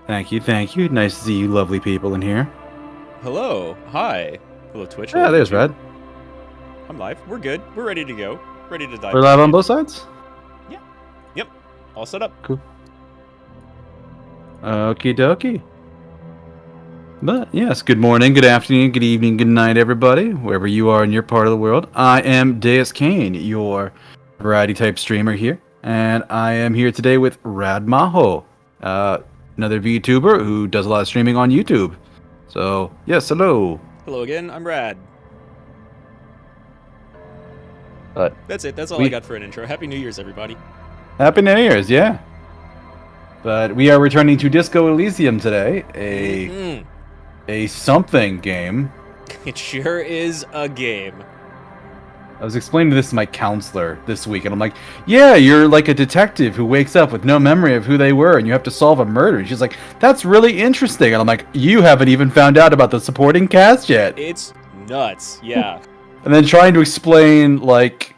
Thank you, thank you. Nice to see you lovely people in here. Hello. Hi. Hello, Twitch. Hello, Yeah, there's YouTube. Red. I'm live. We're good. We're ready to go. Ready to We're dive live back on in. both sides? Yeah. Yep. All set up. Cool. Okie dokie. But yes, good morning, good afternoon, good evening, good night, everybody, wherever you are in your part of the world. I am Deus Kane, your variety type streamer here, and I am here today with Rad Mahou, another VTuber who does a lot of streaming on YouTube. So, yes, hello. Hello again. I'm Rad. But That's it. That's all I we got for an intro. Happy New Year's, everybody. Happy New Year's, yeah. But we are returning to Disco Elysium today, a something game. It sure is a game. I was explaining this to my counselor this week, and I'm like, yeah, you're like a detective who wakes up with no memory of who they were, and you have to solve a murder. And she's like, that's really interesting. And I'm like, you haven't even found out about the supporting cast yet. It's nuts. Yeah. And then trying to explain, like...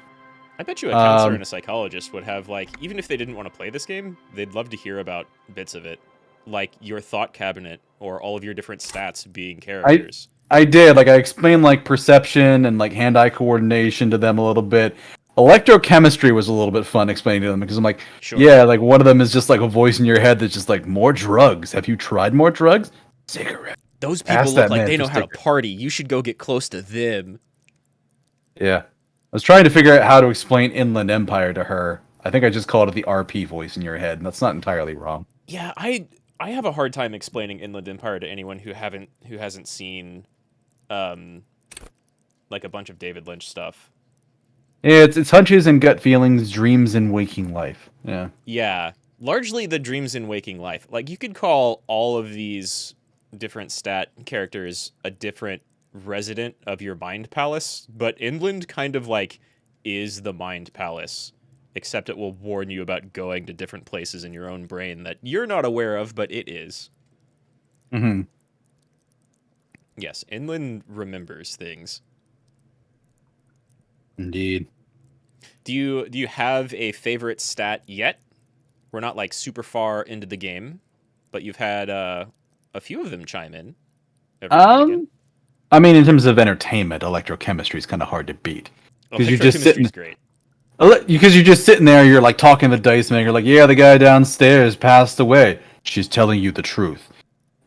I bet you a counselor and a psychologist would have, like, even if they didn't want to play this game, they'd love to hear about bits of it. Like your thought cabinet or all of your different stats being characters. I did. Like, I explained, like, perception and, like, hand-eye coordination to them a little bit. Electrochemistry was a little bit fun explaining to them, because I'm like, Sure. yeah, like, one of them is just, like, a voice in your head that's just like, more drugs. Have you tried more drugs? Cigarette. Those people look like they know how to party. You should go get close to them. Yeah. I was trying to figure out how to explain Inland Empire to her. I think I just called it the RP voice in your head, and that's not entirely wrong. Yeah, I have a hard time explaining Inland Empire to anyone who hasn't seen like a bunch of David Lynch stuff. Yeah, it's hunches and gut feelings, dreams and waking life. Yeah. Yeah, largely the dreams in waking life. Like, you could call all of these different stat characters a different resident of your mind palace, but Inland kind of like is the mind palace, except it will warn you about going to different places in your own brain that you're not aware of, but it is. Mm-hmm. Yes, Inland remembers things. Indeed. Do you have a favorite stat yet? We're not like super far into the game, but you've had a few of them chime in. Every now and again. I mean, in terms of entertainment, electrochemistry is kind of hard to beat because you're just sitting. Great. Because you're just sitting there, you're like talking to the dice maker, like, yeah, the guy downstairs passed away. She's telling you the truth.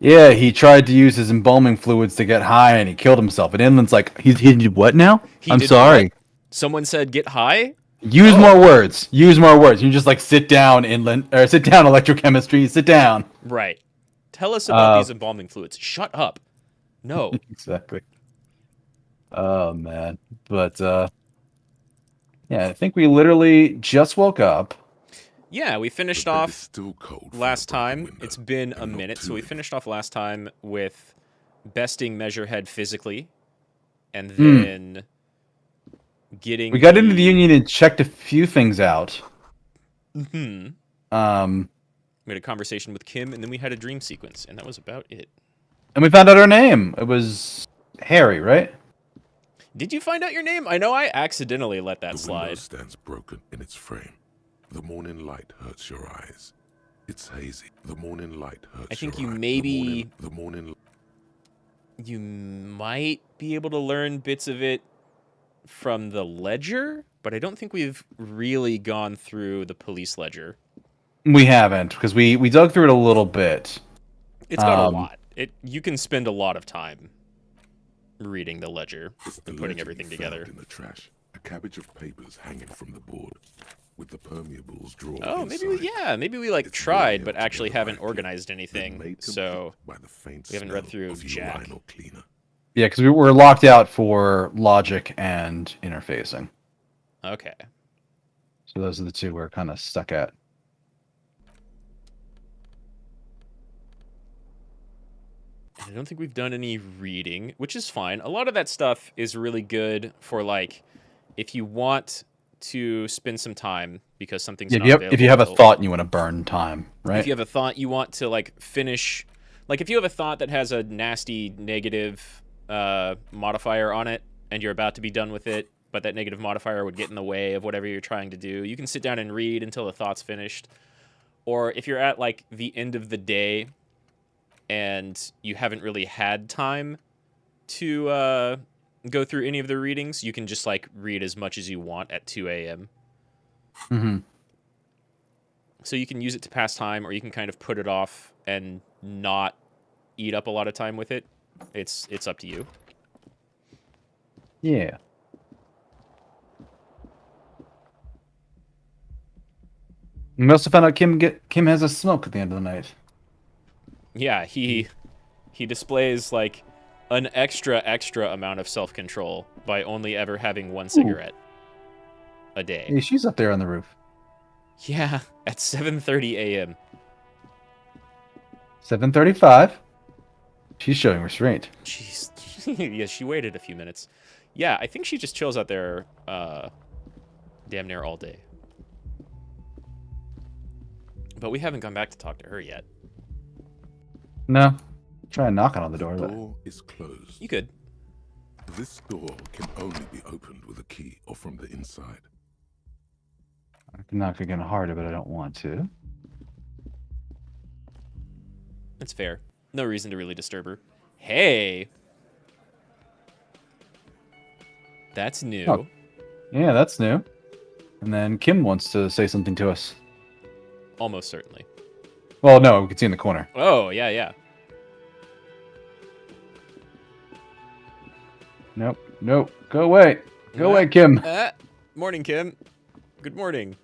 Yeah, he tried to use his embalming fluids to get high and he killed himself. And Inland's like, he did what now? I'm sorry. What? Someone said get high? Use more words. Use more words. You just like sit down, Inland, or sit down, electrochemistry. Sit down. Right. Tell us about these embalming fluids. Shut up. No. Exactly. Oh man, but yeah, I think we literally just woke up. Yeah, we finished off last time. It's been a minute, so we finished off last time with besting Measurehead physically, and then getting. We got into the Union and checked a few things out. We had a conversation with Kim, and then we had a dream sequence, and that was about it. And we found out her name. It was Harry, right? Did you find out your name? I know I accidentally let that slide. The window stands broken in its frame. The morning light hurts your eyes. It's hazy. The morning light hurts. I think you eyes. maybe the morning. You might be able to learn bits of it from the ledger, but I don't think we've really gone through the police ledger. We haven't, because we dug through it a little bit. It's got a lot. You can spend a lot of time reading the ledger and putting everything together. In the trash, a cabbage of papers hanging from the board, with the permeables drawn. Oh, maybe we like tried, but actually haven't organized anything. So we haven't read through Jack. Yeah, because we were locked out for logic and interfacing. Okay. So those are the two we're kind of stuck at. I don't think we've done any reading, which is fine. A lot of that stuff is really good for, like, if you want to spend some time because something's not available. If you have a thought and you want to burn time, right? If you have a thought you want to, like, finish... Like, if you have a thought that has a nasty negative modifier on it and you're about to be done with it, but that negative modifier would get in the way of whatever you're trying to do, you can sit down and read until the thought's finished. Or if you're at, like, the end of the day and you haven't really had time to go through any of the readings, you can just like read as much as you want at 2 a.m. Mm-hmm. So you can use it to pass time, or you can kind of put it off and not eat up a lot of time with it. It's up to you. Yeah. We also found out Kim has a smoke at the end of the night. Yeah, he displays like an extra amount of self-control by only ever having one cigarette a day. Hey, she's up there on the roof. Yeah, at 7:30 a.m. 7:35. She's showing restraint. Jeez. Yeah, she waited a few minutes. Yeah, I think she just chills out there damn near all day. But we haven't gone back to talk to her yet. No. Try knocking on the door, The but door is closed. You could. This door can only be opened with a key or from the inside. I can knock again harder, but I don't want to. That's fair. No reason to really disturb her. Hey! That's new. Oh. Yeah, that's new. And then Kim wants to say something to us. Almost certainly. Well, no, we can see in the corner. Oh, yeah, yeah. Nope, nope. Go away. Go away, Kim. Morning, Kim. Good morning.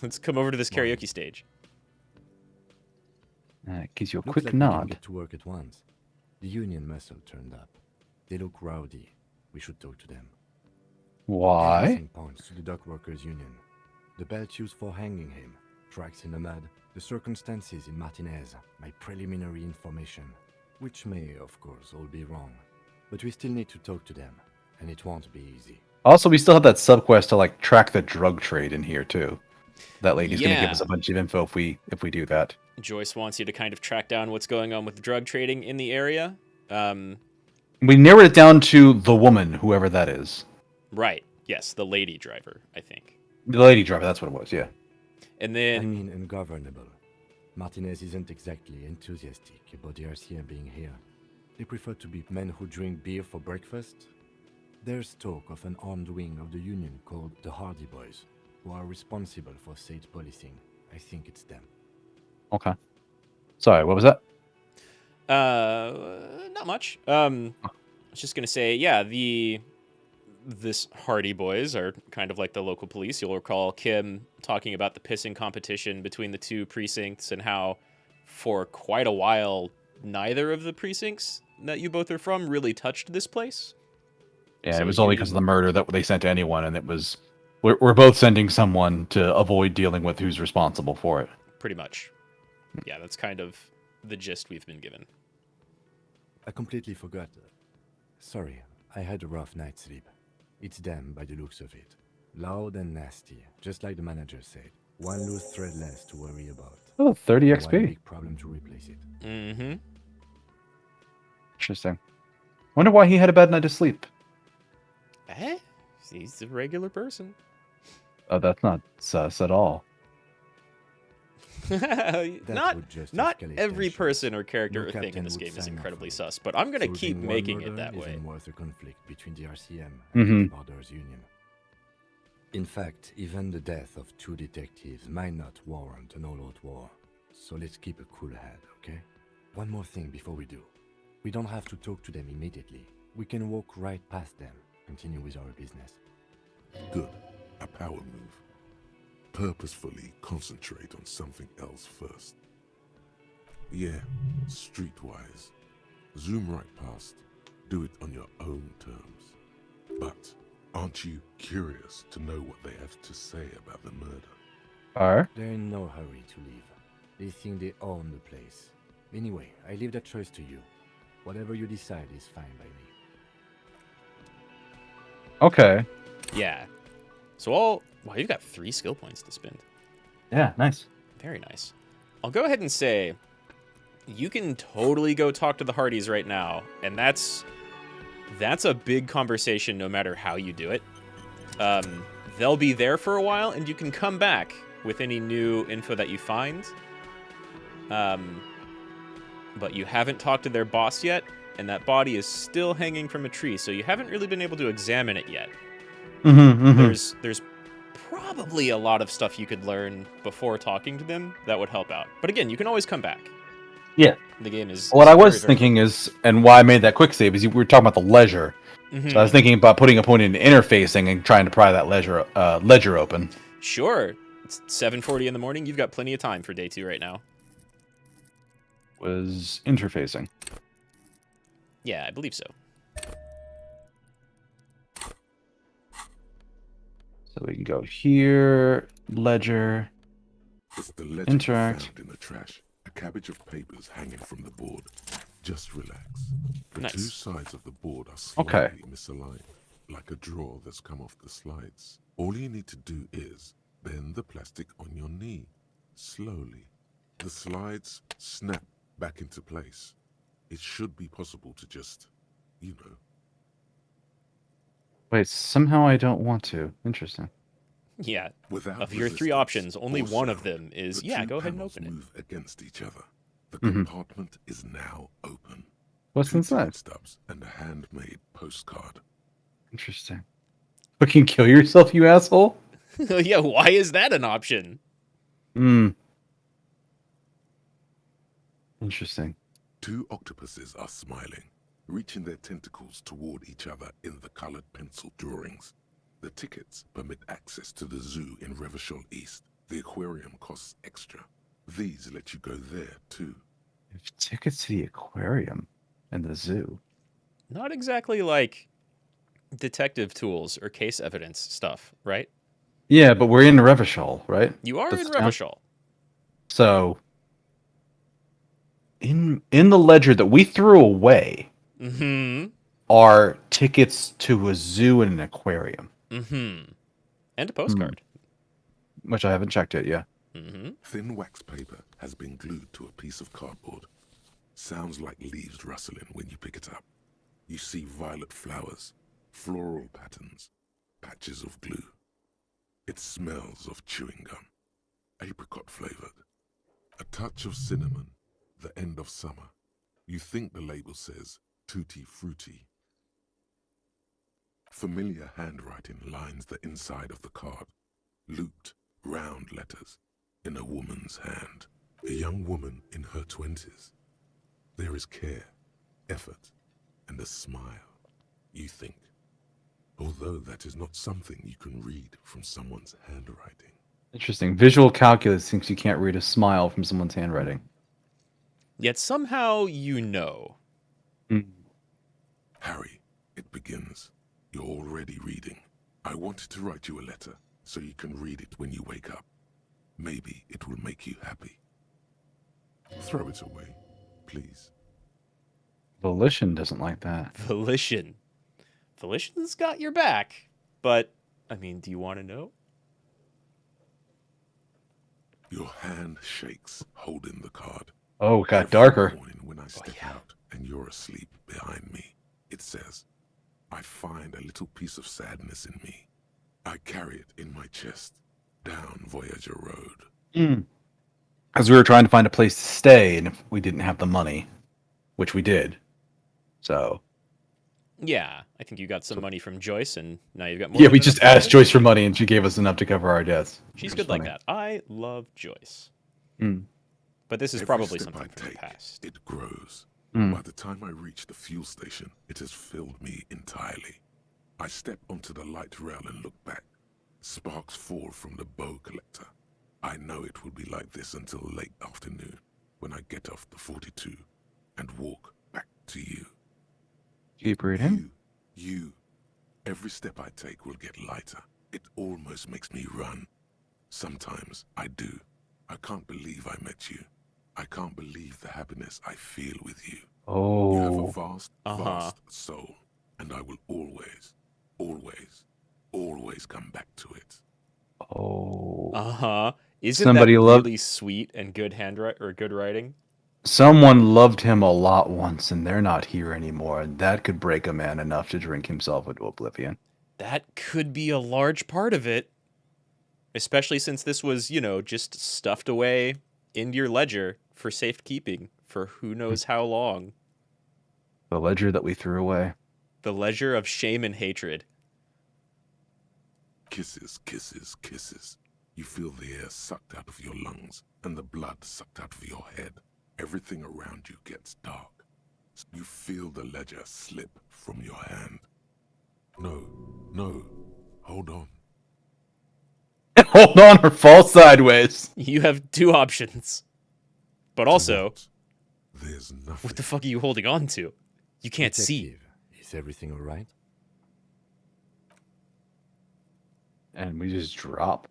Let's come over to this karaoke stage. Gives you a Looks quick like we can nod. get to work at once. The union muscle turned up. They look rowdy. We should talk to them. Why? Everything points to the dock workers' union. The belt used for hanging him, tracks in the mud, the circumstances in Martinez, my preliminary information, which may, of course, all be wrong. But we still need to talk to them, and it won't be easy. Also, we still have that subquest to like track the drug trade in here too. That lady's gonna give Yeah. us a bunch of info if we do that. Joyce wants you to kind of track down what's going on with drug trading in the area. We narrowed it down to the woman, whoever that is. Right. Yes, the lady driver, I think. The lady driver, that's what it was, yeah. And then... I mean ungovernable. Martinez isn't exactly enthusiastic about the RCM being here. They prefer to be men who drink beer for breakfast. There's talk of an armed wing of the union called the Hardy Boys, who are responsible for state policing. I think it's them. Okay. Sorry, what was that? Not much. I was just gonna say, yeah, this Hardy Boys are kind of like the local police. You'll recall Kim talking about the pissing competition between the two precincts and how for quite a while neither of the precincts that you both are from really touched this place. Yeah, So it was only you- because of the murder that they sent to anyone, and it was we're both sending someone to avoid dealing with who's responsible for it. Pretty much. Yeah, that's kind of the gist we've been given. I completely forgot. Sorry, I had a rough night's sleep. It's them by the looks of it. Loud and nasty, just like the manager said. One loose thread less to worry about. Oh, 30 One XP. big problem to replace it. Mm-hmm. Interesting. Wonder why he had a bad night of sleep. Eh? He's a regular person. Oh, that's not sus at all. not would just not escalate every tensions. person or character No or thing in captain this would game is sign up incredibly for it. sus, but I'm gonna keep Solving one making it murder that way. isn't worth a conflict between the RCM Mhm. and the Borders Union. In fact, even the death of 2 detectives might not warrant an all-out war. So let's keep a cool head, okay? One more thing before we do. We don't have to talk to them immediately. We can walk right past them, continue with our business. Good. A power move. Purposefully concentrate on something else first. Yeah, streetwise. Zoom right past. Do it on your own terms. But aren't you curious to know what they have to say about the murder? Are? They're in no hurry to leave. They think they own the place. Anyway, I leave that choice to you. Whatever you decide is fine by me. Okay. Yeah. So wow, you've got 3 skill points to spend. Yeah, nice. Very nice. I'll go ahead and say you can totally go talk to the Hardys right now, and that's a big conversation no matter how you do it. They'll be there for a while, and you can come back with any new info that you find. but you haven't talked to their boss yet, and that body is still hanging from a tree, so you haven't really been able to examine it yet. There's probably a lot of stuff you could learn before talking to them that would help out. But again, you can always come back. Yeah. The game is What I was very thinking is, and why I made that quick save, is we were talking about the ledger. So I was thinking about putting a point in interfacing and trying to pry that ledger open. Sure. It's 7:40 in the morning. You've got plenty of time for day 2 right now. Was interfacing. Yeah, I believe so. So we can go here, ledger, It's the ledger interact. found in the trash. A cabbage of papers hanging from the board. Just relax. The Nice. two sides of the board are slightly misaligned, like a drawer that's come off the slides. All you need to do is bend the plastic on your knee, slowly. The slides snap back into place. It should be possible to just, you know. Wait, somehow I don't want to. Interesting. Yeah. Without Of your 3 resistance options, only or one of sound, them is, the yeah, two go ahead and panels open it. move against each other. The compartment is now open. What's 2 inside? ticket stubs and a handmade postcard. Interesting. Fucking kill yourself, you asshole. Yeah, why is that an option? Interesting. 2 octopuses are smiling, reaching their tentacles toward each other in the colored pencil drawings. The tickets permit access to the zoo in Revachol East. The aquarium costs extra. These let you go there, too. Tickets to the aquarium and the zoo. Not exactly like detective tools or case evidence stuff, right? Yeah, but we're in Revachol, right? You are That's in town. Revachol. So, in the ledger that we threw away are tickets to a zoo and an aquarium, And a postcard. which I haven't checked it yet. Thin wax paper has been glued to a piece of cardboard. Sounds like leaves rustling when you pick it up. You see violet flowers, floral patterns, patches of glue. It smells of chewing gum, apricot flavored. A touch of cinnamon, the end of summer. You think the label says tutti frutti. Familiar handwriting lines the inside of the card. Looped, round letters in a woman's hand. A young woman in her 20s. There is care, effort, and a smile, you think. Although that is not something you can read from someone's handwriting. Interesting. Visual calculus thinks you can't read a smile from someone's handwriting. Yet somehow you know. Harry, it begins. You're already reading. I wanted to write you a letter so you can read it when you wake up. Maybe it will make you happy. Throw it away, please. Volition doesn't like that. Volition. Volition's got your back. But, I mean, do you want to know? Your hand shakes, holding the card. Oh, it got Every darker. morning when I step out and you're asleep behind me, it says, I find a little piece of sadness in me. I carry it in my chest, down Voyager Road. Because we were trying to find a place to stay, and if we didn't have the money, which we did. So. Yeah, I think you got some money from Joyce, and now you've got more. Yeah, we just asked Joyce for money, and she gave us enough to cover our debts. She's good like that. I love Joyce. But this is Every probably step something I from the take, past. it grows. By the time I reach the fuel station, it has filled me entirely. I step onto the light rail and look back. Sparks fall from the bow collector. I know it will be like this until late afternoon, when I get off the 42 and walk back to you. Keep reading. You. Every step I take will get lighter. It almost makes me run. Sometimes I do. I can't believe I met you. I can't believe the happiness I feel with you. You have a Oh. vast, vast soul, and I will always, always, always come back to it. Oh. Isn't Somebody that loved- really sweet and good good writing? Someone loved him a lot once, and they're not here anymore, and that could break a man enough to drink himself into oblivion. That could be a large part of it. Especially since this was, just stuffed away into your ledger for safekeeping for who knows how long. The ledger that we threw away. The leisure of shame and hatred. Kisses, kisses, kisses. You feel the air sucked out of your lungs and the blood sucked out of your head. Everything around you gets dark. You feel the ledger slip from your hand. No, no, hold on. Hold on or fall sideways. You have two options. But also, What? There's nothing. what the fuck are you holding on to? You can't see. Detective, is everything all right? And we just drop.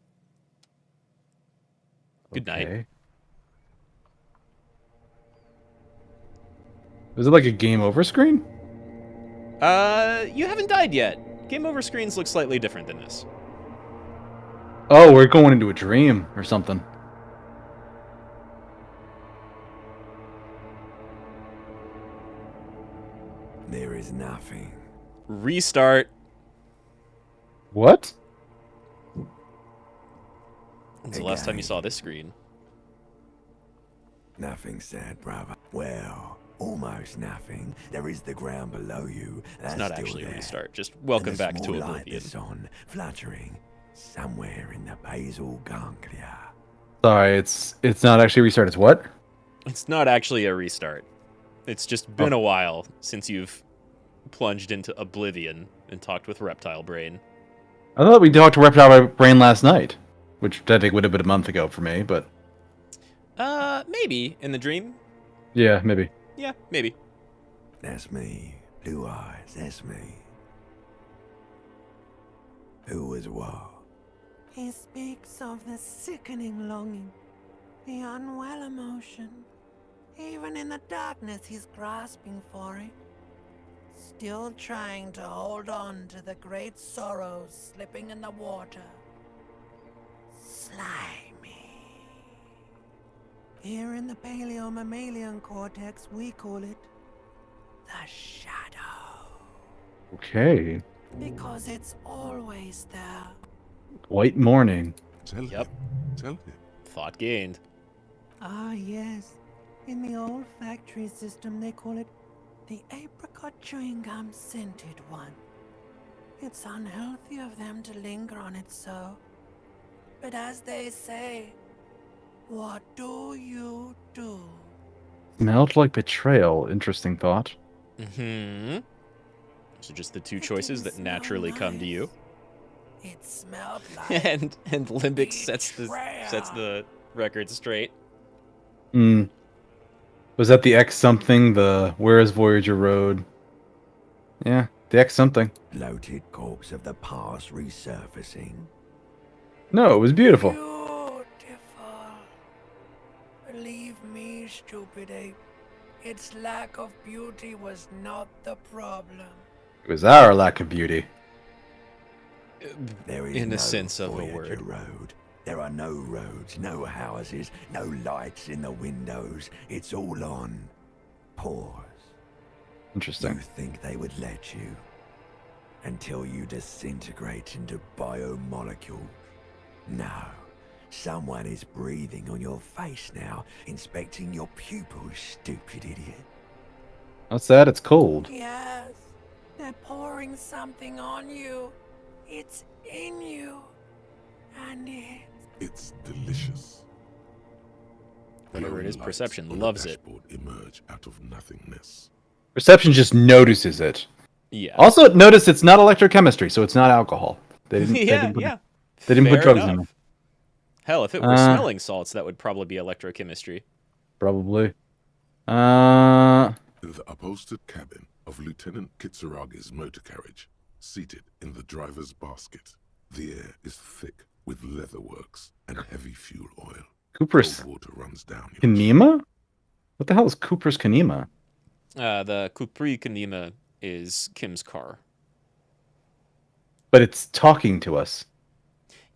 Good night. Okay. Is it like a game over screen? You haven't died yet. Game over screens look slightly different than this. Oh, we're going into a dream or something. There is nothing. Restart. What? When's the last time you saw this screen? Nothing sad, brother. Well, almost nothing. There is the ground below you. That's It's not still actually a there. restart. Just And welcome the back to small light Oblivion. that's on, fluttering somewhere in the basal ganglia. Sorry, it's not actually restart. It's what? It's not actually a restart. It's just been a while since you've plunged into Oblivion and talked with Reptile Brain. I thought we talked to Reptile Brain last night, which I think would have been a month ago for me, but Maybe in the dream. yeah, maybe. Yeah, maybe. That's me. Blue eyes, that's me. Who was what? He speaks of the sickening longing, the unwell emotion. Even in the darkness, he's grasping for it. Still trying to hold on to the great sorrows slipping in the water. Slimy. Here in the paleo-mammalian cortex, we call it the shadow. Okay. Because it's always there. White morning. Tell Yep. him. Tell him. Thought gained. Ah, yes. In the olfactory system, they call it the apricot chewing gum scented one. It's unhealthy of them to linger on it so. But as they say, what do you do? Smelled like betrayal. Interesting thought. Mm-hmm. So just the two It choices didn't that naturally smell come to you. nice. It smelled like and Limbic sets the record straight. Hmm. Was that the X something? The Where is Voyager Road? Yeah, the X something. Bloated corpse of the past resurfacing. No, it was beautiful. beautiful. Believe me, stupid ape. Its lack of beauty was not the problem. It was our lack of beauty. There is In no a sense of a Voyager word. Road. There are no roads, no houses, no lights in the windows. It's all on pause. You Interesting. think they would let you until you disintegrate into biomolecules? No. Someone is breathing on your face now, inspecting your pupils, stupid idiot. What's that? It's cold. Yes, they're pouring something on you. It's in you. And It's delicious. Whatever it is, Glowing perception lights on a loves it. dashboard emerge out of nothingness. Perception just notices it. Yeah. Also, notice it's not electrochemistry, so it's not alcohol. They didn't. they yeah, didn't put, yeah. They didn't put Fair drugs in enough. it. Hell, if it were smelling salts, that would probably be electrochemistry. Probably. In the upholstered cabin of Lieutenant Kitsuragi's motor carriage, seated in the driver's basket, the air is thick with leatherworks and heavy fuel oil. Cooper's Cold water runs down your Kanema? What the hell is Cooper's Kanema? The Kupri Kanima is Kim's car. But it's talking to us.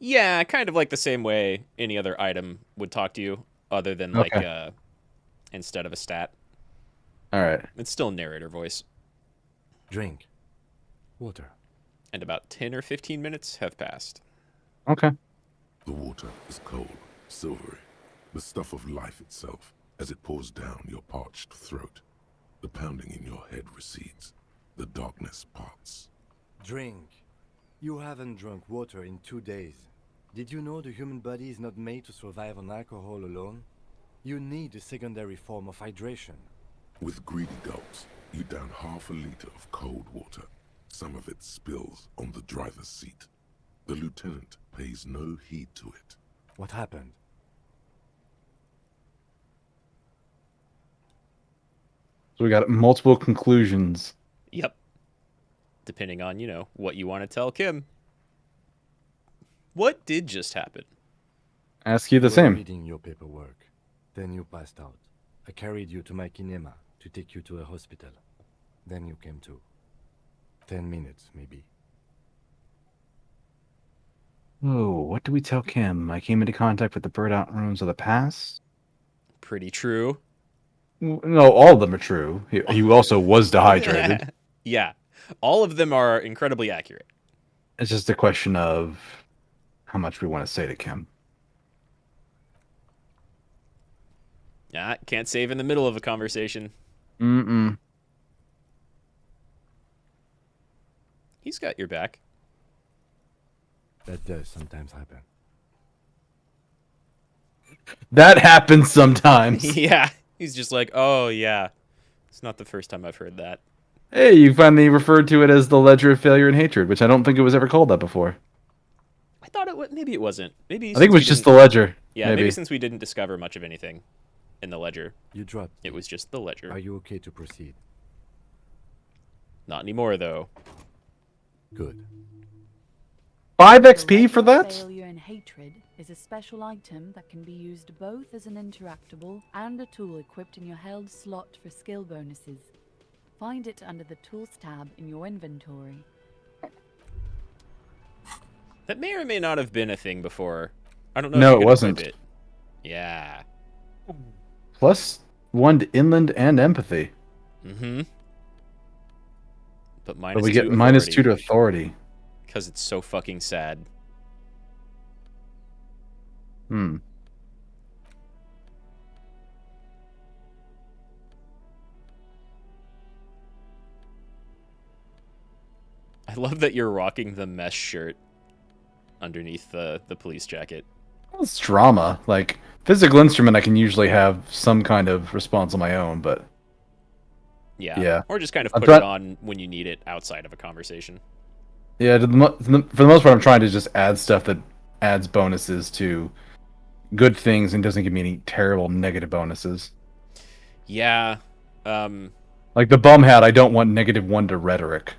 Yeah, kind of like the same way any other item would talk to you, other than like instead of a stat. All right. It's still narrator voice. Drink. Water. And about 10 or 15 minutes have passed. Okay. The water is cold, silvery, the stuff of life itself. As it pours down your parched throat, the pounding in your head recedes. The darkness parts. Drink. You haven't drunk water in 2 days. Did you know the human body is not made to survive on alcohol alone? You need a secondary form of hydration. With greedy gulps, you down half a liter of cold water. Some of it spills on the driver's seat. The lieutenant pays no heed to it. What happened? So we got multiple conclusions. Yep. Depending on, what you want to tell Kim. What did just happen? Ask you the were same. reading your paperwork. Then you passed out. I carried you to my kinema to take you to a hospital. Then you came to. 10 minutes, maybe. Oh, what do we tell Kim? I came into contact with the burned out rooms of the past? Pretty true. No, all of them are true. He also was dehydrated. Yeah. All of them are incredibly accurate. It's just a question of how much we want to say to Kim. Yeah, can't save in the middle of a conversation. Mm-mm. He's got your back. That does sometimes happen. That happens sometimes. Yeah. He's just like, oh, yeah. It's not the first time I've heard that. Hey, you finally referred to it as the ledger of failure and hatred, which I don't think it was ever called that before. I thought it was. Maybe it wasn't. Maybe I think it was just the ledger. Yeah, maybe since we didn't discover much of anything in the ledger, You dropped. it was just the ledger. Are you okay to proceed? Not anymore, though. Good. 5 The XP for Ledger of that? Failure and Hatred is a special item that can be used both as an interactable and a tool equipped in your held slot for skill bonuses. Find it under the Tools tab in your inventory. That may or may not have been a thing before. I don't know. No, if you it could wasn't. equip it. Yeah. +1 to inland and empathy. Mm-hmm. But But we get -2 to authority. because it's so fucking sad. Hmm. I love that you're rocking the mesh shirt underneath the police jacket. Well, it's drama. Like, physical instrument, I can usually have some kind of response on my own, but Yeah. Yeah. Or just kind of I'm put try- it on when you need it outside of a conversation. yeah, for the most part, I'm trying to just add stuff that adds bonuses to good things and doesn't give me any terrible negative bonuses. Yeah. Like the bum hat, I don't want -1 to rhetoric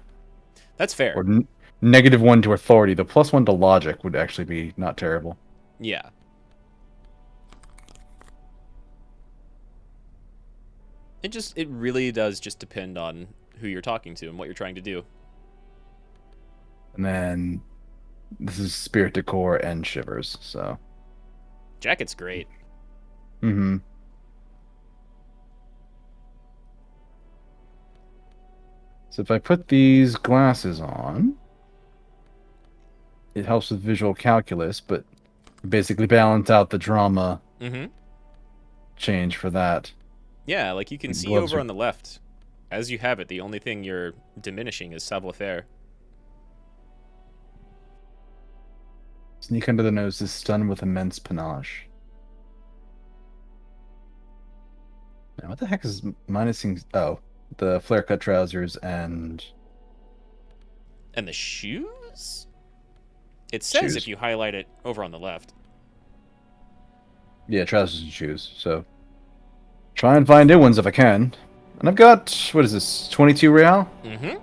That's fair. or -1 to authority. The +1 to logic would actually be not terrible. Yeah. It really does just depend on who you're talking to and what you're trying to do. And then this is spirit decor and shivers. So, Jacket's great. mm-hmm. So if I put these glasses on, it helps with visual calculus, but basically balance out the drama Mm-hmm. change for that. Yeah, like you can The see gloves over are- on the left, as you have it, the only thing you're diminishing is savoir-faire. Sneak under the nose is stunned with immense panache. Now, what the heck is minusing? Oh, the flare cut trousers and And the shoes? It says Shoes. if you highlight it over on the left. yeah, trousers and shoes. So try and find new ones if I can. And I've got, what is this, 22 real? Mm-hmm.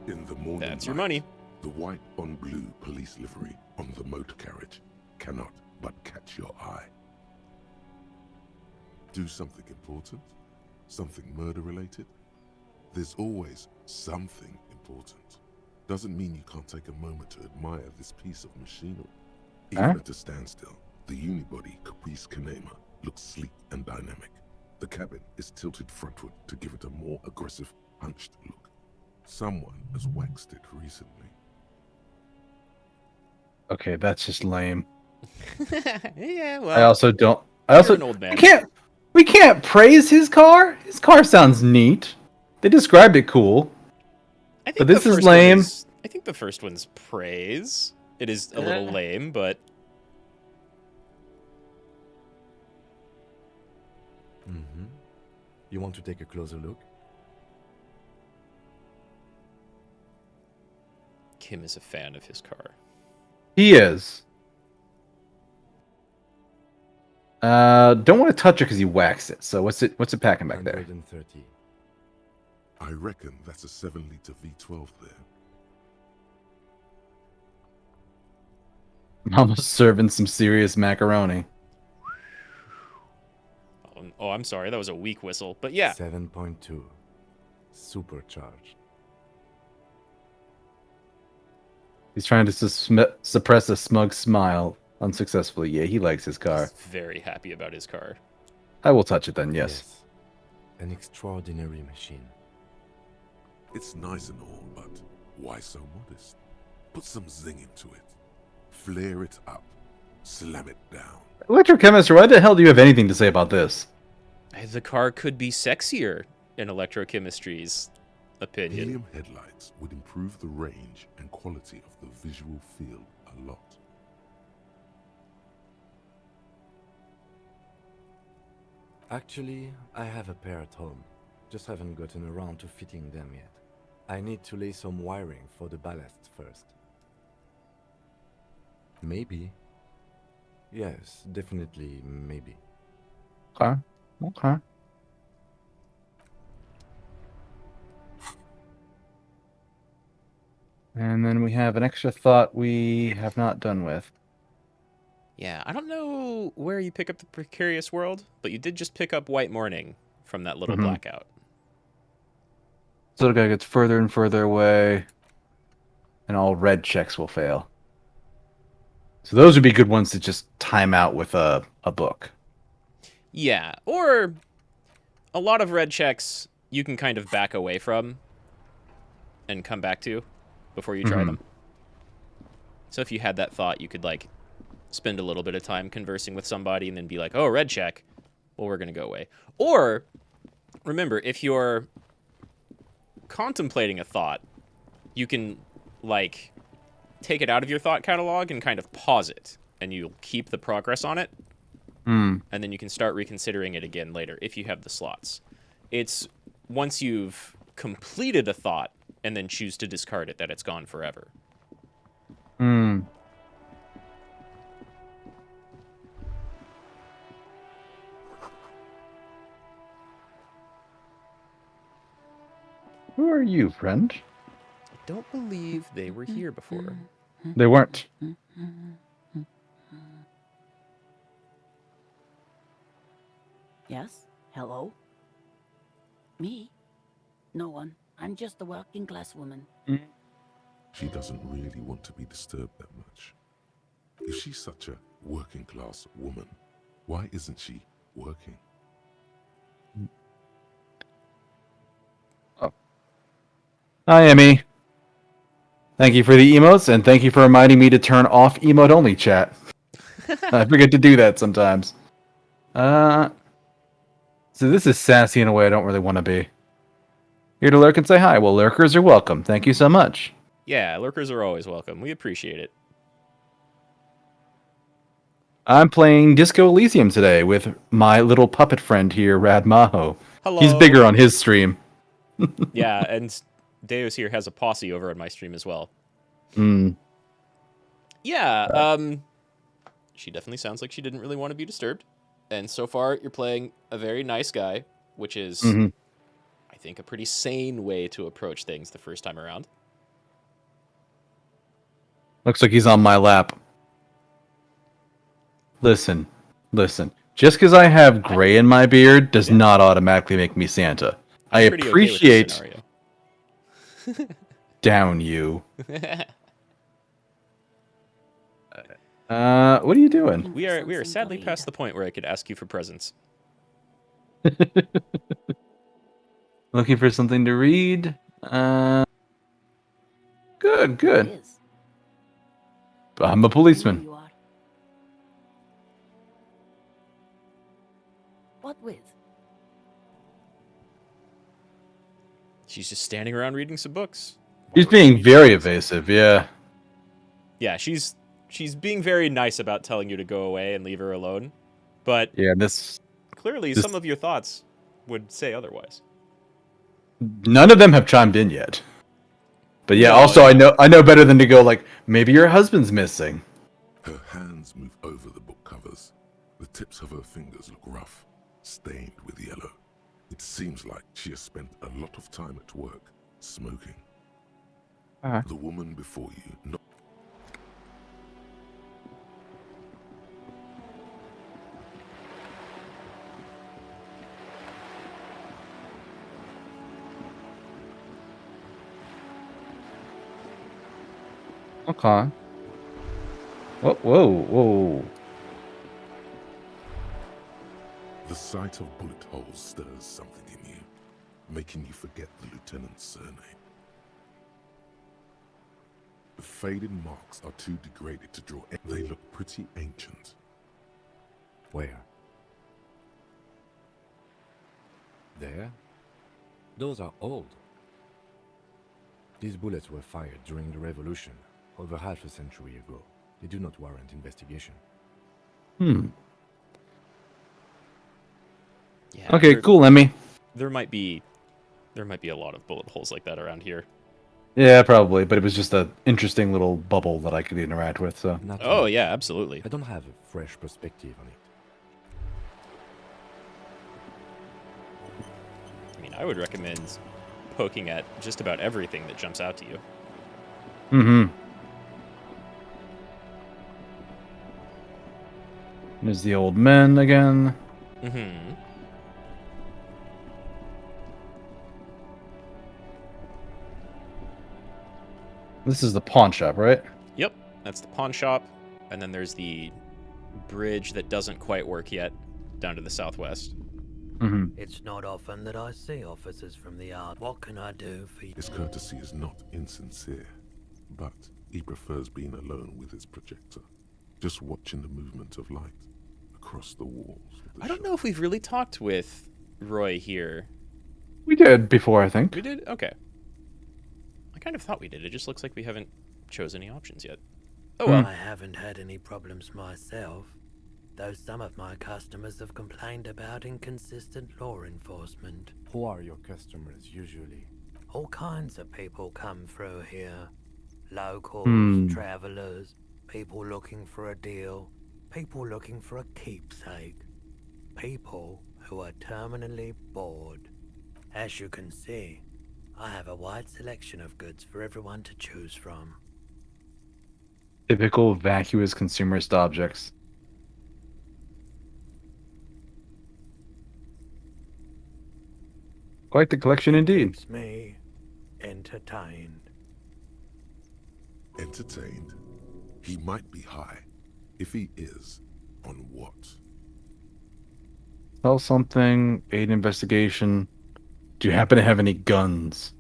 In the morning That's your light, money. The white on blue police livery on the motor carriage cannot but catch your eye. Do something important? Something murder related? There's always something important. Doesn't mean you can't take a moment to admire this piece of machinery. Even Huh? at a standstill, the unibody Caprice Kinema looks sleek and dynamic. The cabin is tilted frontward to give it a more aggressive, hunched look. Someone has waxed it recently. Okay, that's just lame. Yeah, I well, also don't. I you're also an old man. I can't. We can't praise his car. His car sounds neat. They described it cool. I think But this the is first one lame. I think the first one's praise. It is a little lame, but Mm-hmm. You want to take a closer look? Kim is a fan of his car. He is. Don't want to touch it because he waxed it. So what's it packing back there? 130. I reckon that's a 7-liter V12 there. Mama's serving some serious macaroni. Oh, I'm sorry, that was a weak whistle. But yeah, 7.2. Supercharged. He's trying to suppress a smug smile unsuccessfully. Yeah, he likes his car. he's very happy about his car. I will touch it then, yes. An extraordinary machine. It's nice and all, but why so modest? Put some zing into it. Flare it up. Slam it down. Electrochemist, why the hell do you have anything to say about this? The car could be sexier in electrochemistry's opinion. Helium headlights would improve the range and quality of the visual field a lot. Actually, I have a pair at home. Just haven't gotten around to fitting them yet. I need to lay some wiring for the ballast first. Maybe. Yes, definitely maybe. Okay. Okay. And then we have an extra thought we have not done with. Yeah, I don't know where you pick up the precarious world, but you did just pick up White Morning from that little blackout. So the guy gets further and further away, and all red checks will fail. So those would be good ones to just time out with a book. Yeah, or a lot of red checks you can kind of back away from and come back to before you try them. So if you had that thought, you could like spend a little bit of time conversing with somebody and then be like, oh, red check. Well, we're going to go away. Or remember, if you're contemplating a thought, you can like take it out of your thought catalog and kind of pause it, and you'll keep the progress on it. And then you can start reconsidering it again later if you have the slots. It's once you've completed a thought and then choose to discard it that it's gone forever. Who are you, friend? I don't believe they were here before. They weren't. Yes? Hello? Me? No one. I'm just a working class woman. She doesn't really want to be disturbed that much. If she's such a working class woman, why isn't she working? Hi, Emmy. Thank you for the emotes, and thank you for reminding me to turn off emote-only chat. I forget to do that sometimes. So this is sassy in a way I don't really want to be. Here to lurk and say hi. Well, lurkers are welcome. Thank you so much. Yeah, lurkers are always welcome. We appreciate it. I'm playing Disco Elysium today with my little puppet friend here, Rad Mahou. Hello. He's bigger on his stream. Yeah, and Deus here has a posse over on my stream as well. Yeah, she definitely sounds like she didn't really want to be disturbed. And so far, you're playing a very nice guy, which is, I think, a pretty sane way to approach things the first time around. Looks like he's on my lap. Listen. Just because I have gray in my beard does not automatically make me Santa. I Pretty appreciate... okay with this Down you. scenario. What are you doing? We are sadly past the point where I could ask you for presents. Looking for something to read? Good. It is. I'm a policeman. You are. What with? She's just standing around reading some books. He's Or being reading very books. evasive, yeah. Yeah, she's being very nice about telling you to go away and leave her alone. But Yeah, this clearly some of your thoughts would say otherwise. none of them have chimed in yet. But yeah, No, also yeah. I know better than to go like, maybe your husband's missing. Her hands move over the book covers. The tips of her fingers look rough, stained with yellow. It seems like she has spent a lot of time at work, smoking. The woman before you, not Okay. Whoa, whoa, whoa. the sight of bullet holes stirs something in you, making you forget the lieutenant's surname. The faded marks are too degraded to draw. They look pretty ancient. Where? There? Those are old. These bullets were fired during the Revolution, over half a century ago. They do not warrant investigation. Yeah. Okay, cool, Emmy. There might be a lot of bullet holes like that around here. Yeah, probably, but it was just an interesting little bubble that I could interact with, so. Not Oh much. yeah, absolutely. I don't have a fresh perspective on it. I mean, I would recommend poking at just about everything that jumps out to you. Mm-hmm. There's the old men again. Mm-hmm. This is the pawn shop, right? Yep, that's the pawn shop, and then there's the bridge that doesn't quite work yet, down to the southwest. Mm-hmm. It's not often that I see officers from the yard. What can I do for you? His courtesy is not insincere, but he prefers being alone with his projector, just watching the movement of light across the walls of the I don't shop. know if we've really talked with Roy here. We did before, I think. We did? Okay. I kind of thought we did. It just looks like we haven't chose any options yet. Oh well. I haven't had any problems myself, though some of my customers have complained about inconsistent law enforcement. Who are your customers usually? All kinds of people come through here. Locals, travelers, people looking for a deal, people looking for a keepsake, people who are terminally bored. As you can see, I have a wide selection of goods for everyone to choose from. Typical vacuous consumerist objects. Quite the collection indeed. Keeps me entertained. Entertained? He might be high. If he is, on what? Sell something, aid investigation. Do you happen to have any guns?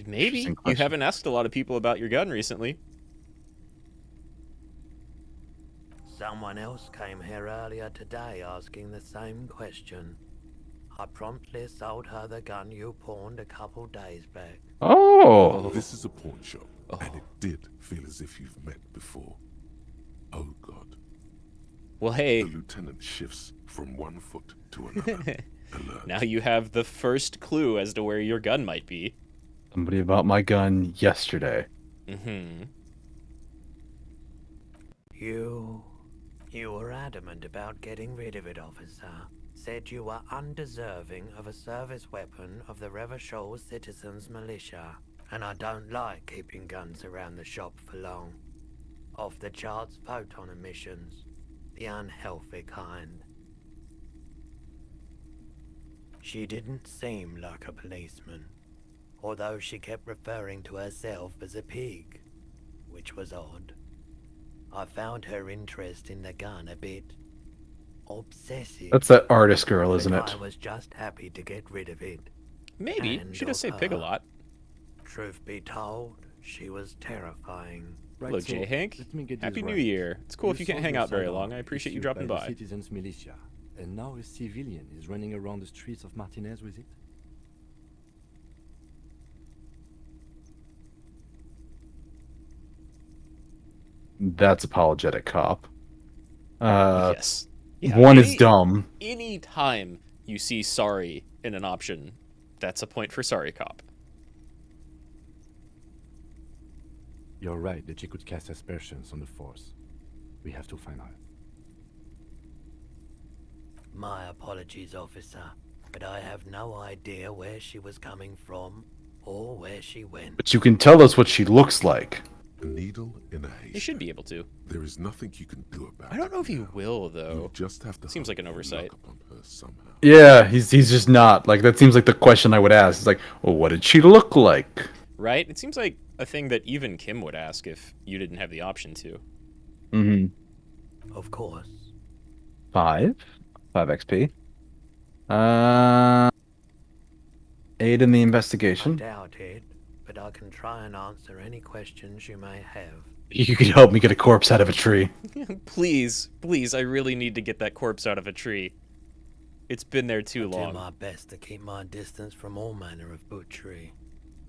Maybe. Interesting You question. haven't asked a lot of people about your gun recently. Someone else came here earlier today asking the same question. I promptly sold her the gun you pawned a couple days back. Oh! This is a pawn shop, and it did feel as if you've met before. Oh God. Well, hey, The lieutenant shifts from one foot to another. Alert. now you have the first clue as to where your gun might be. Somebody bought my gun yesterday. Mm-hmm. You were adamant about getting rid of it, officer. Said you were undeserving of a service weapon of the Revachol Citizens Militia. And I don't like keeping guns around the shop for long. Off the charts photon emissions. The unhealthy kind. She didn't seem like a policeman, although she kept referring to herself as a pig, which was odd. I found her interest in the gun a bit obsessive. That's that artist girl, isn't but it? I was just happy to get rid of it. Maybe. And She does say of pig a her. lot. Truth be told, she was terrifying. Hello, so J. Hank. let me get this Happy New right. Year. It's cool if you can't sold hang your out very sidearm long. I appreciate you issued dropping by by. the Citizens Militia, And now a civilian is running around the streets of Martinez with it? That's apologetic cop. Yes. Yeah, One is dumb. Any time you see sorry in an option, that's a point for sorry cop. You're right that she could cast aspersions on the Force. We have to find her. My apologies, officer, but I have no idea where she was coming from or where she went. But you can tell us what she looks like. A needle in a haystack. You should be able to. There is nothing you can do about it. I don't know if he now. will, though. You just have to Seems like an hope you oversight. luck upon her somehow. Yeah, he's just not. Like, that seems like the question I would ask. It's like, well, what did she look like? Right? It seems like a thing that even Kim would ask if you didn't have the option to. Mm-hmm. Of course. 5 XP. 8 in the I investigation. doubt it, but I can try and answer any questions you may have. You could help me get a corpse out of a tree. Please, I really need to get that corpse out of a tree. It's been there too I do long. my best to keep my distance from all manner of butchery.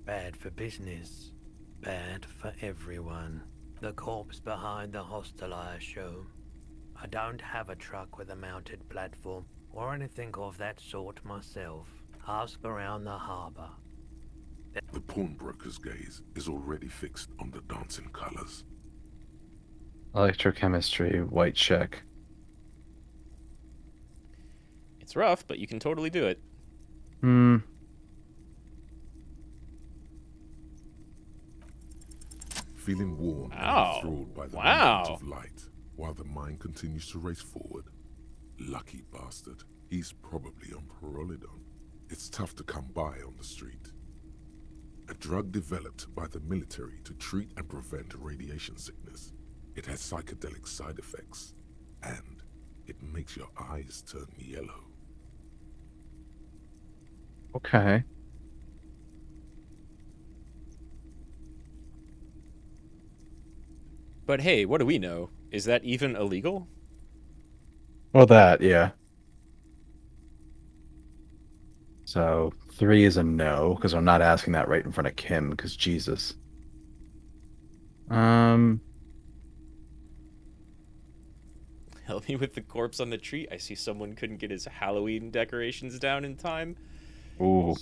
Bad for business. Bad for everyone. The corpse behind the hostel, I assume. I don't have a truck with a mounted platform or anything of that sort myself. Ask around the harbour. The pawnbroker's gaze is already fixed on the dancing colors. Electrochemistry, white check. It's rough, but you can totally do it. Feeling warm Wow. and enthralled by the Wow. movement of light, while the mind continues to race forward. Lucky bastard. He's probably on Prohibited. It's tough to come by on the street. A drug developed by the military to treat and prevent radiation sickness. It has psychedelic side effects, and it makes your eyes turn yellow. Okay. But hey, what do we know? Is that even illegal? Well, that, yeah. So 3 is a no, because I'm not asking that right in front of Kim, because Jesus. Help me with the corpse on the tree. I see someone couldn't get his Halloween decorations down in time. Ooh.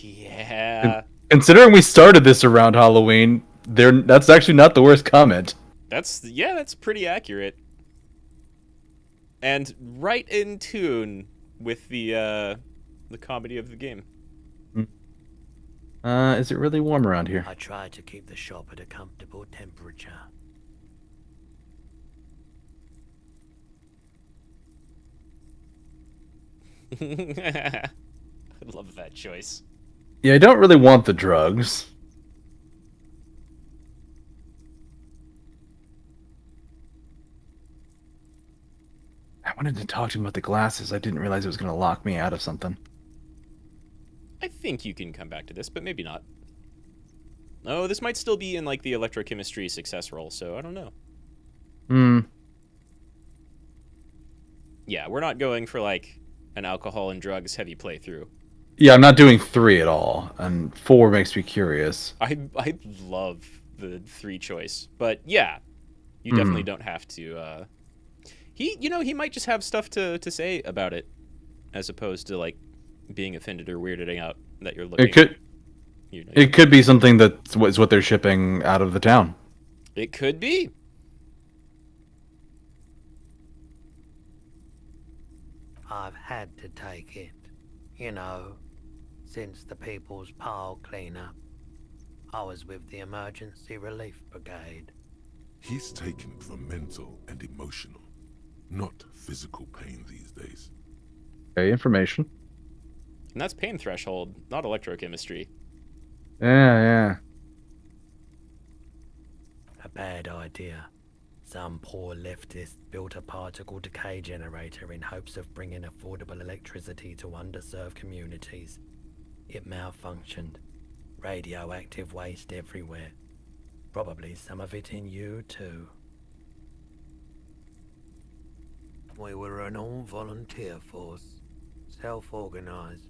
Yeah. Considering we started this around Halloween, that's actually not the worst comment. That's pretty accurate. And right in tune with the comedy of the game. Is it really warm around here? I try to keep the shop at a comfortable temperature. I love that choice. Yeah, I don't really want the drugs. I wanted to talk to him about the glasses. I didn't realize it was going to lock me out of something. I think you can come back to this, but maybe not. Oh, this might still be in like the electrochemistry success roll, so I don't know. Yeah, we're not going for like an alcohol and drugs heavy playthrough. Yeah, I'm not doing 3 at all, and 4 makes me curious. I love the 3 choice, but yeah, you definitely don't have to. He might just have stuff to say about it, as opposed to like being offended or weirded out that you're looking. It could be something that is what they're shipping out of the town. It could be. I've had to take it, you know, since the People's Pile cleanup. I was with the Emergency Relief Brigade. He's taken it for mental and emotional, not physical pain these days. Okay, information. And that's pain threshold, not electrochemistry. Yeah. A bad idea. Some poor leftist built a particle decay generator in hopes of bringing affordable electricity to underserved communities. It malfunctioned. Radioactive waste everywhere. Probably some of it in you, too. We were an all-volunteer force, self-organized.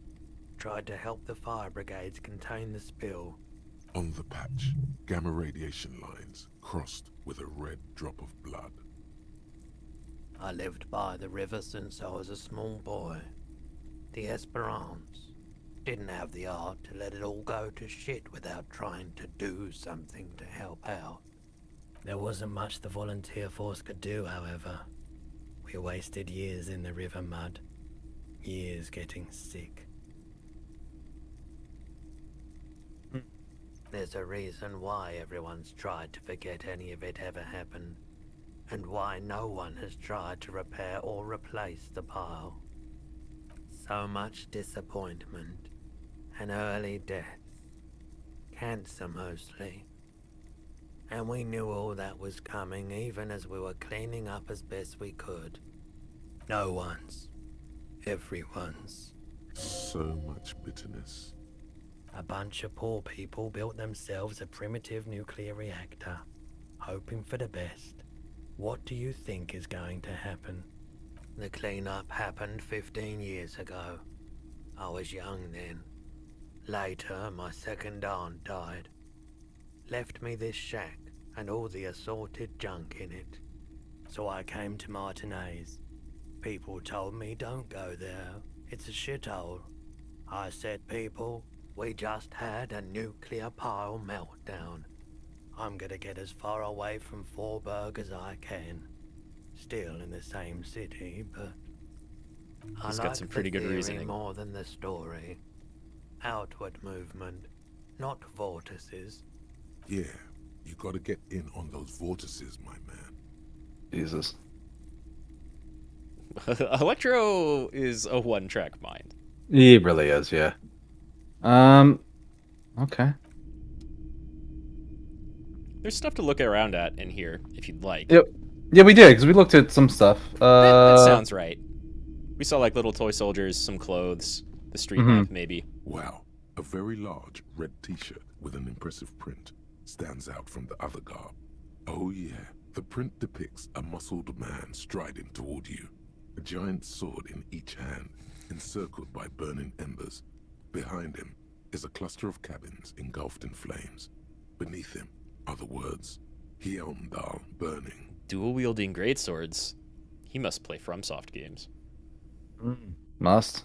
Tried to help the fire brigades contain the spill. On the patch, gamma radiation lines crossed with a red drop of blood. I lived by the river since I was a small boy. The Esperance didn't have the art to let it all go to shit without trying to do something to help out. There wasn't much the volunteer force could do, however. We wasted years in the river mud. Years getting sick. There's a reason why everyone's tried to forget any of it ever happened, and why no one has tried to repair or replace the pile. So much disappointment, and early deaths. Cancer mostly. And we knew all that was coming even as we were cleaning up as best we could. No one's. Everyone's. So much bitterness. A bunch of poor people built themselves a primitive nuclear reactor, hoping for the best. What do you think is going to happen? The cleanup happened 15 years ago. I was young then. Later, my second aunt died. Left me this shack and all the assorted junk in it. So I came to Martinez. People told me don't go there. It's a shithole. I said, people, we just had a nuclear pile meltdown. I'm gonna get as far away from Forberg as I can. Still in the same city, but He's I got like some pretty the good theory reasoning. more than the story. Outward movement, not vortices. Yeah, you gotta get in on those vortices, my man. Jesus. Electro is a one-track mind. He really is, yeah. Okay. There's stuff to look around at in here if you'd like. Yep. Yeah, we did, because we looked at some stuff. That sounds right. We saw like little toy soldiers, some clothes, the street lamp maybe. Wow, a very large red t-shirt with an impressive print stands out from the other garb. Oh yeah, the print depicts a muscled man striding toward you, a giant sword in each hand, encircled by burning embers. Behind him is a cluster of cabins engulfed in flames. Beneath him are the words, Heimdall burning. Dual-wielding greatswords. He must play FromSoft games. Must.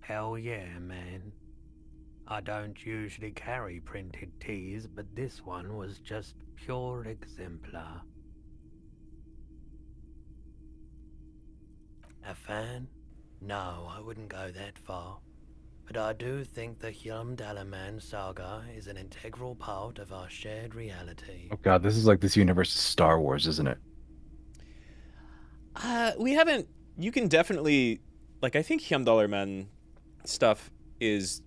Hell yeah, man. I don't usually carry printed tees, but this one was just pure exemplar. A fan? No, I wouldn't go that far. But I do think the Hjálmdalaman saga is an integral part of our shared reality. Oh god, this is like this universe of Star Wars, isn't it? We haven't... You can definitely... Like, I think Hjálmdalaman stuff is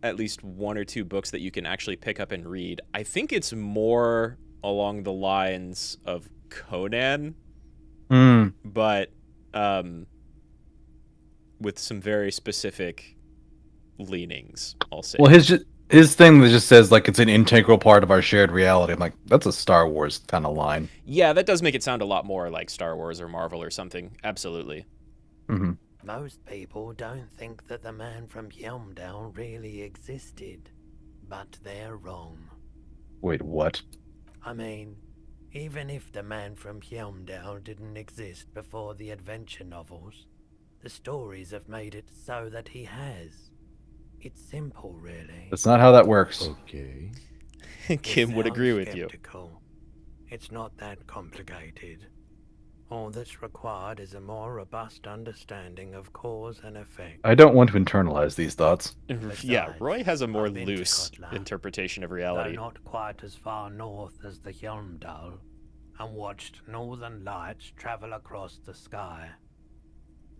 at least one or two books that you can actually pick up and read. I think it's more along the lines of Conan, but with some very specific leanings, I'll say. Well, his thing that just says like it's an integral part of our shared reality. I'm like, that's a Star Wars kind of line. Yeah, that does make it sound a lot more like Star Wars or Marvel or something. Absolutely. Mm-hmm. Most people don't think that the man from Hjálmdal really existed, but they're wrong. Wait, what? I mean, even if the man from Hjálmdal didn't exist before the adventure novels, the stories have made it so that he has. It's simple, really. That's not how that works. Okay. Kim would agree with you. Skeptical. It's not that complicated. All that's required is a more robust understanding of cause and effect. I don't want to internalize these thoughts. Yeah, Roy has a more I've been to loose Kotla, interpretation of though reality. not quite as far north as the Hjálmdal, and watched northern lights travel across the sky.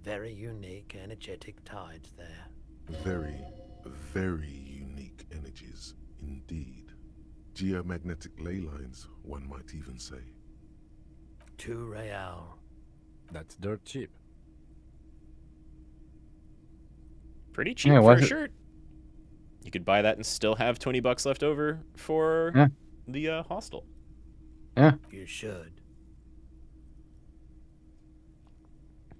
Very unique, energetic tides there. Very, very unique energies indeed. Geomagnetic ley lines, one might even say. 2 real. That's dirt cheap. Pretty cheap Yeah, for why a is it- shirt. You could buy that and still have $20 left over for Yeah. the hostel. You should.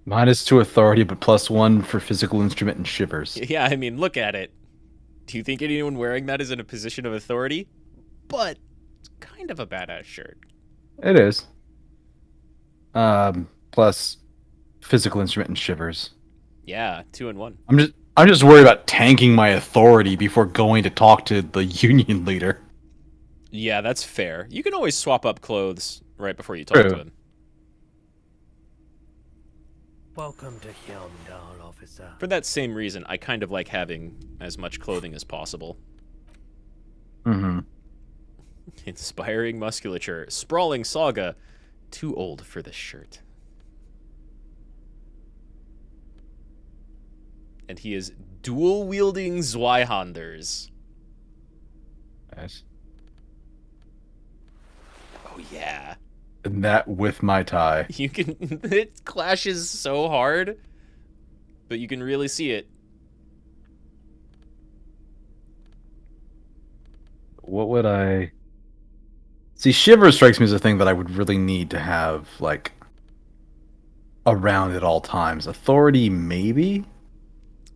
-2 authority, but +1 for physical instrument and shivers. Yeah, I mean, look at it. Do you think anyone wearing that is in a position of authority? But it's kind of a badass shirt. It is. Plus physical instrument and shivers. Yeah, 2 in 1. I'm just worried about tanking my authority before going to talk to the union leader. Yeah, that's fair. You can always swap up clothes right before you talk to him. Welcome to Helmdall, officer. For that same reason, I kind of like having as much clothing as possible. Mm-hmm. Inspiring musculature. Sprawling saga. Too old for this shirt. And he is dual-wielding Zweihanders. Nice. Oh, yeah. And that with my tie. You can... It clashes so hard, but you can really see it. What would I... See, Shiver strikes me as a thing that I would really need to have, like, around at all times. Authority, maybe?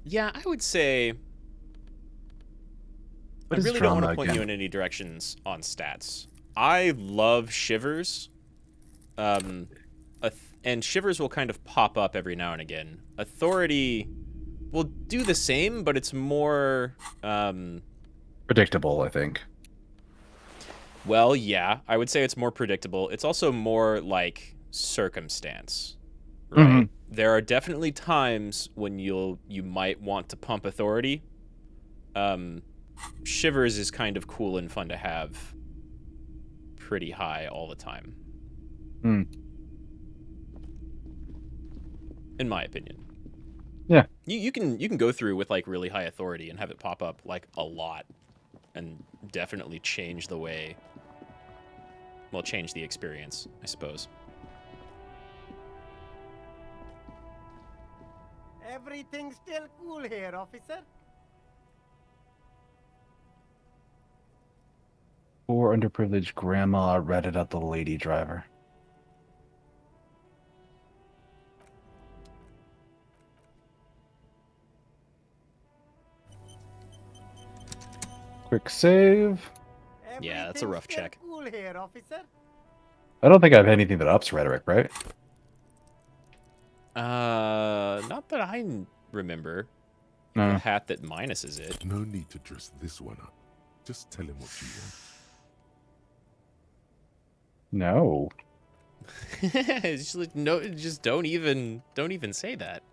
Yeah, I would say... What I is really don't want drama to point you again? in any directions on stats. I love Shivers. And Shivers will kind of pop up every now and again. Authority will do the same, but it's more... Predictable, I think. Well, yeah, I would say it's more predictable. It's also more like circumstance, right? Mhm. There are definitely times when you might want to pump authority. Shivers is kind of cool and fun to have pretty high all the time. In my opinion. Yeah. You can go through with like really high authority and have it pop up like a lot and definitely change the way, well, change the experience, I suppose. Everything's still cool here, officer. Poor underprivileged grandma ratted out the lady driver. Quick save. Yeah, that's a rough Everything's check. still cool here, officer. I don't think I have anything that ups rhetoric, right? Not that I remember. No. The hat that minuses it. No need to dress this one up. Just tell him what you want. No. It's just like, no, just don't even say that.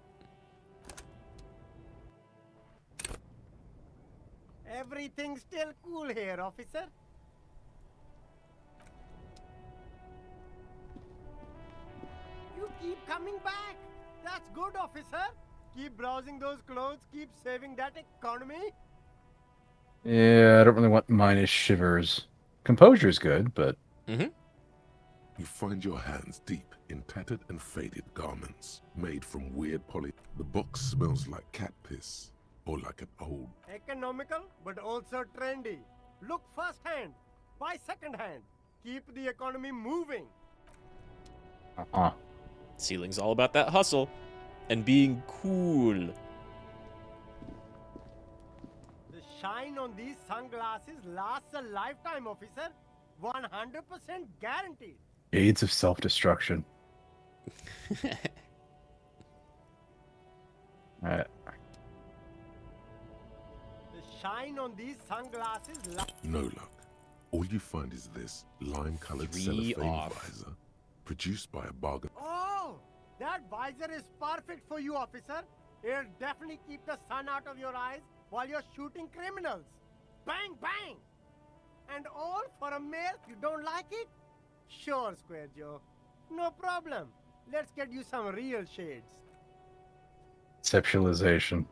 Everything's still cool here, officer. You keep coming back. That's good, officer. Keep browsing those clothes. Keep saving that economy. Yeah, I don't really want minus shivers. Composure's good, but You find your hands deep in tattered and faded garments made from weird poly. The box smells like cat piss or like an old. Economical, but also trendy. Look firsthand. Buy secondhand. Keep the economy moving. Ceiling's all about that hustle and being cool. The shine on these sunglasses lasts a lifetime, officer. 100% guaranteed. Aids of self-destruction. Alright. The shine on these sunglasses No luck. All you find is this lime-colored 3 cellophane off. visor, produced by a bargain. Oh! That visor is perfect for you, officer. It'll definitely keep the sun out of your eyes while you're shooting criminals. Bang, bang! And all for a mare. You don't like it? Sure, Square Joe. No problem. Let's get you some real shades. Conceptualization.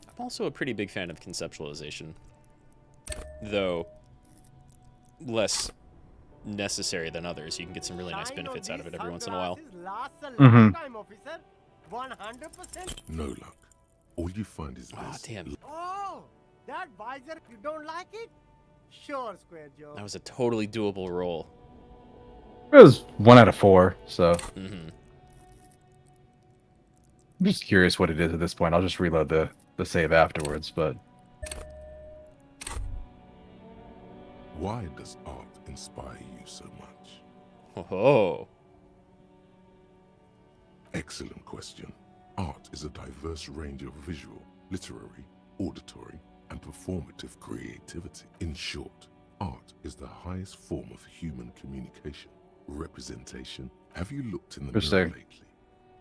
I'm also a pretty big fan of conceptualization, though less necessary than others. You can get some really nice Shine on benefits out of these it every once in a while. sunglasses lasts a Mhm. lifetime, officer. 100%. No luck. All you find is Ah, this. damn. Oh! That visor. You don't like it? Sure, Square Joe. That was a totally doable roll. It was 1 out of 4, so Mm-hmm. I'm just curious what it is at this point. I'll just reload the save afterwards, but Why does art inspire you so much? Oh. Excellent question. Art is a diverse range of visual, literary, auditory, and performative creativity. In short, art is the highest form of human communication, representation. Have you looked in the mirror Interesting. lately?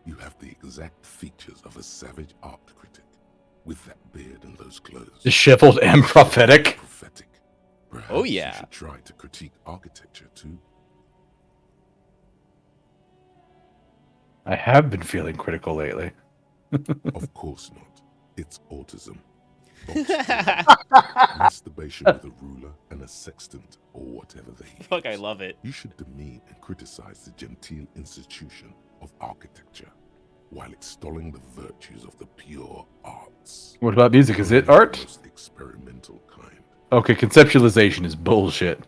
You have the exact features of a savage art critic, with that beard and those clothes. disheveled and prophetic. Prophetic. Perhaps Oh, yeah. you should try to critique architecture too. I have been feeling critical lately. Of course not. It's autism. Box masturbation with a ruler and a sextant, or whatever they use. Fuck, I love it. You should demean and criticize the genteel institution of architecture while extolling the virtues of the pure arts. What about music? Is it The art? most experimental kind. Okay, conceptualization is bullshit.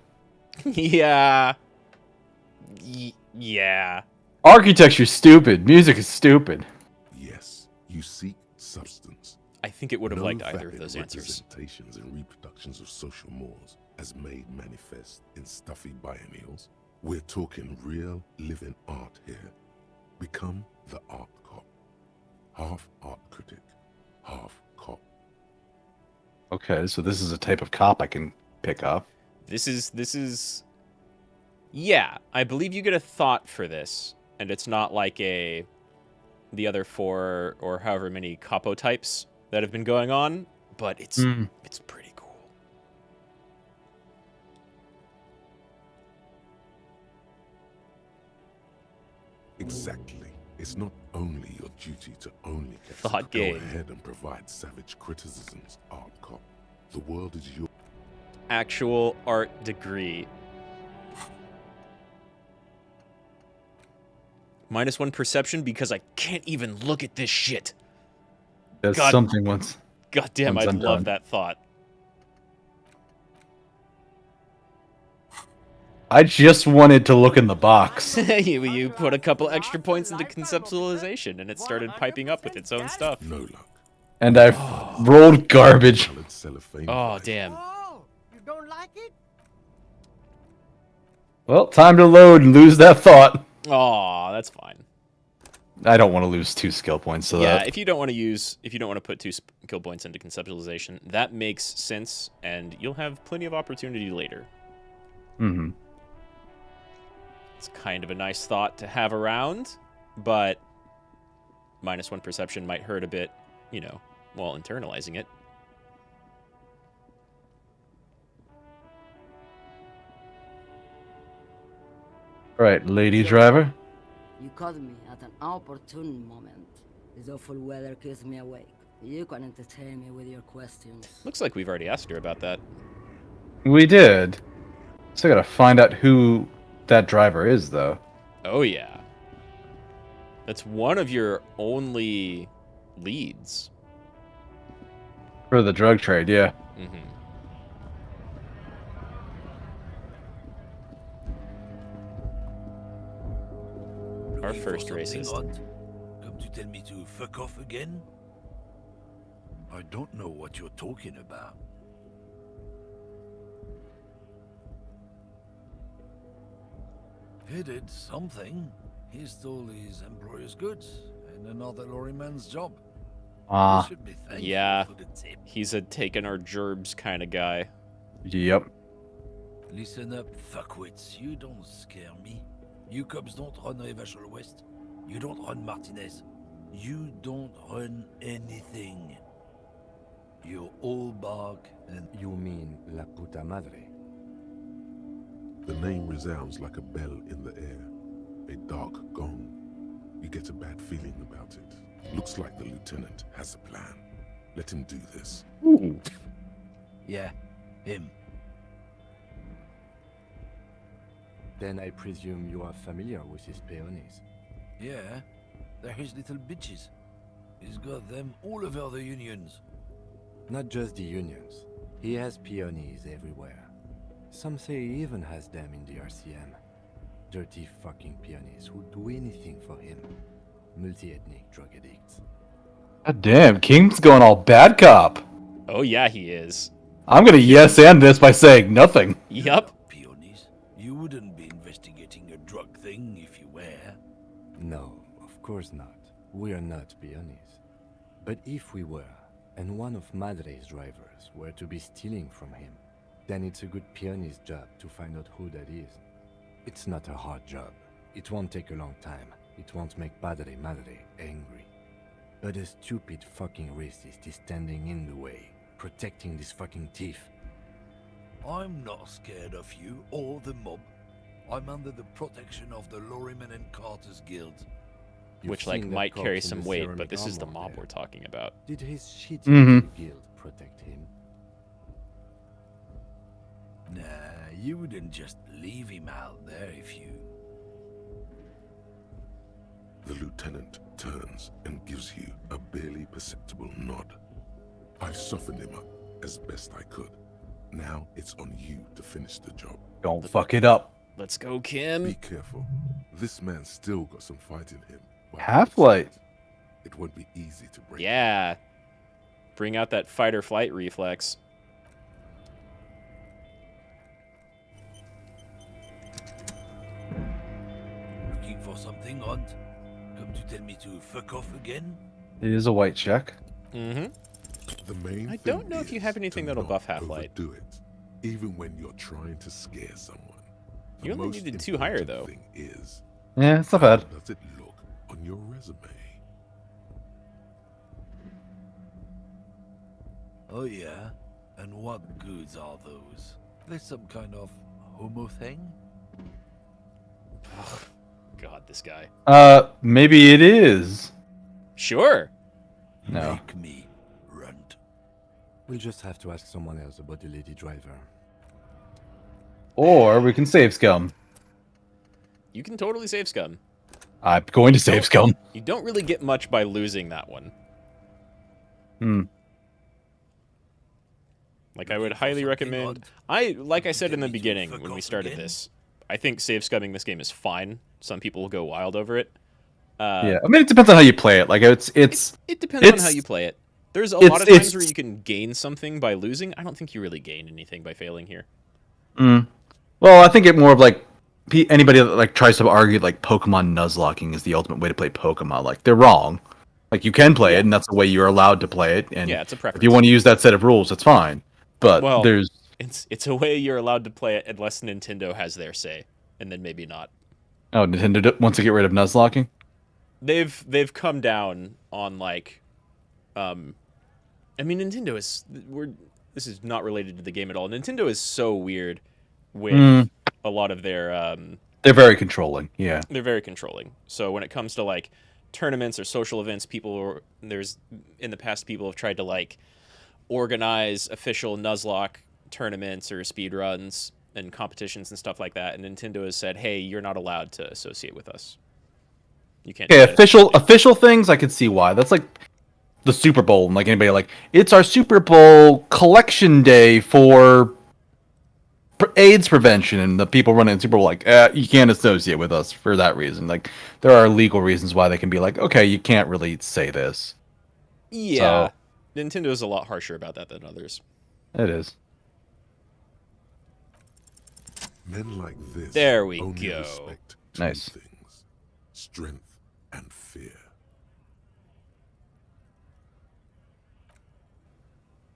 Yeah. Yeah. Architecture's stupid. Music is stupid. Yes, you seek substance. I think it would have liked either of vapid those answers. representations and reproductions of social mores as made manifest in stuffy biennials. We're talking real, living art here. Become the art cop. Half art critic, half cop. Okay, so this is a type of cop I can pick up. This is. Yeah, I believe you get a thought for this, and it's not like the other 4 or however many capo types that have been going on, but it's pretty cool. Exactly. It's not only your duty to only Thought go game. ahead and provide savage criticisms, art cop. The world is your Actual art degree. -1 perception because I can't even look at this shit. There's God. something once. God damn, Once I I'm love done. that thought. I just wanted to look in the box. you put a couple extra points into conceptualization, and it started piping up with its own stuff. no luck. And I rolled garbage. Colored cellophane Oh, vibe. damn. Oh, you don't like it? Well, time to load and lose that thought. Aw, that's fine. I don't want to lose 2 skill points to Yeah, that. if you don't want to put 2 skill points into conceptualization, that makes sense, and you'll have plenty of opportunity later. Mm-hmm. It's kind of a nice thought to have around, but -1 perception might hurt a bit, while internalizing it. Right, lady driver. You caught me at an opportune moment. This awful weather keeps me awake. You can entertain me with your questions. Looks like we've already asked her about that. We did. Still gotta find out who that driver is, though. Oh, yeah. That's one of your only leads. For the drug trade, yeah. Mm-hmm. Our first racist. Come to tell me to fuck off again? I don't know what you're talking about. He did something. He stole his employer's goods and another lorryman's job. Ah, You should be thankful Yeah. for the tip. He's a taking our gerbs kind of guy. yep. Listen up, fuckwits. You don't scare me. You cops don't run Evashal West. You don't run Martinez. You don't run anything. You're all bark and You mean La Puta Madre? The name resounds like a bell in the air, a dark gong. You get a bad feeling about it. Looks like the lieutenant has a plan. Let him do this. Ooh. yeah, him. Then I presume you are familiar with his peonies. Yeah, they're his little bitches. He's got them all over the unions. Not just the unions. He has peonies everywhere. Some say he even has them in the RCM. dirty fucking pianists who'd do anything for him. Multi-ethnic drug addicts. God damn, King's going all bad cop. Oh yeah, he is. I'm gonna yes and this by saying nothing. Yep. Peonies? You wouldn't be investigating a drug thing if you were. No, of course not. We are not pianists. But if we were, and one of Madre's drivers were to be stealing from him, then it's a good pianist job to find out who that is. It's not a hard job. It won't take a long time. It won't make Madre angry. But a stupid fucking racist is standing in the way, protecting this fucking thief. I'm not scared of you or the mob. I'm under the protection of the Lorryman and Carter's Guild. You've Which, like, seen that might corpse carry in some the weight, ceramic but this is the armor mob there. we're talking about. Did his shitty Mhm. guild protect him? Nah, you wouldn't just leave him out there if you... The lieutenant turns and gives you a barely perceptible nod. I softened him up as best I could. Now it's on you to finish the job. Don't fuck it up. Let's go, Be Kim. careful. This man's still got some fight in him. by the Half-Light. looks of it. It won't be easy to break. Yeah. Bring out that fight or flight reflex. Looking for something, Hunt? Come to tell me to fuck off again? It is a white check. Mm-hmm. The main I thing don't know if you is have anything to that'll not buff Half-Light. overdo it, even when you're trying to scare someone. The You only most needed 2 higher, important though. thing is, Yeah, it's not how bad. does it look on your resume? Oh yeah? And what goods are those? They some kind of homo thing? God, this guy. Maybe it is. Sure. No. Make me runt. We'll just have to ask someone else about the lady driver. Or we can save Scum. You can totally save Scum. I'm going to save Scum. You don't really get much by losing that one. Hmm. Like, I would Looking for highly something recommend... odd? Like I said in the Tell me to beginning, fuck when we off started again? this, I think save scumming this game is fine. Some people will go wild over it. Yeah, I mean it depends on how you play it. Like it's It depends on how it's- you play it. There's a lot of it's- times where you can gain something by losing. I don't think you really gain anything by failing here. well, I think it more of like anybody that like tries to argue like Pokemon Nuzlocking is the ultimate way to play Pokemon. Like they're wrong. Like you can play it, and that's the way you're allowed to play it. And Yeah, it's a preference. if you want to use that set of rules, it's fine. But Well, there's it's a way you're allowed to play it unless Nintendo has their say, and then maybe not. Nintendo wants to get rid of Nuzlocking. They've come down on like, I mean Nintendo is this is not related to the game at all. Nintendo is so weird with a lot of their They're very controlling. Yeah. they're very controlling. So when it comes to like tournaments or social events, in the past people have tried to like organize official Nuzlocke tournaments or speed runs and competitions and stuff like that, and Nintendo has said, "Hey, you're not allowed to associate with us. You can't." do Okay, that as a company." official things I could see why. That's like the Super Bowl, and like anybody like it's our Super Bowl collection day for AIDS prevention, and the people running the Super Bowl like you can't associate with us for that reason. Like there are legal reasons why they can be like, okay, you can't really say this. Yeah, So- Nintendo is a lot harsher about that than others. It is. Men like this There we only go. respect two Nice. things: strength and fear.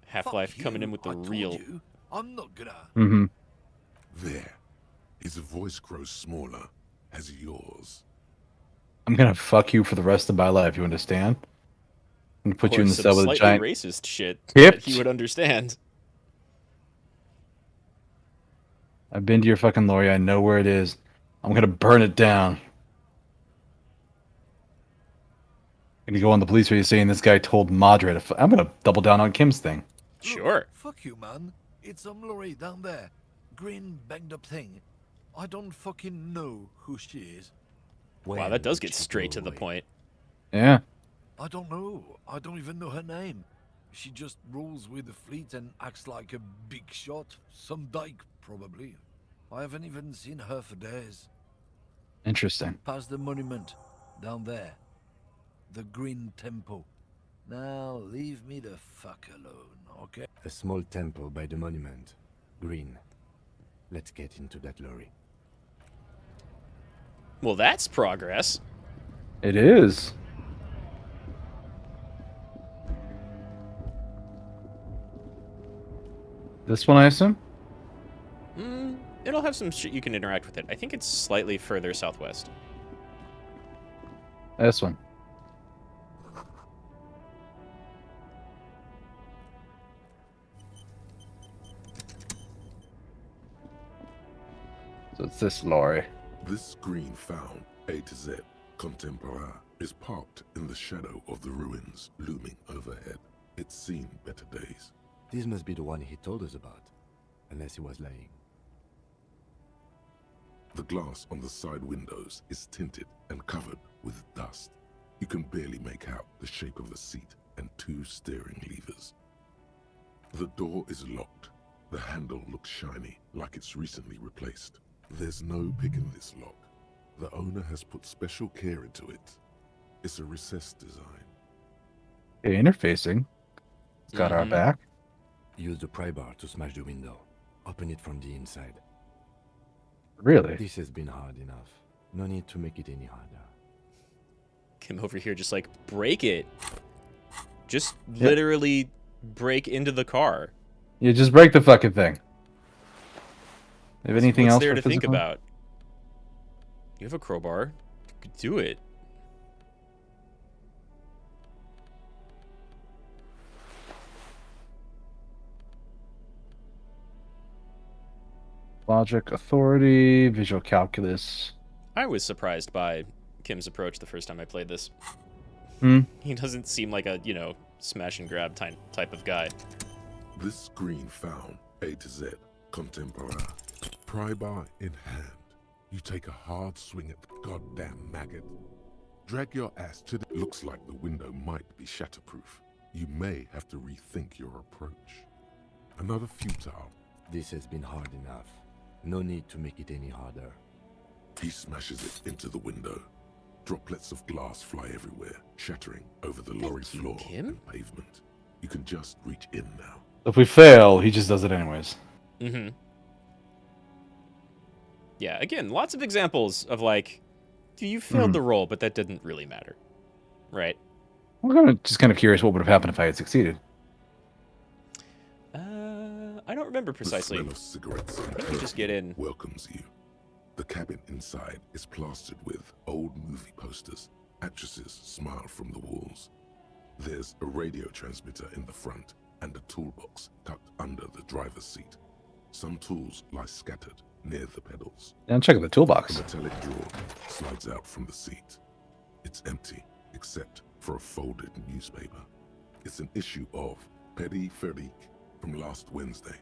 Half-Life Fuck coming in you, with the I told real. you, I'm not gonna... Mm-hmm. There, his voice grows smaller as yours. I'm gonna fuck you for the rest of my life. You understand? I'm gonna put you in the some cell with a slightly giant. racist shit Yep. that he would understand. I've been to your fucking lorry. I know where it is. I'm gonna burn it down. Gonna go on the police radio saying this guy told Madre to. I'm gonna double down on Kim's thing. Look, Sure. Fuck you, man. It's some lorry down there. Green, banged up thing. I don't fucking know who she is. Wow, that does get straight to the point. Yeah. I don't know. I don't even know her name. She just rolls with the fleet and acts like a big shot. Some dyke, probably. I haven't even seen her for days. Interesting. Past the monument. Down there. The Green Temple. Now, leave me the fuck alone, okay? A small temple by the monument. Green. Let's get into that lorry. Well, that's progress. It is. This one, I assume? It'll have some shit you can interact with it. I think it's slightly further southwest. This one. So it's this lorry. This green found, A to Z, contemporaire, is parked in the shadow of the ruins looming overhead. It's seen better days. This must be the one he told us about. Unless he was lying. The glass on the side windows is tinted and covered with dust. You can barely make out the shape of the seat and 2 steering levers. The door is locked. The handle looks shiny, like it's recently replaced. There's no picking this lock. The owner has put special care into it. It's a recessed design. Okay, interfacing. It's got our back. Use the pry bar to smash the window. Open it from the inside. Really? This has been hard enough. No need to make it any harder. Kim over here just like, break it. Just literally break into the car. You just break the fucking thing. Have anything What's else there for to think physical? about? You have a crowbar. You could do it. Logic, authority, visual calculus. I was surprised by Kim's approach the first time I played this. He doesn't seem like a, smash and grab type of guy. This green found, A to Z, contemporaire. Pry bar in hand. You take a hard swing at the goddamn maggot. Drag your ass to the... Looks like the window might be shatterproof. You may have to rethink your approach. Another futile. This has been hard enough. No need to make it any harder. He smashes it into the window. Droplets of glass fly everywhere, shattering over the lorry floor and pavement. You can just reach in now. If we fail, he just does it anyways. Yeah, again, lots of examples of like, you failed the roll, but that didn't really matter. Right? I'm just kind of curious what would have happened if I had succeeded. I don't remember precisely. The smell of cigarettes and I think you just get in. welcomes you. The cabin inside is plastered with old movie posters. Actresses smile from the walls. There's a radio transmitter in the front and a toolbox tucked under the driver's seat. Some tools lie scattered near the pedals. And check the toolbox. A metallic drawer slides out from the seat. It's empty, except for a folded newspaper. It's an issue of Peripherique from last Wednesday.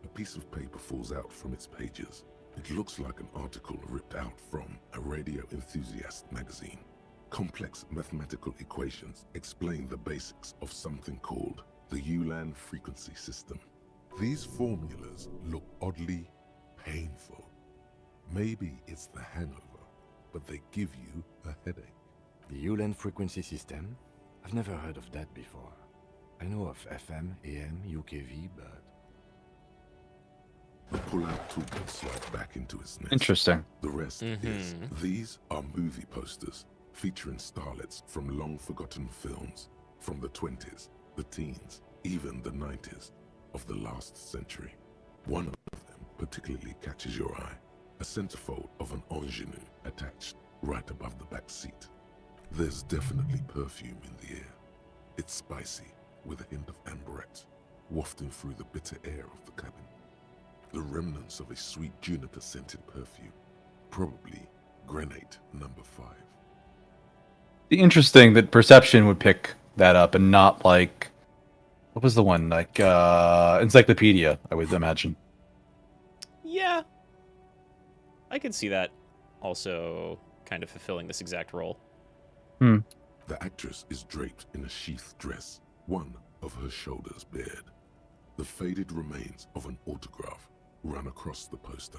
A piece of paper falls out from its pages. It looks like an article ripped out from a radio enthusiast magazine. Complex mathematical equations explain the basics of something called the Ulan frequency system. These formulas look oddly painful. Maybe it's the hangover, but they give you a headache. The Ulan frequency system? I've never heard of that before. I know of FM, AM, UKV, but... The pull-out toolkit slides back into its nest. Interesting. The rest is, these are movie posters featuring starlets from long-forgotten films from the 20s, the teens, even the 90s of the last century. One of them particularly catches your eye, a centerfold of an ingenue attached right above the back seat. There's definitely perfume in the air. It's spicy, with a hint of amberette, wafting through the bitter air of the cabin. The remnants of a sweet juniper-scented perfume, probably grenade number 5. The interesting that perception would pick that up and not like, what was the one, like encyclopedia, I would imagine. Yeah. I could see that also kind of fulfilling this exact role. The actress is draped in a sheath dress, one of her shoulders bared. The faded remains of an autograph run across the poster.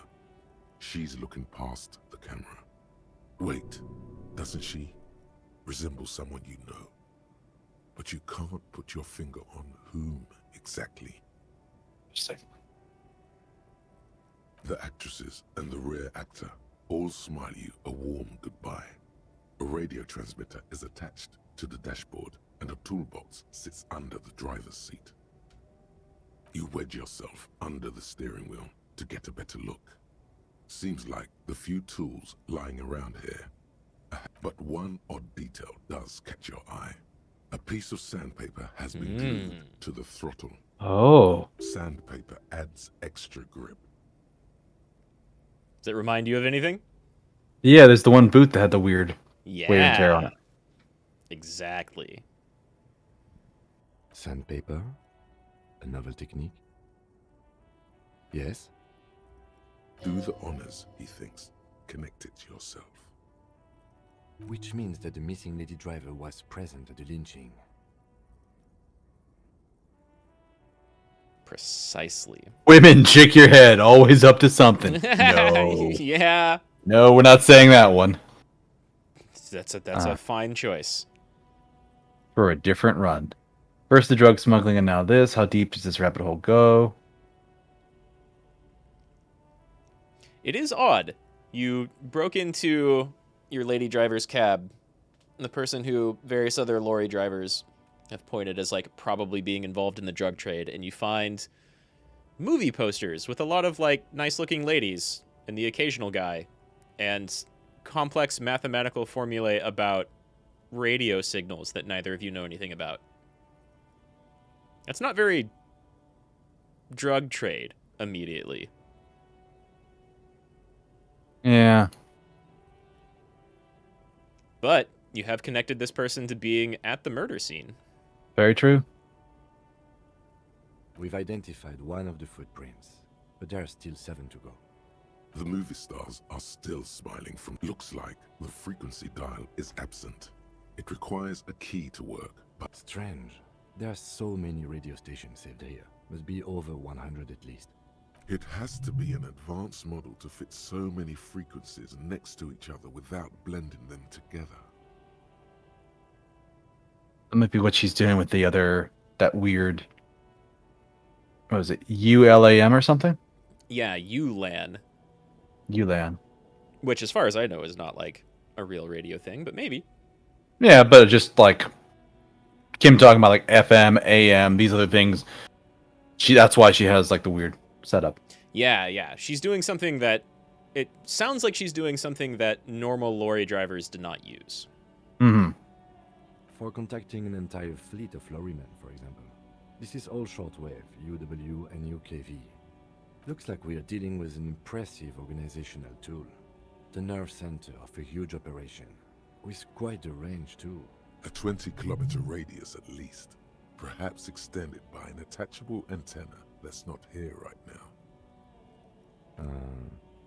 She's looking past the camera. Wait, doesn't she resemble someone you know? But you can't put your finger on whom exactly. The actresses and the rear actor all smile you a warm goodbye. A radio transmitter is attached to the dashboard and a toolbox sits under the driver's seat. You wedge yourself under the steering wheel to get a better look. Seems like the few tools lying around here. But one odd detail does catch your eye. A piece of sandpaper has been glued to the throttle. Oh. Sandpaper adds extra grip. Does it remind you of anything? Yeah, there's the one boot that had the weird Yeah. wear and tear on it. Exactly. Sandpaper? A novel technique? Yes? Do the honors, he thinks. Connect it yourself. Which means that the missing lady driver was present at the lynching. Precisely. Women, shake your head. Always up to something. No. Yeah. No, we're not saying that one. That's a fine choice. For a different run. First the drug smuggling and now this. How deep does this rabbit hole go? It is odd. You broke into your lady driver's cab, the person who various other lorry drivers have pointed as like probably being involved in the drug trade, and you find movie posters with a lot of like nice looking ladies and the occasional guy and complex mathematical formulae about radio signals that neither of you know anything about. That's not very drug trade immediately. Yeah. But you have connected this person to being at the murder scene. Very true. We've identified one of the footprints, but there are still 7 to go. The movie stars are still smiling from... Looks like the frequency dial is absent. It requires a key to work, but... Strange. There are so many radio stations saved here. Must be over 100 at least. It has to be an advanced model to fit so many frequencies next to each other without blending them together. That might be what she's doing with the other... That weird... What was it? ULAM or something? Yeah, ULAN. ULAN. Which, as far as I know, is not like a real radio thing, but maybe. Yeah, but just like Kim talking about like FM, AM, these other things. That's why she has like the weird setup. Yeah. She's doing something that... It sounds like she's doing something that normal lorry drivers do not use. Mm-hmm. For contacting an entire fleet of lorrymen, for example. This is all shortwave, UW and UKV. Looks like we are dealing with an impressive organizational tool. The nerve center of a huge operation, with quite a range too. A 20-kilometer radius at least, perhaps extended by an attachable antenna that's not here right now.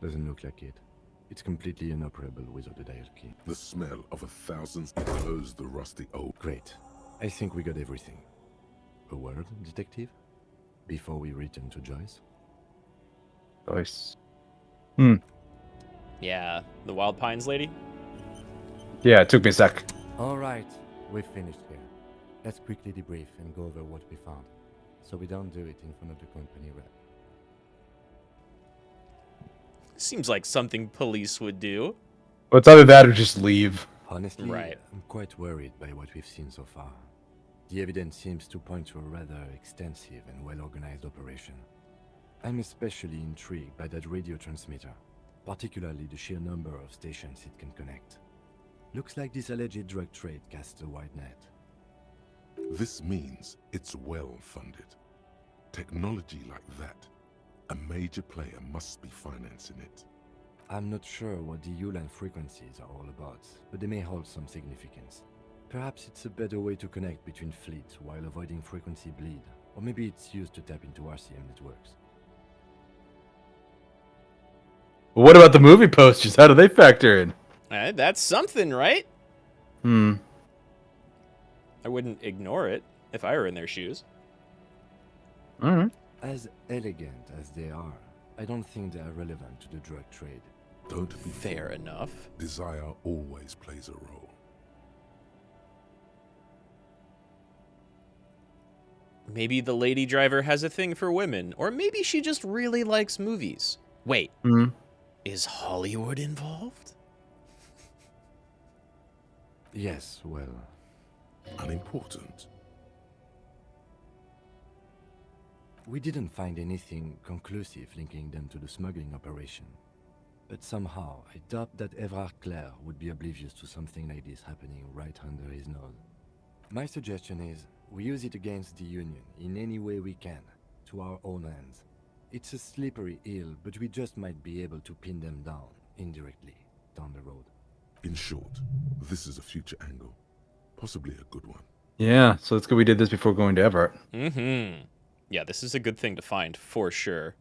Doesn't look like it. It's completely inoperable without the dial key. The smell of 1,000 enclosed the rusty old... Great. I think we got everything. A word, detective? Before we return to Joyce? Joyce. Yeah, the Wild Pines lady? Yeah, it took me a sec. Alright, we've finished here. Let's quickly debrief and go over what we found, so we don't do it in front of the company rep. Seems like something police would do. Well, it's either that or just leave. Honestly, Right. I'm quite worried by what we've seen so far. The evidence seems to point to a rather extensive and well-organized operation. I'm especially intrigued by that radio transmitter, particularly the sheer number of stations it can connect. Looks like this alleged drug trade casts a wide net. This means it's well funded. Technology like that, a major player must be financing it. I'm not sure what the ULAN frequencies are all about, but they may hold some significance. Perhaps it's a better way to connect between fleets while avoiding frequency bleed, or maybe it's used to tap into RCM networks. What about the movie posters? How do they factor in? That's something, right? I wouldn't ignore it if I were in their shoes. Alright. As elegant as they are, I don't think they are relevant to the drug trade. Don't be Fair fooled. enough. Desire always plays a role. Maybe the lady driver has a thing for women, or maybe she just really likes movies. Wait, Hmm. is Hollywood involved? Yes, well, Unimportant. we didn't find anything conclusive linking them to the smuggling operation. But somehow, I doubt that Evrart Claire would be oblivious to something like this happening right under his nose. My suggestion is, we use it against the Union in any way we can, to our own ends. It's a slippery hill, but we just might be able to pin them down, indirectly, down the road. In short, this is a future angle. Possibly a good one. Yeah, so it's good we did this before going to Evrart. Mm-hmm. Yeah, this is a good thing to find, for sure.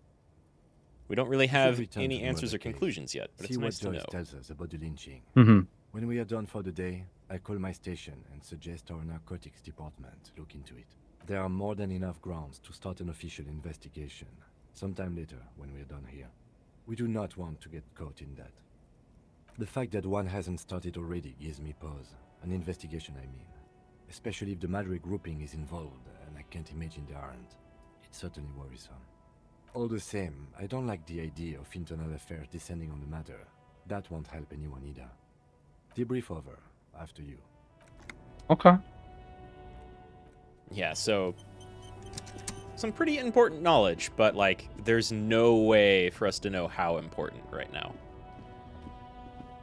We don't really We should have return any to the answers murder or case. conclusions yet, but See it's what nice to Joyce know. tells us about the lynching. Hmm. When we are done for the day, I call my station and suggest our narcotics department look into it. There are more than enough grounds to start an official investigation, sometime later when we are done here. We do not want to get caught in that. The fact that one hasn't started already gives me pause. An investigation, I mean. Especially if the Madrid grouping is involved, and I can't imagine they aren't. It's certainly worrisome. All the same, I don't like the idea of internal affairs descending on the matter. That won't help anyone either. Debrief over, after you. Okay. Yeah, so some pretty important knowledge, but like there's no way for us to know how important right now.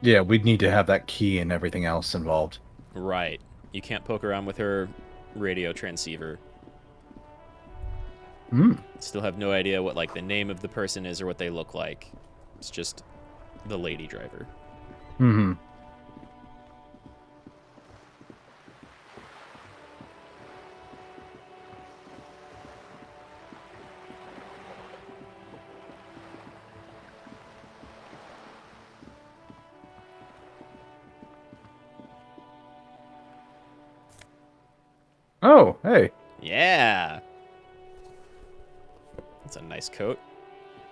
Yeah, we'd need to have that key and everything else involved. Right. You can't poke around with her radio transceiver. Hmm. Still have no idea what like the name of the person is or what they look like. It's just the lady driver. Hmm. Oh, hey. Yeah. That's a nice coat.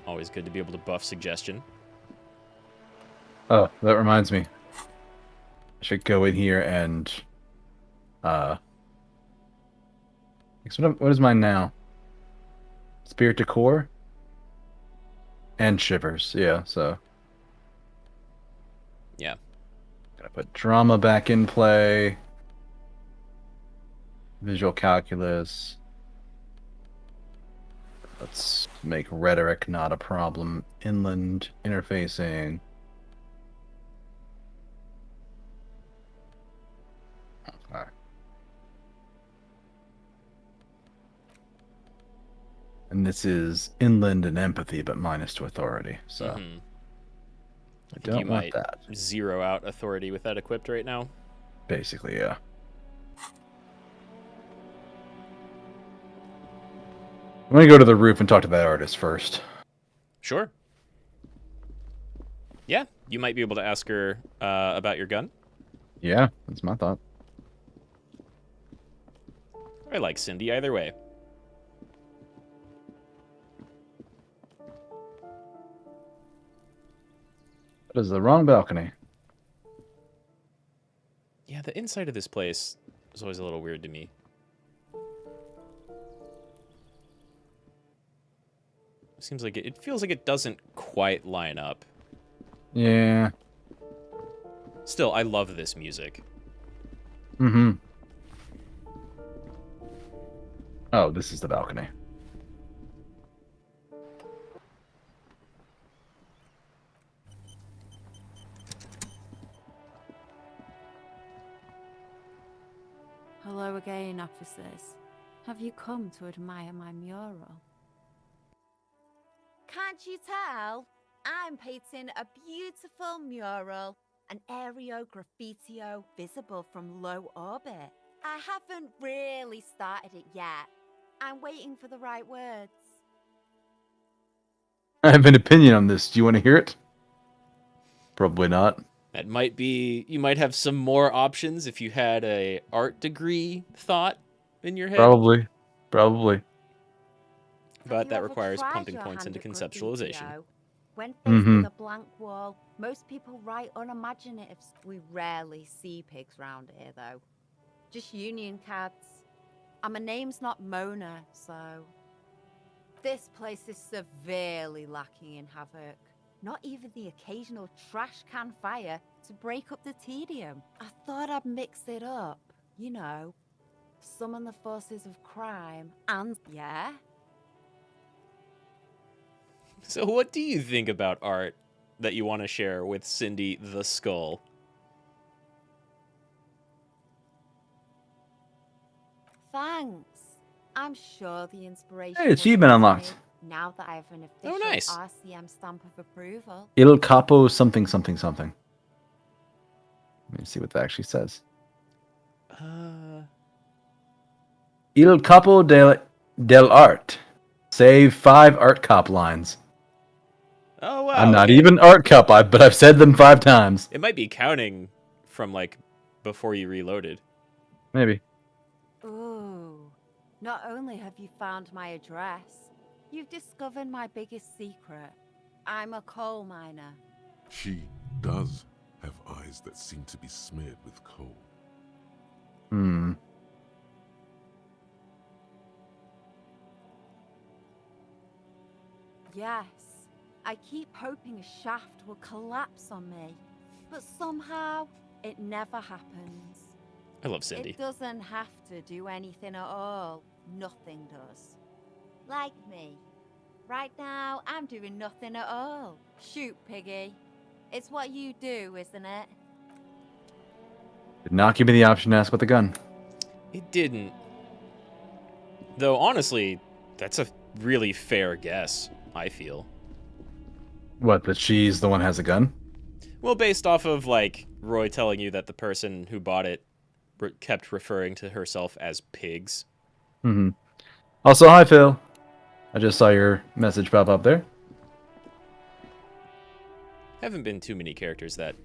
Always good to be able to buff suggestion. Oh, that reminds me. I should go in here and what is mine now? Spirit Decor and Shivers, yeah, so Yeah. gotta put drama back in play. Visual calculus. Let's make rhetoric not a problem. Inland interfacing. Okay. And this is inland and empathy, but minus to authority. So Mhm. I think don't you want might that. zero out authority with that equipped right now. Basically, yeah. I'm gonna go to the roof and talk to that artist first. Sure. Yeah, you might be able to ask her about your gun. Yeah, that's my thought. I like Cindy either way. That is the wrong balcony. Yeah, the inside of this place is always a little weird to me. Seems like it feels like it doesn't quite line up. Yeah. Still, I love this music. Mm-hmm. Oh, this is the balcony. Hello again, officers. Have you come to admire my mural? Can't you tell? I'm painting a beautiful mural, an aereo graffitio visible from low orbit. I haven't really started it yet. I'm waiting for the right words. I have an opinion on this. Do you want to hear it? Probably not. That might be. You might have some more options if you had a art degree thought in your head. Probably. But that Have you ever requires tried pumping your points hand into at conceptualization. graffitio? When faced with a blank wall, most people write unimaginative. We rarely see pigs round here, though. Just union cards. And my name's not Mona, so... This place is severely lacking in havoc. Not even the occasional trash can fire to break up the tedium. I thought I'd mix it up, you know. Summon the forces of crime and... Yeah? So what do you think about art that you want to share with Cindy the Skull? Thanks. I'm sure the inspiration... Hey, achievement unlocked. Now that I have an official Oh, nice. RCM stamp of approval. Il Capo something something something. Let me see what that actually says. Il Capo del Art. Save 5 art cop lines. Oh, wow. I'm not okay. even art cop, but I've said them 5 times. It might be counting from, like, before you reloaded. Maybe. Ooh. Not only have you found my address, you've discovered my biggest secret. I'm a coal miner. She does have eyes that seem to be smeared with coal. Hmm. Yes. I keep hoping a shaft will collapse on me, but somehow it never happens. I love Cindy. It doesn't have to do anything at all. Nothing does. Like me. Right now, I'm doing nothing at all. Shoot, Piggy. It's what you do, isn't it? Did not give me the option to ask with the gun. It didn't. Though, honestly, that's a really fair guess, I feel. What, that she's the one who has a gun? Well, based off of, like, Roy telling you that the person who bought it kept referring to herself as pigs. Mm-hmm. Also, hi, Phil. I just saw your message pop up there. Haven't been too many characters that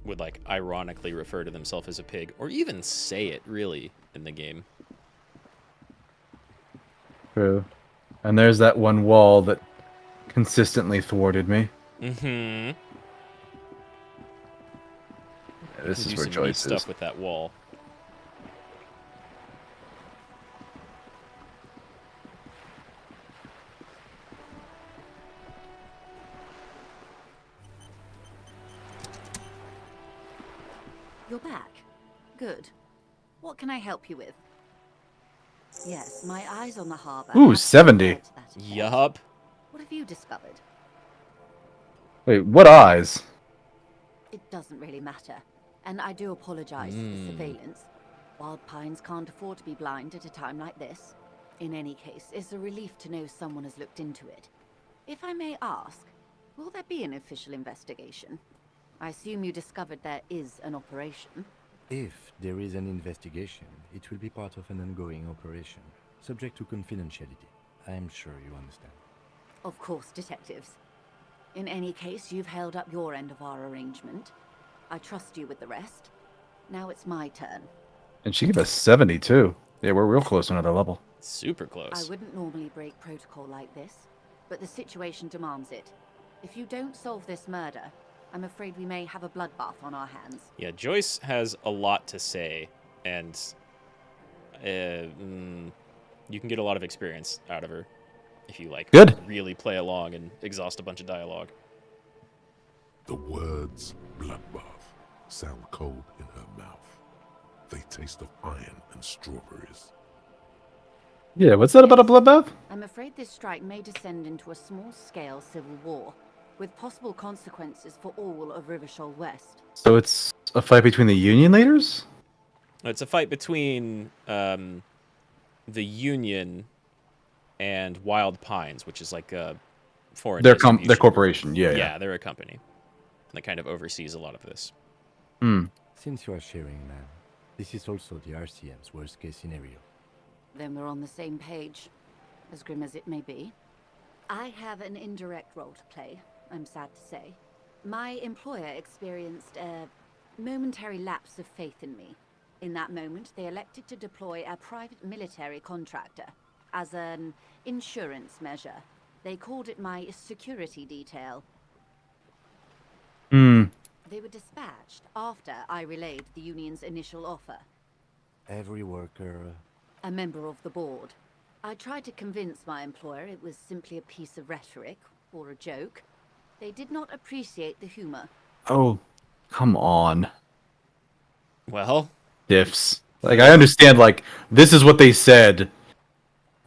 would, like, ironically refer to themselves as a pig, or even say it, really, in the game. True. And there's that one wall that consistently thwarted me. Mm-hmm. Yeah, this is do where some neat Joyce stuff is. with that wall. You're back. Good. What can I help you with? Yes, my eyes on the harbour. Ooh, 70. Yup. What have you discovered? Wait, what eyes? It doesn't really matter. And I do apologize for the surveillance. Wild Pines can't afford to be blind at a time like this. In any case, it's a relief to know someone has looked into it. If I may ask, will there be an official investigation? I assume you discovered there is an operation. If there is an investigation, it will be part of an ongoing operation, subject to confidentiality. I'm sure you understand. Of course, detectives. In any case, you've held up your end of our arrangement. I trust you with the rest. Now it's my turn. And she gave us 70 too. Yeah, we're real close to another level. Super close. I wouldn't normally break protocol like this, but the situation demands it. If you don't solve this murder, I'm afraid we may have a bloodbath on our hands. Yeah, Joyce has a lot to say, and you can get a lot of experience out of her if you, like, Good. really play along and exhaust a bunch of dialogue. The words bloodbath sound cold in her mouth. They taste of iron and strawberries. Yeah, what's that about a bloodbath? I'm afraid this strike may descend into a small-scale civil war, with possible consequences for all of Rivershoal West. So it's a fight between the Union leaders? It's a fight between the Union and Wild Pines, which is like a foreign Their distribution. corporation, yeah. Yeah, they're a company that kind of oversees a lot of this. Hmm. Since you are sharing, ma'am, this is also the RCM's worst-case scenario. Then we're on the same page, as grim as it may be. I have an indirect role to play, I'm sad to say. My employer experienced a momentary lapse of faith in me. In that moment, they elected to deploy a private military contractor as an insurance measure. They called it my security detail, They were dispatched after I relayed the union's initial offer. Every worker... A member of the board. I tried to convince my employer it was simply a piece of rhetoric, or a joke. They did not appreciate the humor. Oh, come on. Well, Diffs. Like, I understand, like, this is what they said.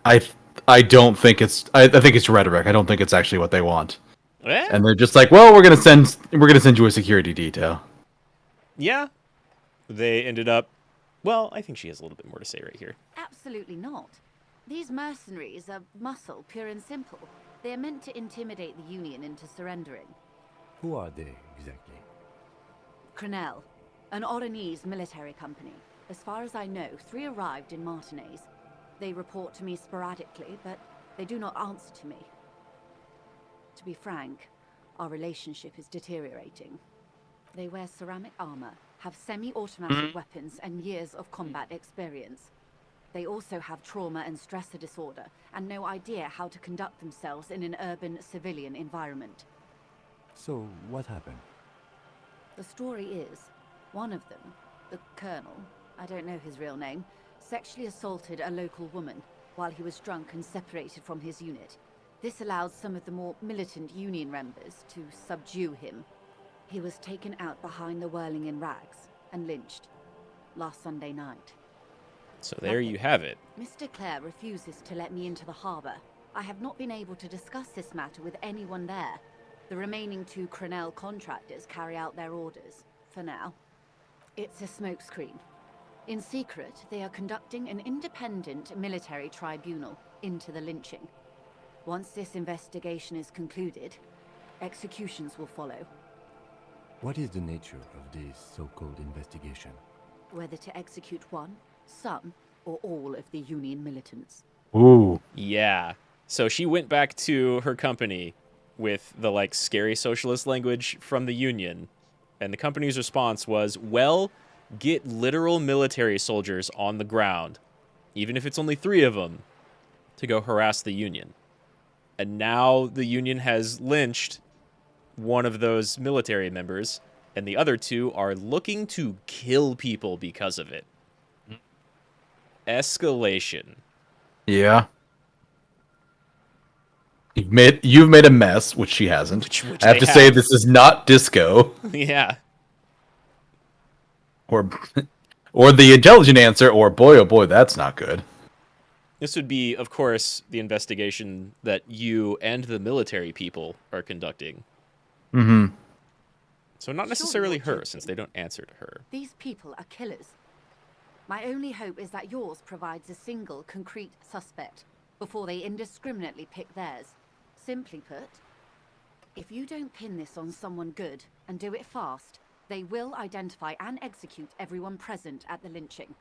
I don't think it's... I think it's rhetoric. I don't think it's actually what they want. And they're just like, well, we're gonna send you a security detail. Yeah. They ended up... Well, I think she has a little bit more to say right here. Absolutely not. These mercenaries are muscle, pure and simple. They are meant to intimidate the Union into surrendering. Who are they, exactly? Crenel, an Oranese military company. As far as I know, 3 arrived in Martinez. They report to me sporadically, but they do not answer to me. To be frank, our relationship is deteriorating. They wear ceramic armor, have semi-automatic weapons, and years of combat experience. They also have trauma and stressor disorder, and no idea how to conduct themselves in an urban civilian environment. So, what happened? The story is, one of them, the colonel, I don't know his real name, sexually assaulted a local woman while he was drunk and separated from his unit. This allowed some of the more militant Union members to subdue him. He was taken out behind the whirling in rags and lynched last Sunday night. So there you have it. Mr. Clare refuses to let me into the harbor. I have not been able to discuss this matter with anyone there. The remaining 2 Crenel contractors carry out their orders, for now. It's a smokescreen. In secret, they are conducting an independent military tribunal into the lynching. Once this investigation is concluded, executions will follow. What is the nature of this so-called investigation? Whether to execute one, some, or all of the Union militants. Ooh. Yeah. So she went back to her company with the, like, scary socialist language from the Union. And the company's response was, well, get literal military soldiers on the ground, even if it's only 3 of them, to go harass the Union. And now the Union has lynched one of those military members, and the other 2 are looking to kill people because of it. Escalation. Yeah. You've made a mess, which she hasn't. Which I have to say this is not disco. Yeah. Or the intelligent answer, or boy, oh boy, that's not good. This would be, of course, the investigation that you and the military people are conducting. Mm-hmm. So not necessarily her, since they don't answer to her. These people are killers. My only hope is that yours provides a single, concrete suspect before they indiscriminately pick theirs. Simply put, if you don't pin this on someone good and do it fast, they will identify and execute everyone present at the lynching.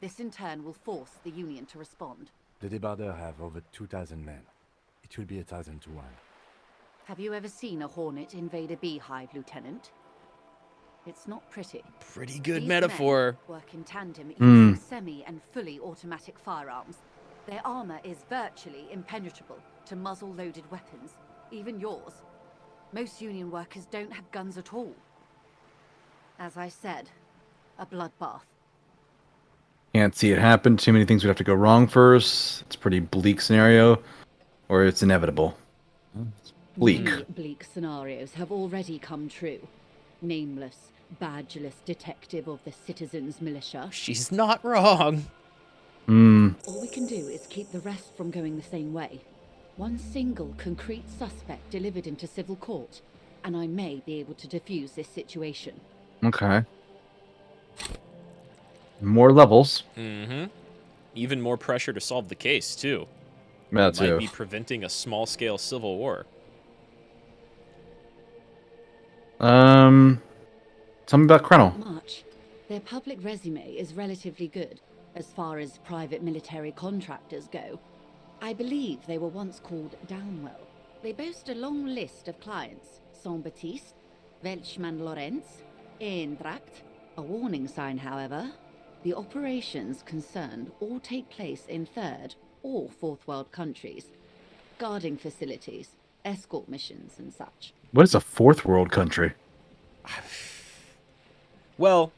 This in turn will force the Union to respond. The Debarder have over 2,000 men. It will be 1,000 to 1. Have you ever seen a Hornet invade a beehive, Lieutenant? It's not pretty. Pretty good These metaphor. men work in tandem using semi and fully automatic firearms. Their armor is virtually impenetrable to muzzle-loaded weapons, even yours. Most Union workers don't have guns at all. As I said, a bloodbath. Can't see it happen. Too many things would have to go wrong first. It's a pretty bleak scenario, or it's inevitable. Bleak. Many bleak scenarios have already come true. Nameless, badgeless detective of the Citizens Militia. She's not wrong. All we can do is keep the rest from going the same way. One single concrete suspect delivered into civil court, and I may be able to defuse this situation. Okay. More levels. Mm-hmm. Even more pressure to solve the case, too. That too. Might be preventing a small-scale civil war. Tell me about Crenel. Much. Their public resume is relatively good, as far as private military contractors go. I believe they were once called Downwell. They boast a long list of clients. Saint-Baptiste, Welchman-Lorenz, Evrart. A warning sign, however. The operations concerned all take place in third or fourth world countries. Guarding facilities, escort missions and such. What is a fourth world country? Well,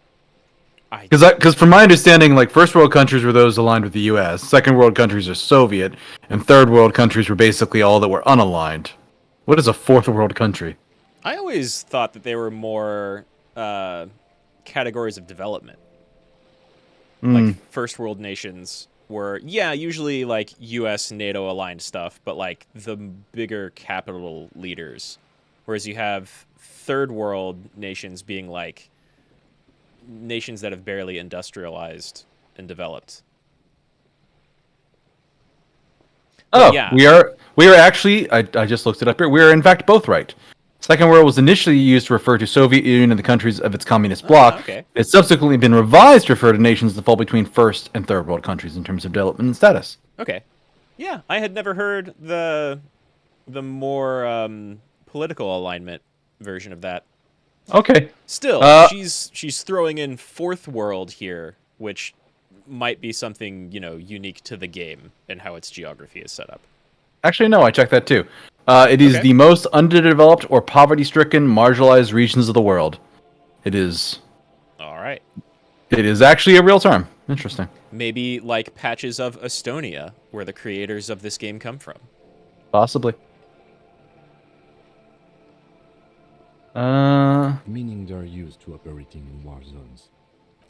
because from my understanding, like first world countries were those aligned with the U.S., second world countries are Soviet, and third world countries were basically all that were unaligned. What is a fourth world country? I always thought that they were more categories of development. Like first world nations were, usually like U.S. NATO aligned stuff, but like the bigger capital leaders. Whereas you have third world nations being like nations that have barely industrialized and developed. Oh, yeah. we are actually, I just looked it up here, we are in fact both right. Second World was initially used to refer to Soviet Union and the countries of its communist bloc. Okay. It's subsequently been revised to refer to nations that fall between first and third world countries in terms of development and status. Okay. Yeah, I had never heard the more political alignment version of that. Okay. Still, she's throwing in fourth world here, which might be something, unique to the game and how its geography is set up. Actually, no, I checked that too. It is the most underdeveloped or poverty-stricken, marginalized regions of the world. It is. All right. It is actually a real term. Interesting. Maybe like patches of Estonia, where the creators of this game come from. Possibly. Meaning they're used to operating in war zones.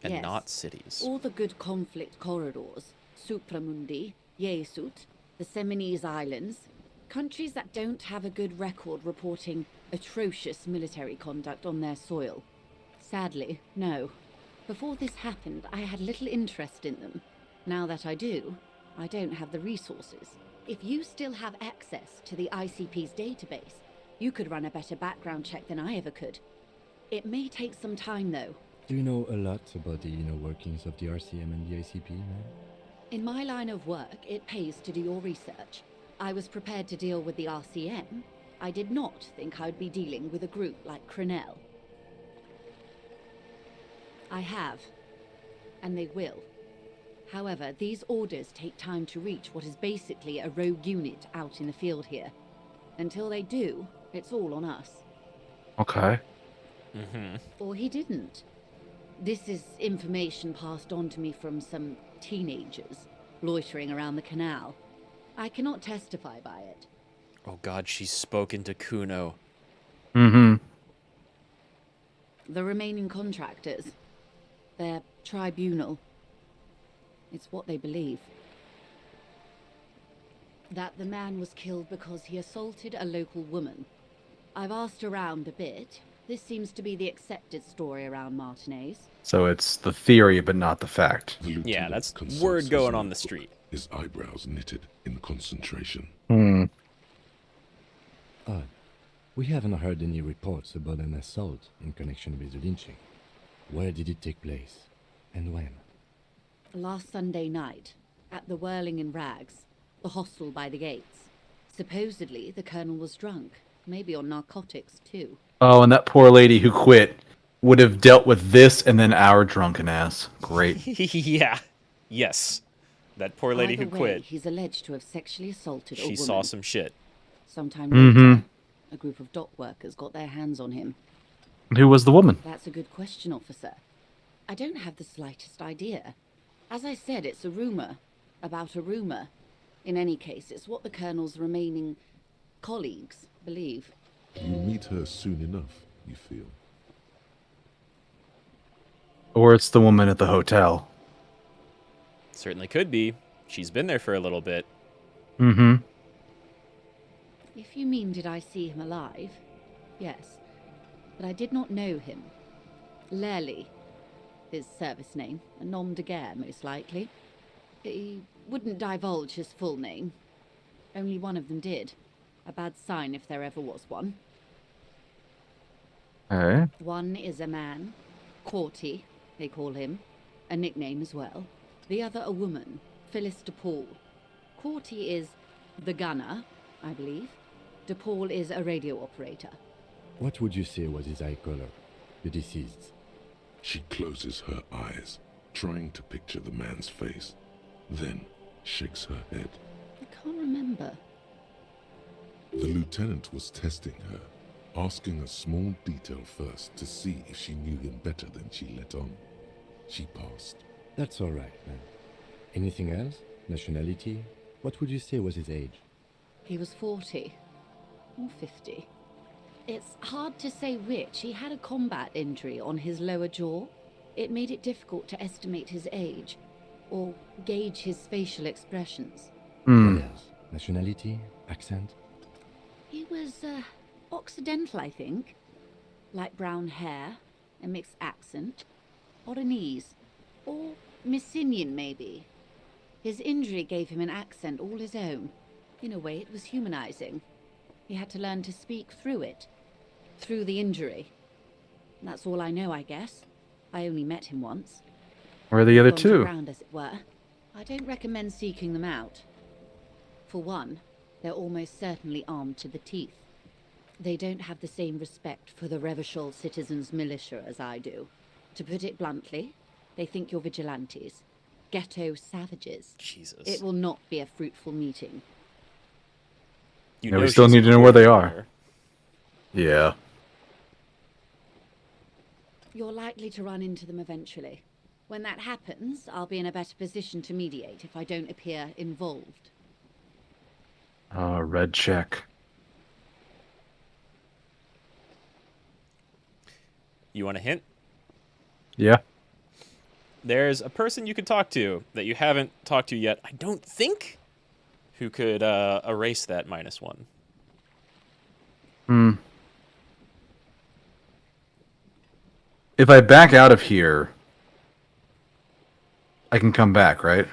And Yes. not cities. All the good conflict corridors, Supramundi, Yesut, the Seminese Islands, countries that don't have a good record reporting atrocious military conduct on their soil. Sadly, no. Before this happened, I had little interest in them. Now that I do, I don't have the resources. If you still have access to the ICP's database, you could run a better background check than I ever could. It may take some time, though. Do you know a lot about the inner workings of the RCM and the ICP, man? In my line of work, it pays to do your research. I was prepared to deal with the RCM. I did not think I'd be dealing with a group like Crenel. I have, and they will. However, these orders take time to reach what is basically a rogue unit out in the field here. Until they do, it's all on us. Okay. Or he didn't. This is information passed on to me from some teenagers loitering around the canal. I cannot testify by it. Oh god, she's spoken to Kuno. The remaining contractors, their tribunal, it's what they believe. That the man was killed because he assaulted a local woman. I've asked around a bit. This seems to be the accepted story around Martinez. So it's the theory, but not the fact. Yeah, that's word going on the street. His eyebrows knitted in concentration. Odd. We haven't heard any reports about an assault in connection with the lynching. Where did it take place? And when? Last Sunday night, at the Whirling in Rags, the hostel by the gates. Supposedly, the colonel was drunk, maybe on narcotics too. Oh, and that poor lady who quit would have dealt with this and then our drunken ass. Great. Yeah. Yes. That poor lady Either who way, quit. He's alleged to have sexually assaulted a woman. She saw some shit. Sometime later, a group of dock workers got their hands on him. Who was the woman? That's a good question, officer. I don't have the slightest idea. As I said, it's a rumor about a rumor. In any case, it's what the colonel's remaining colleagues believe. You'll meet her soon enough, you feel. Or it's the woman at the hotel. Certainly could be. She's been there for a little bit. If you mean did I see him alive, yes. But I did not know him. Lerley, his service name, a nom de guerre, most likely. He wouldn't divulge his full name. Only one of them did. A bad sign if there ever was one. Alright. One is a man, Corty, they call him, a nickname as well. The other a woman, Phyllis DePaul. Corty is the gunner, I believe. DePaul is a radio operator. What would you say was his eye color, the deceased? She closes her eyes, trying to picture the man's face, then shakes her head. I can't remember. The lieutenant was testing her asking a small detail first to see if she knew him better than she let on. She passed. That's all right, man. Anything else? Nationality? What would you say was his age? He was 40 or 50. It's hard to say which. He had a combat injury on his lower jaw. It made it difficult to estimate his age or gauge his facial expressions. What else? Nationality? Accent? He was Occidental, I think. Light brown hair, a mixed accent, Oranese, or Messinian maybe. His injury gave him an accent all his own. In a way, it was humanizing. He had to learn to speak through it, through the injury. That's all I know, I guess. I only met him once. Where are the other Gone to two? ground, as it were. I don't recommend seeking them out. For one, they're almost certainly armed to the teeth. They don't have the same respect for the Revachol citizens' militia as I do. To put it bluntly, they think you're vigilantes. Ghetto savages. Jesus. It will not be a fruitful meeting. Yeah, we still need to know where they are. Yeah. You're likely to run into them eventually. When that happens, I'll be in a better position to mediate if I don't appear involved. Red check. You want a hint? Yeah. There's a person you could talk to that you haven't talked to yet, I don't think, who could erase that -1. If I back out of here, I can come back, right?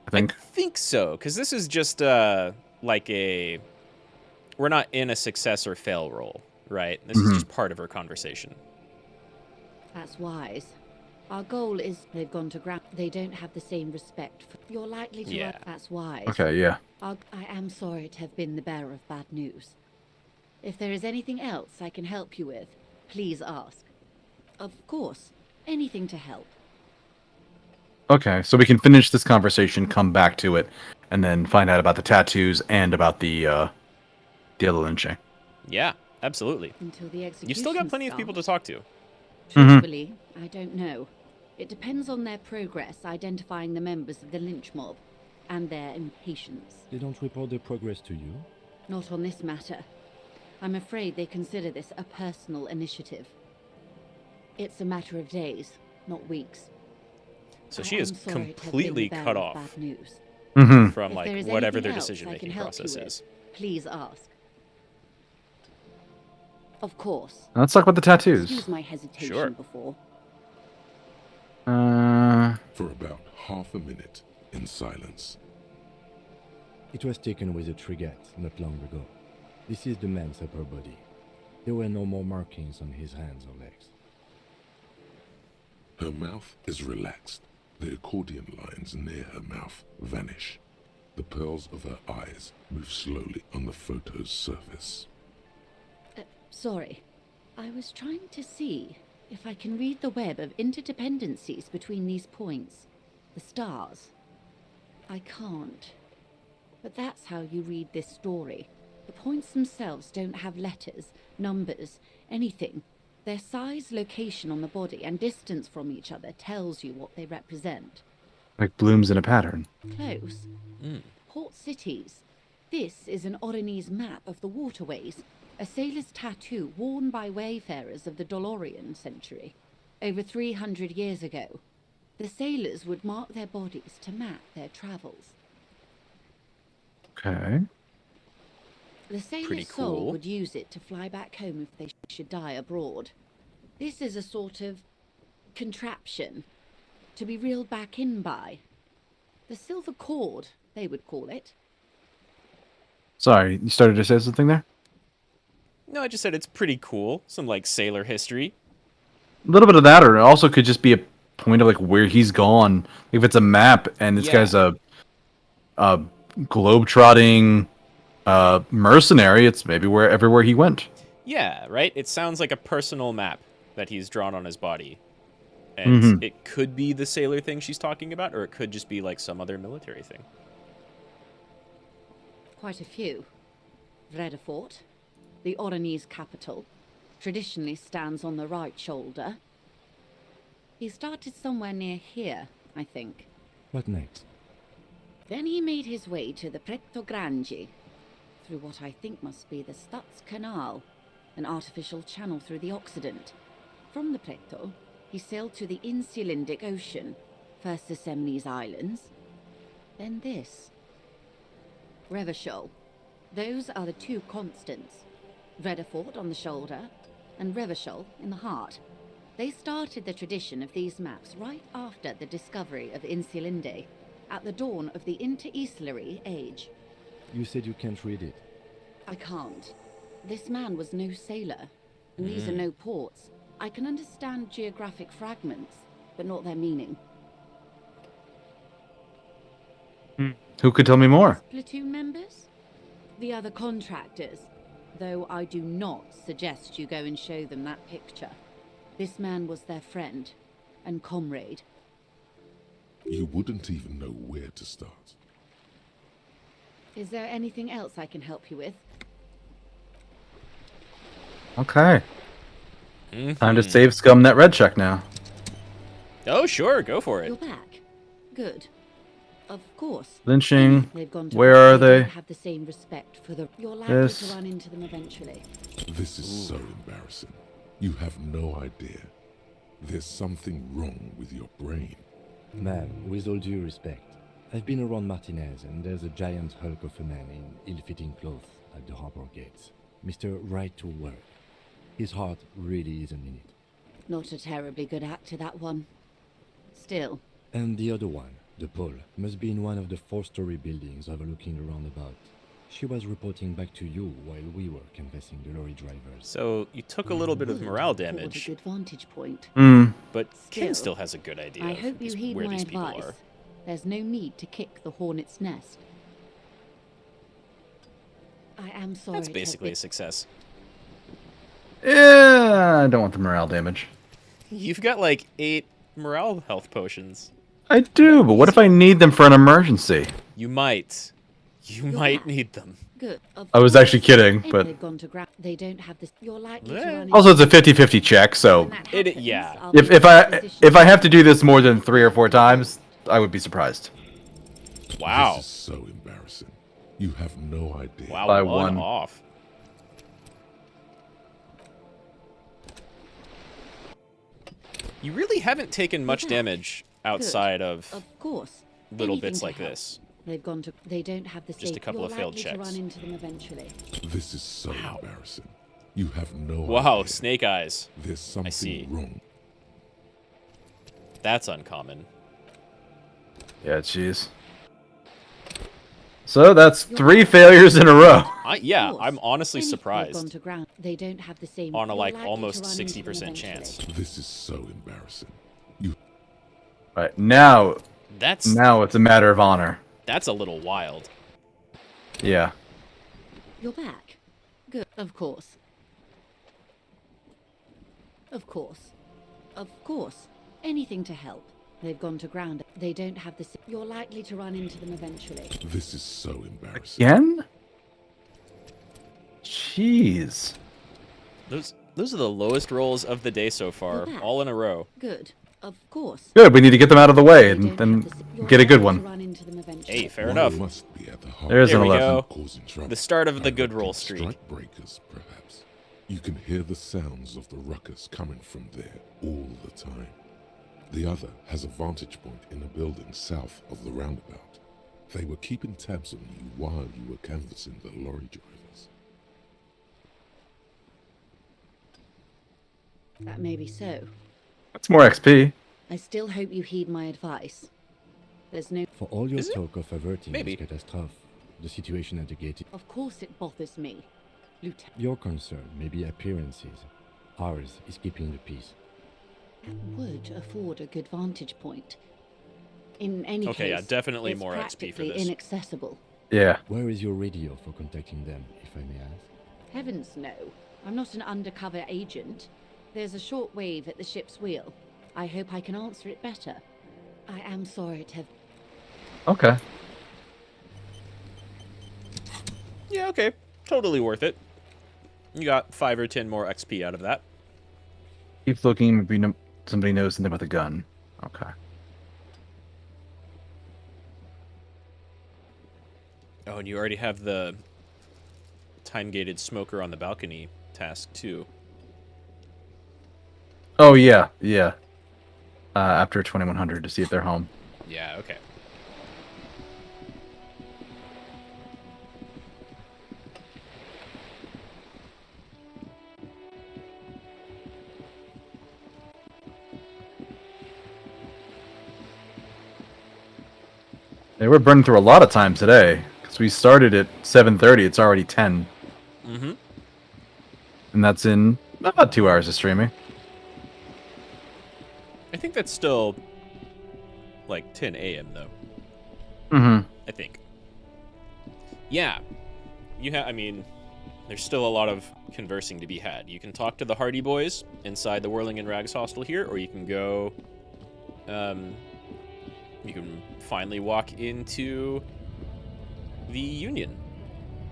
I think. I think so, because this is just like a... We're not in a success or fail roll, right? This is just part of our conversation. That's wise. Our goal is they've gone to ground. They don't have the same respect for... You're likely to... Yeah. That's wise. Okay, yeah. I am sorry to have been the bearer of bad news. If there is anything else I can help you with, please ask. Of course, anything to help. Okay, so we can finish this conversation, come back to it, and then find out about the tattoos and about the other lynching. Yeah, absolutely. Until the execution You've still got plenty of people to talk to. Truthfully, I don't know. It depends on their progress identifying the members of the lynch mob and their impatience. They don't report their progress to you? Not on this matter. I'm afraid they consider this a personal initiative. It's a matter of days, not weeks. So she is completely cut off bad news. from like whatever their decision-making process is. Please ask. Of course. Let's talk about the tattoos. Excuse my hesitation before. For about half a minute, in silence. It was taken with a trigger not long ago. This is the man's upper body. There were no more markings on his hands or legs. Her mouth is relaxed. The accordion lines near her mouth vanish. The pearls of her eyes move slowly on the photo's surface. Sorry. I was trying to see if I can read the web of interdependencies between these points. The stars. I can't. But that's how you read this story. The points themselves don't have letters, numbers, anything. Their size, location on the body, and distance from each other tells you what they represent. Like blooms in a pattern. Close. Port cities. This is an Oranese map of the waterways. A sailor's tattoo worn by wayfarers of the Dolorian century. Over 300 years ago, the sailors would mark their bodies to map their travels. Okay. The sailor's soul would use it to fly back home if they should die abroad. This is a sort of contraption to be reeled back in by. The silver cord, they would call it. Sorry, you started to say something there? No, I just said it's pretty cool. Some like sailor history. A little bit of that, or it also could just be a point of like where he's gone. If it's a map and this guy's a globe-trotting mercenary, it's maybe everywhere he went. Yeah, right? It sounds like a personal map that he's drawn on his body. And it could be the sailor thing she's talking about, or it could just be like some other military thing. Quite a few. Vredefort, the Oranese capital, traditionally stands on the right shoulder. He started somewhere near here, I think. What next? Then he made his way to the Pretto Grande, through what I think must be the Stutz Canal, an artificial channel through the Occident. From the Pretto, he sailed to the Insulindic Ocean, first the Semnes Islands, then this. Revachol. Those are the two constants. Vredefort on the shoulder, and Revachol in the heart. They started the tradition of these maps right after the discovery of Insulinde, at the dawn of the Interinsulary Age. You said you can't read it. I can't. This man was no sailor, and these are no ports. I can understand geographic fragments, but not their meaning. Who could tell me more? Platoon members? The other contractors. Though I do not suggest you go and show them that picture. This man was their friend and comrade. You wouldn't even know where to start. Is there anything else I can help you with? Okay. Time to save scum that red check now. Oh, sure, go for You're it. back. Good. Of course. Lynching. They've gone to Where are they? they? Don't have the same respect for the. You're likely This. to run into them eventually. This is so embarrassing. You have no idea. There's something wrong with your brain. Ma'am, with all due respect, I've been around Martinez, and there's a giant hulk of a man in ill-fitting clothes at the harbor gates. Mr. Right to Work. His heart really isn't in it. Not a terribly good actor, that one. Still. And the other one, the Pole, must be in one of the 4-story buildings overlooking the roundabout. She was reporting back to you while we were canvassing the lorry drivers. So you took a little bit of morale Forward a damage, good vantage point. but Ken Still, still has a good idea I of hope you heed where my these people advice. are. There's no need to kick the hornet's nest. I am sorry. That's to basically be- a success. Yeah, I don't want the morale damage. You've got like 8 morale health potions. I do, but what if I need them for an emergency? You might. You might need them. Good. Of I was course. actually kidding, If but they've gone to they don't have this. You're likely to Yeah. run also it's a 50-50 check, so When that It- happens, yeah. I'll be if in I position if I to- have to do this more than 3 or 4 times, I would be surprised. Wow. This is so embarrassing. You have no idea. Wow, By one one. off. You really haven't taken much back. damage outside of Of course. little Anything bits to like help. this. They've gone to. They don't have the. Just a safe- couple You're of failed likely to checks. run into them eventually. This is so embarrassing. You have no Wow, idea. snake eyes. There's something see. wrong. That's uncommon. Yeah, jeez. So that's 3 failures in a row. Yeah, Of course. I'm honestly Anything they've gone surprised to ground. They don't have the same. on a you're like likely to almost run into them 60% eventually. chance. This is so embarrassing. You Right, now That's it's a matter of honor. that's a little wild. Yeah. You're back. Good. Of course. Of course. Of course. Anything to help. They've gone to ground. They don't have the. You're likely to run into them eventually. this is so embarrassing. Again? Jeez. Those are the lowest rolls of the day so far, You're back. all in a row. Good. Of course. Good, we need to get them out of the way They and don't then have the- you're get a good likely to one. run into them eventually. Hey, fair One enough. must be at the heart There's There an we 11. go. causing trouble. The start of the I good reckon roll streak. Strike breakers, perhaps. You can hear the sounds of the ruckus coming from there all the time. The other has a vantage point in a building south of the roundabout. They were keeping tabs on you while you were canvassing the lorry drivers. That may be so. That's more XP. I still hope you heed my advice. There's no. For all your Is it? talk of averting Maybe. this catastrophe, the situation at the gate, Of course it bothers me, Lieutenant. your concern may be appearances. Ours is keeping the peace. That would afford a good vantage point. In any Okay, yeah, case, definitely it's more XP for practically this. inaccessible. Yeah. Where is your radio for contacting them, if I may ask? Heavens no. I'm not an undercover agent. There's a short wave at the ship's wheel. I hope I can answer it better. I am sorry to have... Okay. Yeah, okay. Totally worth it. You got 5 or 10 more XP out of that. Keep looking. Maybe somebody knows something about the gun. Okay. Oh, and you already have the time-gated smoker on the balcony task, too. Oh, yeah. Yeah. After 2100 to see if they're home. Yeah, okay. They were burning through a lot of time today. Because we started at 7:30. It's already 10. Mm-hmm. And that's in about 2 hours of streaming. I think that's still, like, 10 a.m., though. Mm-hmm. I think. Yeah. I mean, there's still a lot of conversing to be had. You can talk to the Hardy Boys inside the Whirling and Rags hostel here, or you can go... you can finally walk into the Union.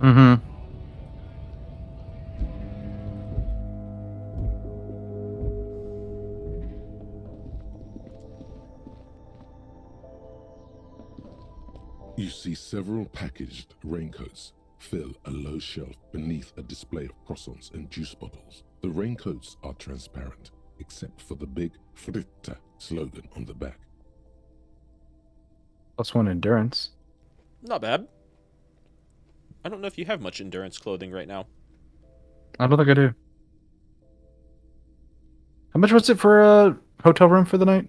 Mm-hmm. You see several packaged raincoats fill a low shelf beneath a display of croissants and juice bottles. The raincoats are transparent, except for the big Fritta slogan on the back. +1 endurance. Not bad. I don't know if you have much endurance clothing right now. I don't think I do. How much was it for a hotel room for the night?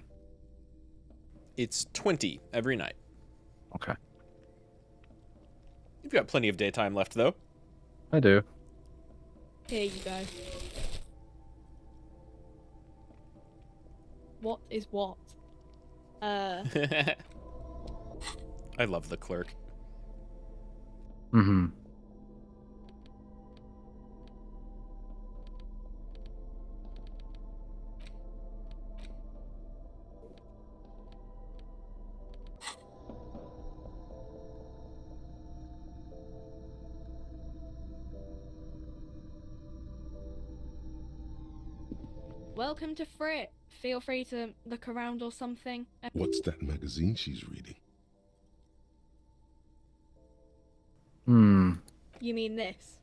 It's 20 every night. Okay. You've got plenty of daytime left, though. I do. Here you go. What is what? I love the clerk. Mm-hmm. Welcome to Frit. Feel free to look around or something. What's that magazine she's reading? You mean this?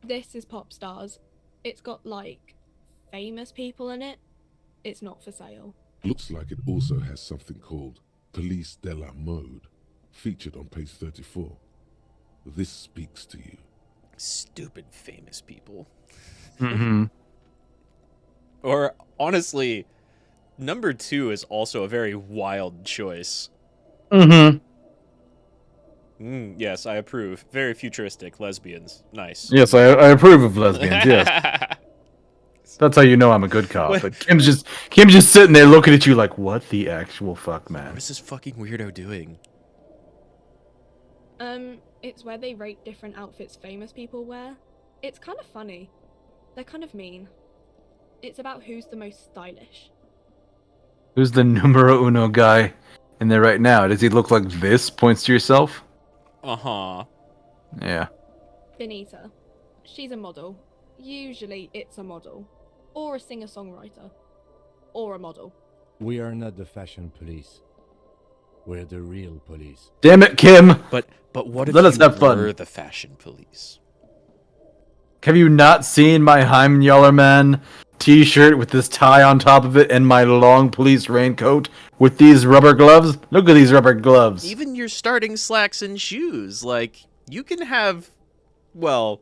This is Pop Stars. It's got, like, famous people in it. It's not for sale. Looks like it also has something called Police de la Mode, featured on page 34. This speaks to you. Stupid famous people. Mm-hmm. Or, honestly, number 2 is also a very wild choice. Mm-hmm. Yes, I approve. Very futuristic. Lesbians. Nice. Yes, I approve of lesbians, yes. That's how you know I'm a good cop. But Kim's just sitting there looking at you like, what the actual fuck, man? What is this fucking weirdo doing? It's where they rate different outfits famous people wear. It's kind of funny. They're kind of mean. It's about who's the most stylish. Who's the numero uno guy in there right now? Does he look like this? Points to yourself? Uh-huh. Yeah. Benita. She's a model. Usually it's a model. Or a singer-songwriter. Or a model. We are not the fashion police. We're the real police. Damn it, Kim! But what if Let us you have fun. were the fashion police? Have you not seen my Heimjallarman t-shirt with this tie on top of it and my long police raincoat with these rubber gloves? Look at these rubber gloves. Even your starting slacks and shoes. Like, you can have, well,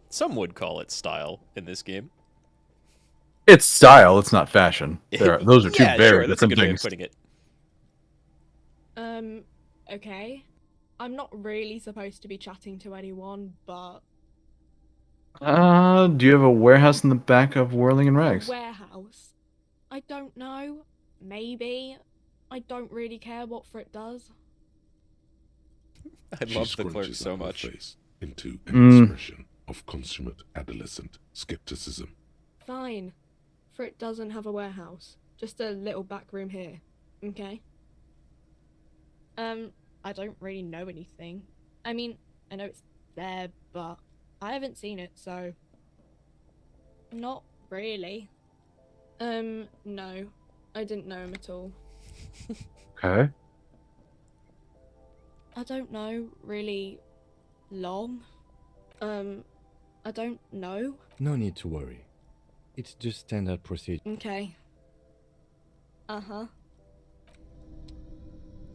some would call it style in this game. It's style, it's not fashion. Those are two Yeah, very sure, that's a different good way of things. putting it. Okay. I'm not really supposed to be chatting to anyone, but... Do you have a warehouse in the back of Whirling and Rags? Warehouse? I don't know. Maybe. I don't really care what Frit does. I She love the clerk scrunches so up her much. face into an expression of consummate adolescent skepticism. Fine. Frit doesn't have a warehouse. Just a little back room here. Okay? I don't really know anything. I mean, I know it's there, but I haven't seen it, so... Not really. No. I didn't know him at all. Okay. I don't know really long. I don't know. No need to worry. It's just standard procedure. Okay. Uh-huh.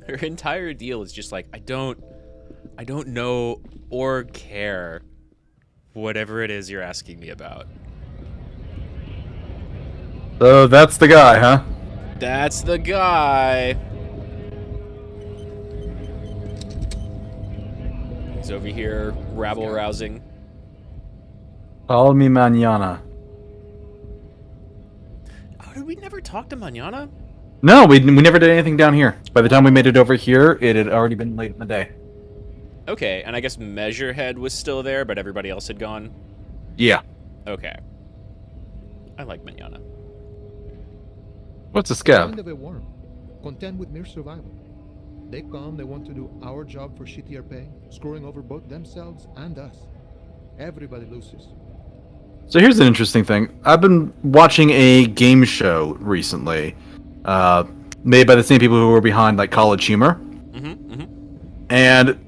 Her entire deal is just like, I don't know or care whatever it is you're asking me about. So that's the guy, huh? That's the guy. He's over here rabble-rousing. Call me mañana. Oh, did we never talk to Mañana? No, we never did anything down here. By the time we made it over here, it had already been late in the day. Okay, and I guess Measurehead was still there, but everybody else had gone? Yeah. Okay. I like Mañana. What's a scab? Kind of a worm, content with mere survival. They come, they want to do our job for shittier pay, screwing over both themselves and us. Everybody loses. So here's an interesting thing. I've been watching a game show recently, made by the same people who were behind like College Humor. And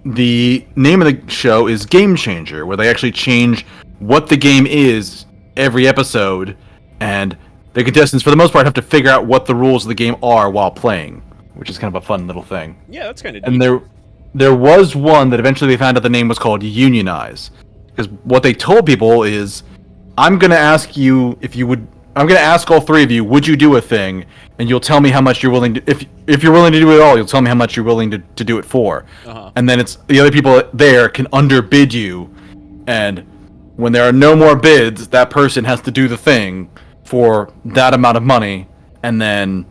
the name of the show is Game Changer, where they actually change what the game is every episode, and the contestants, for the most part, have to figure out what the rules of the game are while playing, which is kind of a fun little thing. Yeah, that's kind of And neat. there was one that eventually they found out the name was called Unionize. Because what they told people is, I'm going to ask you if you would... I'm going to ask all three of you, would you do a thing? And you'll tell me how much you're willing to... If you're willing to do it all, you'll tell me how much you're willing to do it for. And then it's the other people there can underbid you. And when there are no more bids, that person has to do the thing for that amount of money. And then...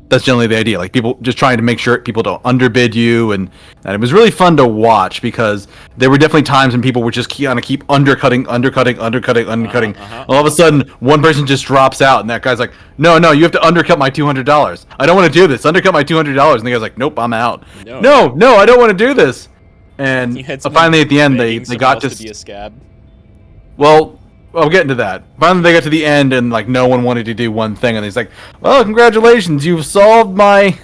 that's generally the idea. Like, people just trying to make sure people don't underbid you, and it was really fun to watch because there were definitely times when people would just keep undercutting. All of a sudden, one person just drops out, and that guy's like, "No, you have to undercut my $200. I don't want to do this. Undercut my $200." And the guy's like, "Nope, I'm out." No, I don't want to do this. And finally, at the end, they got to be a scab. Well, I'll get into that. Finally, they got to the end, and like no one wanted to do one thing, and he's like, "Well, congratulations, you've solved my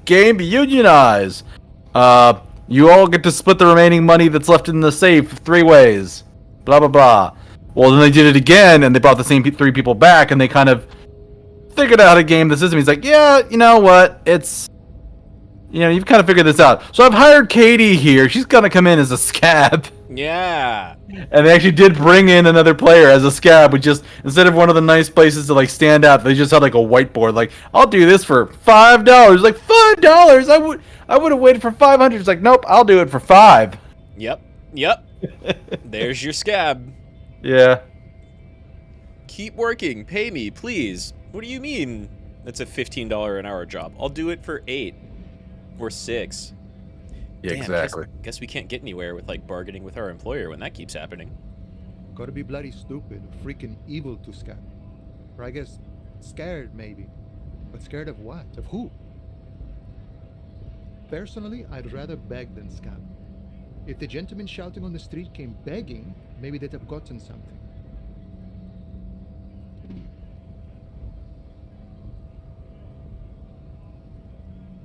game. Unionize. You all get to split the remaining money that's left in the safe 3 ways. Blah blah blah." Well, then they did it again, and they brought the same 3 people back, and they kind of figured out how to game the system. He's like, "Yeah, you know what? It's, you've kind of figured this out. So I've hired Katie here. She's gonna come in as a scab." Yeah. And they actually did bring in another player as a scab, which just, instead of one of the nice places to like stand out, they just had like a whiteboard, like, "I'll do this for $5. Like, $5? I would have waited for $500. It's like, "Nope, I'll do it for $5. Yep. There's your scab. Yeah. Keep working. Pay me, please. What do you mean? That's a $15 an hour job. I'll do it for $8 or $6. Yeah, Damn, exactly. Guess we can't get anywhere with like bargaining with our employer when that keeps happening. Gotta be bloody stupid, freaking evil to scab. Or I guess scared maybe. But scared of what? Of who? Personally, I'd rather beg than scab. If the gentleman shouting on the street came begging, maybe they'd have gotten something.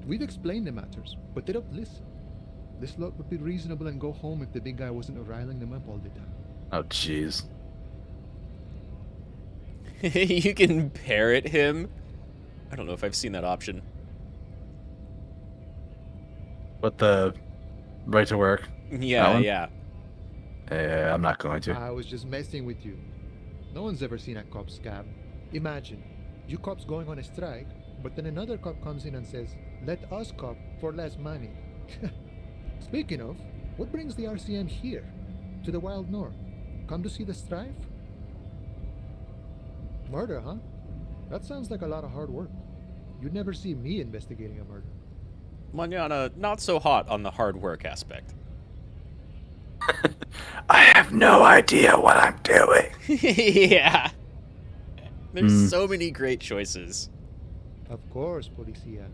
We've explained the matters, but they don't listen. This lot would be reasonable and go home if the big guy wasn't riling them up all the time. Oh, jeez. You can parrot him. I don't know if I've seen that option. But the right to work? Yeah. Yeah, I'm not going to. I was just messing with you. No one's ever seen a cop scab. Imagine, you cops going on a strike, but then another cop comes in and says, "Let us cop for less money." Speaking of, what brings the RCM here? To the wild north? Come to see the strife? Murder, huh? That sounds like a lot of hard work. You'd never see me investigating a murder. Mañana, not so hot on the hard work aspect. I have no idea what I'm doing. Yeah. There's so many great choices. Of course, Policia.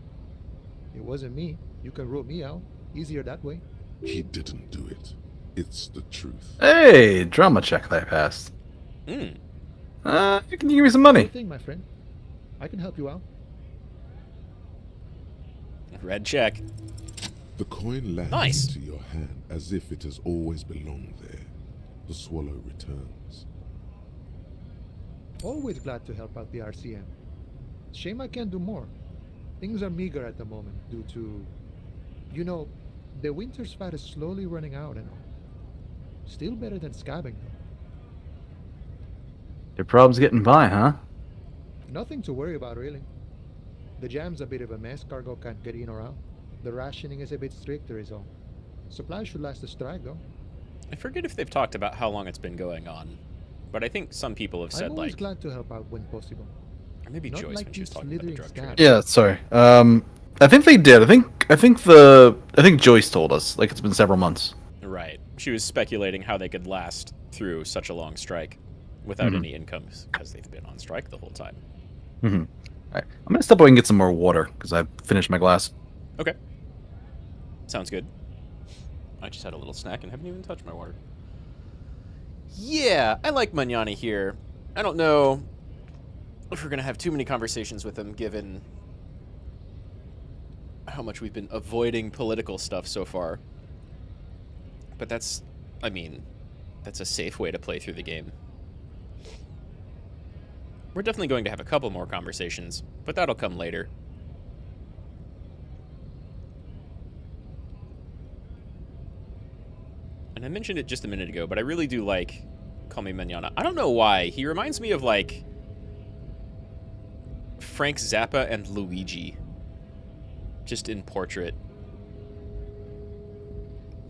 It wasn't me. You can rule me out. Easier that way. He didn't do it. It's the truth. Hey, drama check that I passed. Hmm. You can give me some money. Sure thing, my friend. I can help you out. Red check. The coin lands Nice. into your hand as if it has always belonged there. The swallow returns. Always glad to help out the RCM. Shame I can't do more. Things are meager at the moment due to, you know, the winter's fat is slowly running out and all. Still better than scabbing though. Your problem's getting by, huh? Nothing to worry about really. The jam's a bit of a mess, cargo can't get in or out. The rationing is a bit stricter is all. Supplies should last the strike though. I forget if they've talked about how long it's been going on, but I think some people have said I'm always like, glad to help out when possible. or maybe Not Joyce like when she was these talking about the slithering drug trade. scabs. Yeah, sorry. I think they did. I think Joyce told us. Like it's been several months. Right. She was speculating how they could last through such a long strike without Mhm. any income because they've been on strike the whole time. Mm-hmm. Right. I'm gonna step away and get some more water because I've finished my glass. Okay. Sounds good. I just had a little snack and haven't even touched my water. Yeah, I like Magnani here. I don't know if we're going to have too many conversations with him given how much we've been avoiding political stuff so far. But that's, I mean, that's a safe way to play through the game. We're definitely going to have a couple more conversations, but that'll come later. And I mentioned it just a minute ago, but I really do like Call Me Mañana. I don't know why. He reminds me of, like, Frank Zappa and Luigi. Just in portrait.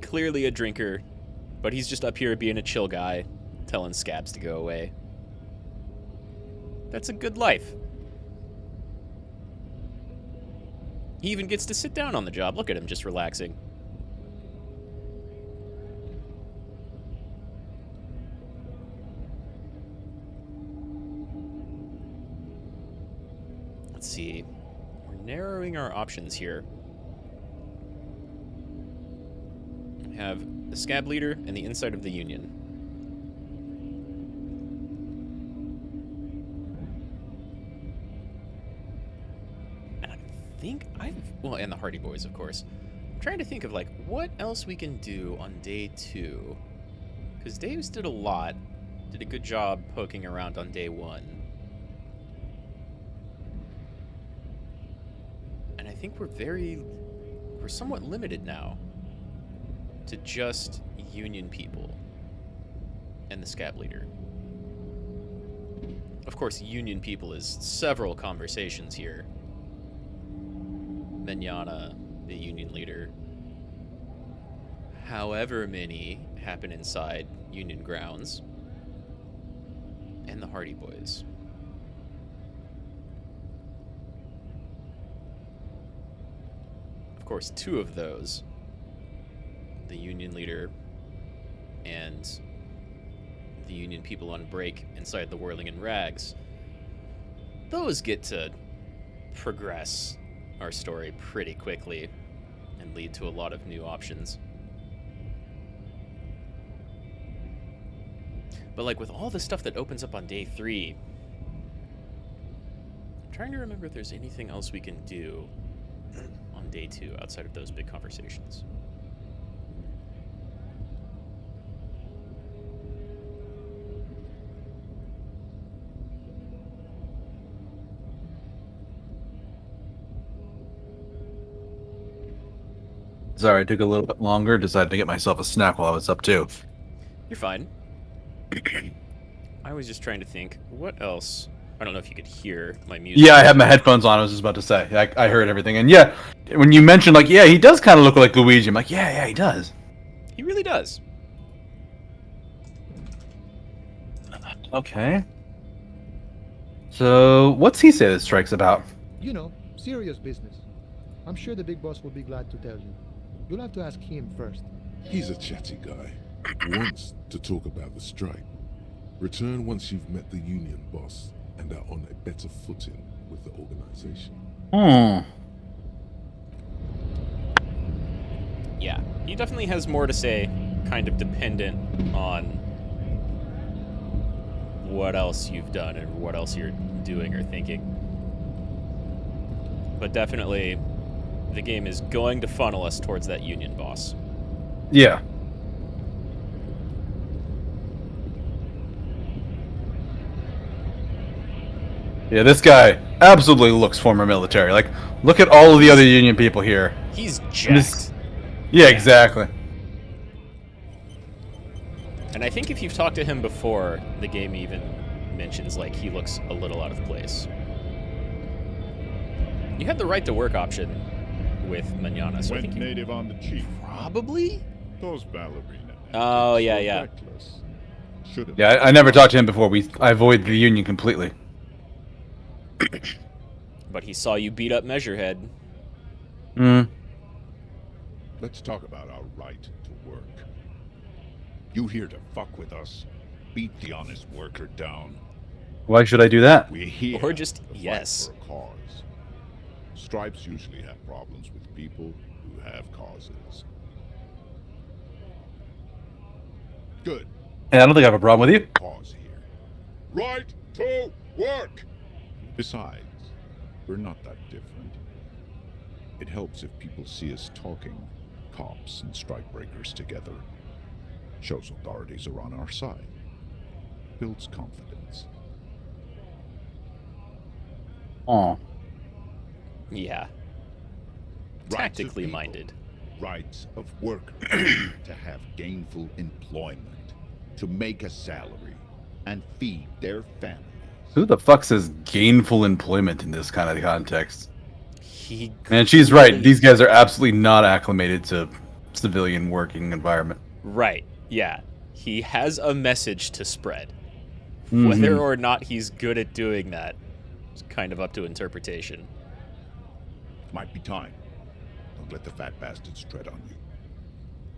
Clearly a drinker, but he's just up here being a chill guy, telling scabs to go away. That's a good life. He even gets to sit down on the job. Look at him just relaxing. Let's see. We're narrowing our options here. We have the scab leader and the inside of the Union. And I think well, and the Hardy Boys, of course. I'm trying to think of, like, what else we can do on day 2. Because Dave's did a lot. Did a good job poking around on day 1. And I think we're somewhat limited now to just Union people and the scab leader. Of course, Union people is several conversations here. Mañana, the Union leader. However many happen inside Union grounds. And the Hardy Boys. Of course, 2 of those, the Union leader and the Union people on break inside the Whirling in Rags, those get to progress our story pretty quickly and lead to a lot of new options. But, like, with all the stuff that opens up on day 3, I'm trying to remember if there's anything else we can do on day 2 outside of those big conversations. Sorry, it took a little bit longer. Decided to get myself a snack while I was up too. You're fine. I was just trying to think, what else? I don't know if you could hear my music. Yeah, I had my headphones on. I was just about to say. I heard everything. And yeah, when you mentioned, like, yeah, he does kind of look like Luigi. I'm like, yeah, he does. He really does. Okay. So, what's he say this strike's about? You know, serious business. I'm sure the big boss will be glad to tell you. You'll have to ask him first. He's a chatty guy. Wants to talk about the strike. Return once you've met the Union boss and are on a better footing with the organization. Yeah, he definitely has more to say, kind of dependent on what else you've done and what else you're doing or thinking. But definitely, the game is going to funnel us towards that Union boss. Yeah. Yeah, this guy absolutely looks former military. Like, look at all of the other Union people here. He's jacked. Yeah, exactly. And I think if you've talked to him before, the game even mentions, like, he looks a little out of place. You had the right to work option with Manana, so I think you... native on the chief. Probably? Those ballerina. Oh, yeah. Yeah, I never talked to him before. I avoid the Union completely. But he saw you beat up Measurehead. Let's talk about our right to work. You here to fuck with us? Beat the honest worker down. Why should I do that? We're here or just to yes. fight for a cause. Stripes usually have problems with people who have causes. Good. And I don't think I have a problem with you. Pause here. Right to work! Besides, we're not that different. It helps if people see us talking, cops and strikebreakers together. Shows authorities are on our side. Builds confidence. Oh. Yeah. Tactically minded. Rights of workers to have gainful employment, to make a salary, and feed their families. Who the fuck says gainful employment in this kind of context? And she's right. These guys are absolutely not acclimated to civilian working environment. Right. Yeah. He has a message to spread. Whether or not he's good at doing that is kind of up to interpretation. Might be time. Don't let the fat bastards tread on you.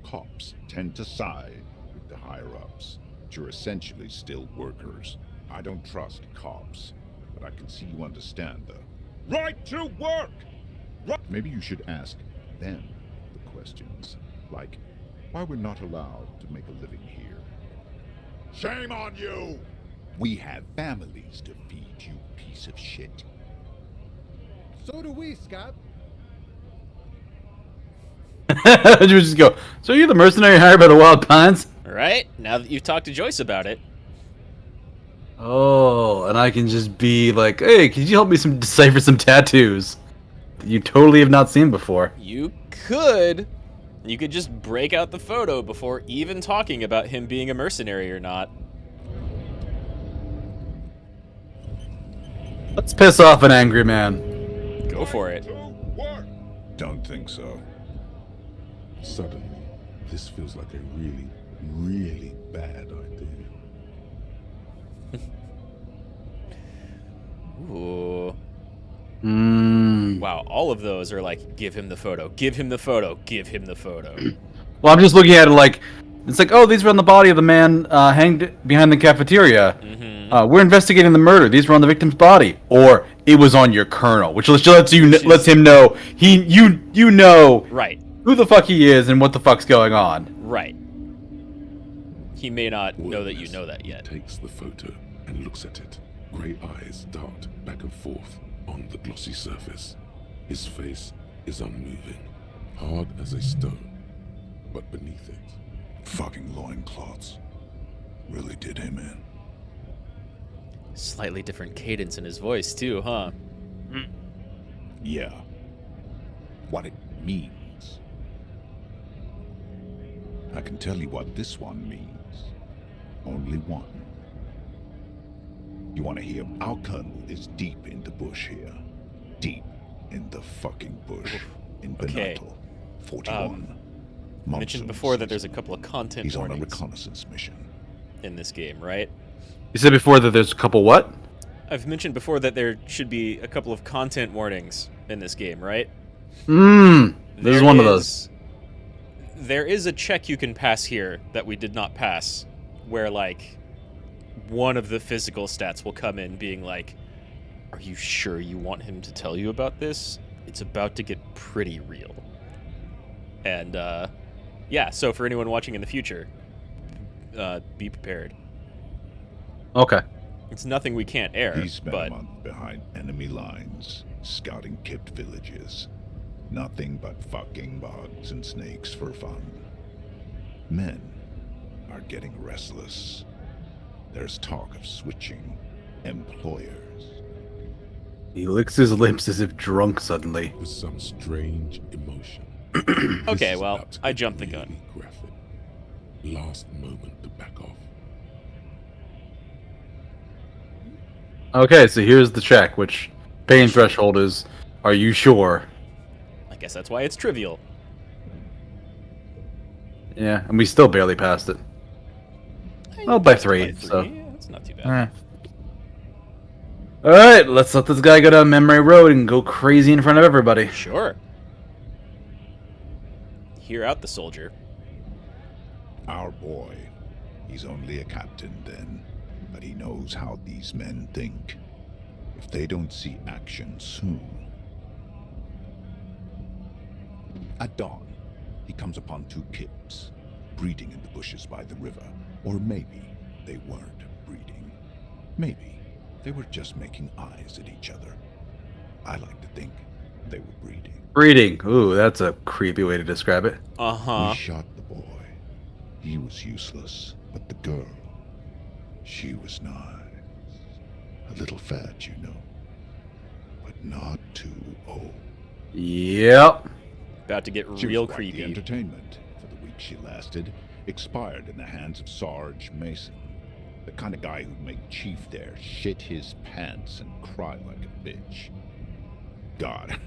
Cops tend to side with the higher-ups, but you're essentially still workers. I don't trust cops, but I can see you understand the right to work! Maybe you should ask them the questions, like why we're not allowed to make a living here. Shame on you! We have families to feed, you piece of shit. So do we, Scott. You would just go, so you're the mercenary hired by the Wild Pines? Right? Now that you've talked to Joyce about it. Oh, and I can just be like, hey, could you help me decipher some tattoos that you totally have not seen before? You could. You could just break out the photo before even talking about him being a mercenary or not. Let's piss off an angry man. Go for it. Don't think so. Suddenly, this feels like a really, really bad idea. Ooh. Mm. Wow, all of those are like, give him the photo, give him the photo, give him the photo. Well, I'm just looking at it like, it's like, oh, these were on the body of the man hanged behind the cafeteria. We're investigating the murder. These were on the victim's body. Or, it was on your colonel, which lets him know, you know right. who the fuck he is and what the fuck's going on. Right. He may not know that you know that yet. Takes the photo and looks at it. Grey eyes dart back and forth on the glossy surface. His face is unmoving, hard as a stone, but beneath it, fucking loincloths. Really did him in. Slightly different cadence in his voice too, huh? Yeah. What it means. I can tell you what this one means. Only one. You want to hear? Our colonel is deep in the bush here. Deep in the fucking bush. In Benato. 41. I mentioned before that there's a couple of content He's on a warnings reconnaissance mission. in this game, right? You said before that there's a couple what? I've mentioned before that there should be a couple of content warnings in this game, right? This is one of those. There is a check you can pass here that we did not pass, where, like, one of the physical stats will come in being like, are you sure you want him to tell you about this? It's about to get pretty real. And yeah, so for anyone watching in the future, be prepared. Okay. It's nothing we can't air, He spent but a month behind enemy lines, scouting kept villages. Nothing but fucking bugs and snakes for fun. Men are getting restless. There's talk of switching employers. He licks his lips as if drunk suddenly. With some strange emotion. okay, well, I jumped the gun. Graphic. Last moment to back off. Okay, so here's the check, which pain threshold is, are you sure? I guess that's why it's trivial. Yeah, and we still barely passed it. Oh, by three, so. Yeah, that's not too bad. Alright, let's let this guy go down memory road and go crazy in front of everybody. Sure. Hear out the soldier. Our boy. He's only a captain then, but he knows how these men think. If they don't see action soon. At dawn, he comes upon two kids, breeding in the bushes by the river. Or maybe they weren't breeding. Maybe they were just making eyes at each other. I like to think they were breeding. Breeding. Ooh, that's a creepy way to describe it. Uh-huh. We shot the boy. He was useless, but the girl, she was nice. A little fat, you know, but not too old. Yep. About to get She real was quite creepy. The entertainment, for the week she lasted, expired in the hands of Sarge Mason. The kind of guy who'd make Chief there shit his pants and cry like a bitch. God.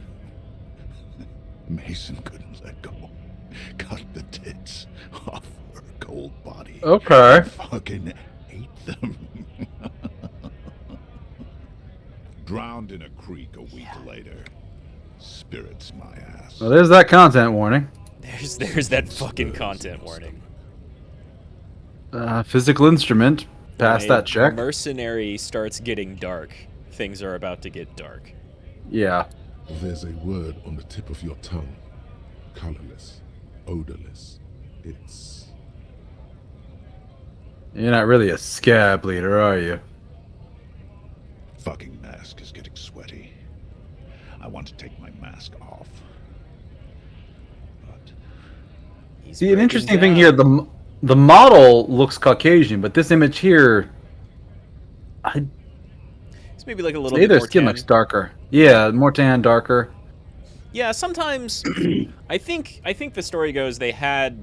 Mason couldn't let go. Cut the tits off her cold body. Okay. Fucking ate them. Drowned in a creek a week later. Spirits my ass. Well, there's that content warning. There's that fucking content warning. Physical instrument. Pass When that check. Mercenary starts getting dark. Things are about to get dark. Yeah. There's a word on the tip of your tongue. Colorless. Odorless. It's... You're not really a scab leader, are you? Fucking mask is getting sweaty. I want to take my mask off. But... See, an interesting thing here, the model looks Caucasian, but this image here, It's maybe like a little say bit their more skin tan. looks darker. Yeah, more tan, darker. Yeah, sometimes I think the story goes they had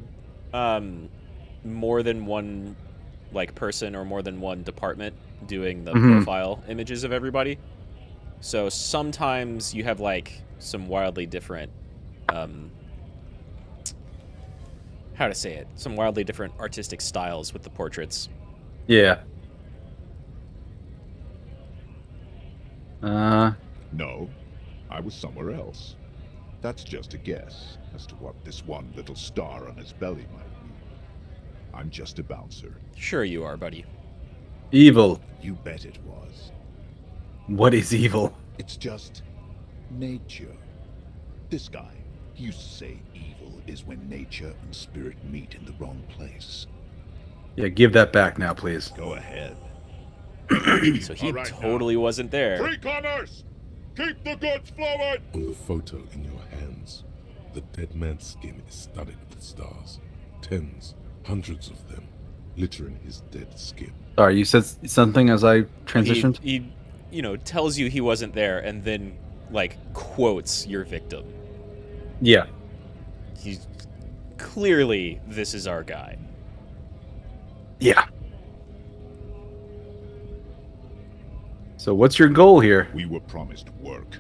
more than one like person or more than one department doing the profile images of everybody. So sometimes you have like some wildly different how to say it? Some wildly different artistic styles with the portraits. Yeah. No, I was somewhere else. That's just a guess as to what this one little star on his belly might be. I'm just a bouncer. Sure you are, buddy. Evil. You bet it was. What is evil? It's just nature. This guy, he used to say evil is when nature and spirit meet in the wrong place. Yeah, give that back now, please. Go ahead. So he totally wasn't there. Free commerce! Keep the goods flowing! On the photo in your hands, the dead man's skin is studded with stars. Tens, hundreds of them, littering his dead skin. Sorry, you said something as I transitioned? He you know, tells you he wasn't there and then, like, quotes your victim. Yeah. He's clearly, this is our guy. Yeah. So what's your goal here? We were promised work.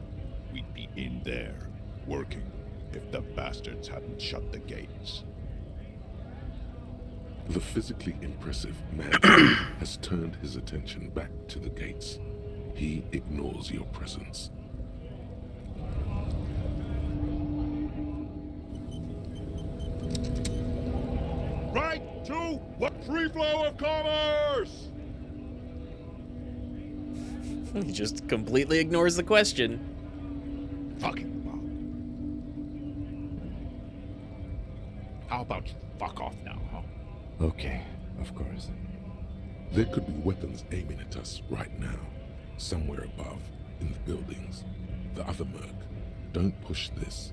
We'd be in there, working, if the bastards hadn't shut the gates. The physically impressive man has turned his attention back to the gates. He ignores your presence. Right to what free flow of commerce! He just completely ignores the question. Fucking How about you fuck off now, huh? Okay, of course. There could be weapons aiming at us right now, somewhere above, in the buildings. The other merc. Don't push this.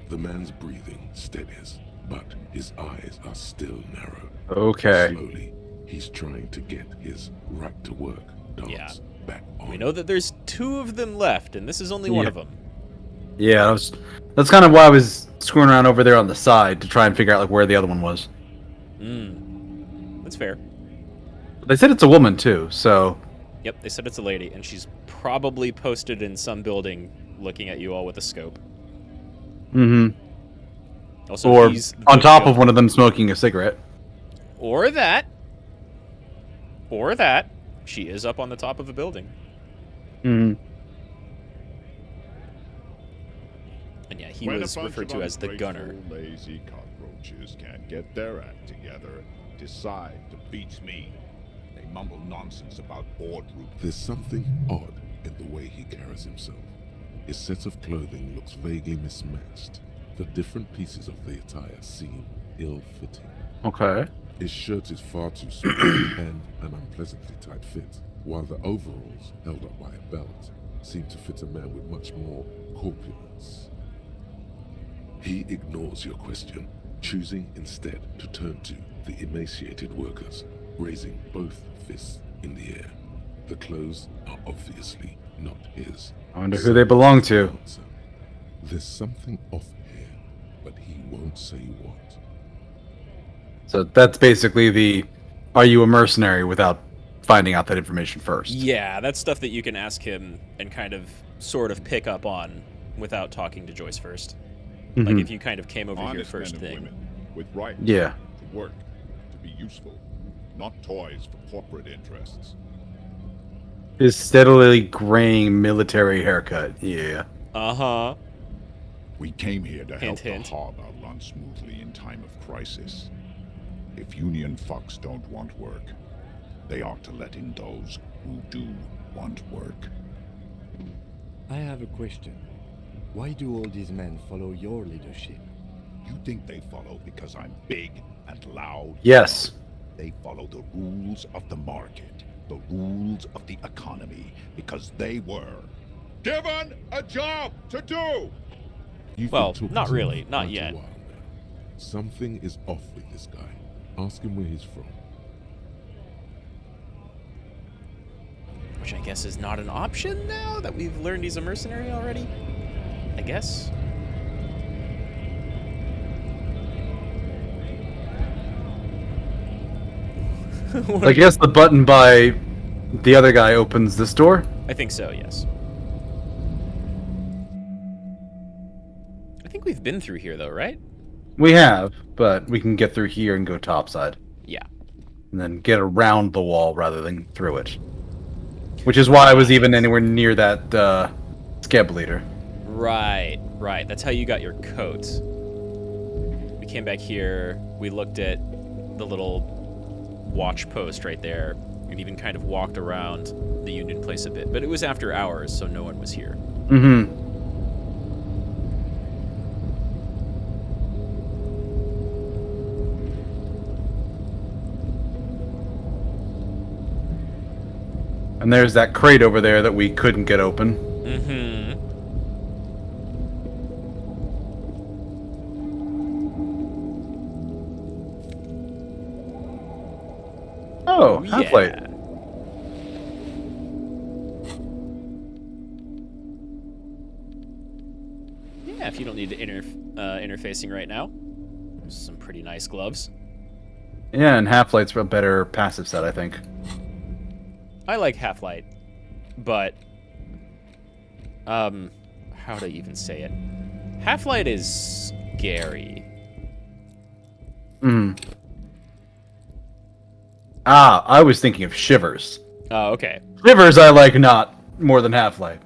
The man's breathing steadies, but his eyes are still narrow. Okay. Slowly, he's trying to get his right to work dance back on. We know that there's 2 of them left, and this is only one of them. Yeah, that's kind of why I was screwing around over there on the side to try and figure out like where the other one was. That's fair. They said it's a woman too, so. Yep, they said it's a lady, and she's probably posted in some building looking at you all with a scope. Also, or he's on top of one of them smoking a cigarette. Or that. Or that. She is up on the top of a building. And yeah, he was referred to as the gunner. Lazy cockroaches can't get their act together, decide to beat me. They mumble nonsense about boardroom. There's something odd in the way he carries himself. His set of clothing looks vaguely mismatched. The different pieces of the attire seem ill-fitting. Okay. His shirt is far too small and an unpleasantly tight fit, while the overalls, held up by a belt, seem to fit a man with much more corpulence. He ignores your question, choosing instead to turn to the emaciated workers, raising both fists in the air. The clothes are obviously not his. I wonder who they belong to. There's something off here, but he won't say what. So that's basically the, are you a mercenary, without finding out that information first. Yeah, that's stuff that you can ask him and kind of sort of pick up on without talking to Joyce first. Like if you kind of came over here Honest first men and thing. women with rights Yeah. to work, to be useful, not toys for corporate interests. His steadily graying military haircut. Yeah. Uh-huh. We came here to help Hint. the harbor run smoothly in time of crisis. If union fucks don't want work, they ought to let in those who do want work. I have a question. Why do all these men follow your leadership? You think they follow because I'm big and loud? Yes. They follow the rules of the market, the rules of the economy, because they were given a job to do! Well, not really. Not yet. Something is off with this guy. Ask him where he's from. Which I guess is not an option now that we've learned he's a mercenary already? I guess. I guess the button by the other guy opens this door? I think so, yes. I think we've been through here though, right? We have, but we can get through here and go topside. Yeah. And then get around the wall rather than through it. Which is why I was even anywhere near that scab leader. Right. That's how you got your coat. We came back here, we looked at the little watch post right there, and even kind of walked around the Union place a bit. But it was after hours, so no one was here. And there's that crate over there that we couldn't get open. Oh, half-light. Yeah, if you don't need interfacing right now. There's some pretty nice gloves. Yeah, and half-light's a better passive set, I think. I like Half-Light, but how do I even say it? Half-Light is scary. Ah, I was thinking of Shivers. Oh, okay. Shivers I like not more than Half-Light.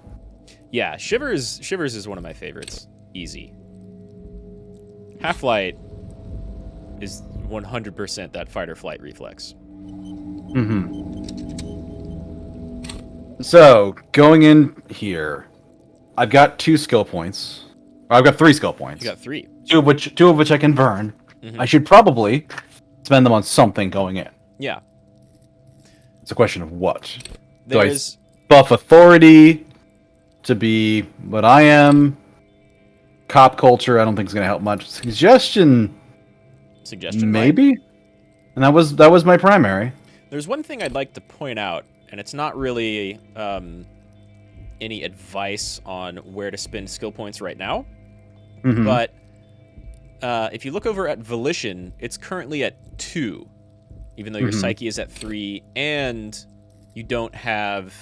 Yeah, Shivers is one of my favorites. Easy. Half-Light is 100% that fight or flight reflex. So, going in here, I've got 2 skill points. I've got 3 skill points. You got 3. Two of which I can burn. I should probably spend them on something going in. Yeah. It's a question of what. There's... Do I buff authority to be what I am? Cop culture, I don't think is going to help much. Suggestion, maybe? Right? And that was my primary. There's one thing I'd like to point out, and it's not really any advice on where to spend skill points right now, but if you look over at Volition, it's currently at 2, even though your Psyche is at 3, and you don't have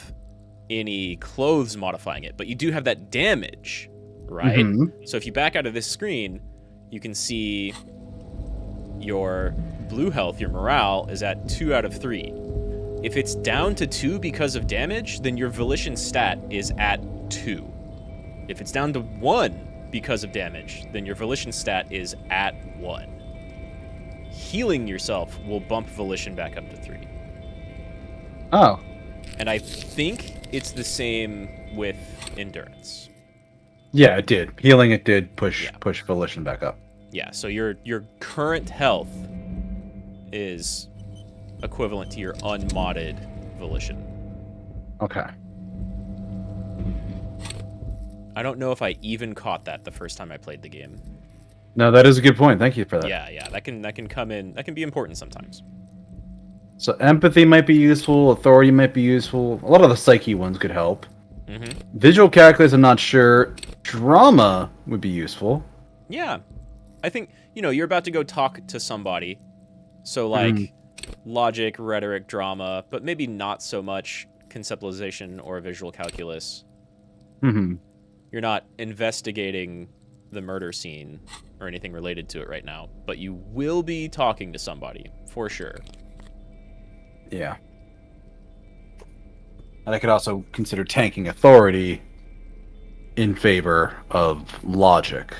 any clothes modifying it, but you do have that damage, right? So if you back out of this screen, you can see your blue health, your morale, is at 2 out of 3. If it's down to 2 because of damage, then your Volition stat is at 2. If it's down to 1 because of damage, then your Volition stat is at 1. Healing yourself will bump Volition back up to 3. Oh. And I think it's the same with Endurance. Yeah, it did. Healing it did push Volition back up. Yeah, so your current health is equivalent to your unmodded Volition. Okay. I don't know if I even caught that the first time I played the game. No, that is a good point. Thank you for that. Yeah, that can come in. That can be important sometimes. So empathy might be useful. Authority might be useful. A lot of the psyche ones could help. Visual calculus, I'm not sure. Drama would be useful. Yeah, I think you're about to go talk to somebody, so like logic, rhetoric, drama, but maybe not so much conceptualization or visual calculus. You're not investigating the murder scene or anything related to it right now, but you will be talking to somebody, for sure. Yeah. And I could also consider tanking authority in favor of logic.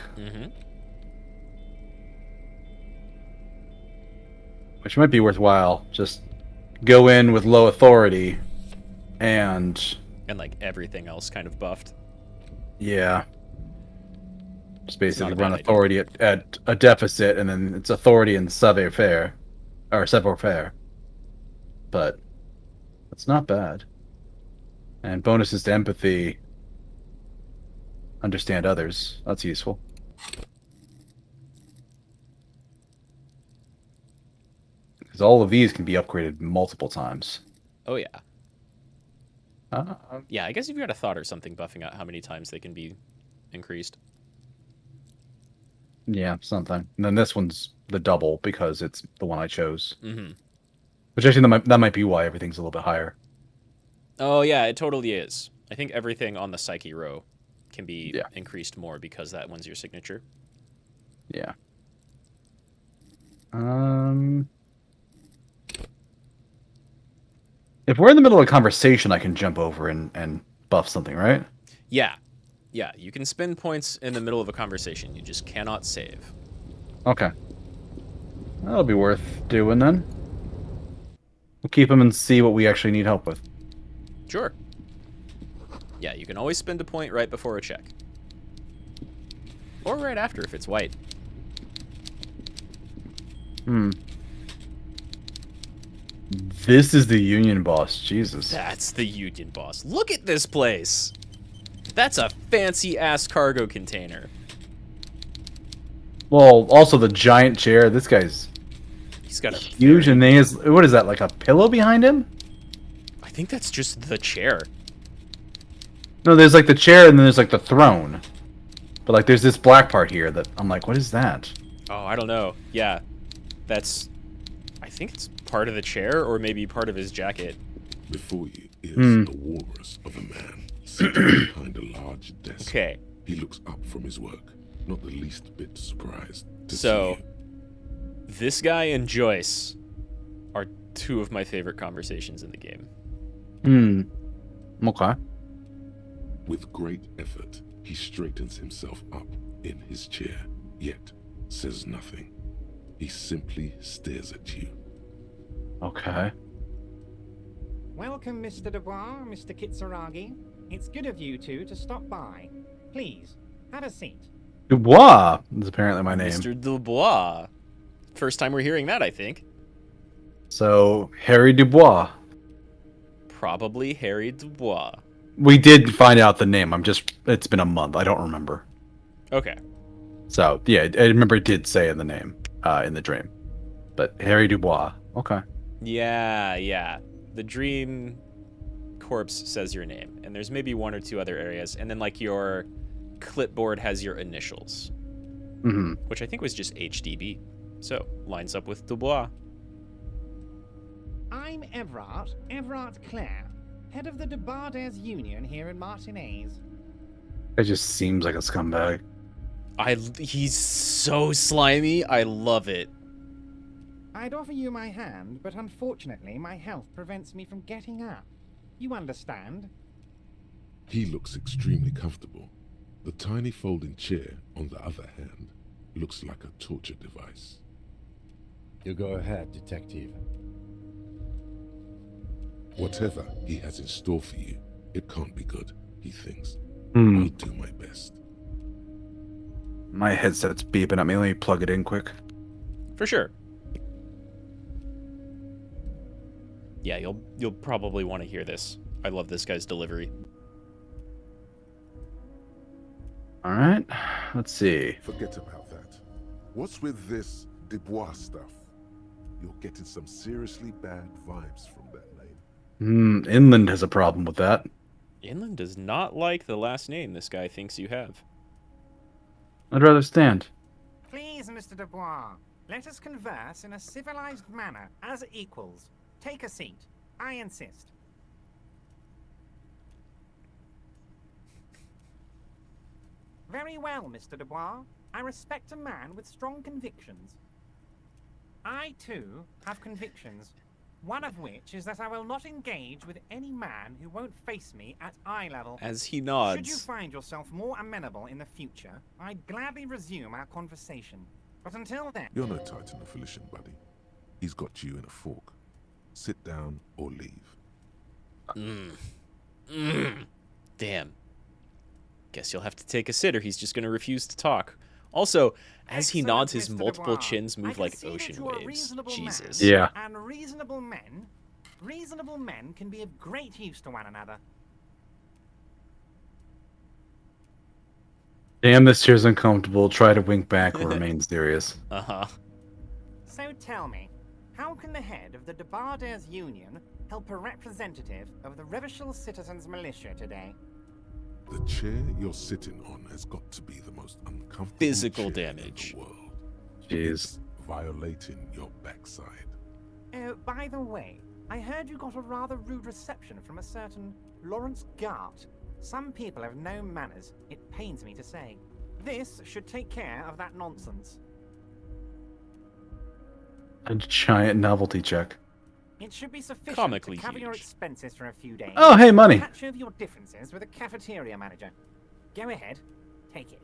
Which might be worthwhile. Just go in with low authority and like everything else kind of buffed. Yeah. Just basically run authority at a deficit, and then it's authority and savoir-faire. Or savoir-faire. But that's not bad. And bonuses to empathy. Understand others. That's useful. Because all of these can be upgraded multiple times. Oh, yeah. Yeah, I guess if you had a thought or something buffing out how many times they can be increased. Yeah, something. And then this one's the double because it's the one I chose. Which actually, that might be why everything's a little bit higher. Oh, yeah, it totally is. I think everything on the Psyche row can be increased more because that one's your signature. Yeah. If we're in the middle of a conversation, I can jump over and buff something, right? Yeah. Yeah, you can spend points in the middle of a conversation. You just cannot save. Okay. That'll be worth doing then. We'll keep them and see what we actually need help with. Sure. Yeah, you can always spend a point right before a check. Or right after if it's white. This is the Union boss. Jesus. That's the Union boss. Look at this place. That's a fancy-ass cargo container. Well, also the giant chair. This guy's... He's got a huge, and then he has... What is that, like a pillow behind him? I think that's just the chair. No, there's like the chair, and then there's like the throne. But like there's this black part here that I'm like, what is that? Oh, I don't know. Yeah. That's... I think it's part of the chair, or maybe part of his jacket. Before you is the walrus of a man sitting behind a large desk. Okay. He looks up from his work, not the least bit surprised to see So, you. this guy and Joyce are two of my favorite conversations in the game. Okay. With great effort, he straightens himself up in his chair, yet says nothing. He simply stares at you. Okay. Welcome, Mr. Dubois, Mr. Kitsuragi. It's good of you two to stop by. Please, have a seat. Dubois is apparently my name. Mr. Dubois. First time we're hearing that, I think. So, Harry Dubois. Probably Harry Dubois. We did find out the name. It's been a month. I don't remember. Okay. So, yeah, I remember it did say in the name, in the dream. But Harry Dubois. Okay. Yeah. The dream corpse says your name, and there's maybe one or two other areas, and then like your clipboard has your initials, which I think was just HDB. So, lines up with Dubois. I'm Evrart Clare, head of the Debarders Union here in Martinez. It just seems like a scumbag. He's so slimy. I love it. I'd offer you my hand, but unfortunately my health prevents me from getting up. You understand? He looks extremely comfortable. The tiny folding chair, on the other hand, looks like a torture device. You go ahead, detective. Whatever he has in store for you, it can't be good, he thinks. Hmm. I'll do my best. My headset's beeping at me. Let me plug it in quick. For sure. Yeah, you'll probably want to hear this. I love this guy's delivery. All right. Let's see. Forget about that. What's with this Dubois stuff? You're getting some seriously bad vibes from that name. Inland has a problem with that. Inland does not like the last name this guy thinks you have. I'd rather stand. Please, Mr. Dubois, let us converse in a civilized manner, as equals. Take a seat. I insist. Very well, Mr. Dubois. I respect a man with strong convictions. I, too, have convictions. One of which is that I will not engage with any man who won't face me at eye level. As he nods. Should you find yourself more amenable in the future, I'd gladly resume our conversation. But until then... You're no Titan of Elysium, buddy. He's got you in a fork. Sit down or leave. Damn. Guess you'll have to take a sit or he's just going to refuse to talk. Also, as he nods, his multiple chins move like ocean waves. Jesus. Yeah. And reasonable men can be of great use to one another. Damn, this chair's uncomfortable. Try to wink back or remain serious. So tell me, how can the head of the Debarders Union help a representative of the Revachol Citizens Militia today? The chair you're sitting on has got to be the most uncomfortable physical chair damage. in the world. Jeez. It's violating your backside. Oh, by the way, I heard you got a rather rude reception from a certain Lawrence Gart. Some people have no manners, it pains me to say. This should take care of that nonsense. A giant novelty check. It should be sufficient Comically to cover your huge. expenses for a few days. Oh, hey, money. Patch over your differences with a cafeteria manager. Go ahead, take it.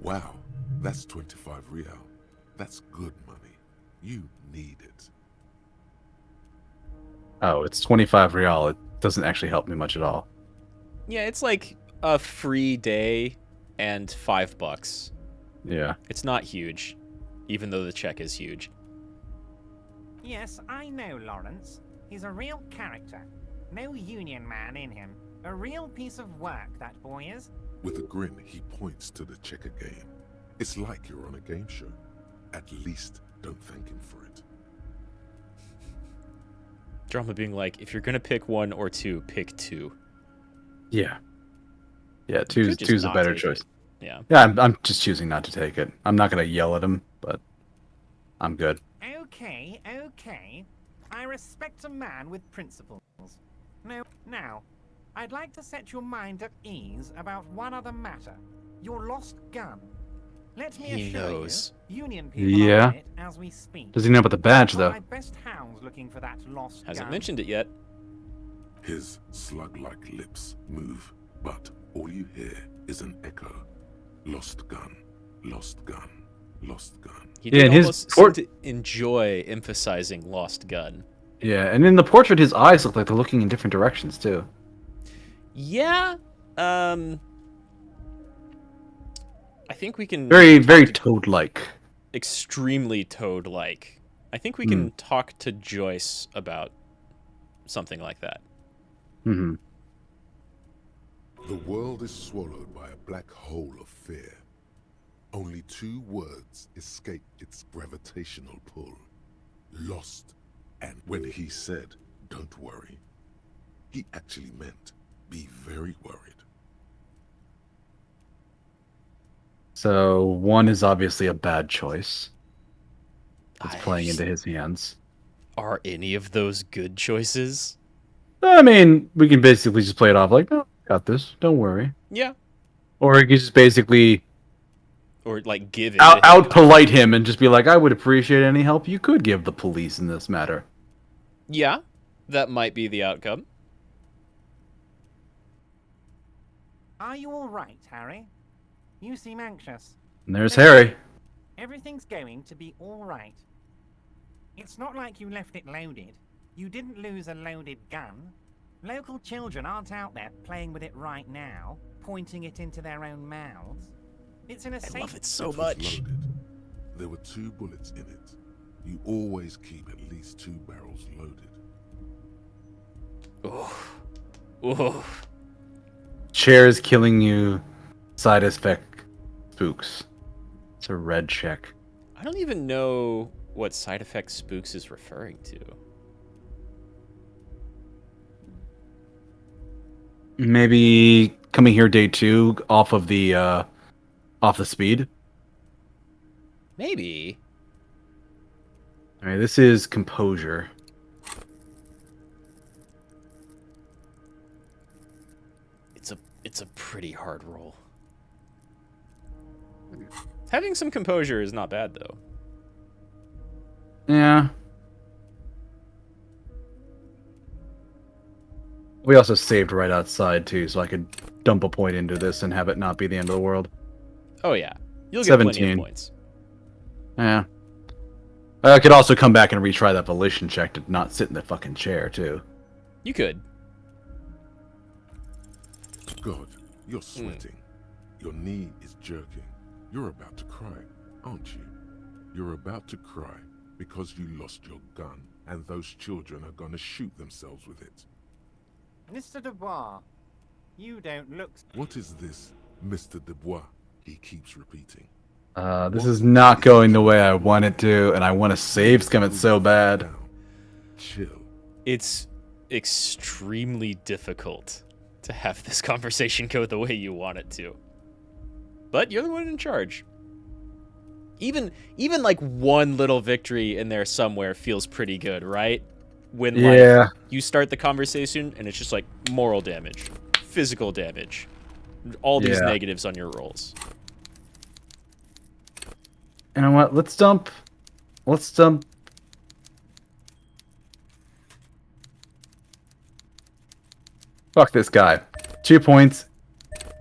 Wow, that's 25 real. That's good money. You need it. Oh, it's 25 real. It doesn't actually help me much at all. Yeah, it's like a free day and $5. Yeah. It's not huge, even though the check is huge. Yes, I know Lawrence. He's a real character. No union man in him. A real piece of work, that boy is. With a grin, he points to the checker game. It's like you're on a game show. At least don't thank him for it. Drama being like, if you're gonna pick one or two, pick two. Yeah. Yeah, two's a not better take choice. it. Yeah. Yeah, I'm just choosing not to take it. I'm not going to yell at him, but I'm good. Okay. I respect a man with principles. No, now, I'd like to set your mind at ease about one other matter. Your lost gun. Let me He assure knows. you, union people are on it as we speak. Does he know about the badge, though? My best hounds looking for that lost Hasn't gun. mentioned it yet. His slug-like lips move, but all you hear is an echo. Lost gun, lost gun, lost gun. He Yeah, did and his almost seem to enjoy emphasizing lost gun. Yeah, and in the portrait, his eyes look like they're looking in different directions, too. Yeah. I think we can... Very Toad-like. extremely Toad-like. I think we can talk to Joyce about something like that. Mm-hmm. The world is swallowed by a black hole of fear. Only 2 words escape its gravitational pull. Lost. And when he said, don't worry, he actually meant, be very worried. So 1 is obviously a bad choice. It's playing into his hands. Are any of those good choices? I mean, we can basically just play it off like, no, got this, don't worry. Yeah. Or you can just basically Or like give in out polite him and just be like, I would appreciate any help you could give the police in this matter. Yeah, that might be the outcome. Are you all right, Harry? You seem anxious. And there's Harry. Everything's going to be all right. It's not like you left it loaded. You didn't lose a loaded gun. Local children aren't out there playing with it right now, pointing it into their own mouths. It's in a safe... I love it so It was much. loaded. There were 2 bullets in it. You always keep at least 2 barrels loaded. Oh. Chair is killing you. Side effect spooks. It's a red check. I don't even know what side effect spooks is referring to. Maybe coming here day 2 off of the speed. Maybe. All right, this is composure. It's a pretty hard roll. Having some composure is not bad though. Yeah. We also saved right outside too, so I could dump a point into this and have it not be the end of the world. Oh yeah, you'll get plenty 17. of points. Yeah. I could also come back and retry that volition check to not sit in the fucking chair too. You could. God, you're sweating. Your knee is jerking. You're about to cry, aren't you? You're about to cry because you lost your gun, and those children are gonna shoot themselves with it. Mr. Dubois, you don't look... What is this, Mr. Dubois? He keeps repeating. This is not going the way I want it to, and I want to save Scummit so bad. Chill. It's extremely difficult to have this conversation go the way you want it to. But you're the one in charge. Even like one little victory in there somewhere feels pretty good, right? When like you start the conversation and it's just like moral damage, physical damage, all these negatives on your rolls. You know what? Let's dump. Fuck this guy. 2 points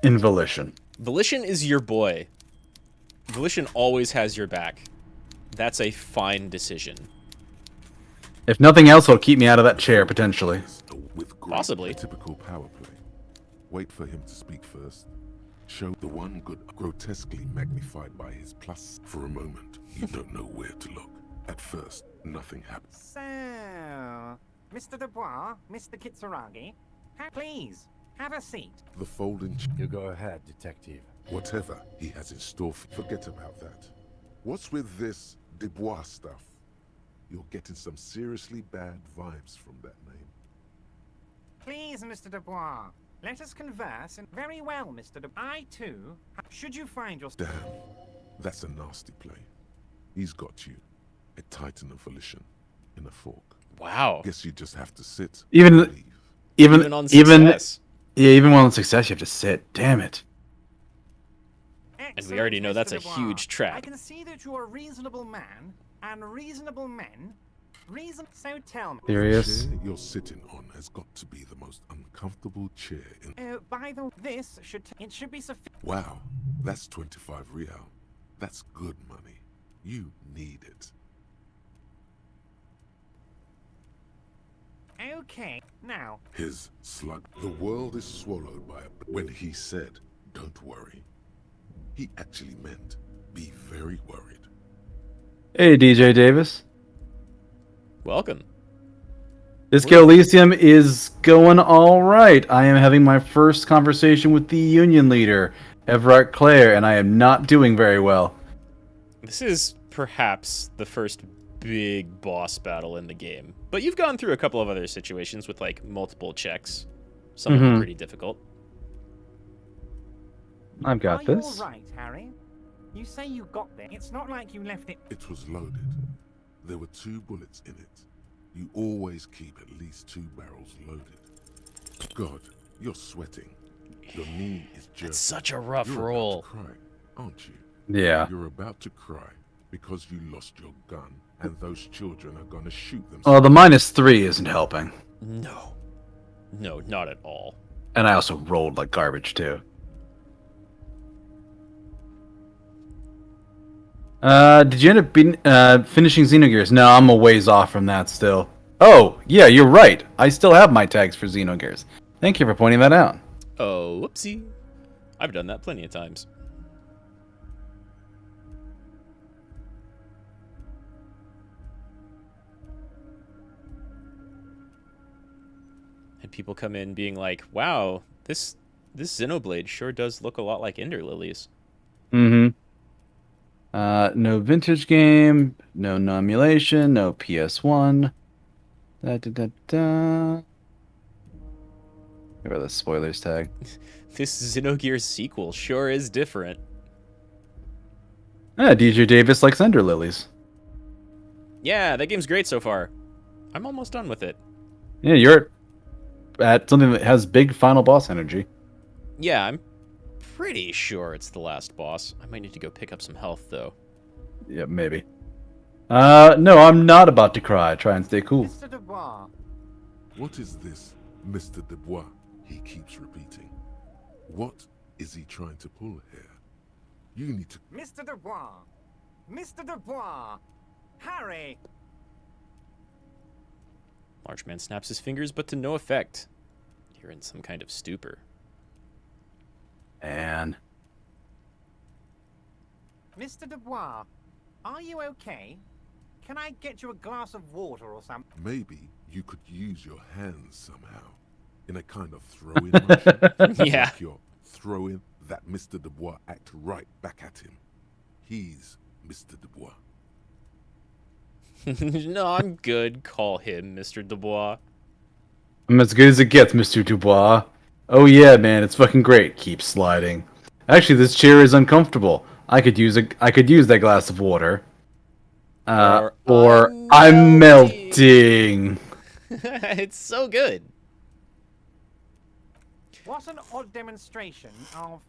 in Volition. Volition is your boy. Volition always has your back. That's a fine decision. If nothing else, it'll keep me out of that chair, potentially. Possibly. Typical power play. Wait for him to speak first. Show the one good grotesquely magnified by his plus. For a moment, you don't know where to look. At first, nothing happens. So, Mr. Dubois, Mr. Kitsuragi, please, have a seat. The folding... You go ahead, detective. Whatever he has in store, forget about that. What's with this Dubois stuff? You're getting some seriously bad vibes from that name. Please, Mr. Dubois, let us converse. And very well, Mr. Dubois. I, too, should you find your... Damn, that's a nasty play. He's got you. A titan of volition in a fork. Wow. Guess you just have to sit. Even on success. Even on success, you have to sit. Damn it. And we already know that's a huge trap. I can see that you're a reasonable man, and reasonable men... So tell me... Serious? The chair you're sitting on has got to be the most uncomfortable chair in... by the way, this should... It should be sufficient... Wow, that's 25 real. That's good money. You need it. Okay, now... His slug. The world is swallowed by a... When he said, don't worry, he actually meant, be very worried. Hey, DJ Davis. Welcome. Disco Elysium is going all right. I am having my first conversation with the union leader, Evrart Claire, and I am not doing very well. This is perhaps the first big boss battle in the game, but you've gone through a couple of other situations with like multiple checks. Some of them pretty difficult. I've got Are this. you all right, Harry? You say you got there. It's not like you left it. It was loaded. There were 2 bullets in it. You always keep at least 2 barrels loaded. God, you're sweating. Your knee is jerking. That's such a rough You're roll. about to cry, aren't you? Yeah. You're about to cry because you lost your gun, and those children are gonna shoot themselves. Well, the -3 isn't helping. No. No, not at all. And I also rolled like garbage, too. Did you end up finishing Xenogears? No, I'm a ways off from that still. Oh, yeah, you're right. I still have my tags for Xenogears. Thank you for pointing that out. Oh, whoopsie. I've done that plenty of times. And people come in being like, wow, this Xenoblade sure does look a lot like Ender Lilies. Mm-hmm. No vintage game, no emulation, no PS1. Here are the spoilers tag. This Xenogears sequel sure is different. Yeah, DJ Davis likes Ender Lilies. Yeah, that game's great so far. I'm almost done with it. Yeah, you're at something that has big final boss energy. Yeah, I'm pretty sure it's the last boss. I might need to go pick up some health, though. Yeah, maybe. No, I'm not about to cry. Try and stay cool. Mr. Dubois. What is this, Mr. Dubois? He keeps repeating. What is he trying to pull here? You need to... Mr. Dubois. Mr. Dubois. Harry. Large man snaps his fingers, but to no effect. You're in some kind of stupor. And... Mr. Dubois, are you okay? Can I get you a glass of water or something? Maybe you could use your hands somehow. In a kind of throw-in motion. Yeah. Like you're throwing that Mr. Dubois act right back at him. He's Mr. Dubois. No, I'm good. Call him Mr. Dubois. I'm as good as it gets, Mr. Dubois. Oh yeah, man, it's fucking great. Keep sliding. Actually, this chair is uncomfortable. I could use that glass of water. Or I'm melting. It's so good. What an odd demonstration of...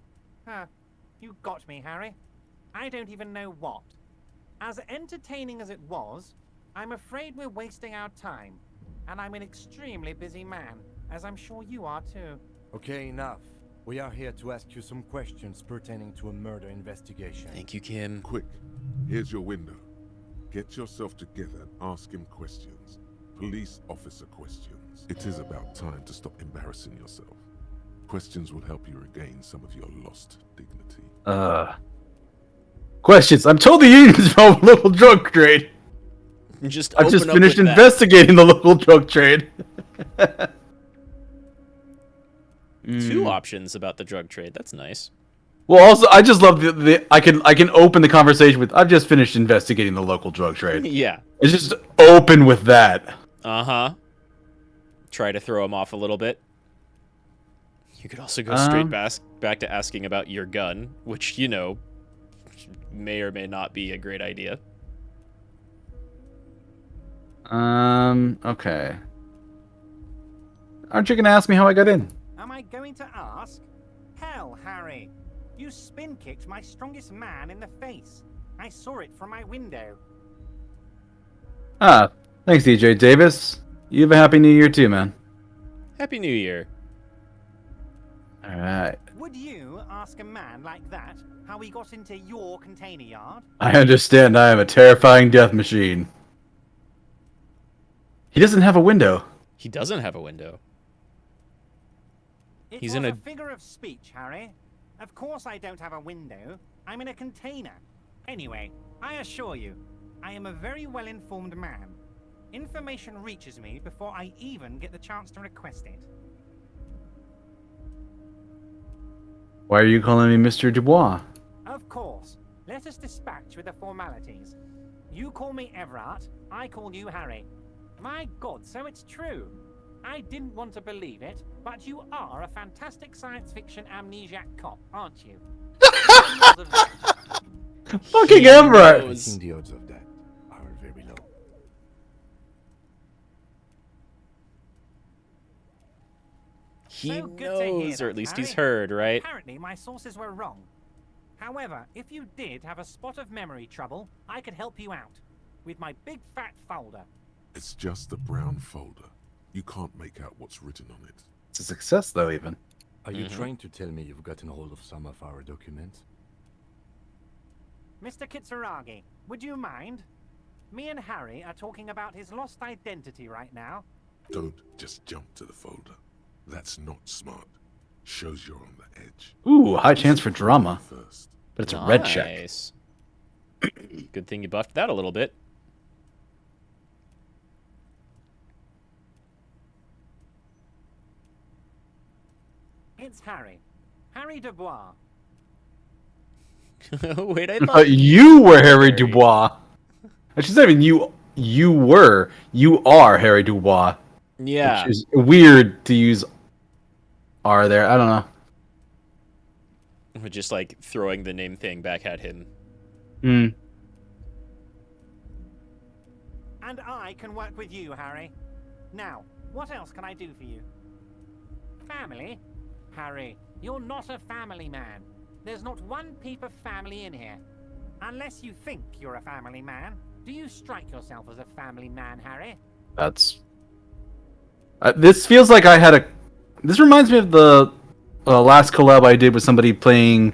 you got me, Harry. I don't even know what. As entertaining as it was, I'm afraid we're wasting our time. And I'm an extremely busy man, as I'm sure you are too. Okay, enough. We are here to ask you some questions pertaining to a murder investigation. Thank you, Kim. Quick, here's your window. Get yourself together and ask him questions. Police officer questions. It is about time to stop embarrassing yourself. Questions will help you regain some of your lost dignity. Questions. I'm told the union's involved in local drug trade. I've just finished investigating the local drug trade. Two options about the drug trade. That's nice. Well, also, I just love the I can open the conversation with I've just finished investigating the local drug trade. Yeah. It's just open with that. Uh-huh. Try to throw him off a little bit. You could also go straight back to asking about your gun, which, you know, may or may not be a great idea. Okay. Aren't you gonna ask me how I got in? Am I going to ask? Hell, Harry. You spin-kicked my strongest man in the face. I saw it from my window. Thanks, DJ Davis. You have a happy new year too, man. Happy New Year. Alright. Would you ask a man like that how he got into your container yard? I understand I am a terrifying death machine. He doesn't have a window. He doesn't have a window. He's in a figure of speech, Harry. Of course I don't have a window. I'm in a container. Anyway, I assure you, I am a very well-informed man. Information reaches me before I even get the chance to request it. Why are you calling me Mr. Dubois? Of course. Let us dispatch with the formalities. You call me Evrart, I call you Harry. My God, so it's true. I didn't want to believe it, but you are a fantastic science fiction amnesiac cop, aren't you? Fucking Evrart! I think the odds of that are very low. He So good to hear knows, or that, at least Harry. he's heard, right? Apparently, my sources were wrong. However, if you did have a spot of memory trouble, I could help you out with my big fat folder. It's just a brown folder. You can't make out what's written on it. It's a success, though, even. Are you trying to tell me you've gotten hold of some of our documents? Mr. Kitsuragi, would you mind? Me and Harry are talking about his lost identity right now. Don't just jump to the folder. That's not smart. Shows you're on the edge. Ooh, high chance for drama. But it's a red check. Nice. Good thing you buffed that a little bit. It's Harry. Harry Dubois. Wait, I thought You were Harry Dubois. She's not even you. You were. You are Harry Dubois. Yeah. Which is weird to use R there. I don't know. We're just like throwing the name thing back at him. Hmm. And I can work with you, Harry. Now, what else can I do for you? Family? Harry, you're not a family man. There's not one peep of family in here. Unless you think you're a family man. Do you strike yourself as a family man, Harry? That's. This feels like I had a. This reminds me of the last collab I did with somebody playing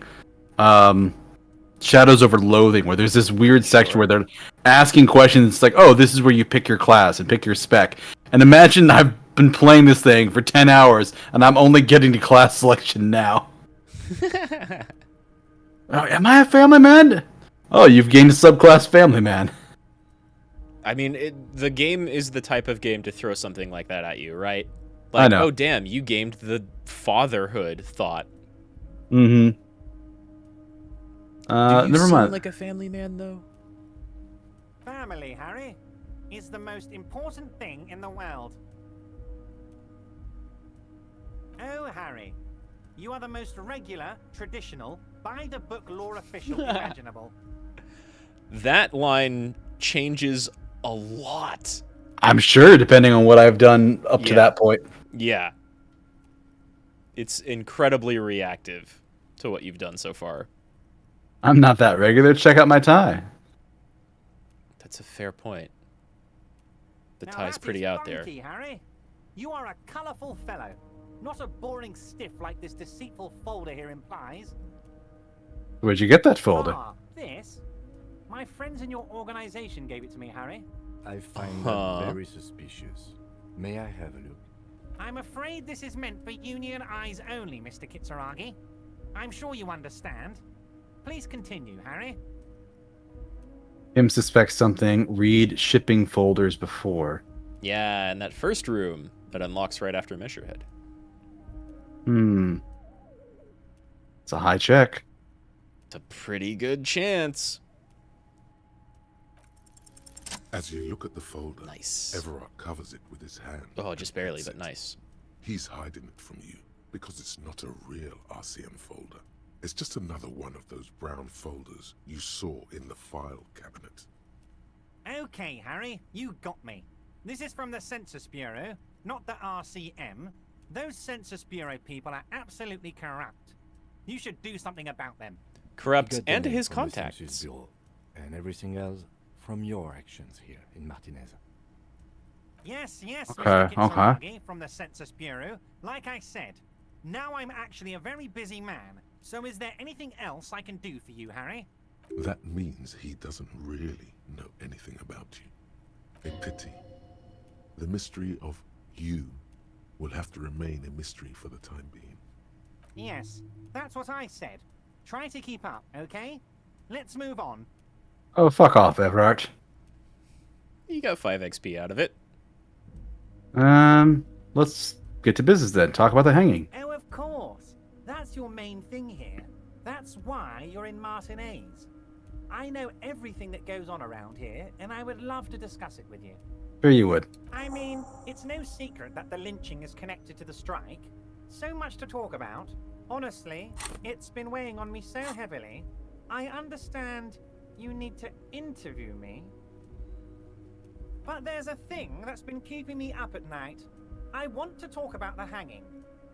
Shadows Over Loathing, where there's this weird section where they're asking questions. It's like, oh, this is where you pick your class and pick your spec. And imagine I've been playing this thing for 10 hours and I'm only getting to class selection now. Am I a family man? Oh, you've gained a subclass family man. I mean, the game is the type of game to throw something like that at you, right? Like, I know. oh, damn, you gamed the fatherhood thought. Mm-hmm. Do you Never sound mind. like a family man, though? Family, Harry, is the most important thing in the world. Oh, Harry, you are the most regular, traditional, by-the-book lore official imaginable. That line changes a lot. I'm sure, depending on what I've done up to that point. Yeah. It's incredibly reactive to what you've done so far. I'm not that regular. Check out my tie. That's a fair point. The Now tie's that pretty is out there. funky, Harry. You are a colourful fellow, not a boring stiff like this deceitful folder here implies. Where'd you get that folder? Ah, this? My friends in your organization gave it to me, Harry. I find that very suspicious. May I have a look? I'm afraid this is meant for Union eyes only, Mr. Kitsuragi. I'm sure you understand. Please continue, Harry. Him suspects something. Read shipping folders before. Yeah, in that first room that unlocks right after Measurehead. Hmm. It's a high check. It's a pretty good chance. As you look at the folder, nice. Evrart covers it with his hand. Oh, just barely, but nice. He's hiding it from you because it's not a real RCM folder. It's just another one of those brown folders you saw in the file cabinet. Okay, Harry, you got me. This is from the Census Bureau, not the RCM. Those Census Bureau people are absolutely corrupt. You should do something about them. Corrupt and his contacts. Bureau, and everything else from your actions here in Martinez. Yes, Okay, Mr. Kitsuragi okay. from the Census Bureau. Like I said, now I'm actually a very busy man. So is there anything else I can do for you, Harry? That means he doesn't really know anything about you. A pity. The mystery of you will have to remain a mystery for the time being. Yes, that's what I said. Try to keep up, okay? Let's move on. Oh, fuck off, Evrart. You got 5 XP out of it. Let's get to business then. Talk about the hanging. Oh, of course. That's your main thing here. That's why you're in Martinez. I know everything that goes on around here, and I would love to discuss it with you. Sure you would. I mean, it's no secret that the lynching is connected to the strike. So much to talk about. Honestly, it's been weighing on me so heavily. I understand you need to interview me. But there's a thing that's been keeping me up at night. I want to talk about the hanging.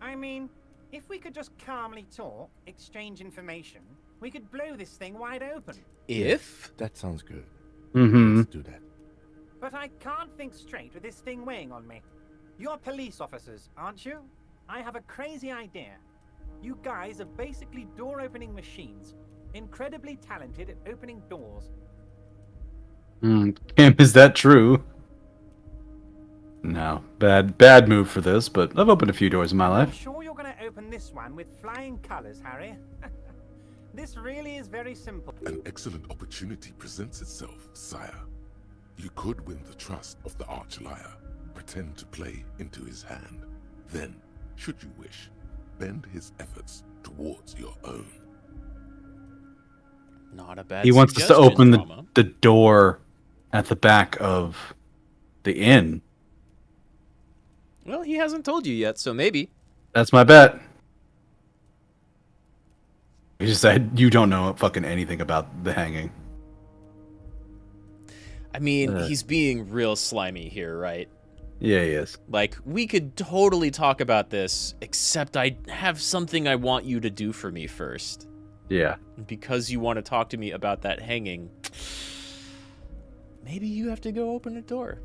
I mean, if we could just calmly talk, exchange information, we could blow this thing wide open. If? That sounds good. Mm-hmm. Let's do that. But I can't think straight with this thing weighing on me. You're police officers, aren't you? I have a crazy idea. You guys are basically door-opening machines. Incredibly talented at opening doors. Kim, is that true? No. Bad move for this, but I've opened a few doors in my I'm life. sure you're going to open this one with flying colors, Harry. This really is very simple. An excellent opportunity presents itself, sire. You could win the trust of the arch-liar, pretend to play into his hand. Then, should you wish, bend his efforts towards your own. Not a bad He wants us to suggestion, open Drama. the door at the back of the inn. Well, he hasn't told you yet, so maybe. That's my bet. He just said you don't know fucking anything about the hanging. I mean, he's being real slimy here, right? Yeah, he is. Like, we could totally talk about this, except I have something I want you to do for me first. Yeah. Because you want to talk to me about that hanging, maybe you have to go open a door.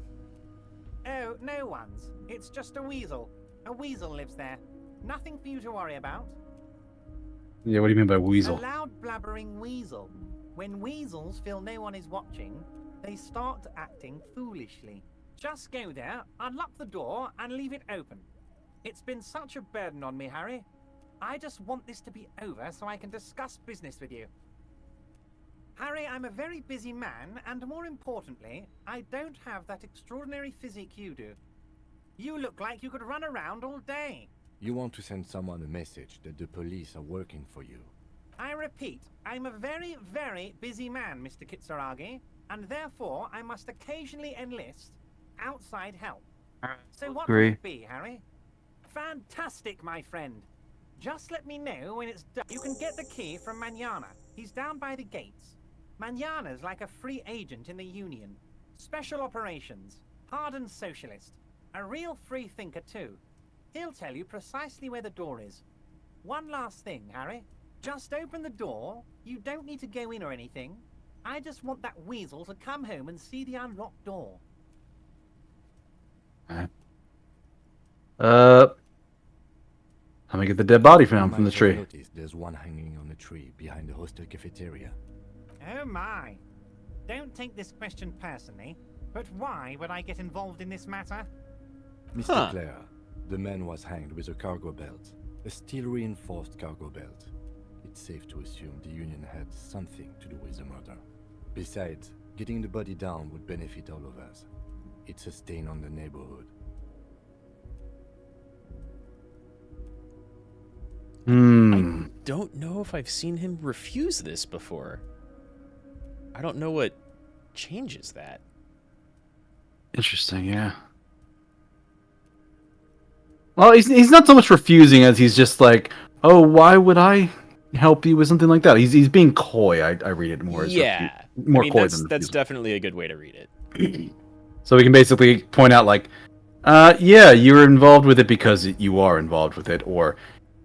Oh, no one's. It's just a weasel. A weasel lives there. Nothing for you to worry about. Yeah, what do you mean by weasel? A loud blabbering weasel. When weasels feel no one is watching, they start acting foolishly. Just go there, unlock the door, and leave it open. It's been such a burden on me, Harry. I just want this to be over so I can discuss business with you. Harry, I'm a very busy man, and more importantly, I don't have that extraordinary physique you do. You look like you could run around all day. You want to send someone a message that the police are working for you. I repeat, I'm a very, very busy man, Mr. Kitsuragi, and therefore I must occasionally enlist outside help. So what will it be, Harry? Fantastic, my friend. Just let me know when it's done. You can get the key from Manana. He's down by the gates. Manana's like a free agent in the Union. Special operations. Hardened socialist. A real free thinker, too. He'll tell you precisely where the door is. One last thing, Harry. Just open the door. You don't need to go in or anything. I just want that weasel to come home and see the unlocked door. How do I get the dead body found from the tree? Noticed there's one hanging on a tree behind the hostel cafeteria. Oh my. Don't take this question personally, but why would I get involved in this matter? Mr. Clare, the man was hanged with a cargo belt. A steel-reinforced cargo belt. It's safe to assume the Union had something to do with the murder. Besides, getting the body down would benefit all of us. It's a stain on the neighborhood. I don't know if I've seen him refuse this before. I don't know what changes that. Interesting, yeah. Well, he's not so much refusing as he's just like, oh, why would I help you with something like that? He's being coy. I read it more as Yeah, more I mean, coy that's than definitely a good way to read it. So we can basically point out like, yeah, you're involved with it because you are involved with it, or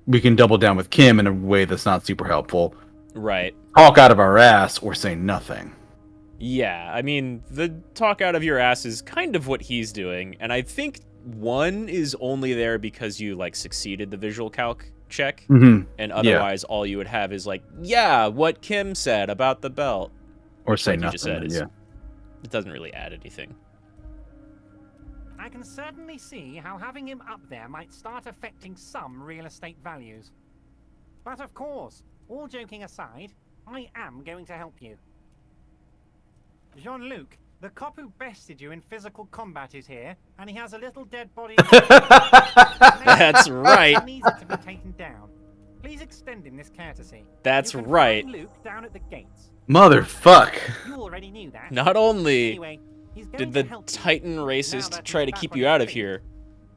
we can double down with Kim in a way that's not super helpful. Right. Talk out of our ass or say nothing. Yeah, I mean, the talk out of your ass is kind of what he's doing, and I think one is only there because you, like, succeeded the visual calc check, and otherwise all you would have is, like, yeah, what Kim said about the belt. Or say like nothing, you just said, yeah. It doesn't really add anything. I can certainly see how having him up there might start affecting some real estate values. But of course, all joking aside, I am going to help you. Jean-Luc, The cop who bested you in physical combat is here, and he has a little dead body. That's right. He needs it to be taken down. Please extend him this courtesy. That's you can right. find Luke down at the gates. Motherfuck. You already knew that. Not only Anyway, he's going did to the help you Titan now racist that try he's to back keep on you his out of feet. here,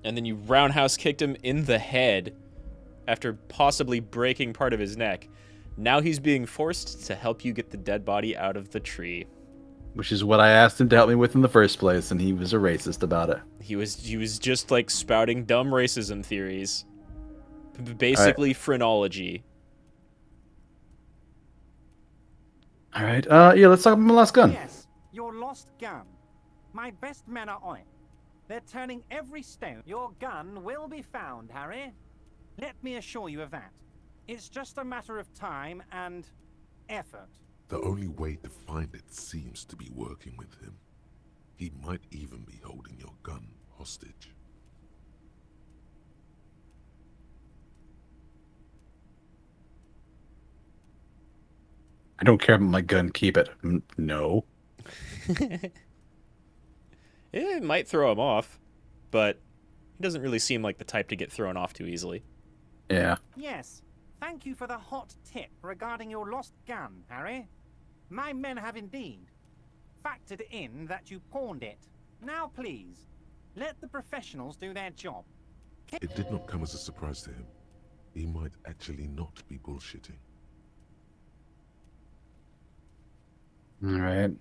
and then you roundhouse kicked him in the head after possibly breaking part of his neck. Now he's being forced to help you get the dead body out of the tree. Which is what I asked him to help me with in the first place, and he was a racist about it. He was just like spouting dumb racism theories. Basically phrenology. Alright, yeah, let's talk about my last gun. Yes, your lost gun. My best men are on it. They're turning every stone. Your gun will be found, Harry. Let me assure you of that. It's just a matter of time and effort. The only way to find it seems to be working with him. He might even be holding your gun hostage. I don't care about my gun, keep it. No. It might throw him off, but he doesn't really seem like the type to get thrown off too easily. Yeah. Yes, thank you for the hot tip regarding your lost gun, Harry. My men have indeed factored in that you pawned it. Now please, let the professionals do their job. It did not come as a surprise to him. He might actually not be bullshitting. Alright.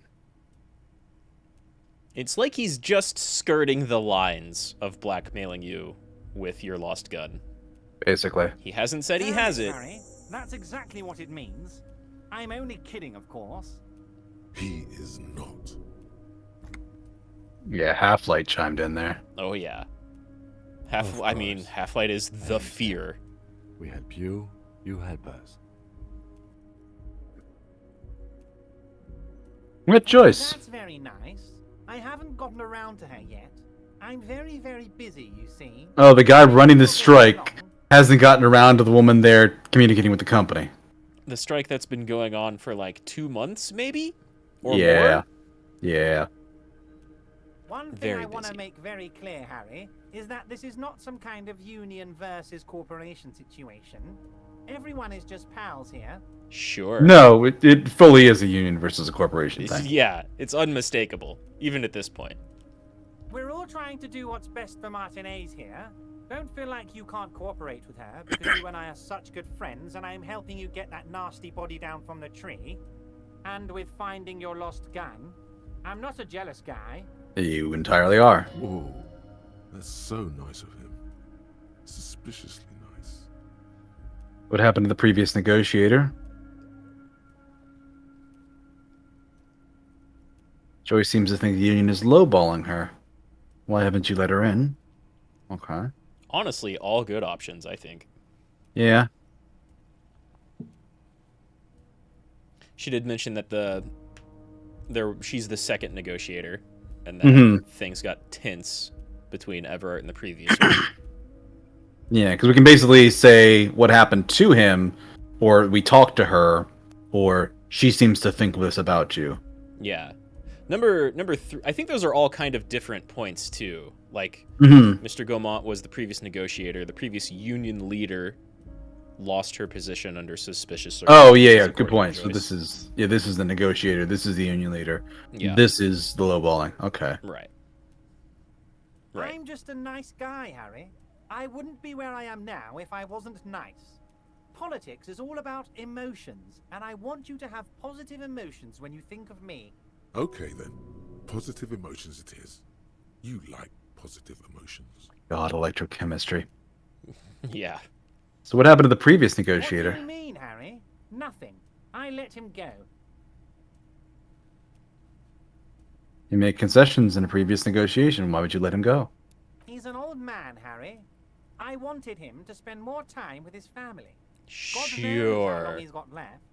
It's like he's just skirting the lines of blackmailing you with your lost gun. Basically. He hasn't said he has it. Harry, that's exactly what it means. I'm only kidding, of course. He is not. Yeah, Half-Light chimed in there. Oh yeah. Half-Light is the fear. We help you, you help us. What choice? That's very nice. I haven't gotten around to her yet. I'm very, very busy, you see. Oh, the guy running the strike hasn't gotten around to the woman there communicating with the company. The strike that's been going on for like 2 months, maybe? Or Yeah. more? Yeah. One thing Very I want to busy. make very clear, Harry, is that this is not some kind of union versus corporation situation. Everyone is just pals here. Sure. No, it fully is a union versus a corporation thing. Yeah, it's unmistakable, even at this point. We're all trying to do what's best for Martinez here. Don't feel like you can't cooperate with her, because you and I are such good friends, and I'm helping you get that nasty body down from the tree. And with finding your lost gun. I'm not a jealous guy. You entirely are. Whoa, that's so nice of him. Suspiciously nice. What happened to the previous negotiator? Joey seems to think the union is lowballing her. Why haven't you let her in? Okay. Honestly, all good options, I think. Yeah. She did mention that she's the second negotiator, and that Mhm. things got tense between Evrart and the previous one. Yeah, because we can basically say what happened to him, or we talked to her, or she seems to think this about you. Yeah. Number 3, I think those are all kind of different points too. Like, Mhm. Mr. Gaumont was the previous negotiator. The previous union leader lost her position under suspicious circumstances. Oh yeah, good according point. to So Joyce. this is the negotiator. This is the union leader. Yeah. This is the lowballing. Okay. Right. I'm just a nice guy, Harry. I wouldn't be where I am now if I wasn't nice. Politics is all about emotions, and I want you to have positive emotions when you think of me. Okay then, positive emotions it is. You like positive emotions. God, electrochemistry. Yeah. So what happened to the previous What do negotiator? you mean, Harry? Nothing. I let him go. You made concessions in a previous negotiation. Why would you let him go? He's an old man, Harry. I wanted him to spend more time with his family. God knows how Sure. long he's got left.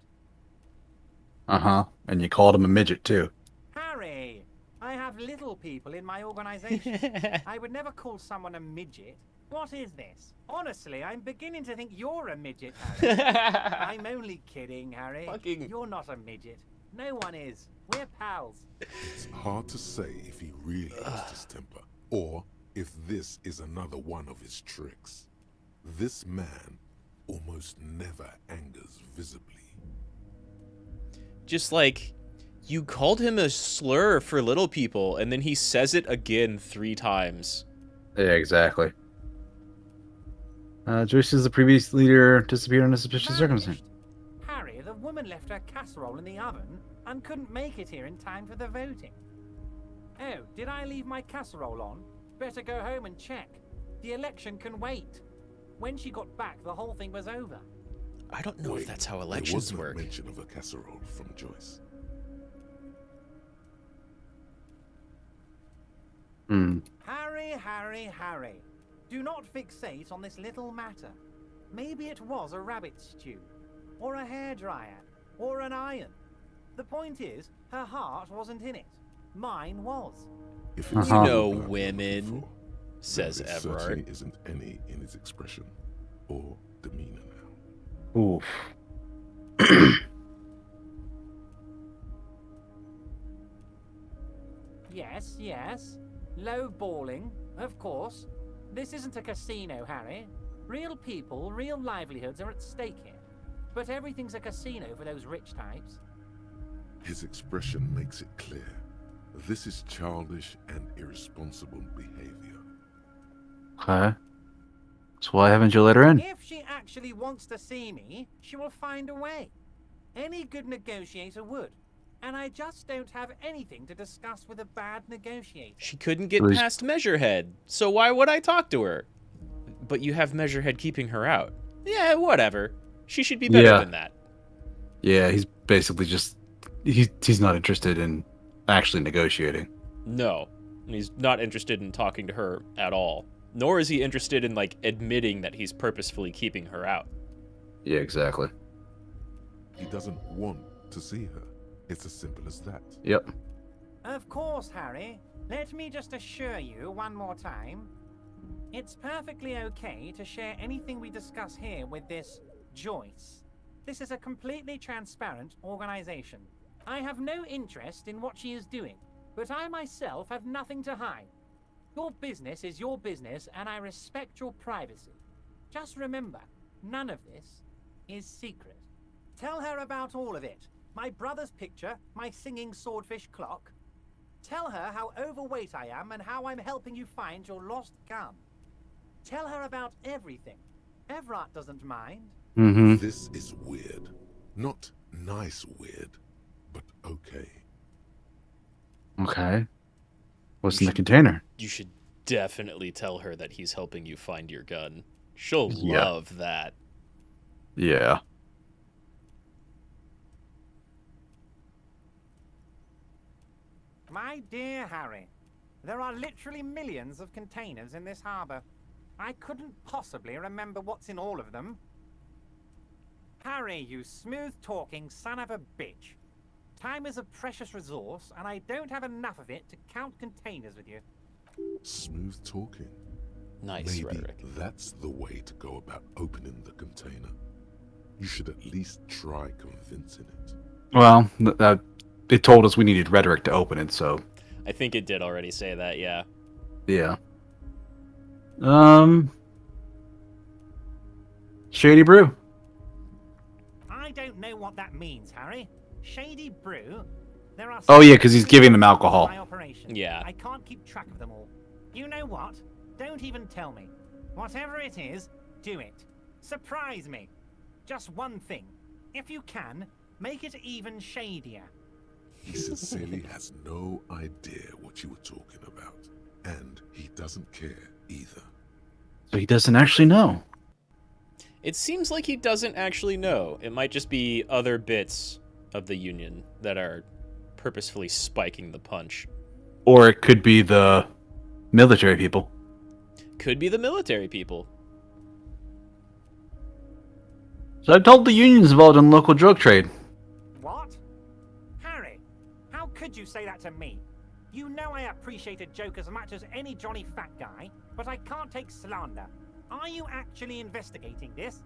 Uh-huh. And you called him a midget too. Harry, I have little people in my organization. I would never call someone a midget. What is this? Honestly, I'm beginning to think you're a midget, Harry. I'm only kidding, Harry. You're not a midget. No one is. We're pals. It's hard to say if he really lost his temper, or if this is another one of his tricks. This man almost never angers visibly. Just like, you called him a slur for little people, and then he says it again 3 times. Yeah, exactly. Joyce says the previous leader disappeared under suspicious circumstances. Harry, the woman left her casserole in the oven and couldn't make it here in time for the voting. Oh, did I leave my casserole on? Better go home and check. The election can wait. When she got back, the whole thing was over. I don't know if that's how elections there was work. No mention of a casserole from Joyce. Harry. Do not fixate on this little matter. Maybe it was a rabbit stew, or a hairdryer, or an iron. The point is, her heart wasn't in it. Mine was. If You know women, says there Evrart. certainly isn't any in his expression or demeanor now. Oof. Yes. Low balling, of course. This isn't a casino, Harry. Real people, real livelihoods are at stake here. But everything's a casino for those rich types. His expression makes it clear. This is childish and irresponsible behavior. Okay. So why haven't you let her in? If she actually wants to see me, she will find a way. Any good negotiator would. And I just don't have anything to discuss with a bad negotiator. She couldn't get past Measurehead, so why would I talk to her? But you have Measurehead keeping her out. Yeah, whatever. She should be better than that. Yeah, he's basically just... He's not interested in actually negotiating. No. He's not interested in talking to her at all. Nor is he interested in, like, admitting that he's purposefully keeping her out. Yeah, exactly. He doesn't want to see her. It's as simple as that. Yep. Of course, Harry. Let me just assure you one more time. It's perfectly okay to share anything we discuss here with this Joyce. This is a completely transparent organization. I have no interest in what she is doing, but I myself have nothing to hide. Your business is your business, and I respect your privacy. Just remember, none of this is secret. Tell her about all of it. My brother's picture, my singing swordfish clock. Tell her how overweight I am and how I'm helping you find your lost gun. Tell her about everything. Evrart doesn't mind. This is weird. Not nice weird, but okay. Okay. What's in the container? You should definitely tell her that he's helping you find your gun. She'll love that. Yeah. My dear Harry, there are literally millions of containers in this harbor. I couldn't possibly remember what's in all of them. Harry, you smooth-talking son of a bitch. Time is a precious resource, and I don't have enough of it to count containers with you. Smooth talking. Nice Maybe rhetoric. That's the way to go about opening the container. You should at least try convincing it. Well, it told us we needed rhetoric to open it, so... I think it did already say that, yeah. Yeah. Shady brew. I don't know what that means, Harry. Shady brew? There are Oh, yeah, 'cause he's giving them alcohol. my operation. Yeah. I can't keep track of them all. You know what? Don't even tell me. Whatever it is, do it. Surprise me. Just one thing. If you can, make it even shadier. He sincerely has no idea what you were talking about. And he doesn't care either. So he doesn't actually know. It seems like he doesn't actually know. It might just be other bits of the Union that are purposefully spiking the punch. Or it could be the military people. Could be the military people. So I told the Union's involved in local drug trade. What? Harry, how could you say that to me? You know I appreciate a joke as much as any Johnny Fat Guy, but I can't take slander. Are you actually investigating this?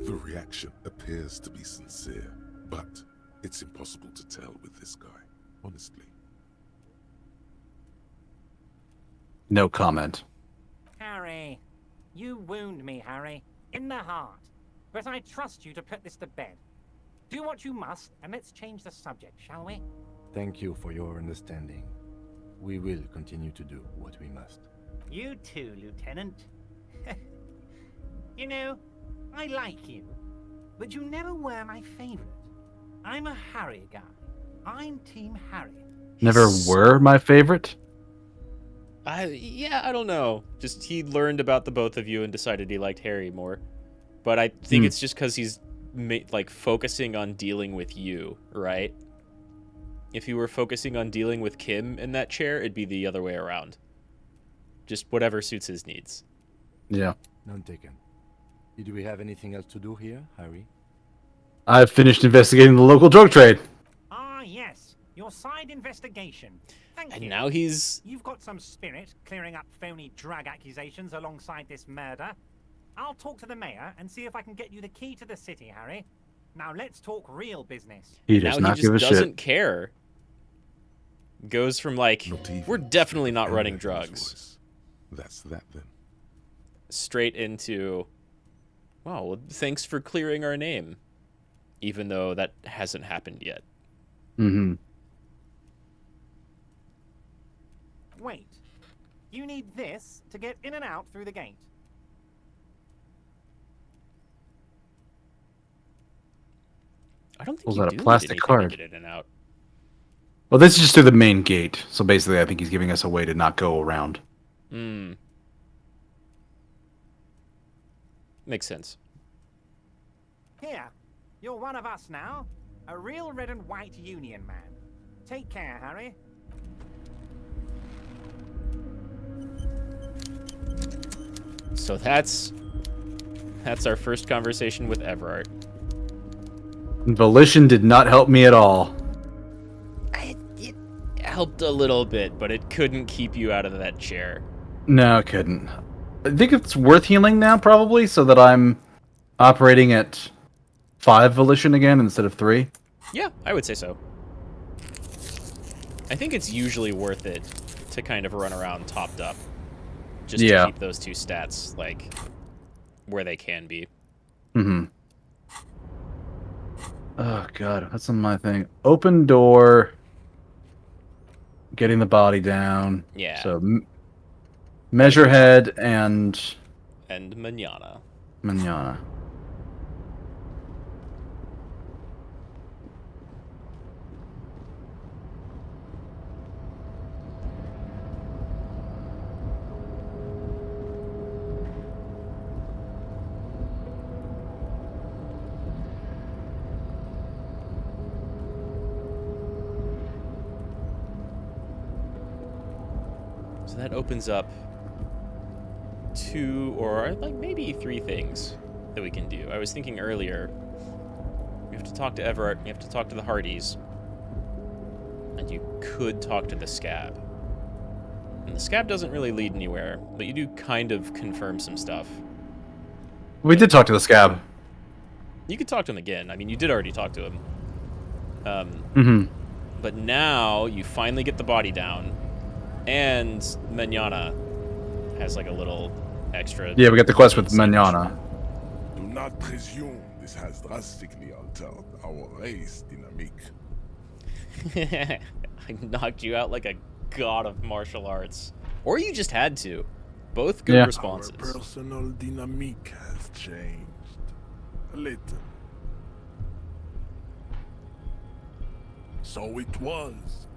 The reaction appears to be sincere, but It's impossible to tell with this guy, honestly. No comment. Harry, you wound me, Harry, in the heart. But I trust you to put this to bed. Do what you must, and let's change the subject, shall we? Thank you for your understanding. We will continue to do what we must. You too, Lieutenant. You know, I like you, but you never were my favorite. I'm a Harry guy. I'm Team Harry. Never were my favorite? Yeah, I don't know. Just he learned about the both of you and decided he liked Harry more. But I think it's just because he's like focusing on dealing with you, right? If he were focusing on dealing with Kim in that chair, it'd be the other way around. Just whatever suits his needs. Yeah. None taken. Do we have anything else to do here, Harry? I've finished investigating the local drug trade. Ah, yes. Your side investigation. Thank you. And now he's... You've got some spirit clearing up phony drug accusations alongside this murder. I'll talk to the mayor and see if I can get you the key to the city, Harry. Now let's talk real business. He does not give a shit. Doesn't care. Goes from like, we're definitely not running drugs. That's that then. Straight into, well, thanks for clearing our name. Even though that hasn't happened yet. Mm-hmm. Wait. You need this to get in and out through the gate. I don't think Pulls you out do a need plastic anything to card. get in and out. Well, this is just through the main gate. So basically, I think he's giving us a way to not go around. Hmm. Makes sense. Here. You're one of us now. A real red and white union man. Take care, Harry. So that's our first conversation with Evrart. Volition did not help me at all. It helped a little bit, but it couldn't keep you out of that chair. No, it couldn't. I think it's worth healing now, probably, so that I'm operating at 5 volition again instead of 3. Yeah, I would say so. I think it's usually worth it to kind of run around topped up. Just to keep those 2 stats, like, where they can be. Mm-hmm. Oh, God. What's on my thing? Open door. Getting the body down. Yeah. So, measure head and... And manana. Manana. So that opens up 2 or like maybe 3 things that we can do. I was thinking earlier, we have to talk to Evrart, we have to talk to the Hardys, and you could talk to the Scab. And the Scab doesn't really lead anywhere, but you do kind of confirm some stuff. We did talk to the Scab. You could talk to him again. I mean, you did already talk to him. Mm-hmm. But now you finally get the body down, and Manana has like a little extra... Yeah, we got the quest with Manana. Do not presume this has drastically altered our race dynamic. I knocked you out like a god of martial arts. Or you just had to. Both good responses. Our personal dynamic has changed. A little. So it was.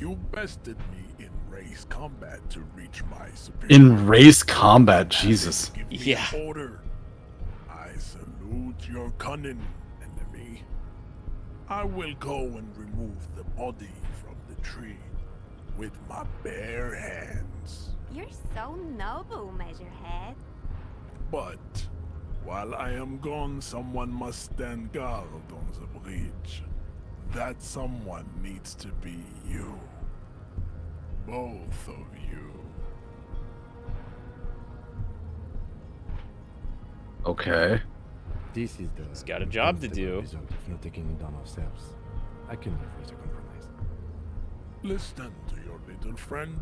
You bested me in race combat to reach my superior. In race combat, Jesus. Yeah. Order. I salute your cunning, enemy. I will go and remove the body from the tree with my bare hands. You're so noble, Measurehead. But while I am gone, someone must stand guard on the bridge. That someone needs to be you. Both of you. Okay. This is the... He's got a job to do. Result of not taking it on ourselves. I can live with a compromise. Listen to your little friend.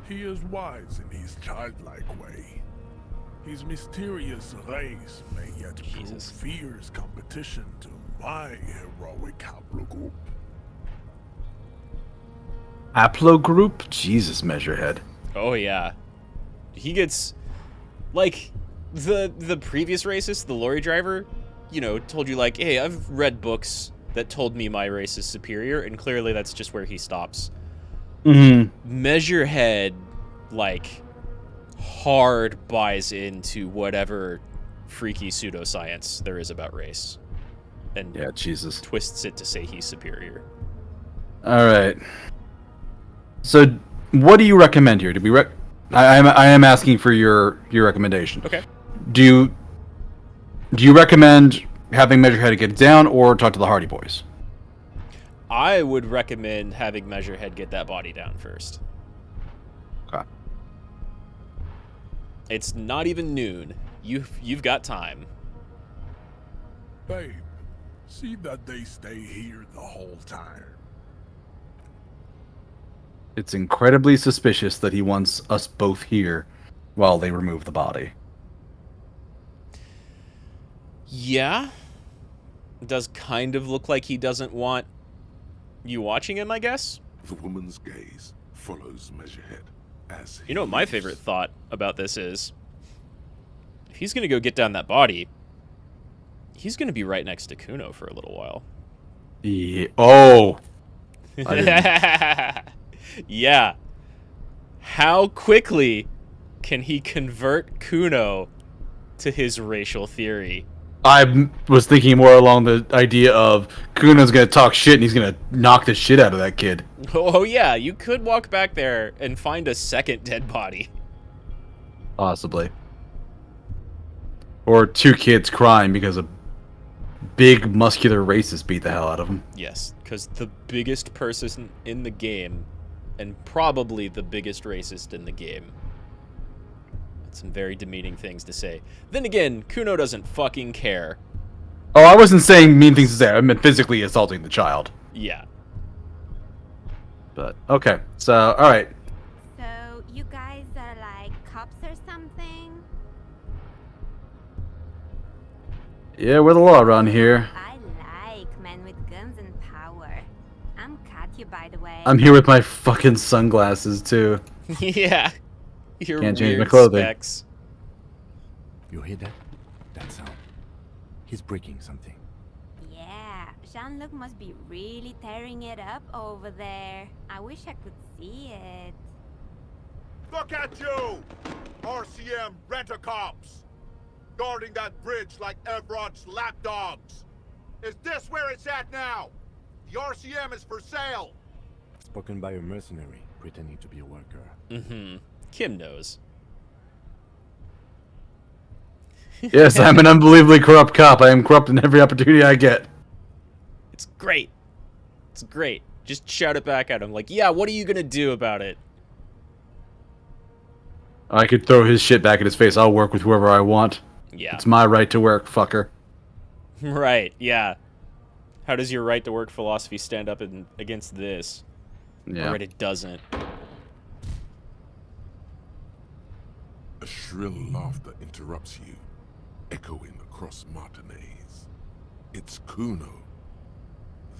He is wise in his childlike way. His mysterious race may yet prove fierce competition to my heroic haplogroup. Haplogroup? Jesus, Measurehead. Oh yeah. He gets like the previous racist, the lorry driver, you know, told you like, hey, I've read books that told me my race is superior, and clearly that's just where he stops. Measurehead, like, hard buys into whatever freaky pseudoscience there is about race. And yeah, Jesus. Twists it to say he's superior. Alright. So, what do you recommend here? I am asking for your recommendation. Okay. Do you recommend having Measurehead get down or talk to the Hardy Boys? I would recommend having Measurehead get that body down first. Okay. It's not even noon. You've got time. Babe, see that they stay here the whole time. It's incredibly suspicious that he wants us both here while they remove the body. Yeah. It does kind of look like he doesn't want you watching him, I guess. The woman's gaze follows Measurehead as you know what my favorite thought about this is? If he's going to go get down that body, he's going to be right next to Kuno for a little while. Yeah. Oh. Yeah. How quickly can he convert Kuno to his racial theory? I was thinking more along the idea of Kuno's going to talk shit and he's going to knock the shit out of that kid. Oh, yeah. You could walk back there and find a second dead body. Possibly. Or two kids crying because a big, muscular racist beat the hell out of them. Yes, because the biggest person in the game, and probably the biggest racist in the game. That's some very demeaning things to say. Then again, Kuno doesn't fucking care. Oh, I wasn't saying mean things to say. I meant physically assaulting the child. Yeah. But, okay. So, alright. So, you guys are like cops or something? Yeah, we're the law around here. I like men with guns and power. I'm Katya, by the way. I'm here with my fucking sunglasses, too. Yeah. Your Can't change my weird clothing. specs. You hear that? That sound. He's breaking something. Yeah, Jean-Luc must be really tearing it up over there. I wish I could see it. Look at you! RCM rent-a-cops! Guarding that bridge like Evrart's lapdogs! Is this where it's at now? The RCM is for sale! Spoken by a mercenary pretending to be a worker. Mm-hmm. Kim knows. Yes, I'm an unbelievably corrupt cop. I am corrupt in every opportunity I get. It's great. It's great. Just shout it back at him. Like, yeah, what are you gonna do about it? I could throw his shit back in his face. I'll work with whoever I want. Yeah. It's my right to work, fucker. Right, yeah. How does your right to work philosophy stand up against this? Yeah. Or it doesn't. A shrill laughter interrupts you, echoing across Martinez. It's Kuno.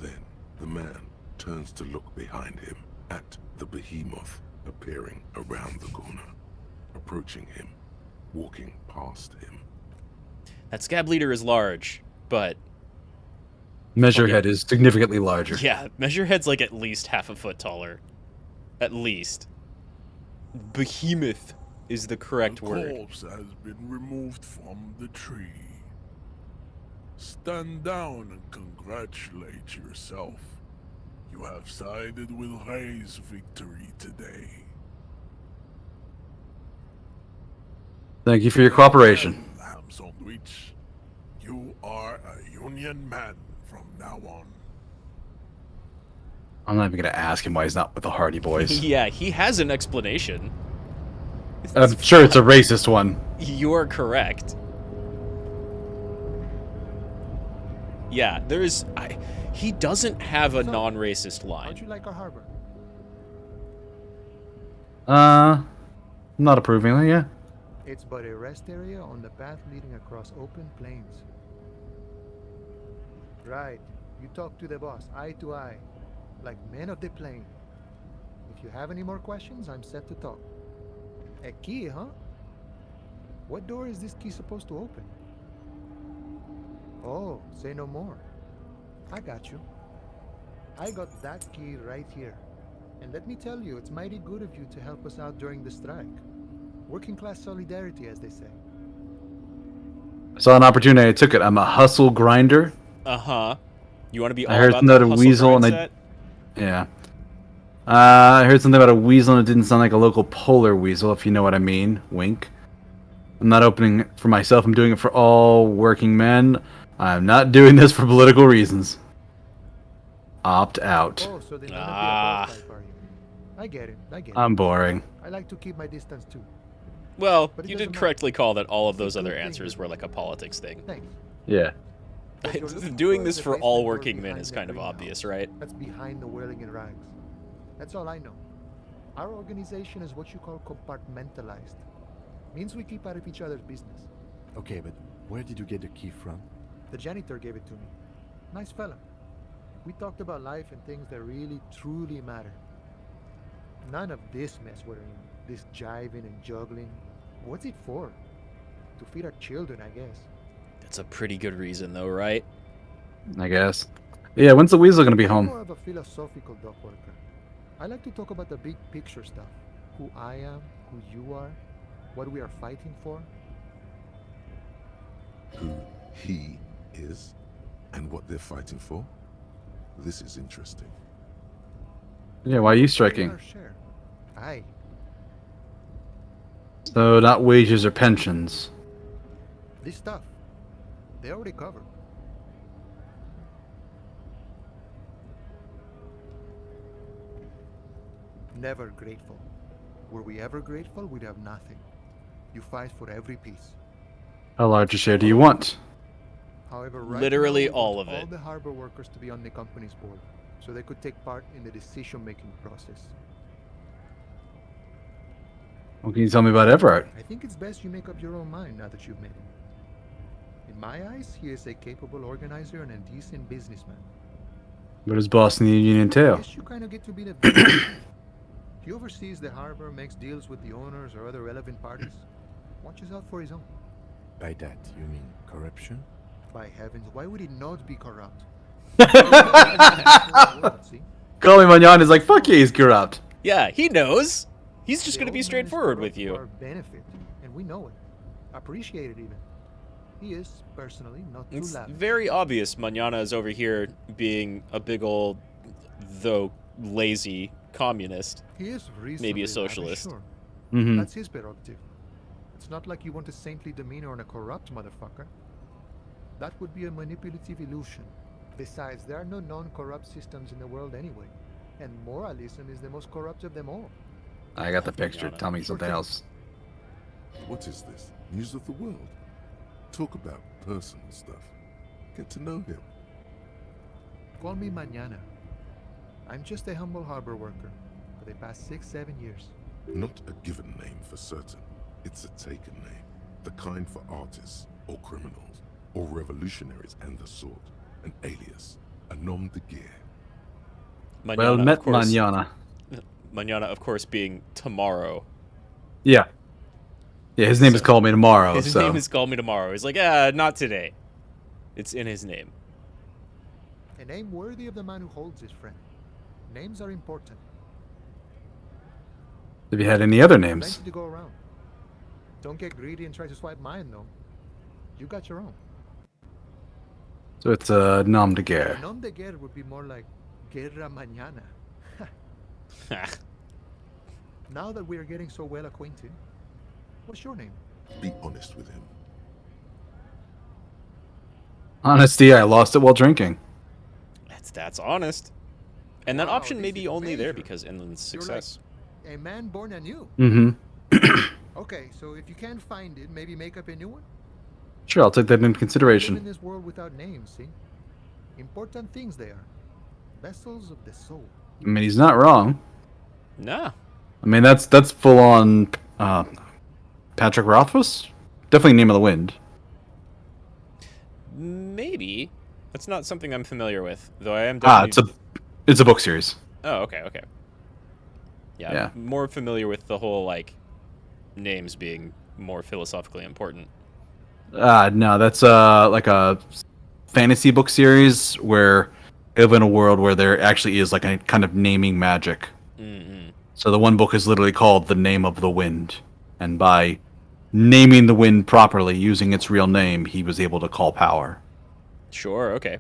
Then the man turns to look behind him at the behemoth appearing around the corner, approaching him, walking past him. That scab leader is large, but... Measurehead is significantly larger. Yeah, Measurehead's like at least half a foot taller. At least. Behemoth is the correct word. The corpse has been removed from the tree. Stand down and congratulate yourself. You have sided with Ray's victory today. Thank you for your cooperation. Ham sandwich. You are a Union man from now on. I'm not even going to ask him why he's not with the Hardy Boys. Yeah, he has an explanation. I'm sure it's a racist one. You're correct. Yeah, he doesn't have a non-racist line. How'd you like our harbor? Not approvingly, yeah. It's but a rest area on the path leading across open plains. Right. You talk to the boss, eye to eye, like men of the plain. If you have any more questions, I'm set to talk. A key, huh? What door is this key supposed to open? Oh, say no more. I got you. I got that key right here. And let me tell you, it's mighty good of you to help us out during the strike. Working class solidarity, as they say. I saw an opportunity, I took it. I'm a hustle grinder. Uh-huh. You want to be all I heard about something that about a hustle weasel, grind and set? yeah. I heard something about a weasel, and it didn't sound like a local polar weasel, if you know what I mean. Wink. I'm not opening it for myself. I'm doing it for all working men. I'm not doing this for political reasons. Opt out. Oh, so they want to be a boss type, are you? I get it. I get it. I'm boring. I like to keep my distance too. Well, But it you doesn't did matter. correctly call that all of It's a those other good thing answers that were like a politics thing. Thanks. Yeah. What you're looking Doing for this is a for basement all door working men behind is the kind of greenhouse. obvious, right? That's behind the whirling in rags. That's all I know. Our organization is what you call compartmentalized. Means we keep out of each other's business. Okay, but where did you get the key from? The janitor gave it to me. Nice fella. We talked about life and things that really, truly matter. None of this mess we're in. This jiving and juggling. What's it for? To feed our children, I guess. That's a pretty good reason, though, right? I guess. Yeah, when's the weasel gonna be I'm home? more of a philosophical dock worker. I like to talk about the big picture stuff. Who I am, who you are, what we are fighting for. Who he is, and what they're fighting for? This is interesting. Yeah, why are you striking? Our share. Aye. So, not wages or pensions. This stuff. They already covered. Never grateful. Were we ever grateful, we'd have nothing. You fight for every piece. How large a share do you want? However, right Literally now, we all want of it. all the harbor workers to be on the company's board, so they could take part in the decision-making process. What can you tell me about Evrart? I think it's best you make up your own mind now that you've met him. In my eyes, he is a capable organizer and a decent businessman. What does boss in the union entail? Yes, you kind of get to be the villain. He oversees the harbor, makes deals with the owners or other relevant parties. Watches out for his own. By that, you mean corruption? By heavens, why would he not be corrupt? See? Call me Manyan is like, fuck yeah, he's corrupt. Yeah, he knows. He's just The going to be old man is straightforward corrupt with you. for our benefit, and we know it. Appreciate it even. He is, personally, not too It's lavish. very obvious Manana is over here being a big old, though lazy, communist. He is reasonably Maybe a lavish, socialist. sure. Mhm. That's his prerogative. It's not like you want a saintly demeanor on a corrupt motherfucker. That would be a manipulative illusion. Besides, there are no non-corrupt systems in the world anyway. And moralism is the most corrupt of them all. I got the picture. Tell me something else. What is this? News of the world? Talk about personal stuff. Get to know him. Call me Mañana. I'm just a humble harbor worker for the past 6-7 years. Not a given name for certain. It's a taken name. The kind for artists, or criminals, or revolutionaries and the sort. An alias. A nom de guerre. Well Mañana, met, of course- Manana. Mañana, of course, being tomorrow. Yeah. Yeah, his name is Call Me Tomorrow, His so. name is Call Me Tomorrow. He's like, not today. It's in his name. A name worthy of the man who holds his friend. Names are important. Have you had any other names? Plenty to go around. Don't get greedy and try to swipe mine, though. You got your own. So it's a nom de guerre. Nom de guerre would be more like Guerra Mañana. Now that we are getting so well acquainted, what's your name? Be honest with him. Honesty, I lost it while drinking. That's honest. And that Wow, option may this be is only there major. because Inland's You're success. like a man born anew. Mm-hmm. Okay, so if you can't find it, maybe make up a new one? Sure, I'll take that into We live consideration. in this world without names, see? Important things they are. Vessels of the soul. I mean, he's not wrong. Nah. I mean, that's full on Patrick Rothfuss? Definitely Name of the Wind. Maybe. That's not something I'm familiar with, though I am definitely... It's a book series. Oh, okay. Yeah, I'm more familiar with the whole, like, names being more philosophically important. No, that's like a fantasy book series where they live in a world where there actually is like a kind of naming magic. Mm-hmm. So the one book is literally called The Name of the Wind. And by naming the wind properly, using its real name, he was able to call power. Sure, okay.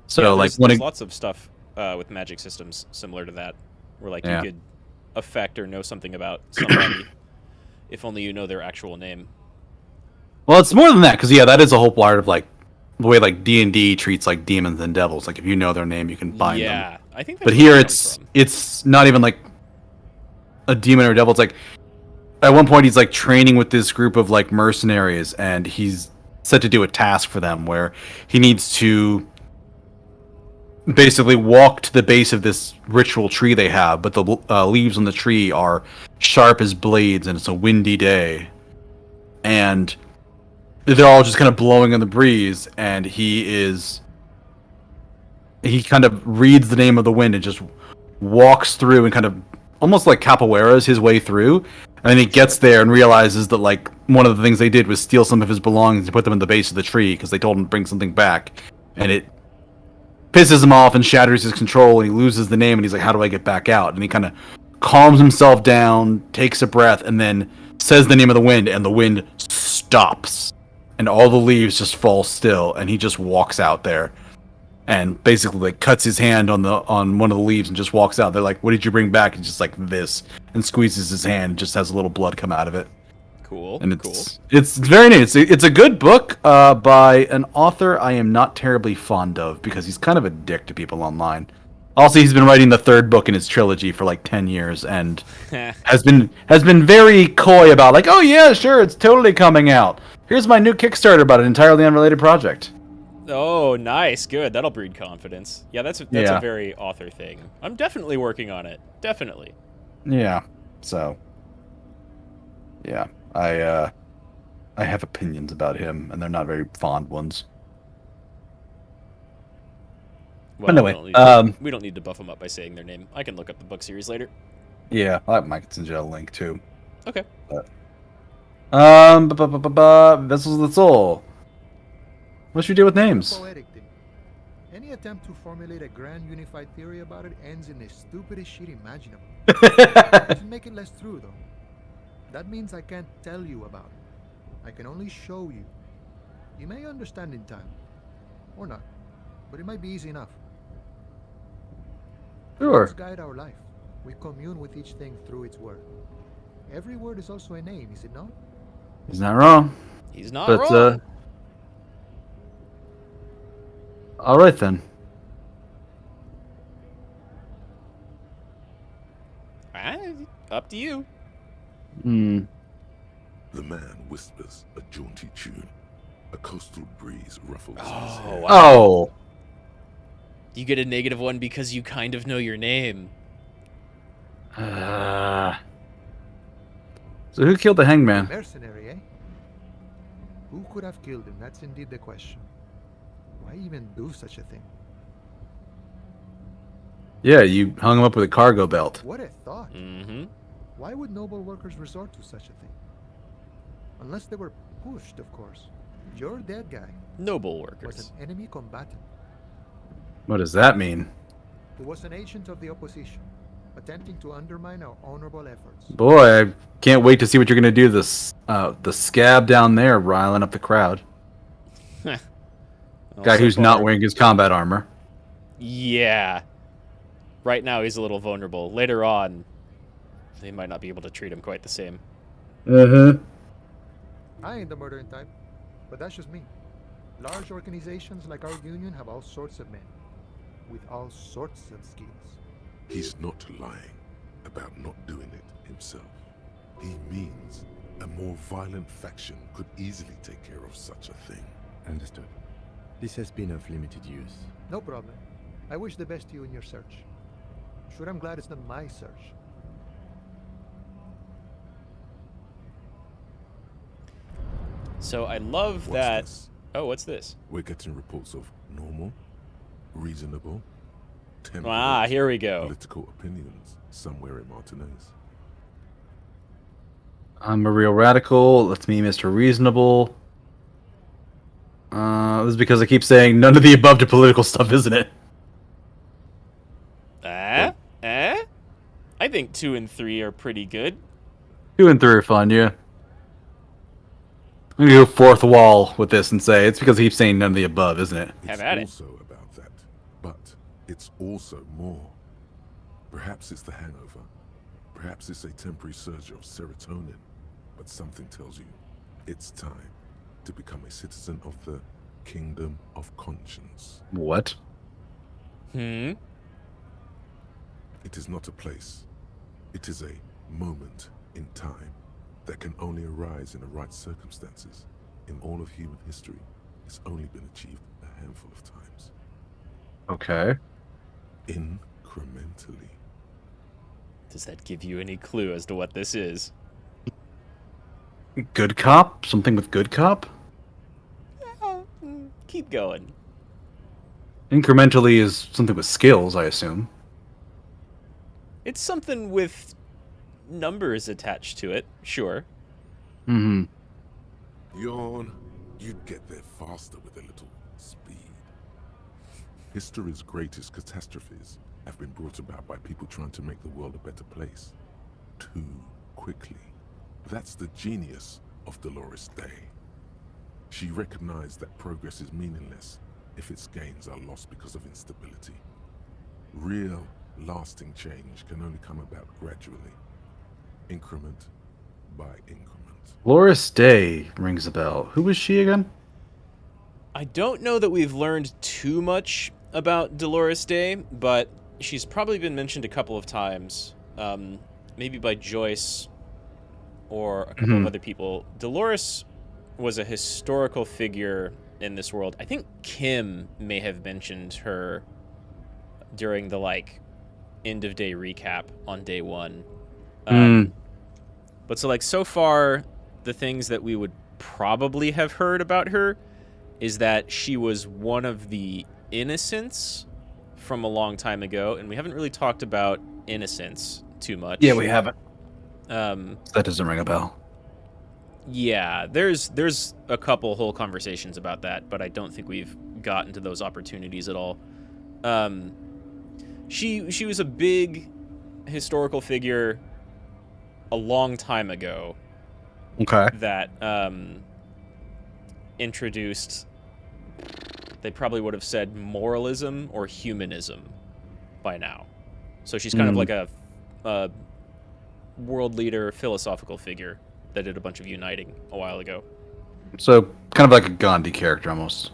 So, yeah, like, there's lots of stuff with magic systems similar to that, where, like, Yeah. you could affect or know something about somebody if only you know their actual name. Well, it's more than that, because, yeah, that is a whole part of, like, the way, like, D&D treats, like, demons and devils. Like, if you know their name, you can bind them. Yeah, I think that's But where here, that comes from. it's not even, like, a demon or a devil. It's, like, at one point, he's, like, training with this group of, like, mercenaries, and he's set to do a task for them where he needs to basically walk to the base of this ritual tree they have, but the leaves on the tree are sharp as blades, and it's a windy day. And they're all just kind of blowing in the breeze, and he kind of reads the name of the wind and just walks through and kind of almost like capoeira's his way through. And then he gets there and realizes that, like, one of the things they did was steal some of his belongings and put them in the base of the tree because they told him to bring something back. And it pisses him off and shatters his control, and he loses the name, and he's like, how do I get back out? And he kind of calms himself down, takes a breath, and then says the name of the wind, and the wind stops. And all the leaves just fall still, and he just walks out there. And basically, like, cuts his hand on one of the leaves and just walks out. They're like, what did you bring back? And just like this. And squeezes his hand and just has a little blood come out of it. Cool. And it's very neat. It's a good book by an author I am not terribly fond of because he's kind of a dick to people online. Also, he's been writing the third book in his trilogy for like 10 years and has been very coy about, like, oh yeah, sure, it's totally coming out. Here's my new Kickstarter about an entirely unrelated project. Oh, nice. Good. That'll breed confidence. Yeah, that's a very author thing. I'm definitely working on it. Definitely. Yeah. So, yeah. I have opinions about him, and they're not very fond ones. Well, anyway, we don't need to buff them up by saying their name. I can look up the book series later. Yeah, I might send you a link too. Okay. But, Vessels of the Soul. What should we do with names? Poetic thing. Any attempt to formulate a grand unified theory about it ends in the stupidest shit imaginable. Doesn't make it less true though. That means I can't tell you about it. I can only show you. You may understand in time. Or not. But it might be easy enough. Sure. Words guide our life. We commune with each thing through its word. Every word is also a name, is it not? He's not wrong. He's not wrong. All right then. Up to you. Hmm. The man whispers a jaunty tune. A coastal breeze ruffles his hair. Wow. Oh. You get a -1 because you kind of know your name. So who killed the hangman? Mercenary, eh? Who could have killed him? That's indeed the question. Why even do such a thing? Yeah, you hung him up with a cargo belt. What a thought. Mm-hmm. Why would noble workers resort to such a thing? Unless they were pushed, of course. Your dead guy Noble workers was an enemy combatant. What does that mean? He was an agent of the opposition, attempting to undermine our honorable efforts. Boy, I can't wait to see what you're gonna do. The scab down there riling up the crowd. Guy so who's far, not wearing his combat armor. Yeah. Right now he's a little vulnerable. Later on, they might not be able to treat him quite the same. I ain't the murdering type, but that's just me. Large organizations like our union have all sorts of men, with all sorts of skills. He's not lying about not doing it himself. He means a more violent faction could easily take care of such a thing. Understood. This has been of limited use. No problem. I wish the best to you in your search. Sure, I'm glad it's not my search. So I love What's that. this? Oh, what's this? We're getting reports of normal, reasonable, Ah, here we go. political opinions somewhere in Martinez. I'm a real radical. That's me, Mr. Reasonable. This is because I keep saying none of the above to political stuff, isn't it? I think 2 and 3 are pretty good. 2 and 3 are fun, yeah. I'm gonna go fourth wall with this and say it's because I keep saying none of the above, isn't it? Have at it. It's also about that, but it's also more. Perhaps it's the hangover. Perhaps it's a temporary surge of serotonin. But something tells you it's time to become a citizen of the Kingdom of Conscience. What? It is not a place. It is a moment in time that can only arise in the right circumstances. In all of human history, it's only been achieved a handful of times. Okay. Incrementally. Does that give you any clue as to what this is? Good cop? Something with good cop? Keep going. Incrementally is something with skills, I assume. It's something with numbers attached to it, sure. Mm-hmm. Yawn. You'd get there faster with a little speed. History's greatest catastrophes have been brought about by people trying to make the world a better place. Too quickly. That's the genius of Dolores Day. She recognized that progress is meaningless if its gains are lost because of instability. Real, lasting change can only come about gradually, increment by increment. Loris Day rings a bell. Who was she again? I don't know that we've learned too much about Dolores Day, but she's probably been mentioned a couple of times, maybe by Joyce or a couple of other people. Dolores was a historical figure in this world. I think Kim may have mentioned her during the end of day recap on day 1. But so far, the things that we would probably have heard about her is that she was one of the Innocents from a long time ago, and we haven't really talked about Innocents too much. Yeah, we haven't. That doesn't ring a bell. Yeah, there's a couple whole conversations about that, but I don't think we've gotten to those opportunities at all. She was a big historical figure a long time ago. Okay. That introduced, they probably would have said moralism or humanism by now. So she's kind of like a world leader, philosophical figure that did a bunch of uniting a while ago. So, kind of like a Gandhi character, almost.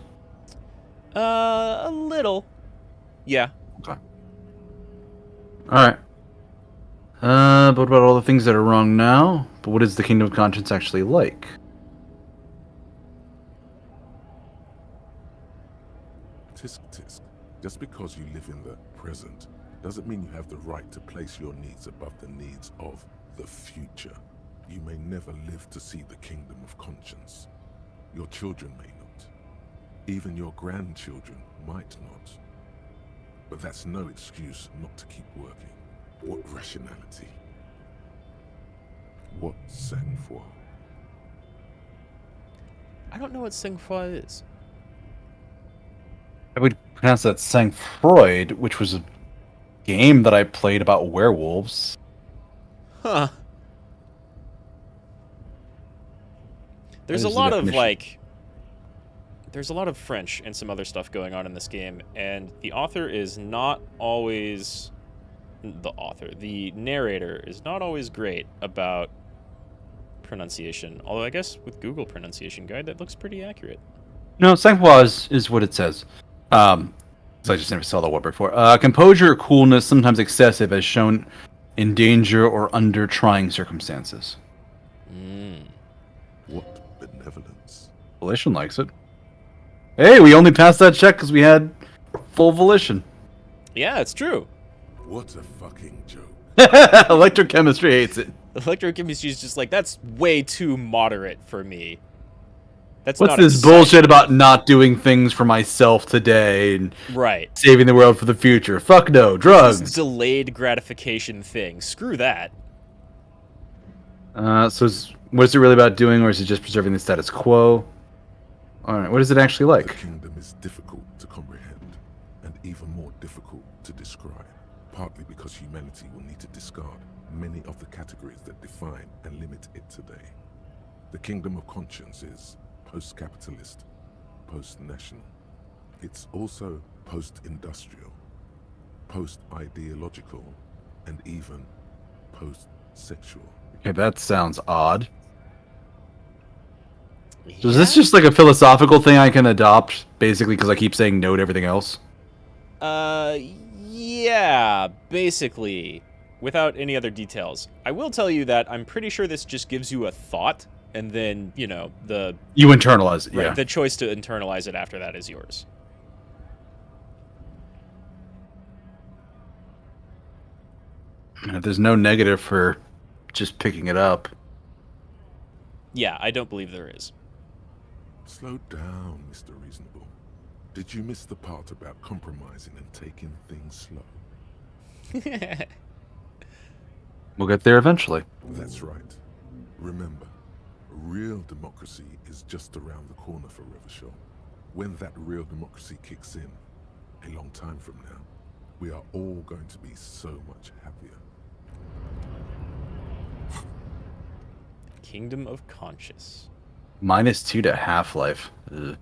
A little. Yeah. Okay. Alright. But what about all the things that are wrong now? But what is the Kingdom of Conscience actually like? Tisk tisk. Just because you live in the present doesn't mean you have the right to place your needs above the needs of the future. You may never live to see the Kingdom of Conscience. Your children may not. Even your grandchildren might not. But that's no excuse not to keep working. What rationality? What sang-froid? I don't know what sang-froid is. I would pronounce that sang-froid, which was a game that I played about werewolves. Huh. There's a lot of there's a lot of French and some other stuff going on in this game, and the author is not always the narrator is not always great about pronunciation. Although I guess with Google Pronunciation Guide that looks pretty accurate. No, sang-froid is what it says. So I just never saw the word before. Composure or coolness, sometimes excessive, as shown in danger or under trying circumstances. What benevolence? Volition likes it. Hey, we only passed that check because we had full volition. Yeah, it's true. What a fucking joke. Electrochemistry hates it. Electrochemistry is just like, that's way too moderate for me. That's What's not this exciting. bullshit about not doing things for myself today and Right. saving the world for the future? Fuck no, drugs. This delayed gratification thing. Screw that. So what's it really about doing, or is it just preserving the status quo? Alright, what is it actually like? The kingdom is difficult to comprehend, and even more difficult to describe, partly because humanity will need to discard many of the categories that define and limit it today. The kingdom of conscience is post-capitalist, post-national. It's also post-industrial, post-ideological, and even post-sexual. Okay, that sounds odd. So is this just like a philosophical thing I can adopt, basically because I keep saying no to everything else? Yeah, basically. Without any other details. I will tell you that I'm pretty sure this just gives you a thought, and then, you know, You internalize it, right, yeah. the choice to internalize it after that is yours. And if there's no negative for just picking it up. Yeah, I don't believe there is. Slow down, Mr. Reasonable. Did you miss the part about compromising and taking things slow? We'll get there eventually. That's right. Remember, real democracy is just around the corner for Revachol. When that real democracy kicks in, a long time from now, we are all going to be so much happier. Kingdom of Conscious. -2 to Half-Life. Ugh.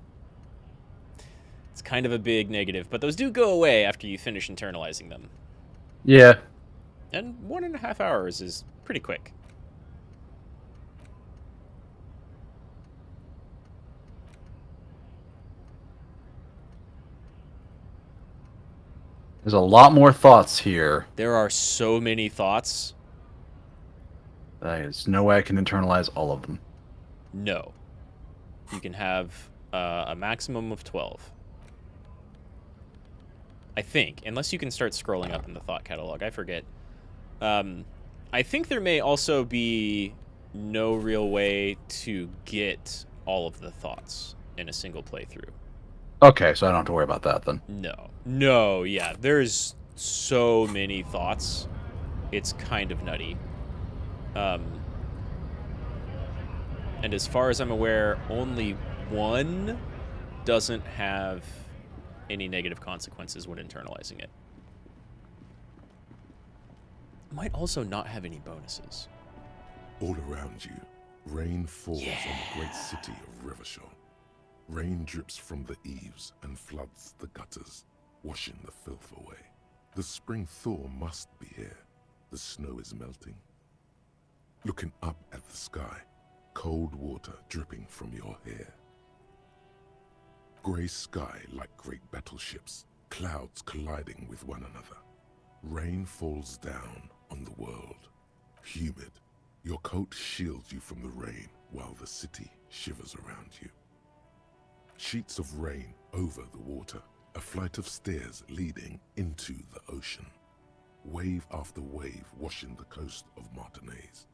It's kind of a big negative, but those do go away after you finish internalizing them. Yeah. And 1.5 hours is pretty quick. There's a lot more thoughts here. There are so many thoughts. There's no way I can internalize all of them. No. You can have a maximum of 12. I think, unless you can start scrolling up in the thought catalog. I forget. I think there may also be no real way to get all of the thoughts in a single playthrough. Okay, so I don't have to worry about that then. No, yeah. There's so many thoughts. It's kind of nutty. And as far as I'm aware, only one doesn't have any negative consequences when internalizing it. Might also not have any bonuses. All around you, rain falls on the great city of Revachol. Rain drips from the eaves and floods the gutters, washing the filth away. The spring thaw must be here. The snow is melting. Looking up at the sky, cold water dripping from your hair. Grey sky like great battleships, clouds colliding with one another. Rain falls down on the world. Humid, your coat shields you from the rain while the city shivers around you. Sheets of rain over the water, a flight of stairs leading into the ocean. Wave after wave washing the coast of Martinaise,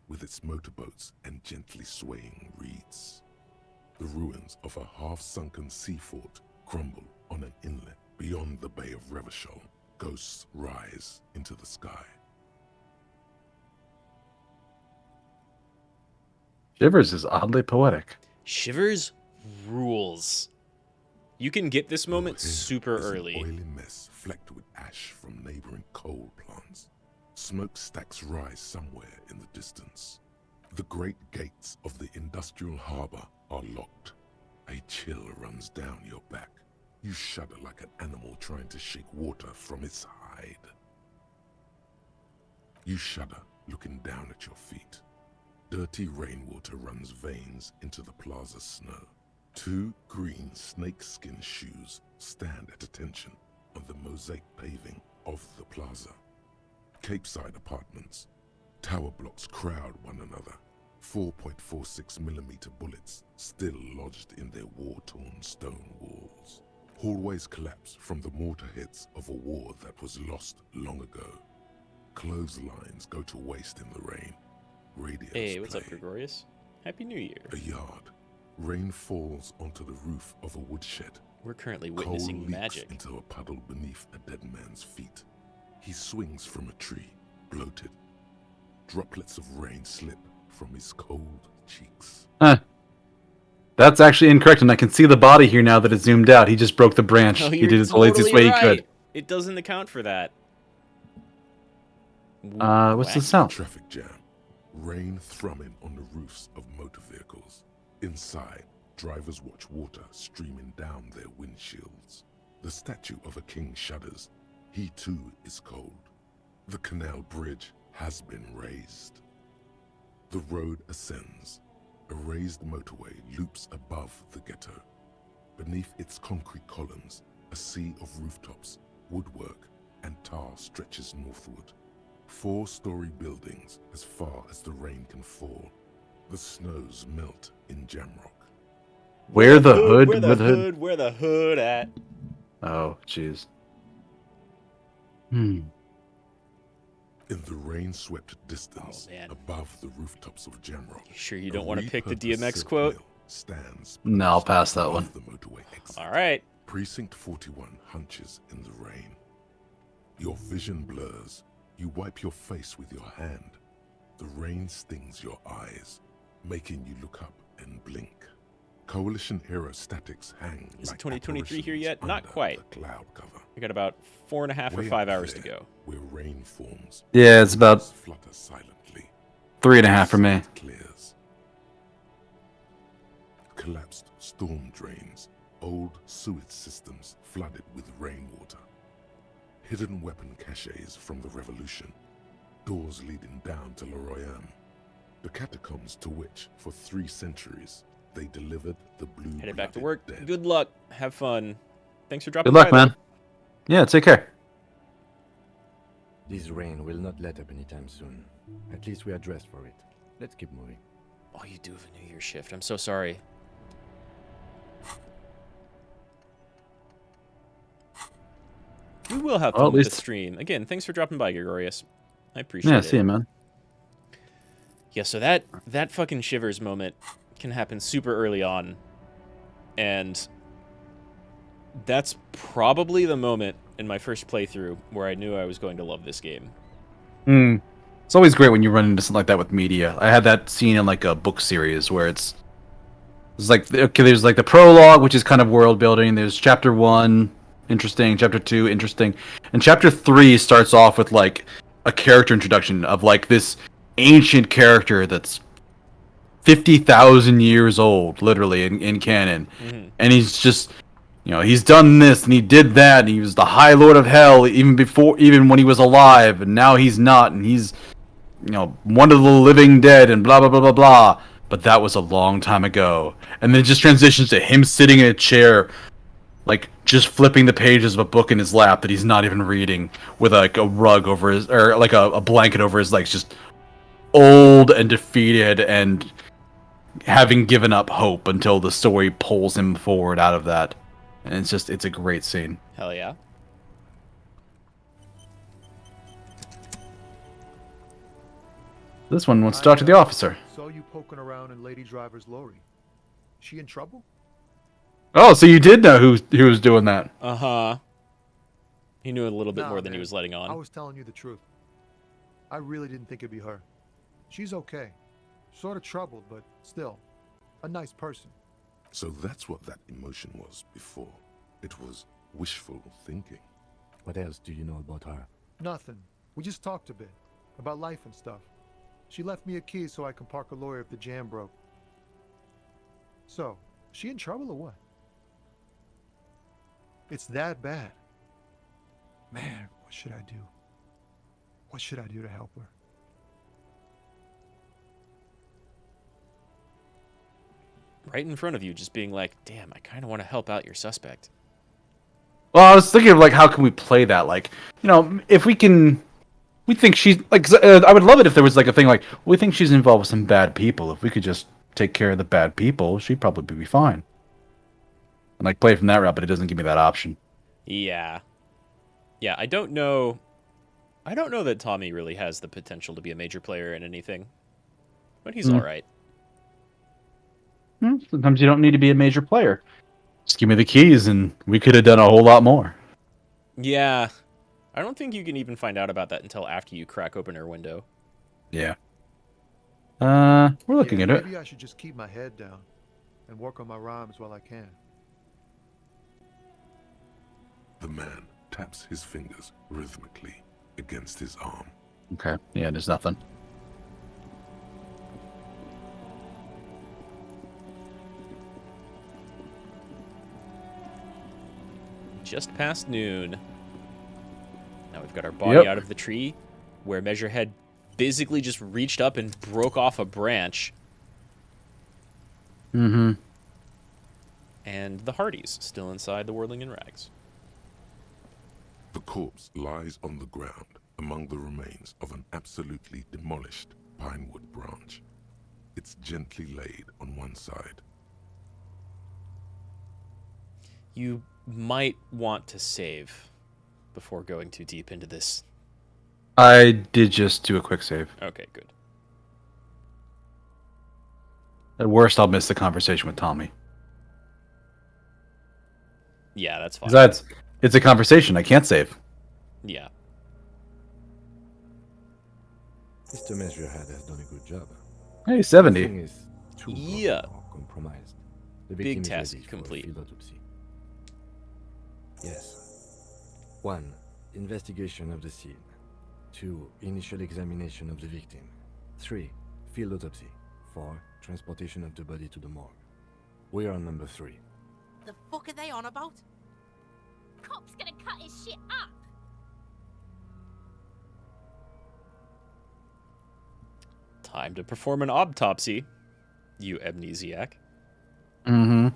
with its motorboats and gently swaying reeds. The ruins of a half-sunken sea fort crumble on an inlet beyond the Bay of Revachol. Ghosts rise into the sky. Shivers is oddly poetic. Shivers rules. You can get this moment super Is early. An oily mess flecked with ash from neighboring coal plants. Smokestacks rise somewhere in the distance. The great gates of the industrial harbor are locked. A chill runs down your back. You shudder like an animal trying to shake water from its hide. You shudder, looking down at your feet. Dirty rainwater runs veins into the plaza's snow. 2 green snakeskin shoes stand at attention on the mosaic paving of the plaza. Capeside apartments. Tower blocks crowd one another. 4.46mm bullets still lodged in their war-torn stone walls. Hallways collapse from the mortar hits of a war that was lost long ago. Clotheslines go to waste in the rain. Radios Hey, what's play. up, Gregorius? Happy New Year. A yard. Rain falls onto the roof of a woodshed. We're currently witnessing Coal leaks magic. into a puddle beneath a dead man's feet. He swings from a tree, bloated. Droplets of rain slip from his cold cheeks. Huh. That's actually incorrect, and I can see the body here now that it's zoomed out. He just broke the branch. Oh, He you're did it the laziest way totally he could. right. It doesn't account for that. What's the sound? Traffic jam. Rain thrumming on the roofs of motor vehicles. Inside, drivers watch water streaming down their windshields. The statue of a king shudders. He too is cold. The canal bridge has been raised. The road ascends. A raised motorway loops above the ghetto. Beneath its concrete columns, a sea of rooftops, woodwork, and tar stretches northward. 4-story buildings as far as the rain can fall. The snows melt in Jamrock. Where the hood? Where the hood? Where the hood at? Oh, jeez. In the rain-swept distance, above the rooftops of Jamrock, You sure you don't want to pick the DMX quote? Stands No, I'll pass that one. the motorway exit. All right. Precinct 41 hunches in the rain. Your vision blurs. You wipe your face with your hand. The rain stings your eyes, making you look up and blink. Coalition aerostatics hang. Is like 2023 here yet? apparitions Not under quite. the cloud cover. We got about 4.5 or Way 5 up hours to there, go. Where rain forms. Yeah, it's about Flutter silently. 3.5 for me. Clears. Collapsed storm drains, old sewage systems flooded with rainwater. Hidden weapon caches from the revolution, doors leading down to Le Royaume. The catacombs to which, for 3 centuries, they delivered the blue. Headed back to work. Good luck. Have fun. Thanks for dropping Good luck, by, though. man. Yeah, take care. This rain will not let up anytime soon. At least we are dressed for it. Let's keep moving. Oh, you do have a New Year's shift. I'm so sorry. We will have Well, fun at with least- the stream. Again, thanks for dropping by, Gregorius. I appreciate Yeah, it. see you, man. Yeah, so that fucking shivers moment can happen super early on. And that's probably the moment in my first playthrough where I knew I was going to love this game. It's always great when you run into something like that with media. I had that scene in like a book series where it's like, okay, there's like the prologue, which is kind of world building. There's chapter 1, interesting. Chapter 2, interesting. And chapter 3 starts off with like a character introduction of like this ancient character that's 50,000 years old, literally, in canon. And he's just, you know, he's done this and he did that, and he was the High Lord of Hell even when he was alive, and now he's not, and he's, you know, one of the living dead, and blah blah blah blah blah. But that was a long time ago. And then it just transitions to him sitting in a chair, like just flipping the pages of a book in his lap that he's not even reading, with like a rug over his, or like a blanket over his legs, just old and defeated and having given up hope until the story pulls him forward out of that. And it's a great scene. Hell yeah. This one wants to talk to the officer. Saw you poking around in Lady Driver's lorry. She in trouble? Oh, so you did know who was doing that? Uh-huh. He knew a little bit Nah, more than he man. was letting on. I was telling you the truth. I really didn't think it'd be her. She's okay. Sort of troubled, but still, a nice person. So that's what that emotion was before. It was wishful thinking. What else do you know about her? Nothing. We just talked a bit. About life and stuff. She left me a key so I can park a lawyer if the jam broke. So, she in trouble or what? It's that bad. Man, what should I do? What should I do to help her? Right in front of you, just being like, damn, I kind of want to help out your suspect. Well, I was thinking of like, how can we play that? Like, you know, if we can we think she's like. 'Cause, I would love it if there was like a thing like we think she's involved with some bad people. If we could just take care of the bad people, she'd probably be fine. And like play from that route, but it doesn't give me that option. Yeah. Yeah, I don't know that Tommy really has the potential to be a major player in anything. But he's all right. Sometimes you don't need to be a major player. Just give me the keys, and we could have done a whole lot more. Yeah. I don't think you can even find out about that until after you crack open her window. Yeah. We're looking at it. Maybe I should just keep my head down and work on my rhymes while I can. The man taps his fingers rhythmically against his arm. Okay. Yeah, there's nothing. Just past noon. Now we've got our body out of the tree, where Measurehead basically just reached up and broke off a branch. Mm-hmm. And the Hardys still inside the Whirling in Rags. The corpse lies on the ground among the remains of an absolutely demolished pinewood branch. It's gently laid on one side. You might want to save before going too deep into this. I did just do a quick save. Okay, good. At worst, I'll miss the conversation with Tommy. Yeah, that's fine. Besides, it's a conversation. I can't save. Yeah. Mr. Measurehead has done a good job. Hey, 70. Nothing is too Yeah. broken or compromised. The Big victim is task ready for a complete. field autopsy. Yes. 1. Investigation of the scene. 2. Initial examination of the victim. 3. Field autopsy. 4. Transportation of the body to the morgue. We are on number 3. The fuck are they on about? Cop's gonna cut his shit up. Time to perform an autopsy, you amnesiac. Mm-hmm.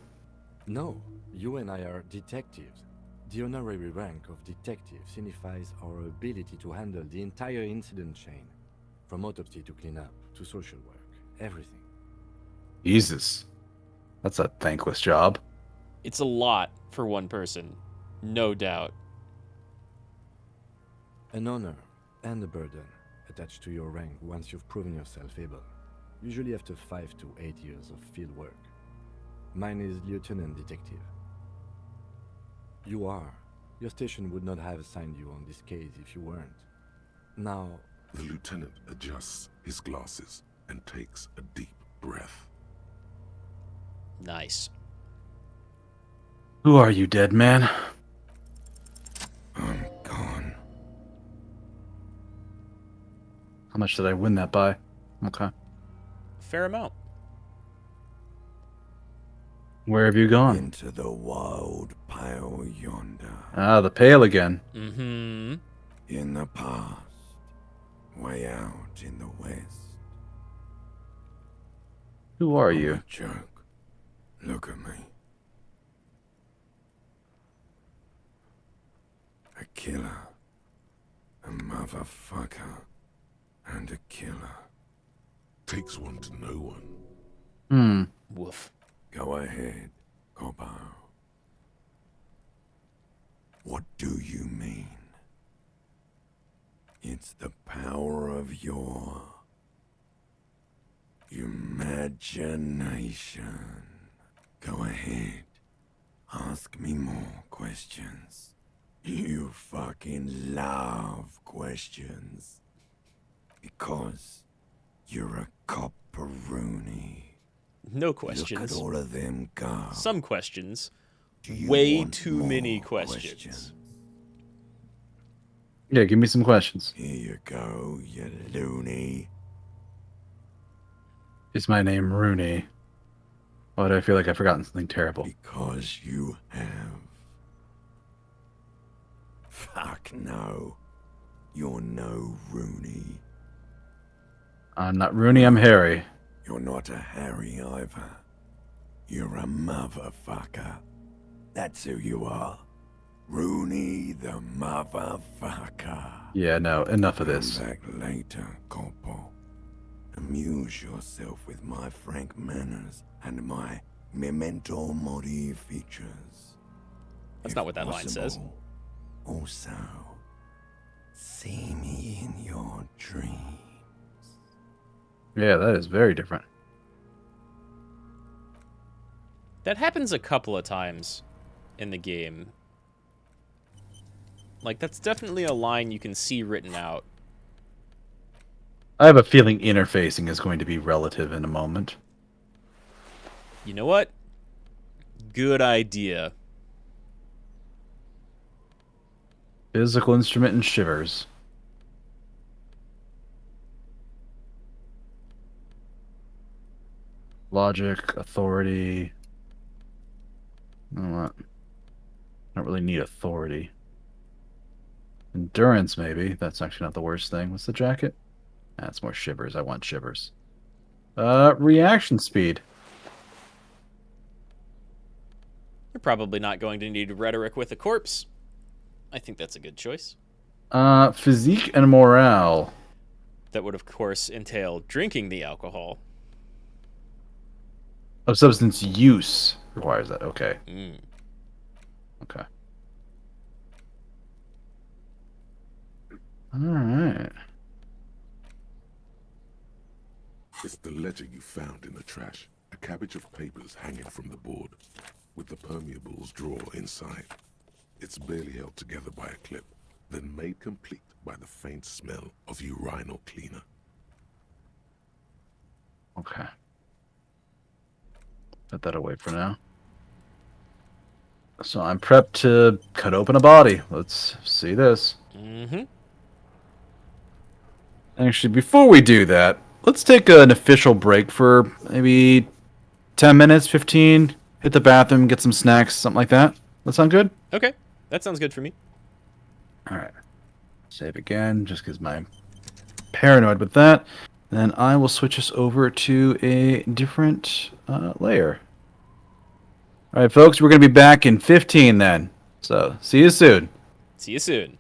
No, you and I are detectives. The honorary rank of detective signifies our ability to handle the entire incident chain. From autopsy to cleanup, to social work, everything. Jesus. That's a thankless job. It's a lot for one person, no doubt. An honor and a burden attached to your rank once you've proven yourself able. Usually after 5 to 8 years of field work. Mine is Lieutenant Detective. You are. Your station would not have assigned you on this case if you weren't. Now... The lieutenant adjusts his glasses and takes a deep breath. Nice. Who are you, dead man? I'm gone. How much did I win that by? Okay. Fair amount. Where have you gone? Into the wild pale yonder. Ah, the pale again. Mm-hmm. In the past. Way out in the west. Who are I'm you? a joke. Look at me. A killer. A motherfucker. And a killer. Takes one to know one. Hmm. Woof. Go ahead, Cobbo. What do you mean? It's the power of your imagination. Go ahead. Ask me more questions. You fucking love questions. Because you're a copperoonie. No questions. Look at all of them go. Some questions. Do you Way want too many questions. Yeah, give me some questions. Here you go, you loony. Is my name Rooney? Why do I feel like I've forgotten something terrible? Because you have. Fuck no. You're no Rooney. I'm not Rooney, I'm Harry. You're not a Harry either. You're a motherfucker. That's who you are. Rooney the motherfucker. Yeah, no, enough of this. Come back later, Corporal. Amuse yourself with my frank manners and my memento mori features. That's not what that line says. Also, see me in your dreams. Yeah, that is very different. That happens a couple of times in the game. Like, that's definitely a line you can see written out. I have a feeling interfacing is going to be relative in a moment. You know what? Good idea. Physical instrument and shivers. Logic, authority. You know what? I don't really need authority. Endurance, maybe. That's actually not the worst thing. What's the jacket? That's more shivers. I want shivers. Reaction speed. You're probably not going to need rhetoric with a corpse. I think that's a good choice. Physique and morale. That would, of course, entail drinking the alcohol. Oh, substance use requires that. Okay. Okay. Alright. It's the letter you found in the trash. A cabbage of papers hanging from the board, with the permeables drawer inside. It's barely held together by a clip, then made complete by the faint smell of urinal cleaner. Okay. Put that away for now. So I'm prepped to cut open a body. Let's see this. Mm-hmm. Actually, before we do that, let's take an official break for maybe 10 minutes, 15. Hit the bathroom, get some snacks, something like that. That sound good? Okay. That sounds good for me. Alright. Save again, just because I'm paranoid with that. Then I will switch us over to a different layer. Alright, folks, we're going to be back in 15 then. So, see you soon. See you soon.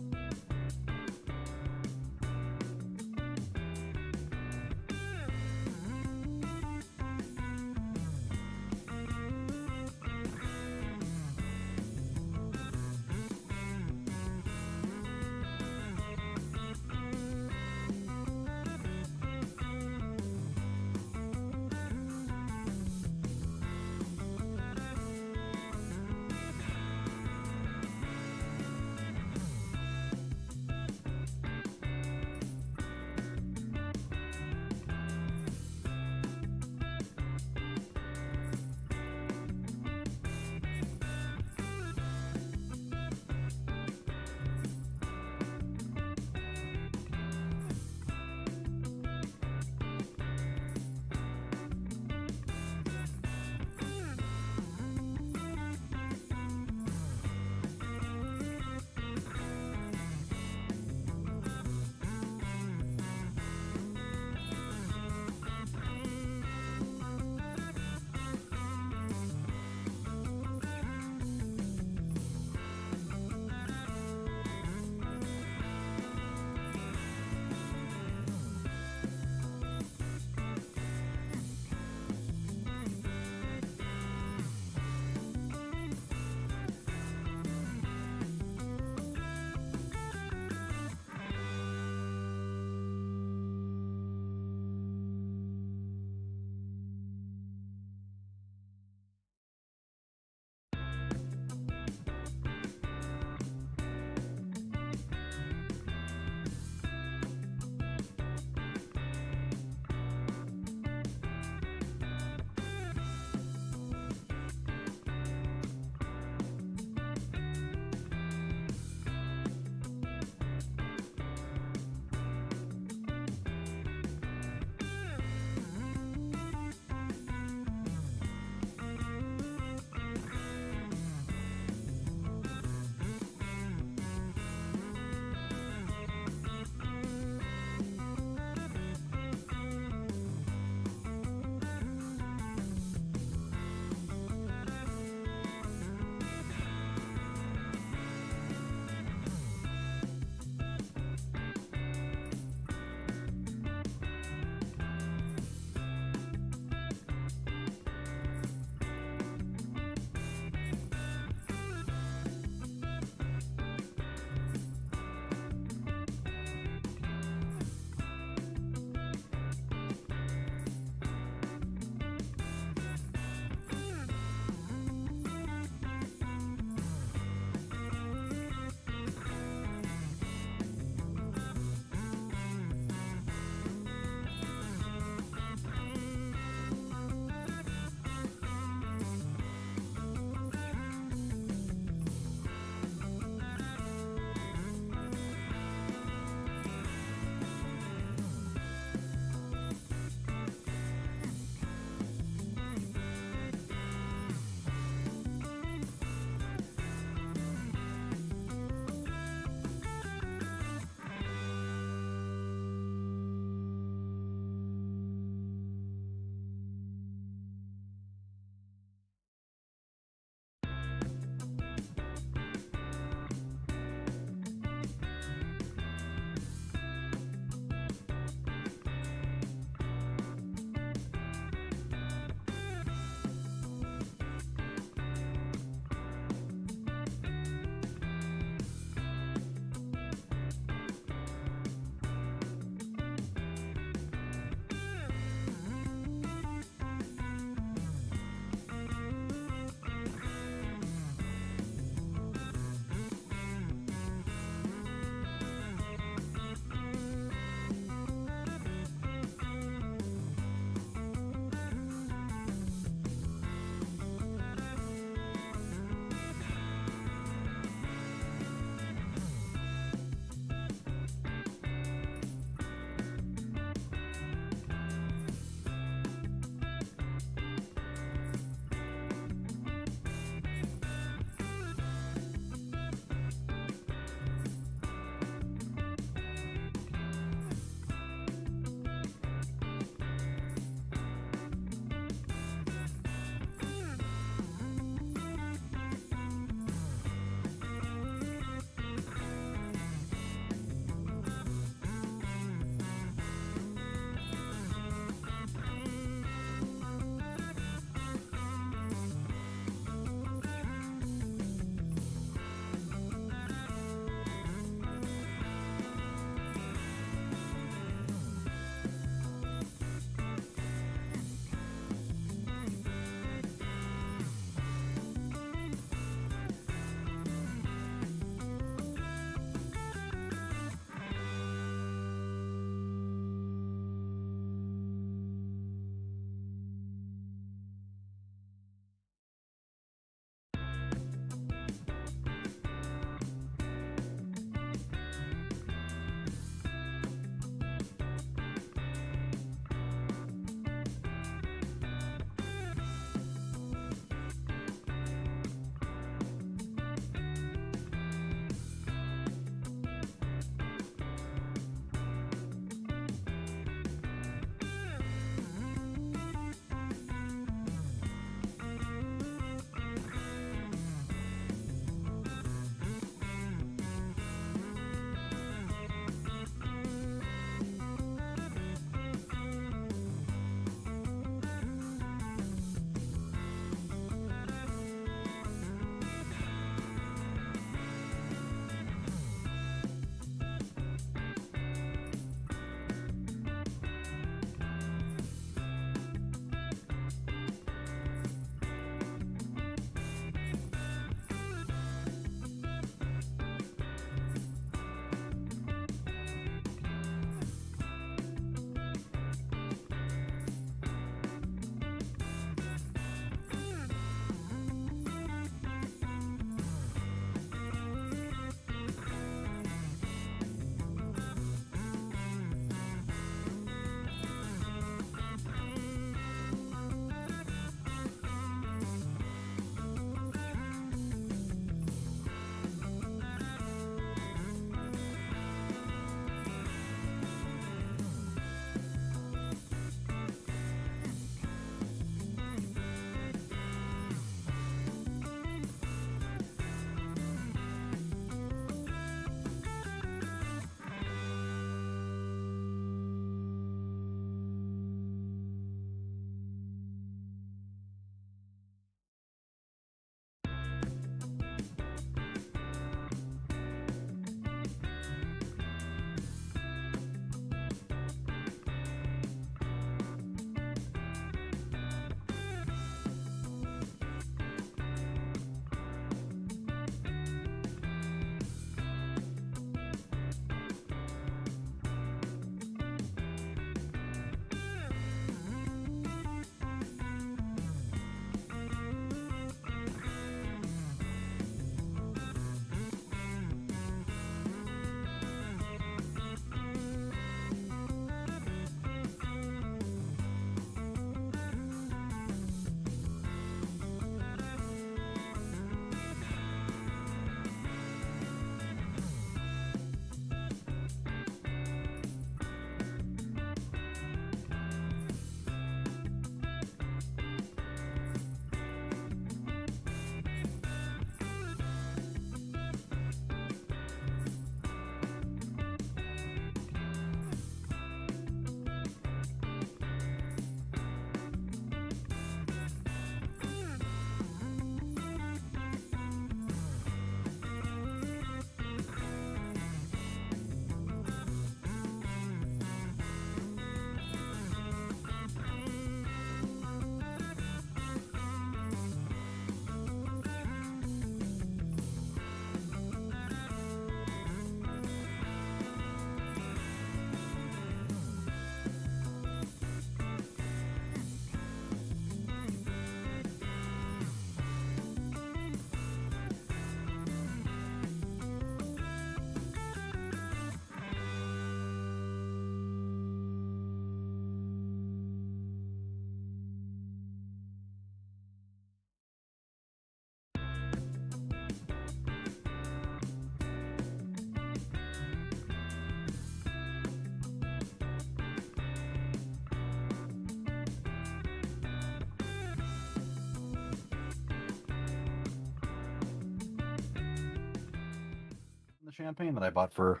champagne that I bought for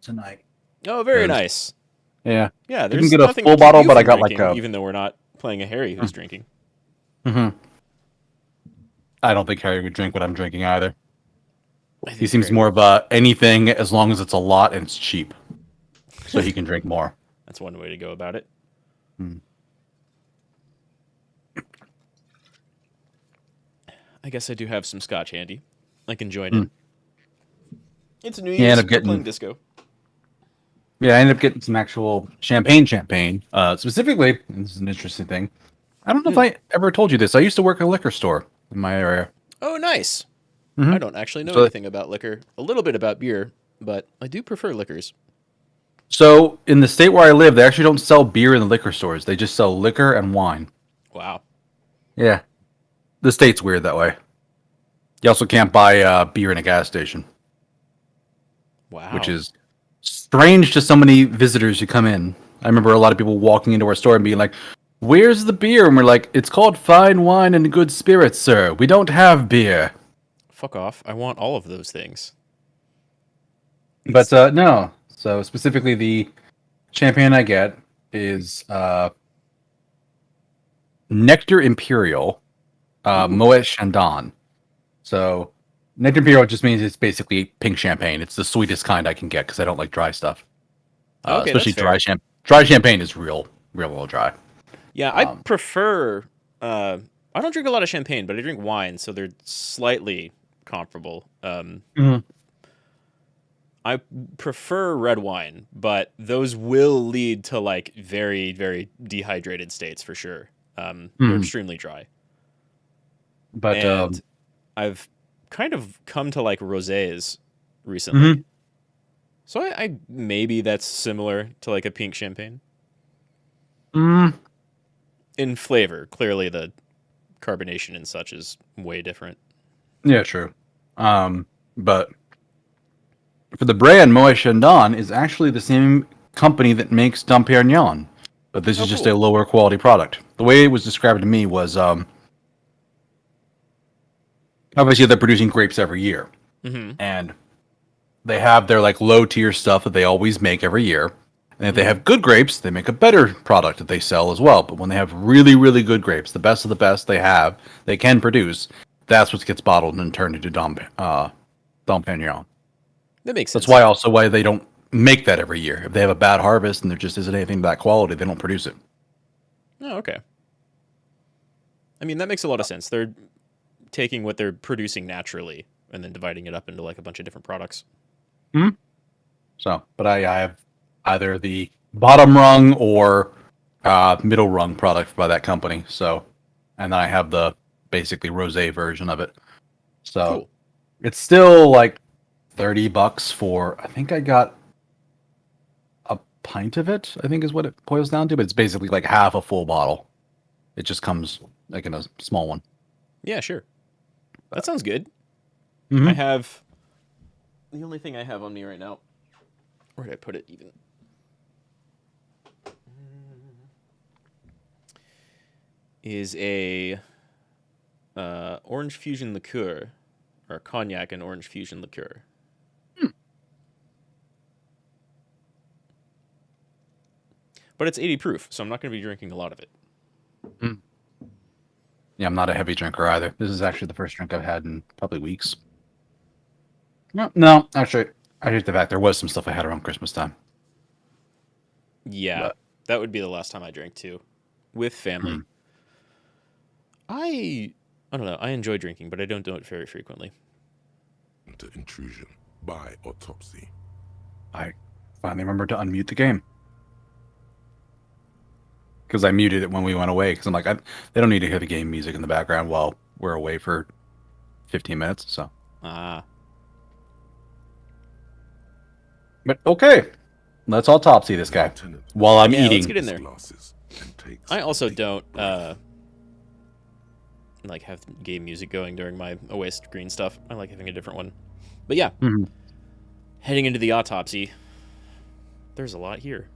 tonight. Oh, very nice. Yeah. Yeah, Didn't there's get a nothing full to keep bottle, you but I from got like drinking, a. even though we're not playing a Harry who's drinking. Mm-hmm. I don't think Harry would drink what I'm drinking either. I He think seems Harry more would. of anything as long as it's a lot and it's cheap, so he can drink more. That's one way to go about it. I guess I do have some scotch handy. I can join in. It's New Yeah, Year's. end up We're getting- playing disco. Yeah, I ended up getting some actual champagne. Specifically, this is an interesting thing. I don't know if I ever told you this. I used to work at a liquor store in my area. Oh, nice. Mhm. I don't actually know So- anything about liquor. A little bit about beer, but I do prefer liquors. So, in the state where I live, they actually don't sell beer in the liquor stores. They just sell liquor and wine. Wow. Yeah. The state's weird that way. You also can't buy beer in a gas station. Wow. Which is strange to so many visitors who come in. I remember a lot of people walking into our store and being like, "Where's the beer?" And we're like, "It's called fine wine and good spirits, sir. We don't have beer." Fuck off. I want all of those things. But no. So specifically, the champagne I get is Nectar Imperial, Moet Chandon. So Nectar Imperial just means it's basically pink champagne. It's the sweetest kind I can get because I don't like dry stuff. Okay, Especially that's fair. dry champagne is real dry. Yeah, I prefer. I don't drink a lot of champagne, but I drink wine, so they're slightly comparable. I prefer red wine, but those will lead to like very, very dehydrated states for sure. They're extremely dry. But and I've kind of come to like rosés recently. So I maybe that's similar to like a pink champagne. In flavor, clearly the carbonation and such is way different. Yeah, true. But for the brand, Moet Chandon is actually the same company that makes Dom Perignon, but this is just a lower quality product. The way it was described to me was, obviously they're producing grapes every year, and they have their like low tier stuff that they always make every year. And if they have good grapes, they make a better product that they sell as well. But when they have really, really good grapes, the best of the best they can produce, that's what gets bottled and turned into Dom Perignon. That makes sense. That's why they don't make that every year. If they have a bad harvest and there just isn't anything of that quality, they don't produce it. Oh, okay. I mean, that makes a lot of sense. They're taking what they're producing naturally and then dividing it up into like a bunch of different products. So, but I have either the bottom rung or middle rung product by that company. So, and then I have the basically rosé version of it. So, it's still like $30 for. I think I got a pint of it. I think is what it boils down to. But it's basically like half a full bottle. It just comes like in a small one. Yeah, sure. That sounds good. I have the only thing I have on me right now. Where did I put it even? Is a orange fusion liqueur, or cognac and orange fusion liqueur. But it's 80 proof, so I'm not going to be drinking a lot of it. Yeah, I'm not a heavy drinker either. This is actually the first drink I've had in probably weeks. No, actually, I take the back. There was some stuff I had around Christmas time. Yeah, that would be the last time I drank too, with family. I don't know. I enjoy drinking, but I don't do it very frequently. Intrusion by autopsy. I finally remembered to unmute the game. Because I muted it when we went away. Because I'm like, they don't need to hear the game music in the background while we're away for 15 minutes. So. But okay, let's autopsy this guy while I'm eating. Let's get in there. I also don't like have game music going during my away screen stuff. I like having a different one. But yeah, heading into the autopsy. There's a lot here.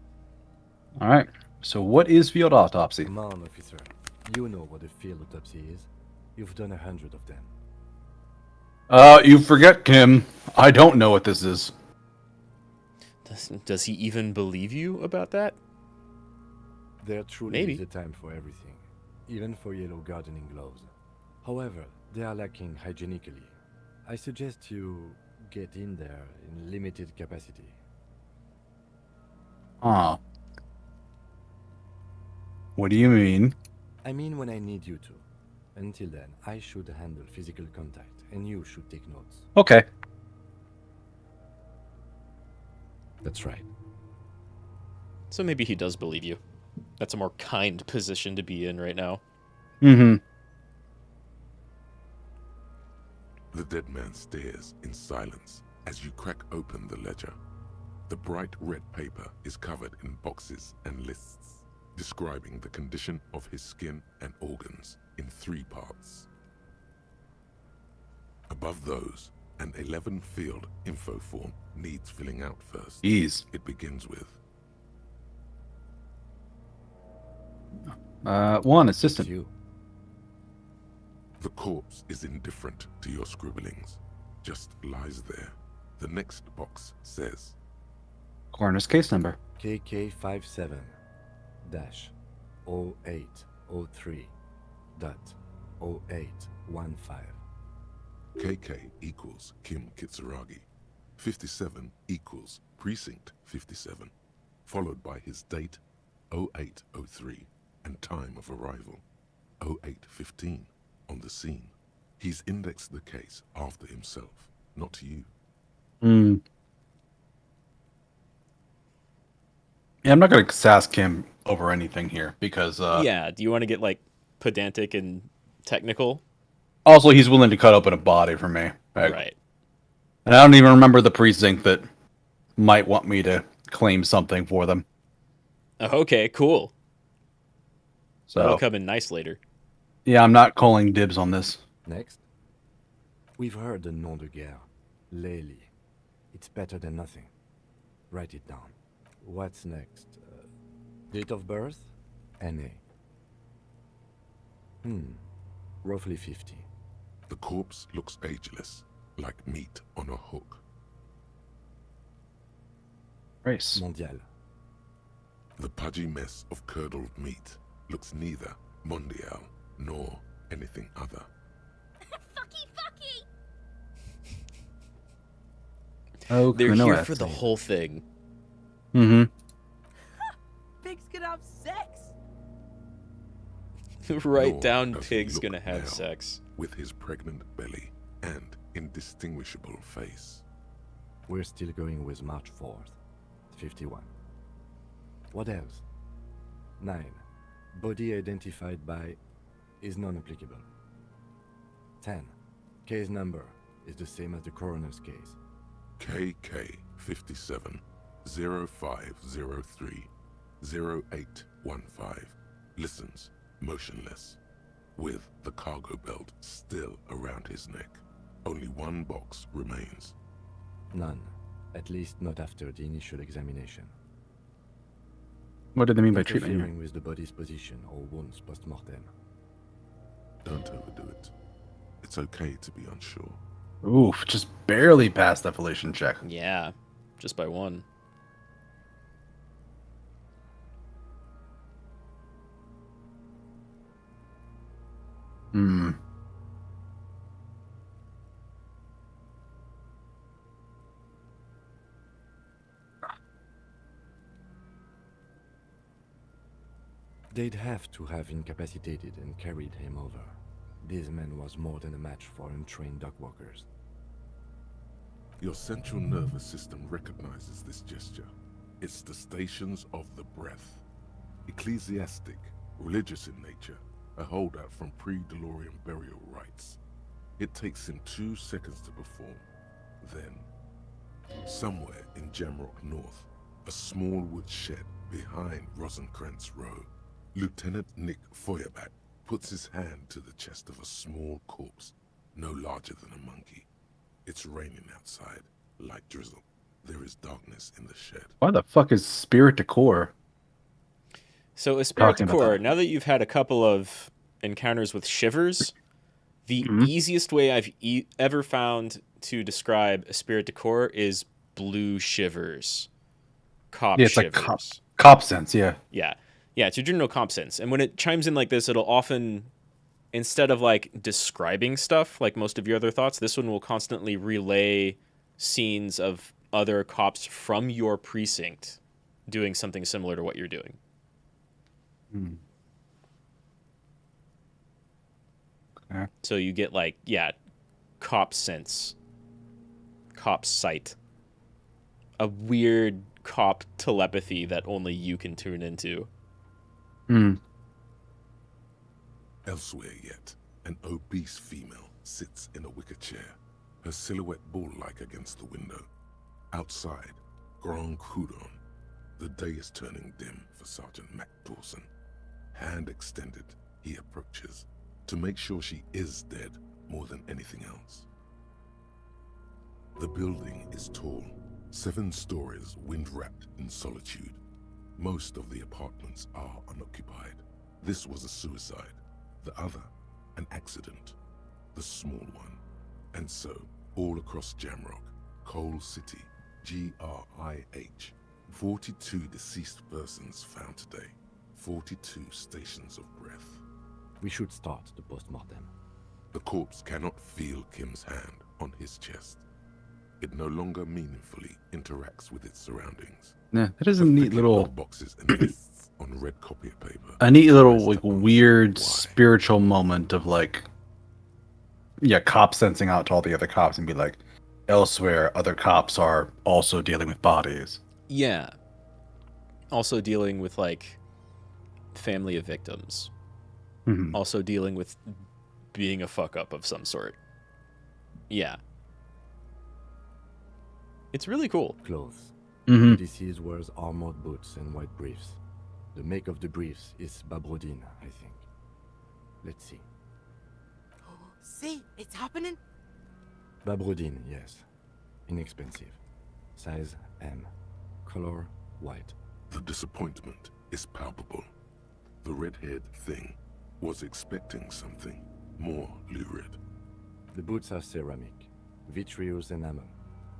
All right. So what is field autopsy? Come on, officer. You know what a field autopsy is. You've done 100 of them. You forget, Kim. I don't know what this is. Does he even believe you about that? There truly Maybe. is a time for everything, even for yellow gardening gloves. However, they are lacking hygienically. I suggest you get in there in limited capacity. Ah. What do you mean? I mean when I need you to. Until then, I should handle physical contact, and you should take notes. Okay. That's right. So maybe he does believe you. That's a more kind position to be in right now. Mm-hmm. The dead man stares in silence as you crack open the ledger. The bright red paper is covered in boxes and lists, describing the condition of his skin and organs in 3 parts. Above those, an 11-field info form needs filling out first. Jeez. It begins with 1 assistant. You. The corpse is indifferent to your scribblings, just lies there. The next box says Coroner's case number. KK57-0803.0815. KK equals Kim Kitsuragi. 57 equals Precinct 57, followed by his date 0803 and time of arrival 0815 on the scene. He's indexed the case after himself, not you. Hmm. Yeah, I'm not going to sass Kim over anything here because... yeah, do you want to get, like, pedantic and technical? Also, he's willing to cut open a body for me. Right. And I don't even remember the precinct that might want me to claim something for them. Okay, cool. So that'll come in nice later. Yeah, I'm not calling dibs on this. Next. We've heard the nom de guerre. Lely. It's better than nothing. Write it down. What's next? Date of birth? NA. Roughly 50. The corpse looks ageless, like meat on a hook. Race. Mondial. The pudgy mess of curdled meat looks neither mondial nor anything other. Fucky, fucky! Oh, they're here for the whole thing. Mm-hmm. Pigs can have sex! Write Nor down does he pig's look gonna have now, sex. with his pregnant belly and indistinguishable face. We're still going with March 4th. 51. What else? 9. Body identified by is non-applicable. 10. Case number is the same as the coroner's case. KK 57 0503 0815 listens motionless, with the cargo belt still around his neck. Only 1 box remains. None. At least not after the initial examination. What do they mean by treatment? Interfering with the body's position or wounds post-mortem. Don't overdo it. It's okay to be unsure. Oof, just barely passed that Felician check. Yeah, just by 1. Hmm. They'd have to have incapacitated and carried him over. This man was more than a match for untrained dogwalkers. Your central nervous system recognizes this gesture. It's the stations of the breath. Ecclesiastic, religious in nature, a holdout from pre-DeLorean burial rites. It takes him 2 seconds to perform. Then, somewhere in Jamrock North, a small wood shed behind Rosencrantz Row, Lieutenant Nick Feuerbach puts his hand to the chest of a small corpse, no larger than a monkey. It's raining outside, light drizzle. There is darkness in the shed. Why the fuck is Spirit Decor? So, a Spirit Talking about Decor, that. now that you've had a couple of encounters with shivers, The easiest way I've ever found to describe a spirit decor is blue shivers. Cop Yeah, it's shivers. like cop sense, yeah. Yeah. Yeah, it's your general comp sense. And when it chimes in like this, it'll often, instead of like describing stuff like most of your other thoughts, this one will constantly relay scenes of other cops from your precinct doing something similar to what you're doing. Okay. So you get like, yeah, cop sense, cop sight, a weird cop telepathy that only you can tune into. Elsewhere yet, an obese female sits in a wicker chair, her silhouette bull-like against the window. Outside, Grand Coudon. The day is turning dim for Sergeant Mac Dawson. Hand extended, he approaches, to make sure she is dead more than anything else. The building is tall, 7 stories wind-wrapped in solitude. Most of the apartments are unoccupied. This was a suicide. The other, an accident. The small one. And so, all across Jamrock, Coal City, GRIH, 42 deceased persons found today. 42 stations of breath. We should start the post-mortem. The corpse cannot feel Kim's hand on his chest. It no longer meaningfully interacts with its surroundings. Yeah, that is a neat little boxes and lists on red copy of paper. A neat little like weird spiritual moment of like, yeah, cops sensing out to all the other cops and be like, elsewhere, other cops are also dealing with bodies. Yeah. Also dealing with like family of victims. Also dealing with being a fuck up of some sort. Yeah. It's really cool. Clothes. The deceased wears armored boots and white briefs. The make of the briefs is Babrodine, I think. Let's see. See, it's happening. Babrodine, yes. Inexpensive. Size M. Color white. The disappointment is palpable. The red-haired thing was expecting something more lurid. The boots are ceramic, vitreous enamel.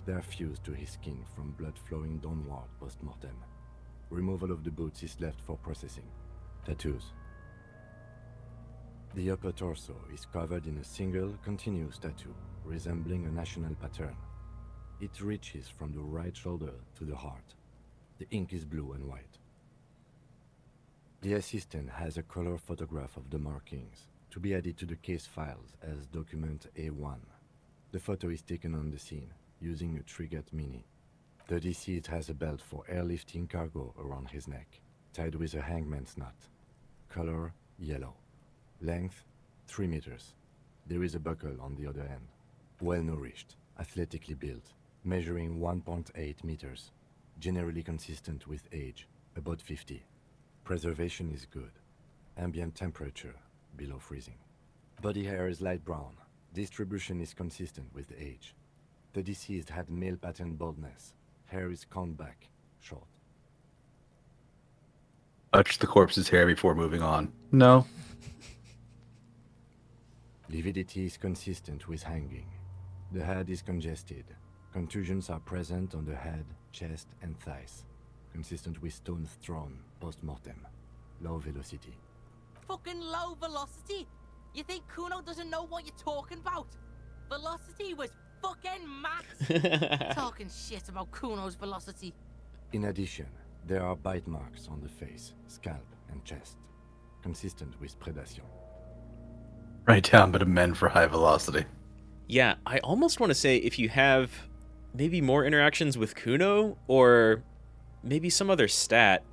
They are fused to his skin from blood flowing downward post-mortem. Removal of the boots is left for processing. Tattoos. The upper torso is covered in a single, continuous tattoo, resembling a national pattern. It reaches from the right shoulder to the heart. The ink is blue and white. The assistant has a color photograph of the markings, to be added to the case files as document A1. The photo is taken on the scene, using a Trigat Mini. The deceased has a belt for airlifting cargo around his neck, tied with a hangman's knot. Color yellow. Length 3 meters. There is a buckle on the other end. Well-nourished, athletically built, measuring 1.8 meters. Generally consistent with age, about 50. Preservation is good. Ambient temperature, below freezing. Body hair is light brown. Distribution is consistent with age. The deceased had male pattern baldness. Hair is combed back, short. Touch the corpse's hair before moving on. No. Lividity is consistent with hanging. The head is congested. Contusions are present on the head, chest, and thighs. Consistent with stones thrown post-mortem. Low velocity. Fucking low velocity? You think Kuno doesn't know what you're talking about? Velocity was fucking max. Talking shit about Kuno's velocity. In addition, there are bite marks on the face, scalp, and chest. Consistent with predation. Write down, but amend for high velocity. Yeah, I almost want to say if you have maybe more interactions with Kuno or maybe some other stat,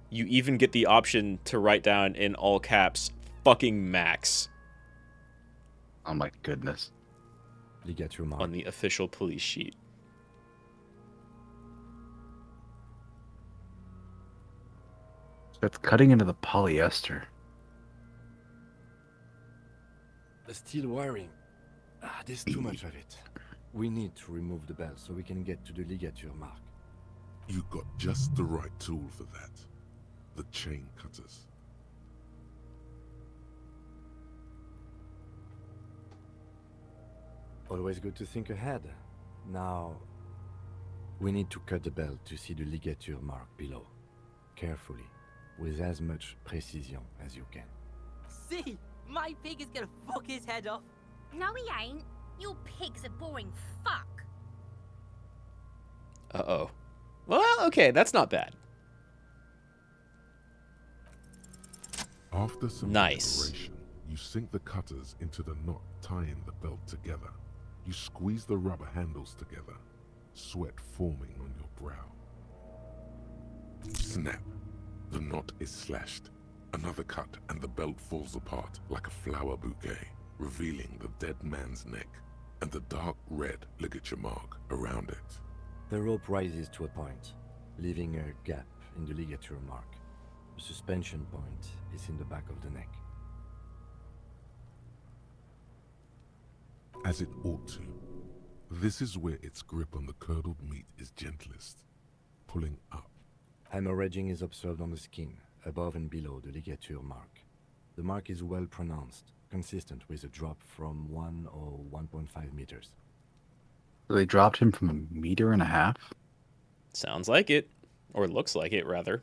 you even get the option to write down in all caps, fucking max. Oh my goodness. Ligature mark. On the official police sheet. That's cutting into the polyester. The steel wiring. There's too much of it. We need to remove the belt so we can get to the ligature mark. You got just the right tool for that. The chain cutters. Always good to think ahead. Now, we need to cut the belt to see the ligature mark below. Carefully, with as much precision as you can. See, my pig is gonna fuck his head off. No, he ain't. Your pig's a boring fuck. Uh-oh. Well, okay, that's not bad. After some Nice. preparation, you sink the cutters into the knot tying the belt together. You squeeze the rubber handles together, sweat forming on your brow. Snap! The knot is slashed. Another cut and the belt falls apart like a flower bouquet, revealing the dead man's neck and the dark red ligature mark around it. The rope rises to a point, leaving a gap in the ligature mark. The suspension point is in the back of the neck. As it ought to. This is where its grip on the curdled meat is gentlest, pulling up. Hemorrhaging is observed on the skin, above and below the ligature mark. The mark is well pronounced, consistent with a drop from 1 or 1.5 meters. So they dropped him from 1.5 meters? Sounds like it. Or looks like it, rather.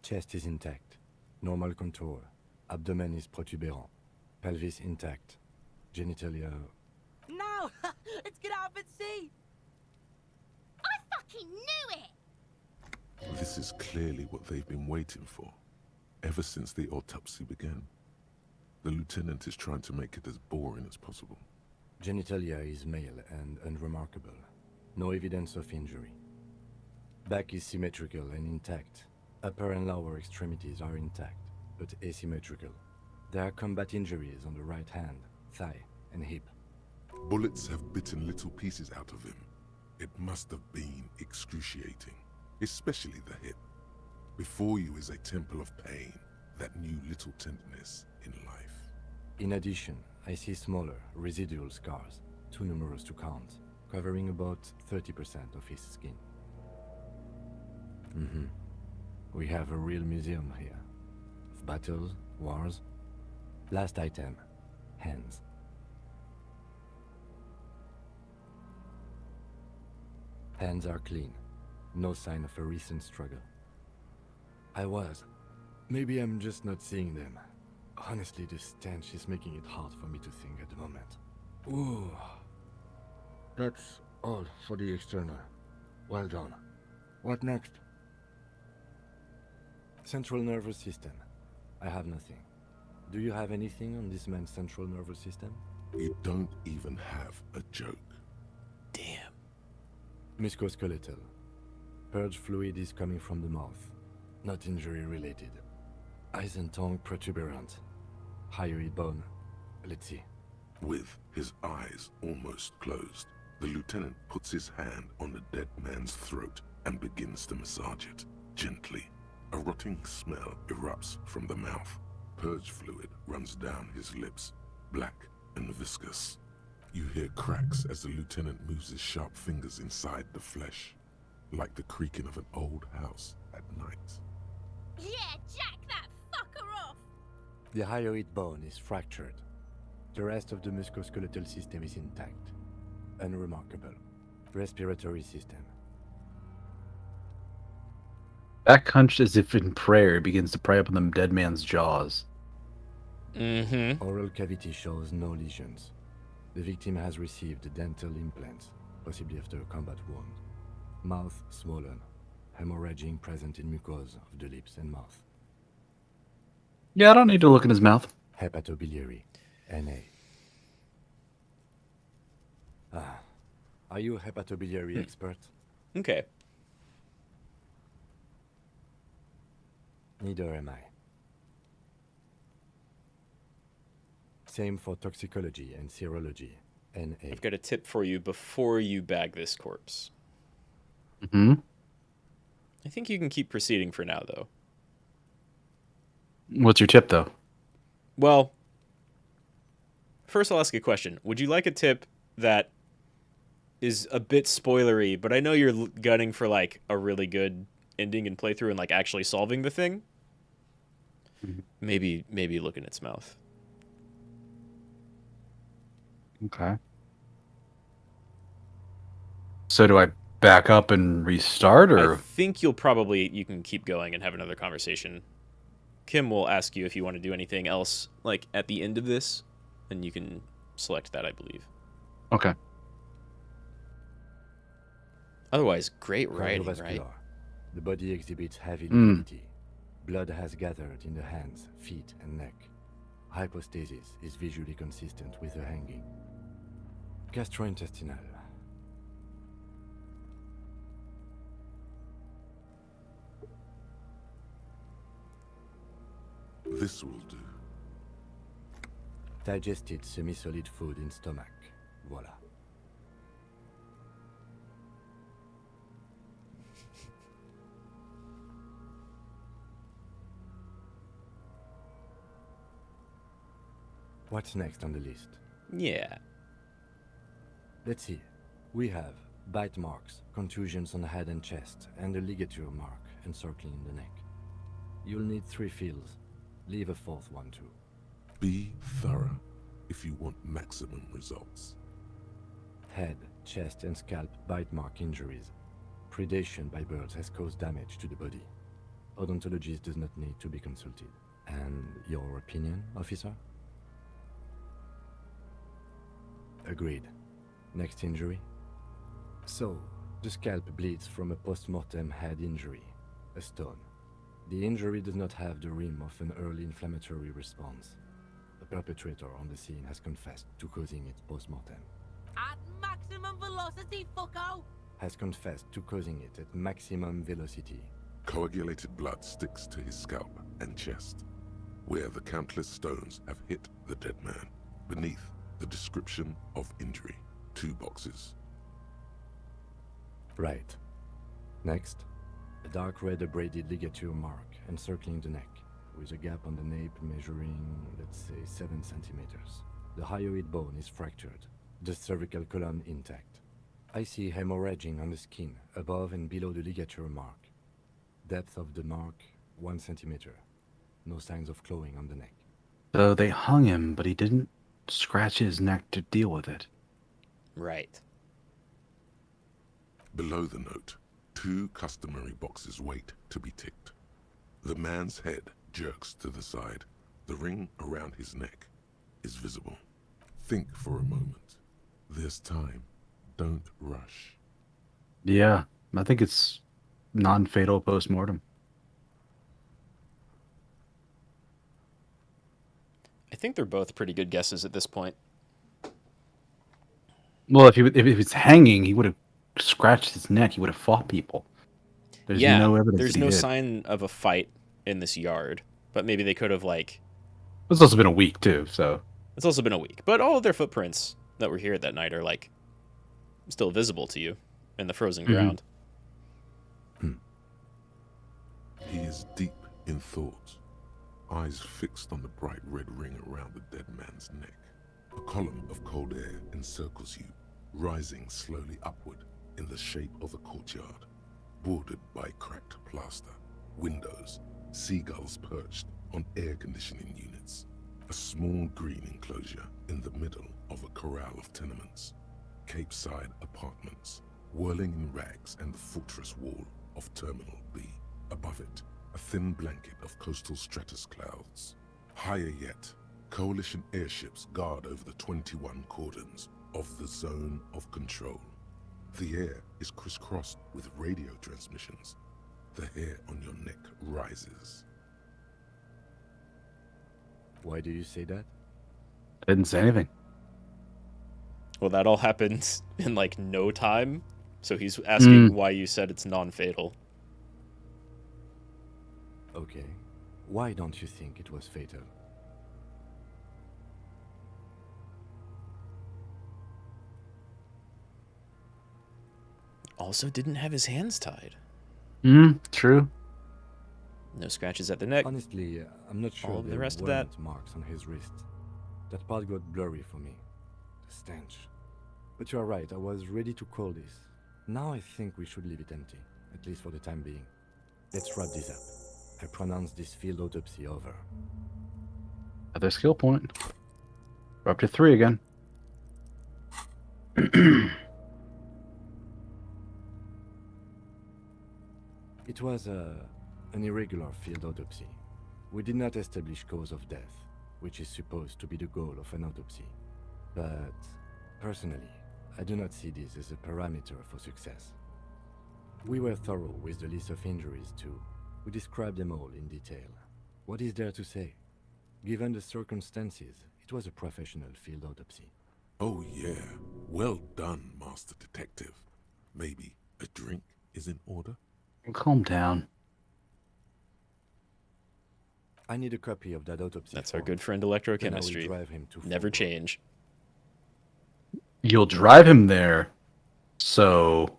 Chest is intact. Normal contour. Abdomen is protuberant. Pelvis intact. Genitalia... No! Let's get out and see! I fucking knew it! This is clearly what they've been waiting for, ever since the autopsy began. The lieutenant is trying to make it as boring as possible. Genitalia is male and unremarkable. No evidence of injury. Back is symmetrical and intact. Upper and lower extremities are intact, but asymmetrical. There are combat injuries on the right hand, thigh, and hip. Bullets have bitten little pieces out of him. It must have been excruciating, especially the hip. Before you is a temple of pain that knew little tenderness in life. In addition, I see smaller, residual scars, too numerous to count, covering about 30% of his skin. We have a real museum here. Of battles, wars. Last item, hands. Hands are clean. No sign of a recent struggle. Maybe I'm just not seeing them. Honestly, the stench is making it hard for me to think at the moment. Ooh. That's all for the external. Well done. What next? Central nervous system. I have nothing. Do you have anything on this man's central nervous system? You don't even have a joke. Damn. Musculoskeletal. Purge fluid is coming from the mouth. Not injury related. Eyes and tongue protuberant. Hyoid bone. Let's see. With his eyes almost closed, the lieutenant puts his hand on the dead man's throat and begins to massage it, gently. A rotting smell erupts from the mouth. Purge fluid runs down his lips, black and viscous. You hear cracks as the lieutenant moves his sharp fingers inside the flesh, like the creaking of an old house at night. Yeah, jack that fucker off! The hyoid bone is fractured. The rest of the musculoskeletal system is intact. Unremarkable. Respiratory system. Back hunched as if in prayer, begins to pry open the dead man's jaws. Oral cavity shows no lesions. The victim has received dental implants, possibly after a combat wound. Mouth swollen. Hemorrhaging present in mucosa of the lips and mouth. Yeah, I don't need to look in his mouth. Hepatobiliary. NA. Are you a hepatobiliary expert? Okay. Neither am I. Same for toxicology and serology. NA. I've got a tip for you before you bag this corpse. I think you can keep proceeding for now, though. What's your tip, though? Well, first I'll ask a question. Would you like a tip that is a bit spoilery, but I know you're gunning for, like, a really good ending and playthrough and, like, actually solving the thing? Maybe look in its mouth. Okay. So do I back up and restart, I or? think you can keep going and have another conversation. Kim will ask you if you want to do anything else, like at the end of this, and you can select that, I believe. Okay. Otherwise, great writing, right? Cardiovascular. The body exhibits heavy liquidity. Blood has gathered in the hands, feet, and neck. Hypostasis is visually consistent with the hanging. Gastrointestinal. This will do. Digested semi-solid food in stomach. Voila. What's next on the list? Yeah. Let's see. We have bite marks, contusions on the head and chest, and a ligature mark encircling the neck. You'll need 3 fields. Leave a 4th one too. Be thorough if you want maximum results. Head, chest, and scalp bite mark injuries. Predation by birds has caused damage to the body. Odontologist does not need to be consulted. And your opinion, officer? Agreed. Next injury? So, the scalp bleeds from a post-mortem head injury, a stone. The injury does not have the rim of an early inflammatory response. The perpetrator on the scene has confessed to causing it post-mortem. At maximum velocity, fucko! Has confessed to causing it at maximum velocity. Coagulated blood sticks to his scalp and chest, where the countless stones have hit the dead man. Beneath, the description of injury. 2 boxes. Right. Next, a dark red abraded ligature mark encircling the neck, with a gap on the nape measuring, let's say, 7 centimeters. The hyoid bone is fractured, the cervical column intact. I see hemorrhaging on the skin, above and below the ligature mark. Depth of the mark, 1 centimeter. No signs of clawing on the neck. So they hung him, but he didn't scratch his neck to deal with it. Right. Below the note, 2 customary boxes wait to be ticked. The man's head jerks to the side. The ring around his neck is visible. Think for a moment. There's time. Don't rush. Yeah, I think it's non-fatal post-mortem. I think they're both pretty good guesses at this point. Well, if it's hanging, he would have scratched his neck. He would have fought people. There's no evidence. There's that he no did. sign of a fight in this yard, but maybe they could have It's also been a week too, so. It's also been a week, but all of their footprints that were here that night are still visible to you in the frozen ground. He is deep in thought, eyes fixed on the bright red ring around the dead man's neck. A column of cold air encircles you, rising slowly upward in the shape of a courtyard, bordered by cracked plaster, windows, seagulls perched on air conditioning units. A small green enclosure in the middle of a corral of tenements. Cape-side apartments, whirling in rags, and the fortress wall of Terminal B. Above it, a thin blanket of coastal stratus clouds. Higher yet, coalition airships guard over the 21 cordons of the zone of control. The air is crisscrossed with radio transmissions. The hair on your neck rises. Why do you say that? I didn't say anything. Well, that all happened in no time, so he's asking why you said it's non-fatal. Okay. Why don't you think it was fatal? Also didn't have his hands tied. True. No scratches at the neck. Honestly, I'm not sure All of the there rest of weren't that. marks on his wrist. That part got blurry for me. The stench. But you are right, I was ready to call this. Now I think we should leave it empty, at least for the time being. Let's wrap this up. I pronounce this field autopsy over. Another skill point. We're up to 3 again. It was an irregular field autopsy. We did not establish cause of death, which is supposed to be the goal of an autopsy. But, personally, I do not see this as a parameter for success. We were thorough with the list of injuries too. We described them all in detail. What is there to say? Given the circumstances, it was a professional field autopsy. Oh yeah, well done, Master Detective. Maybe a drink is in order? Calm down. I need a copy of that autopsy. That's our form. good friend Then I will Electrochemistry. drive him to Never Fort Worth. change. You'll drive him there, so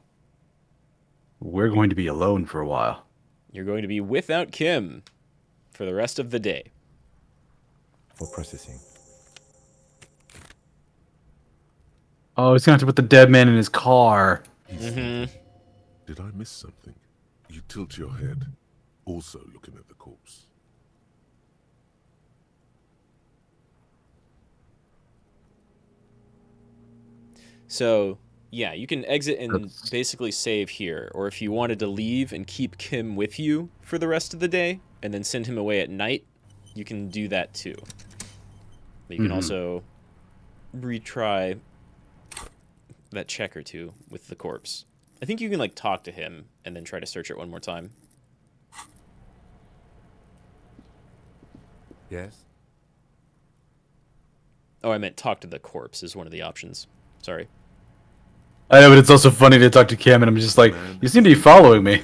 we're going to be alone for a while. You're going to be without Kim for the rest of the day. For processing. Oh, he's gonna have to put the dead man in his car. Did I miss something? You tilt your head, also looking at the corpse. So, yeah, you can exit and basically save here. Or if you wanted to leave and keep Kim with you for the rest of the day, and then send him away at night, you can do that too. But you can also retry that check or two with the corpse. I think you can, like, talk to him and then try to search it one more time. Yes? Oh, I meant talk to the corpse is one of the options. Sorry. I know, but it's also funny to talk to Kim, and I'm just like, you seem to be following me.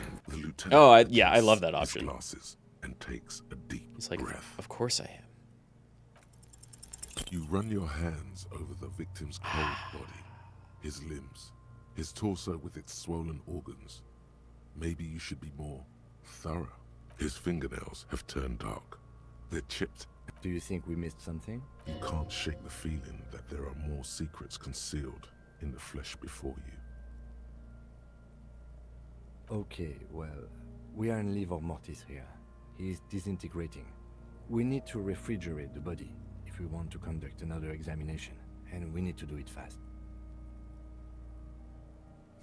Oh, yeah, I love that option. Glasses and takes a deep He's like, breath. of course I am. You run your hands over the victim's cold body, his limbs, his torso with its swollen organs. Maybe you should be more thorough. His fingernails have turned dark. They're chipped. Do you think we missed something? You can't shake the feeling that there are more secrets concealed in the flesh before you. Okay, well, we are in livor mortis here. He is disintegrating. We need to refrigerate the body if we want to conduct another examination, and we need to do it fast.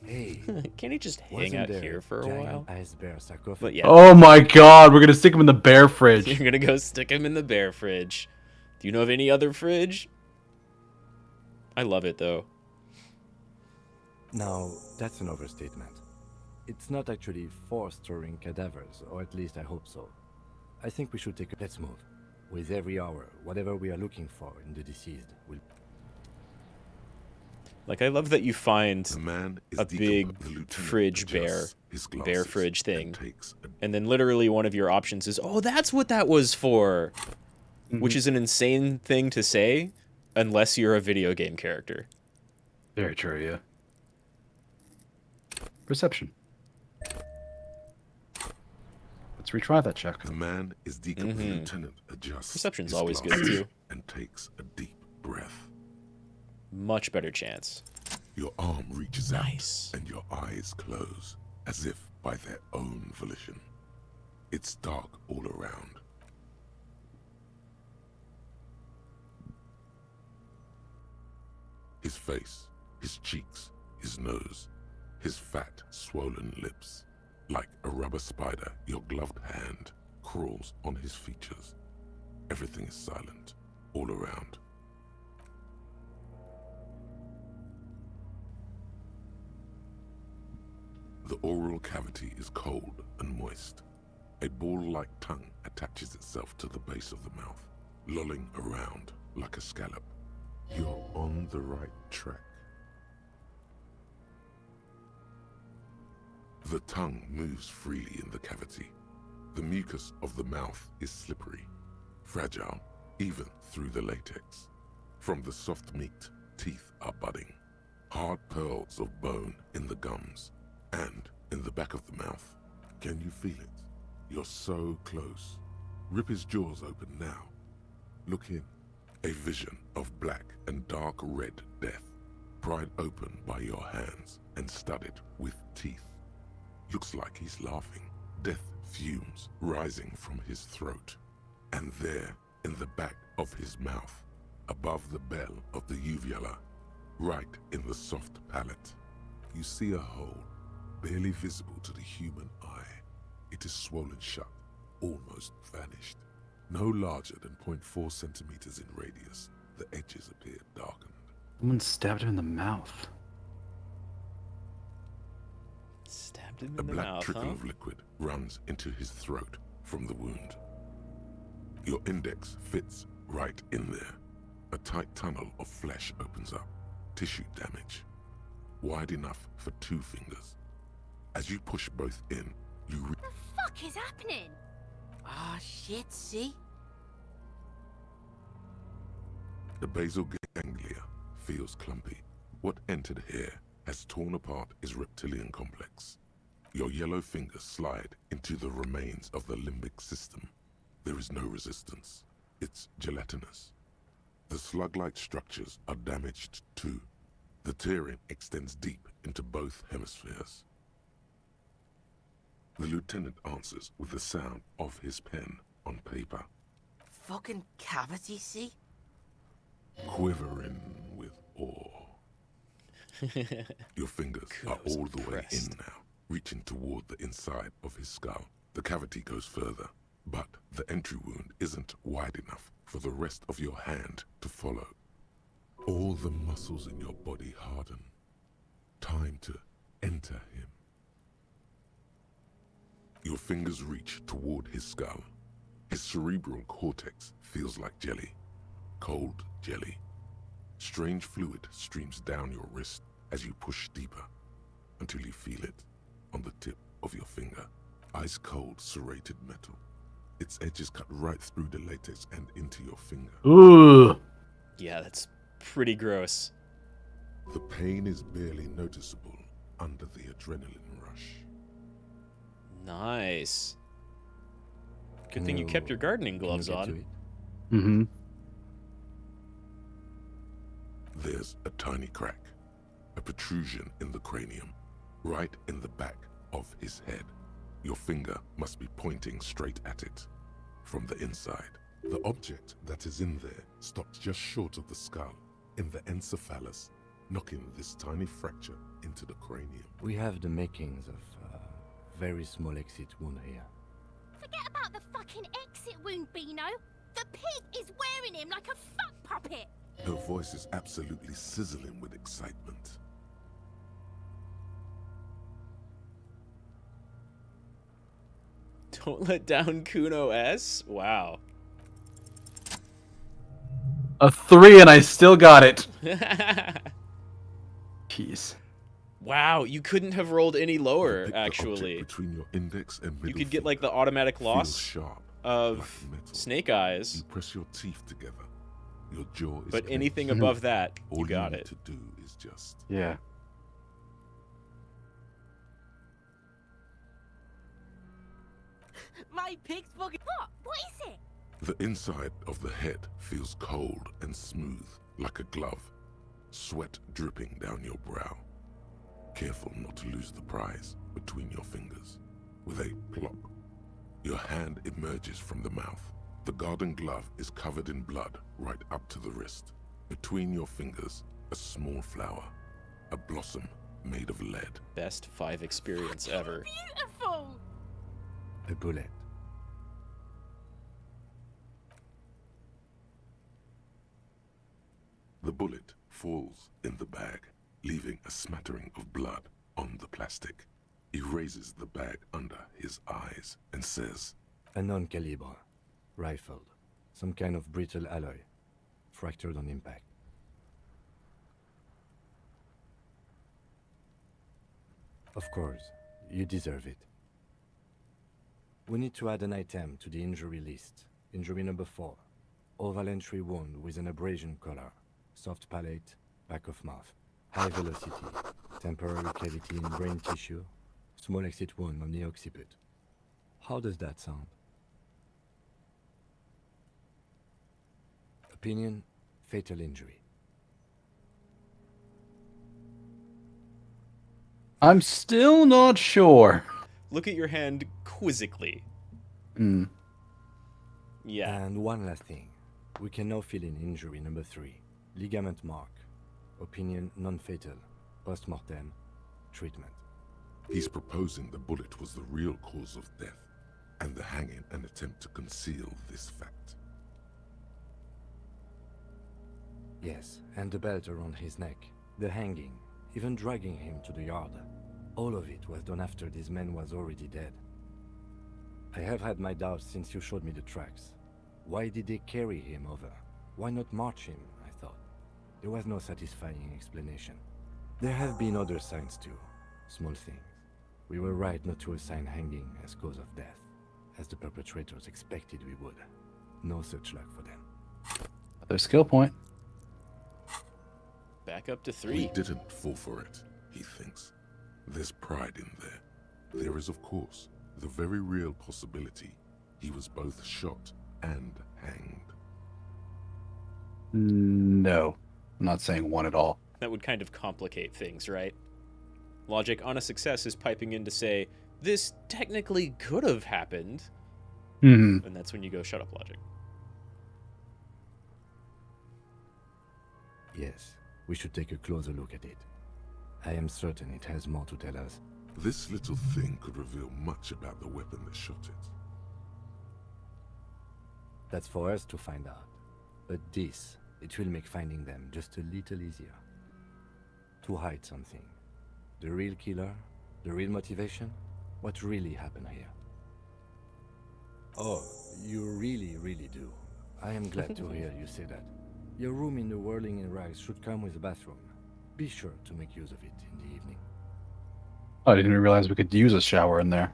Hey, Can't he just hang wasn't out there here for a giant while? ice bear sarcophagus? But yeah. Oh my god, we're gonna stick him in the bear fridge. You're gonna go stick him in the bear fridge. Do you know of any other fridge? I love it though. Now, that's an overstatement. It's not actually for storing cadavers, or at least I hope so. I think we should take a... Let's move. With every hour, whatever we are looking for in the deceased will... Like, I love that you find man is a big fridge bear fridge thing, and then literally one of your options is, oh, that's what that was for, which is an insane thing to say, unless you're a video game character. Very true, yeah. Perception. Let's retry that check. The man is decomposed. The lieutenant adjusts. Perception's his always good glasses too. And takes a deep breath. Much better chance. Your arm reaches out, and your eyes close, as if by their own volition. It's dark all around. His face, his cheeks, his nose, his fat, swollen lips. Like a rubber spider, your gloved hand crawls on his features. Everything is silent, all around. The oral cavity is cold and moist. A ball-like tongue attaches itself to the base of the mouth, lolling around like a scallop. You're on the right track. The tongue moves freely in the cavity. The mucus of the mouth is slippery, fragile, even through the latex. From the soft meat, teeth are budding. Hard pearls of bone in the gums. And in the back of the mouth. Can you feel it? You're so close. Rip his jaws open now. Look in. A vision of black and dark red death, pried open by your hands and studded with teeth. Looks like he's laughing. Death fumes rising from his throat. And there, in the back of his mouth, above the bell of the uvula, right in the soft palate, you see a hole, barely visible to the human eye. It is swollen shut, almost vanished. No larger than 0.4 centimeters in radius, the edges appear darkened. Someone stabbed him in the mouth. Stabbed him A in the black mouth, trickle huh? of liquid runs into his throat from the wound. Your index fits right in there. A tight tunnel of flesh opens up, tissue damage, wide enough for 2 fingers. As you push both in, you The fuck is happening? Ah, shit, see? The basal ganglia feels clumpy. What entered here has torn apart his reptilian complex. Your yellow fingers slide into the remains of the limbic system. There is no resistance. It's gelatinous. The slug-like structures are damaged too. The tearing extends deep into both hemispheres. The lieutenant answers with the sound of his pen on paper, Fucking cavity, see? quivering with awe. Your fingers are all the way in now, reaching toward the inside of his skull. The cavity goes further, but the entry wound isn't wide enough for the rest of your hand to follow. All the muscles in your body harden. Time to enter him. Your fingers reach toward his skull. His cerebral cortex feels like jelly. Cold jelly. Strange fluid streams down your wrist as you push deeper, until you feel it on the tip of your finger. Ice cold serrated metal. Its edges cut right through the latex and into your finger. Ooh. Yeah, that's pretty gross. The pain is barely noticeable under the adrenaline rush. Nice. Good thing you kept your gardening gloves on. Mm-hmm. There's a tiny crack, a protrusion in the cranium, right in the back of his head. Your finger must be pointing straight at it from the inside. The object that is in there stops just short of the skull, in the encephalus, knocking this tiny fracture into the cranium. We have the makings of a very small exit wound here. Forget about the fucking exit wound, Beano. The pig is wearing him like a fuck puppet. Her voice is absolutely sizzling with excitement. Don't let down Kuno S? Wow. A 3 and I still got it. Jeez. Wow, you couldn't have rolled any lower, actually. Between your index and middle You could get like the automatic loss sharp, of like metal. Snake Eyes. You press your teeth together. Your jaw is But clenched. anything above that, All you got need it. to do is just Yeah. My pig's fucking. What? What is it? The inside of the head feels cold and smooth, like a glove. Sweat dripping down your brow. Careful not to lose the prize between your fingers. With a plop, your hand emerges from the mouth. The garden glove is covered in blood right up to the wrist. Between your fingers, a small flower. A blossom made of lead. Best 5 experience ever. Beautiful! A bullet. The bullet falls in the bag, leaving a smattering of blood on the plastic. He raises the bag under his eyes and says, A non-calibre. Rifled. Some kind of brittle alloy. Fractured on impact. Of course, you deserve it. We need to add an item to the injury list. Injury number 4. Oval entry wound with an abrasion color. Soft palate, back of mouth. High velocity. Temporary cavity in brain tissue. Small exit wound on the occiput. How does that sound? Opinion, fatal injury. I'm still not sure. Look at your hand quizzically. Hmm. Yeah. And one last thing. We can now fill in injury number 3. Ligament mark. Opinion non-fatal. Post-mortem. Treatment. He's proposing the bullet was the real cause of death, and the hanging an attempt to conceal this fact. Yes, and the belt around his neck, the hanging, even dragging him to the yard. All of it was done after this man was already dead. I have had my doubts since you showed me the tracks. Why did they carry him over? Why not march him, I thought. There was no satisfying explanation. There have been other signs too, small things. We were right not to assign hanging as cause of death, as the perpetrators expected we would. No such luck for them. Another skill point. Back up to 3. We didn't fall for it, he thinks. There's pride in there. There is, of course, the very real possibility he was both shot and hanged. No, I'm not saying one at all. That would kind of complicate things, right? Logic on a success is piping in to say, this technically could have happened. Mm-hmm. And that's when you go, shut up, Logic. Yes, we should take a closer look at it. I am certain it has more to tell us. This little thing could reveal much about the weapon that shot it. That's for us to find out. But this, it will make finding them just a little easier. To hide something. The real killer? The real motivation? What really happened here? Oh, you really, really do. I am glad to hear you say that. Your room in the Whirling in Rags should come with a bathroom. Be sure to make use of it in the evening. I didn't realize we could use a shower in there.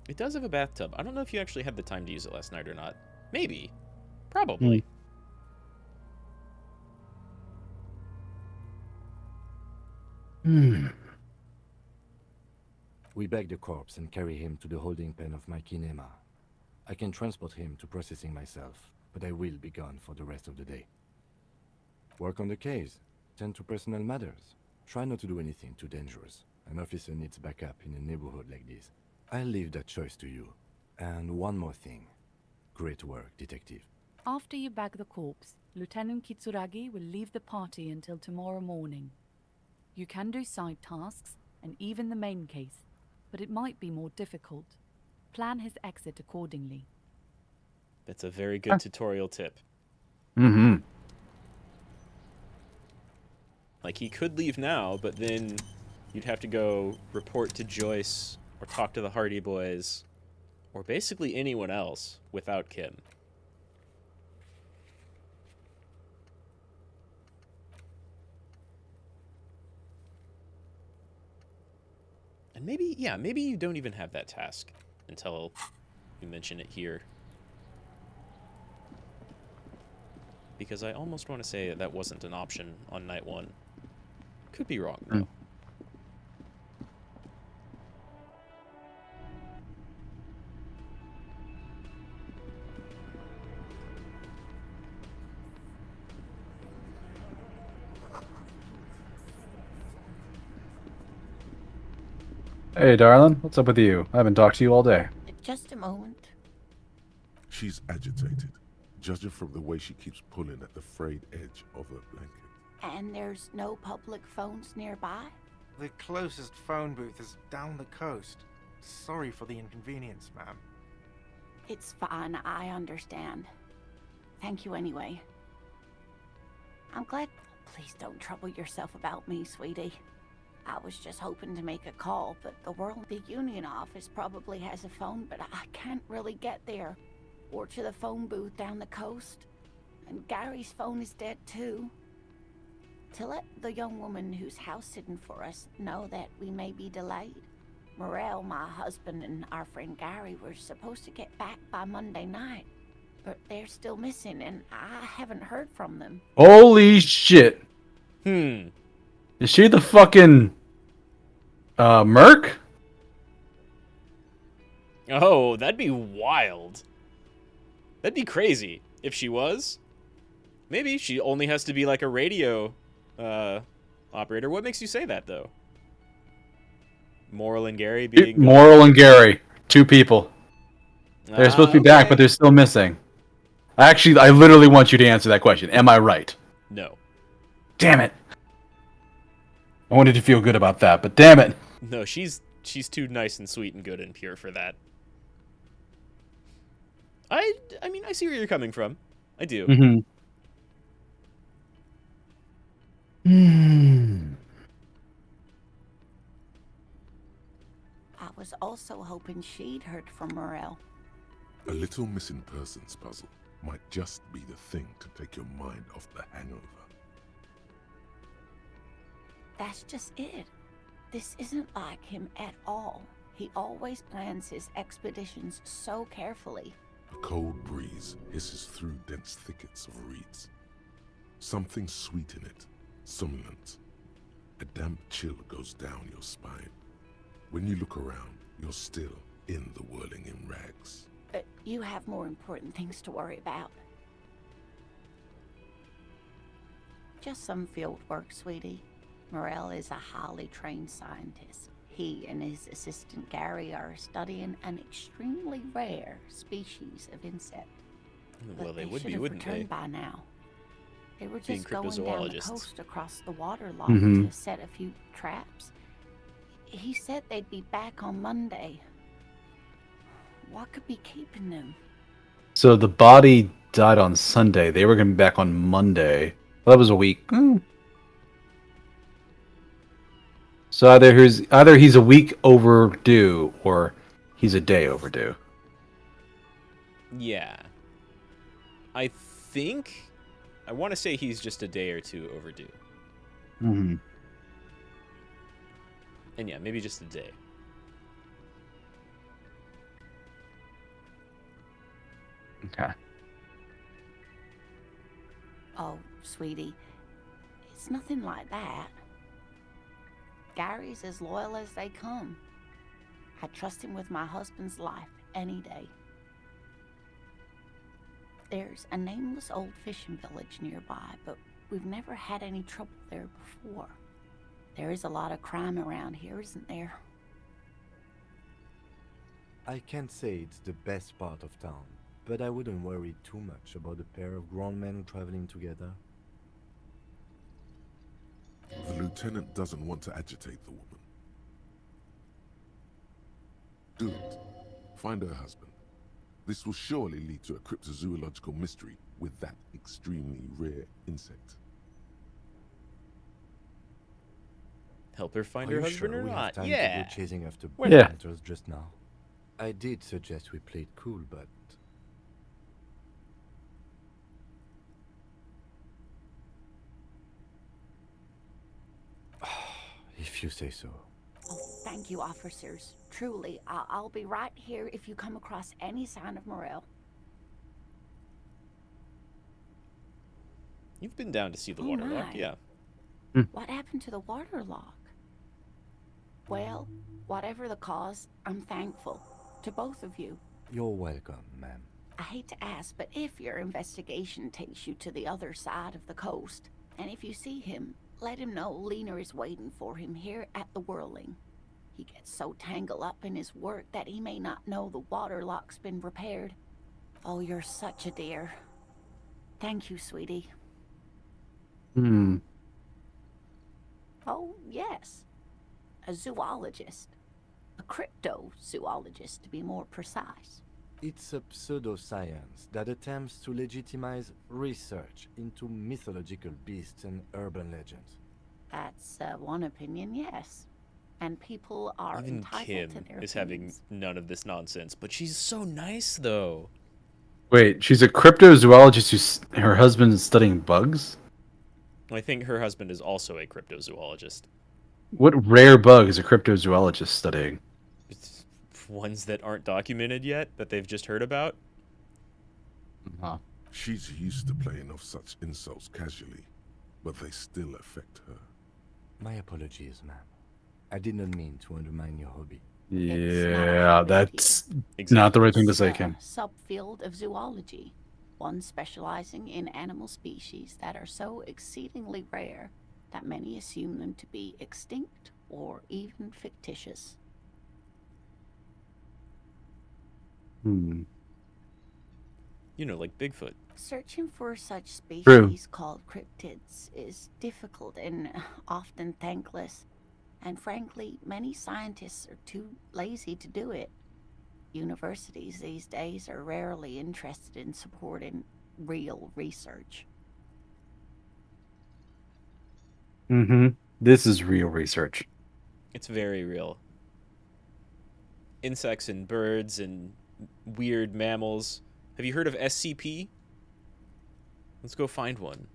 It does have a bathtub. I don't know if you actually had the time to use it last night or not. Maybe. Probably. We bag the corpse and carry him to the holding pen of my kinema. I can transport him to processing myself, but I will be gone for the rest of the day. Work on the case. Tend to personal matters. Try not to do anything too dangerous. An officer needs backup in a neighborhood like this. I'll leave that choice to you. And one more thing. Great work, detective. After you bag the corpse, Lieutenant Kitsuragi will leave the party until tomorrow morning. You can do side tasks, and even the main case, but it might be more difficult. Plan his exit accordingly. That's a very good tutorial tip. Mm-hmm. Like, he could leave now, but then you'd have to go report to Joyce or talk to the Hardy Boys or basically anyone else without Kim. And maybe, yeah, maybe you don't even have that task until you mention it here. Because I almost want to say that wasn't an option on night 1. Could be wrong, though. Hey, darling, what's up with you? I haven't talked to you all day. Just a moment. She's agitated, judging from the way she keeps pulling at the frayed edge of her blanket. And there's no public phones nearby? The closest phone booth is down the coast. Sorry for the inconvenience, ma'am. It's fine, I understand. Thank you anyway. I'm glad. Please don't trouble yourself about me, sweetie. I was just hoping to make a call, but the Union office probably has a phone, but I can't really get there. Or to the phone booth down the coast. And Gary's phone is dead too. To let the young woman who's house sitting for us know that we may be delayed. Morel, my husband, and our friend Gary were supposed to get back by Monday night. But they're still missing, and I haven't heard from them. Holy shit. Is she the fucking Merc? Oh, that'd be wild. That'd be crazy if she was. Maybe she only has to be like a radio operator. What makes you say that, though? Moral and Gary being... Moral and Gary. 2 people. They're supposed to be back, but they're still missing. Actually, I literally want you to answer that question. Am I right? No. Damn it. I wanted to feel good about that, but damn it. No, she's too nice and sweet and good and pure for that. I mean, I see where you're coming from. I do. Mm-hmm. I was also hoping she'd heard from Morel. A little missing persons puzzle might just be the thing to take your mind off the hangover. That's just it. This isn't like him at all. He always plans his expeditions so carefully. A cold breeze hisses through dense thickets of reeds. Something sweet in it, somnolent. A damp chill goes down your spine. When you look around, you're still in the whirling in rags. But you have more important things to worry about. Just some field work, sweetie. Morel is a highly trained scientist. He and his assistant Gary are studying an extremely rare species of insect. Well, But they would should be, have wouldn't returned they? by now. They were Being just going down the cryptozoologists. coast across the waterlock Mhm. to set a few traps. He said they'd be back on Monday. What could be keeping them? So the body died on Sunday. They were going to be back on Monday. Well, that was a week. So either he's a week overdue or he's a day overdue. Yeah. I think... I want to say he's just a day or two overdue. Mm-hmm. And yeah, maybe just a day. Okay. Oh, sweetie, it's nothing like that. Gary's as loyal as they come. I trust him with my husband's life any day. There's a nameless old fishing village nearby, but we've never had any trouble there before. There is a lot of crime around here, isn't there? I can't say it's the best part of town, but I wouldn't worry too much about a pair of grown men traveling together. The lieutenant doesn't want to agitate the woman. Do it. Find her husband. This will surely lead to a cryptozoological mystery with that extremely rare insect. Help her find Are her you husband sure or we have not? time Yeah. to go chasing after Yeah. hunters just now? I did suggest we played cool, but if you say so. Oh, thank you, officers. Truly, I'll be right here if you come across any sign of Morel. You've been down to see the Oh waterlock, my. yeah. What happened to the waterlock? Well, whatever the cause, I'm thankful. To both of you. You're welcome, ma'am. I hate to ask, but if your investigation takes you to the other side of the coast, and if you see him, let him know Lena is waiting for him here at the Whirling. He gets so tangled up in his work that he may not know the waterlock's been repaired. Oh, you're such a dear. Thank you, sweetie. Hmm. Oh, yes. A zoologist. A cryptozoologist, to be more precise. It's a pseudoscience that attempts to legitimize research into mythological beasts and urban legends. That's one opinion, yes. And people are Even entitled Kim to their is having opinions. none of this nonsense, but she's so nice, though. Wait, she's a cryptozoologist her husband is studying bugs? I think her husband is also a cryptozoologist. What rare bug is a cryptozoologist studying? It's ones that aren't documented yet, that they've just heard about. Huh. She's used to playing off such insults casually, but they still affect her. My apologies, ma'am. I did not mean to undermine your hobby. Yeah, that's not the right thing to say, Kim. Subfield of zoology, one specializing in animal species that are so exceedingly rare that many assume them to be extinct or even fictitious. Hmm. You know, like Bigfoot. Searching for such species True. called cryptids is difficult and often thankless, And frankly, many scientists are too lazy to do it. Universities these days are rarely interested in supporting real research. Mm-hmm. This is real research. It's very real. Insects and birds and weird mammals. Have you heard of SCP? Let's go find one.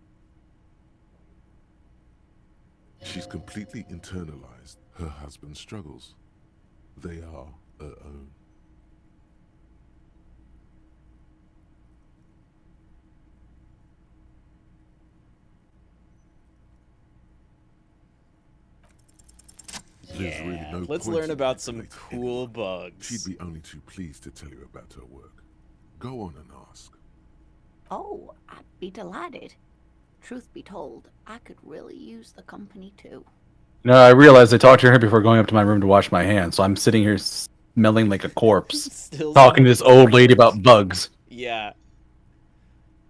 She's completely internalized her husband's struggles. They are her own. There's really no Let's point learn in about some manipulating cool anyone. bugs. She'd be only too pleased to tell you about her work. Go on and ask. Oh, I'd be delighted. Truth be told, I could really use the company too. No, I realized I talked to her before going up to my room to wash my hands, so I'm sitting here smelling like a corpse, Still talking to this smelling like old a lady corpse. about bugs. Yeah.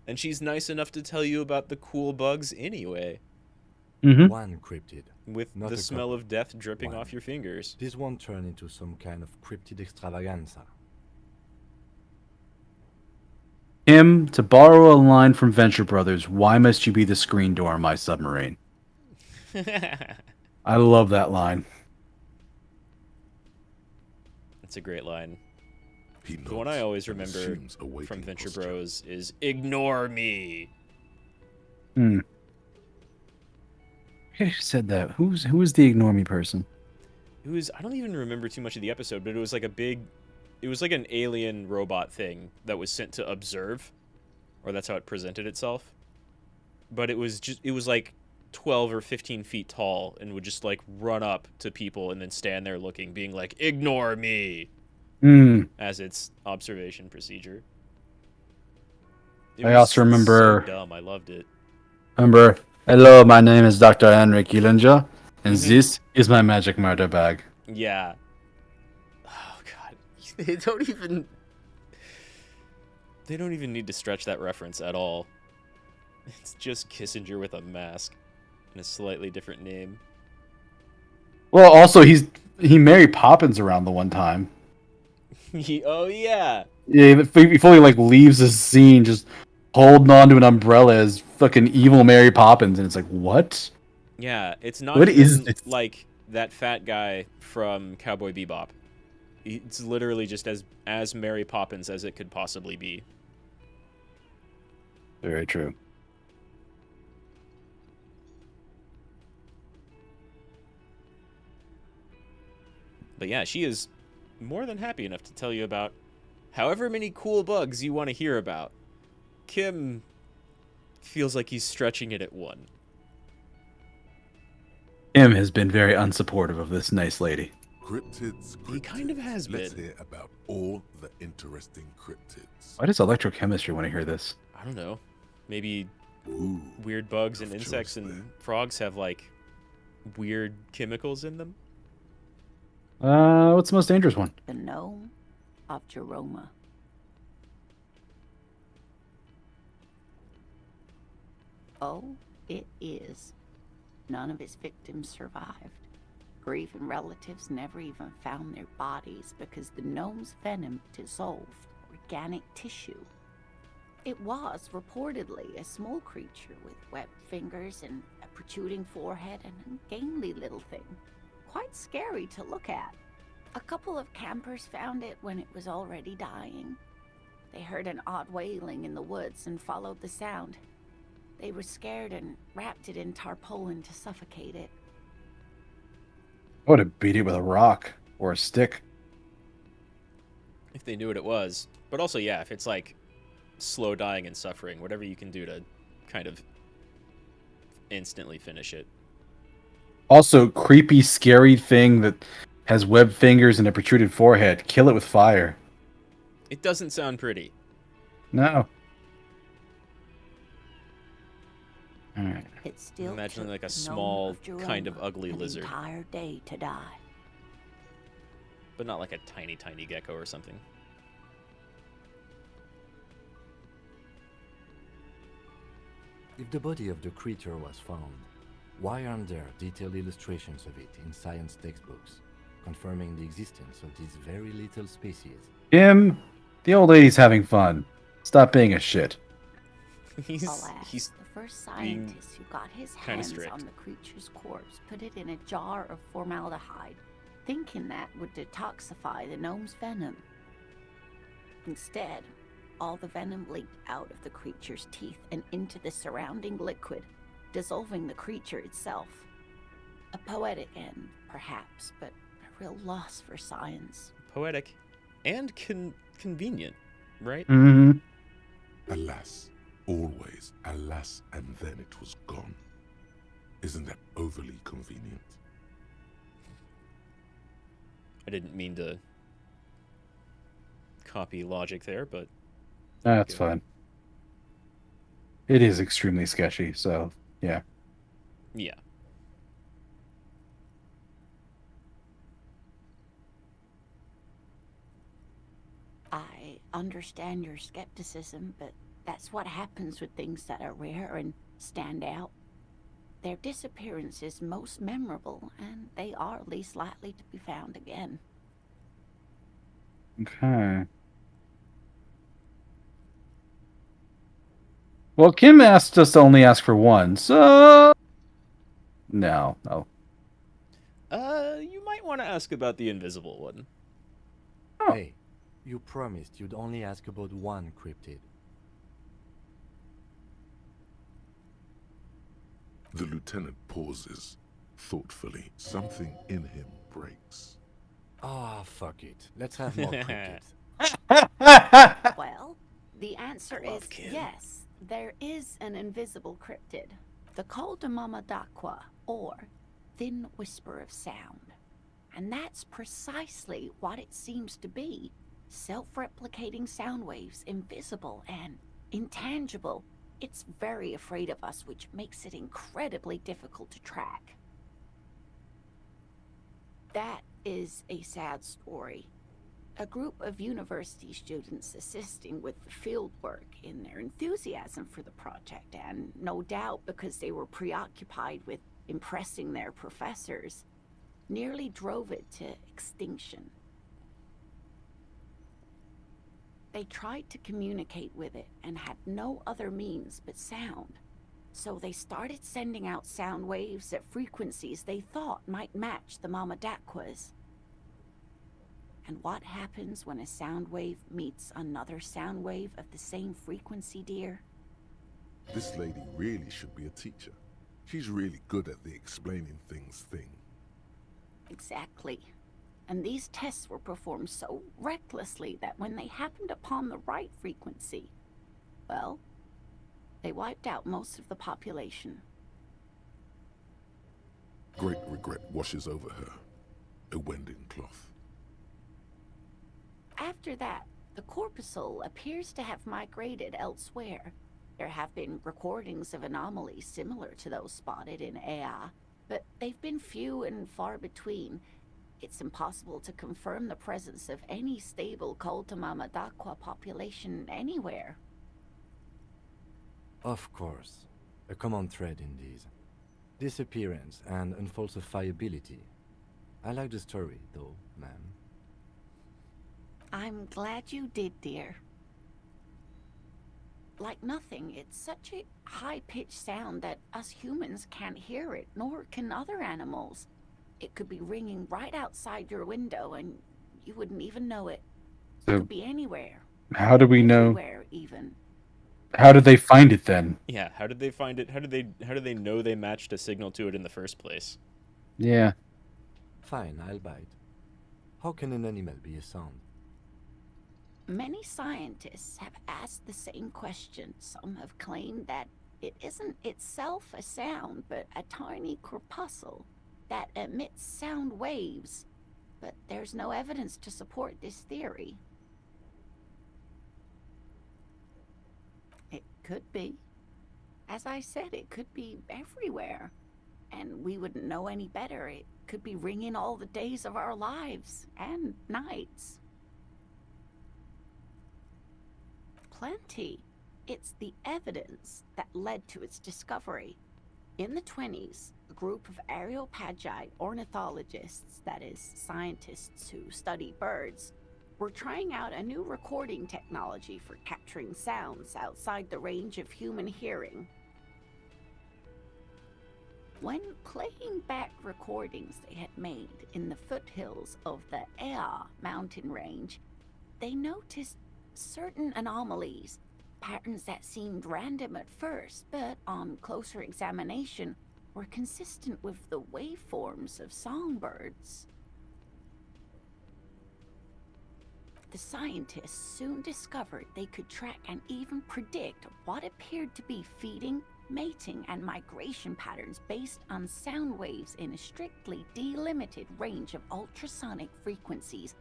And she's nice enough to tell you about the cool bugs anyway. One cryptid. With not the a smell couple. of death dripping One. off your fingers. This won't turn into some kind of cryptid extravaganza. Kim, to borrow a line from Venture Brothers, why must you be the screen door on my submarine? I love that line. That's a great line. He The one I nods always and remember assumes a waiting from Venture posture. Bros is ignore me. Hmm. Who said that? Who was the ignore me person? It was, I don't even remember too much of the episode, but it was like it was like an alien robot thing that was sent to observe, or that's how it presented itself. But it was like 12 or 15 feet tall and would just like run up to people and then stand there looking, being like, ignore me, as its observation procedure. It I was also remember. so dumb. I loved it. Remember, hello, my name is Dr. Henrik Illinger, and this is my magic murder bag. Yeah. Oh god. They don't even need to stretch that reference at all. It's just Kissinger with a mask and a slightly different name. Well, also he married Poppins around the one time. Oh yeah. Yeah, he fully like leaves the scene just holding onto an umbrella as fucking evil Mary Poppins, and it's like, what? Yeah, it's not What even is this? like that fat guy from Cowboy Bebop. It's literally just as Mary Poppins as it could possibly be. Very true. But yeah, she is more than happy enough to tell you about however many cool bugs you want to hear about. Kim feels like he's stretching it at one. Kim has been very unsupportive of this nice lady. Cryptids. He kind of has Let's been. hear about all the interesting cryptids. Why does electrochemistry want to hear this? I don't know. Maybe Ooh, weird bugs and tough insects choice and frogs have like weird chemicals in them. What's the most dangerous one? The gnome of Jeroma. Oh, it is. None of his victims survived. Grieving relatives never even found their bodies because the gnome's venom dissolved organic tissue. It was reportedly a small creature with webbed fingers and a protruding forehead and a gangly little thing. Quite scary to look at. A couple of campers found it when it was already dying. They heard an odd wailing in the woods and followed the sound. They were scared and wrapped it in tarpaulin to suffocate it. I would have beat it with a rock or a stick. If they knew what it was. But also, yeah, if it's like slow dying and suffering, whatever you can do to kind of instantly finish it. Also, creepy, scary thing that has webbed fingers and a protruded forehead. Kill it with fire. It doesn't sound pretty. No. Alright. It still Imagine took like a the small, gnome of Jeroma kind of ugly lizard. an entire day to die. But not like a tiny, tiny gecko or something. If the body of the creature was found, Why aren't there detailed illustrations of it in science textbooks, confirming the existence of these very little species? Kim, the old lady's having fun. Stop being a shit. Alas, the first scientist who got his hands on the creature's corpse put it in a jar of formaldehyde, thinking that would detoxify the gnome's venom. Instead, all the venom leaked out of the creature's teeth and into the surrounding liquid, dissolving the creature itself. A poetic end, perhaps, but a real loss for science. Poetic and convenient, right? Mm-hmm. Alas, always alas, and then it was gone. Isn't that overly convenient? I didn't mean to copy logic there, but That's fine. It is extremely sketchy, so yeah. Yeah. I understand your skepticism, but that's what happens with things that are rare and stand out. Their disappearance is most memorable, and they are least likely to be found again. Okay. Well, Kim asked us to only ask for one, so... No. You might want to ask about the invisible one. Hey, you promised you'd only ask about one cryptid. The lieutenant pauses, thoughtfully. Something in him breaks. Ah, fuck it. Let's have more cryptids. Well, the answer is yes. There is an invisible cryptid, the Col de Mama d'Aqua, or Thin Whisper of Sound. And that's precisely what it seems to be. Self-replicating sound waves, invisible and intangible. It's very afraid of us, which makes it incredibly difficult to track. That is a sad story. A group of university students assisting with the field work in their enthusiasm for the project, and no doubt because they were preoccupied with impressing their professors, nearly drove it to extinction. They tried to communicate with it and had no other means but sound. So they started sending out sound waves at frequencies they thought might match the Mama d'Aquas. And what happens when a sound wave meets another sound wave of the same frequency, dear? This lady really should be a teacher. She's really good at the explaining things thing. Exactly. And these tests were performed so recklessly that when they happened upon the right frequency, well, they wiped out most of the population. Great regret washes over her. A winding cloth. After that, the corpuscle appears to have migrated elsewhere. There have been recordings of anomalies similar to those spotted in Ea, but they've been few and far between. It's impossible to confirm the presence of any stable Col de Mama d'Aqua population anywhere. Of course. A common thread in these. Disappearance and unfalsifiability. I like the story, though, ma'am. I'm glad you did, dear. Like nothing, it's such a high-pitched sound that us humans can't hear it, nor can other animals. It could be ringing right outside your window, and you wouldn't even know it. So It could be anywhere. How do we know? Everywhere, even. How did they find it then? Yeah, how did they find it? How did they know they matched a signal to it in the first place? Yeah. Fine, I'll bite. How can an animal be a sound? Many scientists have asked the same question. Some have claimed that it isn't itself a sound, but a tiny corpuscle that emits sound waves. But there's no evidence to support this theory. It could be. As I said, it could be everywhere. And we wouldn't know any better. It could be ringing all the days of our lives and nights. Plenty. It's the evidence that led to its discovery. In the 20s, a group of areopagi ornithologists, that is, scientists who study birds, were trying out a new recording technology for capturing sounds outside the range of human hearing. When playing back recordings they had made in the foothills of the Ea mountain range, they noticed certain anomalies, patterns that seemed random at first, but on closer examination were consistent with the waveforms of songbirds. The scientists soon discovered they could track and even predict what appeared to be feeding, mating, and migration patterns based on sound waves in a strictly delimited range of ultrasonic frequencies,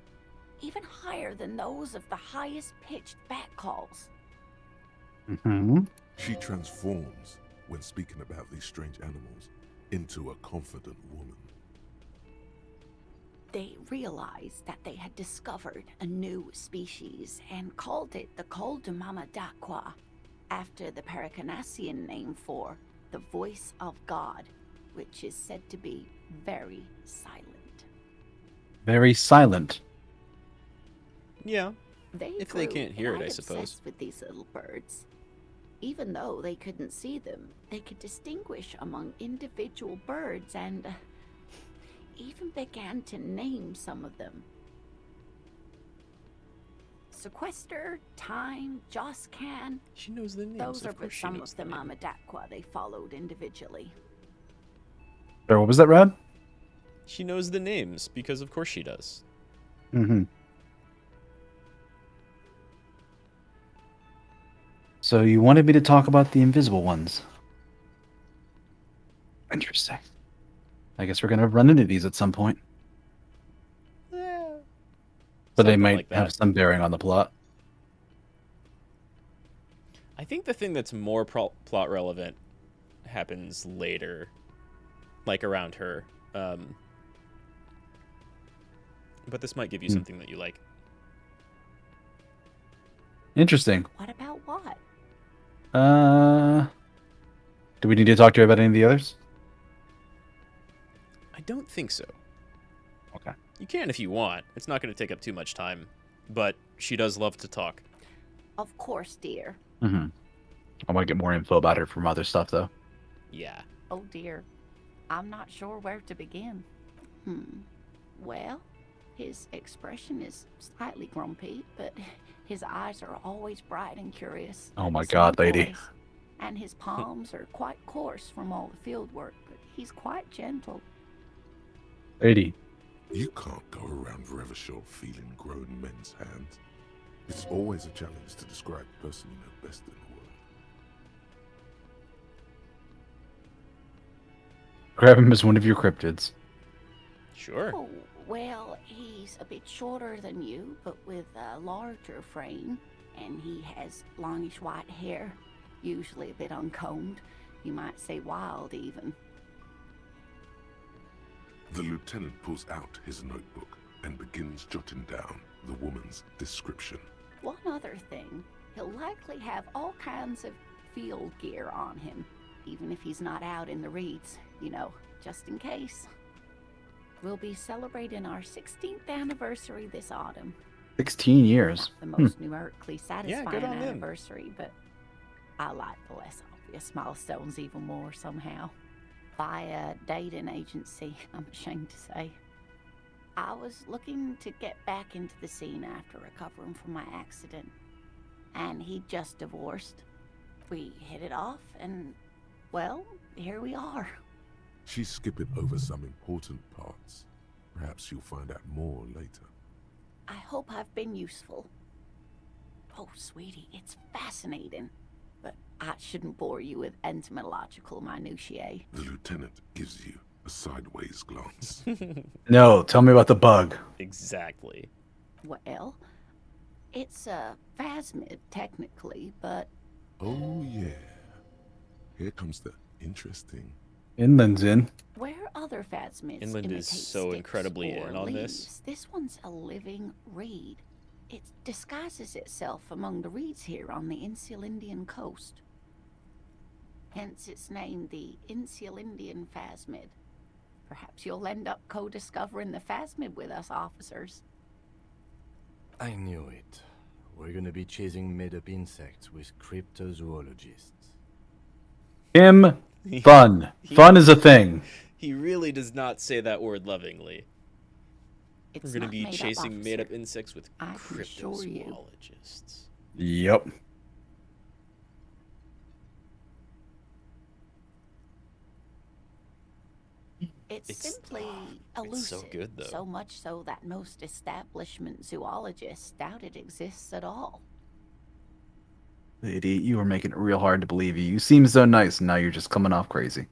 even higher than those of the highest pitched bat calls. She transforms, when speaking about these strange animals, into a confident woman. They realized that they had discovered a new species and called it the Col de Mamadaqua, after the Paracanassian name for the voice of God, which is said to be very silent. Very silent. Yeah. If they can't hear it, I suppose. Obsessed with these little birds. Even though they couldn't see them, they could distinguish among individual birds and even began to name some of them. Sequester, Time, Joscan. She knows the names. Those are but some of the Mamadaqua they followed individually. Sorry, what was that, Rad? She knows the names because of course she does. So you wanted me to talk about the invisible ones. Interesting. I guess we're going to run into these at some point. But they might have some bearing on the plot. I think the thing that's more plot relevant happens later, like around her. But this might give you something that you like. Interesting. What about what? Do we need to talk to her about any of the others? I don't think so. Okay. You can if you want. It's not going to take up too much time. But she does love to talk. Of course, dear. I want to get more info about her from other stuff, though. Yeah. Oh dear. I'm not sure where to begin. Well, his expression is slightly grumpy, but his eyes are always bright and curious. Oh my God, lady. Voice. And his palms are quite coarse from all the field work, but he's quite gentle. Lady. You can't go around Revachol feeling grown men's hands. It's always a challenge to describe the person you know best in the world. Grab him as one of your cryptids. Sure. Oh, well, he's a bit shorter than you, but with a larger frame, and he has longish white hair, usually a bit uncombed. You might say wild, even. The lieutenant pulls out his notebook and begins jotting down the woman's description. One other thing, he'll likely have all kinds of field gear on him, even if he's not out in the reeds, you know, just in case. We'll be celebrating our 16th anniversary this autumn. 16 years. Not the most numerically satisfying good on them. anniversary, but I like the less obvious milestones even more somehow. By a dating agency, I'm ashamed to say. I was looking to get back into the scene after recovering from my accident, and he'd just divorced. We hit it off, and, well, here we are. She's skipping over some important parts. Perhaps you'll find out more later. I hope I've been useful. Oh, sweetie, it's fascinating. But I shouldn't bore you with entomological minutiae. The lieutenant gives you a sideways glance. No, tell me about the bug. Exactly. Well, it's a phasmid, technically, but... Oh, yeah. Here comes the interesting... Inland's in. Where other phasmids Inland is imitate so sticks incredibly or in on leaves, this one's a living reed. It disguises itself among the reeds here on the Insulindian coast. Hence its name, the Insulindian Phasmid. Perhaps you'll end up co-discovering the Phasmid with us, officers. I knew it. We're gonna be chasing made-up insects with cryptozoologists. Fun. Fun is a thing. He really does not say that word lovingly. It's We're going to not be made up, chasing made-up officer. insects with I can assure you. cryptozoologists. Yep. It's simply it's elusive. so good, though. So much so that most establishment zoologists doubt it exists at all. Lady, you are making it real hard to believe you. You seem so nice, and now you're just coming off crazy.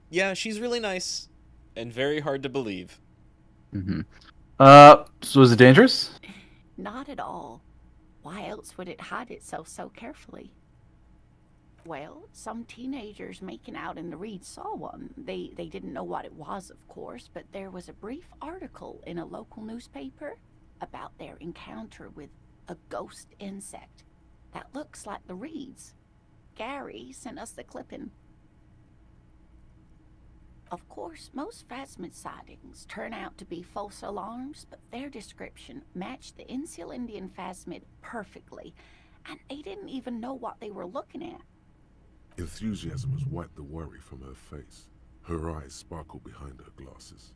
Yeah, she's really nice and very hard to believe. So is it dangerous? Not at all. Why else would it hide itself so carefully? Well, some teenagers making out in the reeds saw one. They didn't know what it was, of course, but there was a brief article in a local newspaper about their encounter with a ghost insect that looks like the reeds. Gary sent us the clipping. Of course, most Phasmid sightings turn out to be false alarms, but their description matched the Insulindian Phasmid perfectly, and they didn't even know what they were looking at. Enthusiasm has wiped the worry from her face. Her eyes sparkle behind her glasses.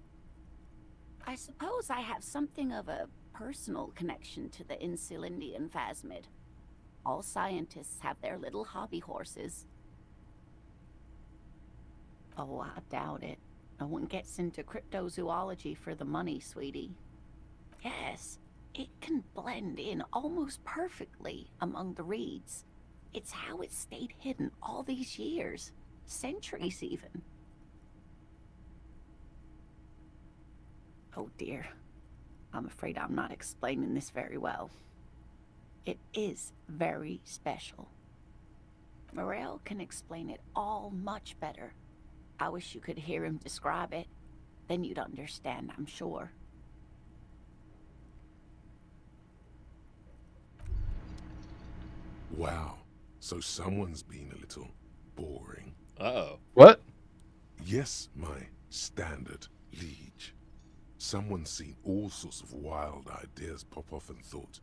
I suppose I have something of a personal connection to the Insulindian Phasmid. All scientists have their little hobby horses. Oh, I doubt it. No one gets into cryptozoology for the money, sweetie. Yes, it can blend in almost perfectly among the reeds. It's how it stayed hidden all these years, centuries even. Oh dear, I'm afraid I'm not explaining this very well. It is very special. Morel can explain it all much better. I wish you could hear him describe it. Then you'd understand, I'm sure. Wow. So someone's been a little boring. Uh-oh. What? Yes, my standard liege. Someone's seen all sorts of wild ideas pop off and thought,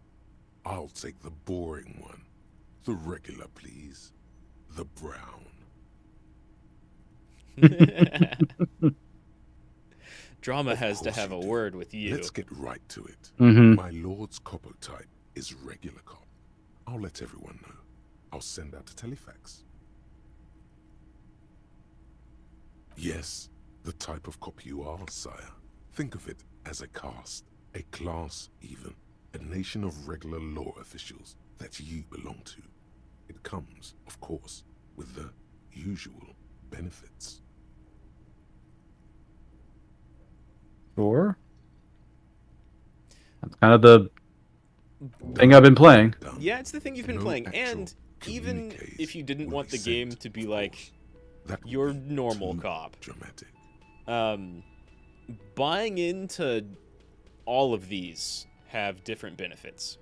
I'll take the boring one. The regular, please. The brown. Drama has to have a word with you. Let's get right to it. My lord's copotype is regular cop. I'll let everyone know. I'll send out a telefax. Yes, the type of cop you are, sire. Think of it as a caste, a class even, a nation of regular law officials that you belong to. It comes, of course, with the usual benefits. Sure. That's kind of the thing I've been playing. Yeah, it's the thing you've been playing. And even if you didn't want the game to be like your normal cop, dramatic. Buying into all of these have different benefits.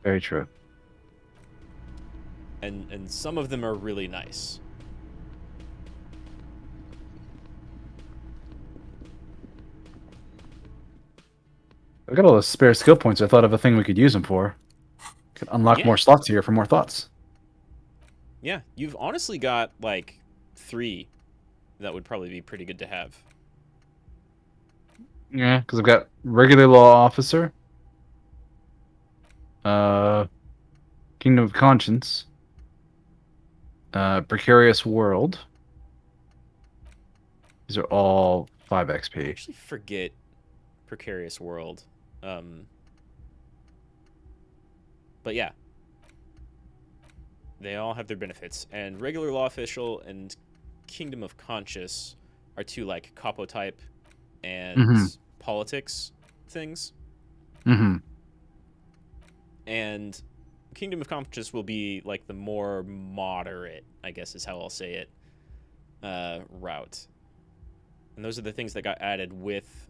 Very true. And some of them are really nice. I got all those spare skill points. I thought of a thing we could use them for. Could unlock more slots here for more thoughts. Yeah, you've honestly got like 3 that would probably be pretty good to have. Yeah, because I've got regular law officer, kingdom of conscience, precarious world. These are all 5 XP. I actually forget precarious world. But yeah, they all have their benefits, and regular law official and kingdom of conscience are 2 like capo type and politics things. And kingdom of conscience will be like the more moderate, I guess is how I'll say it, route. And those are the things that got added with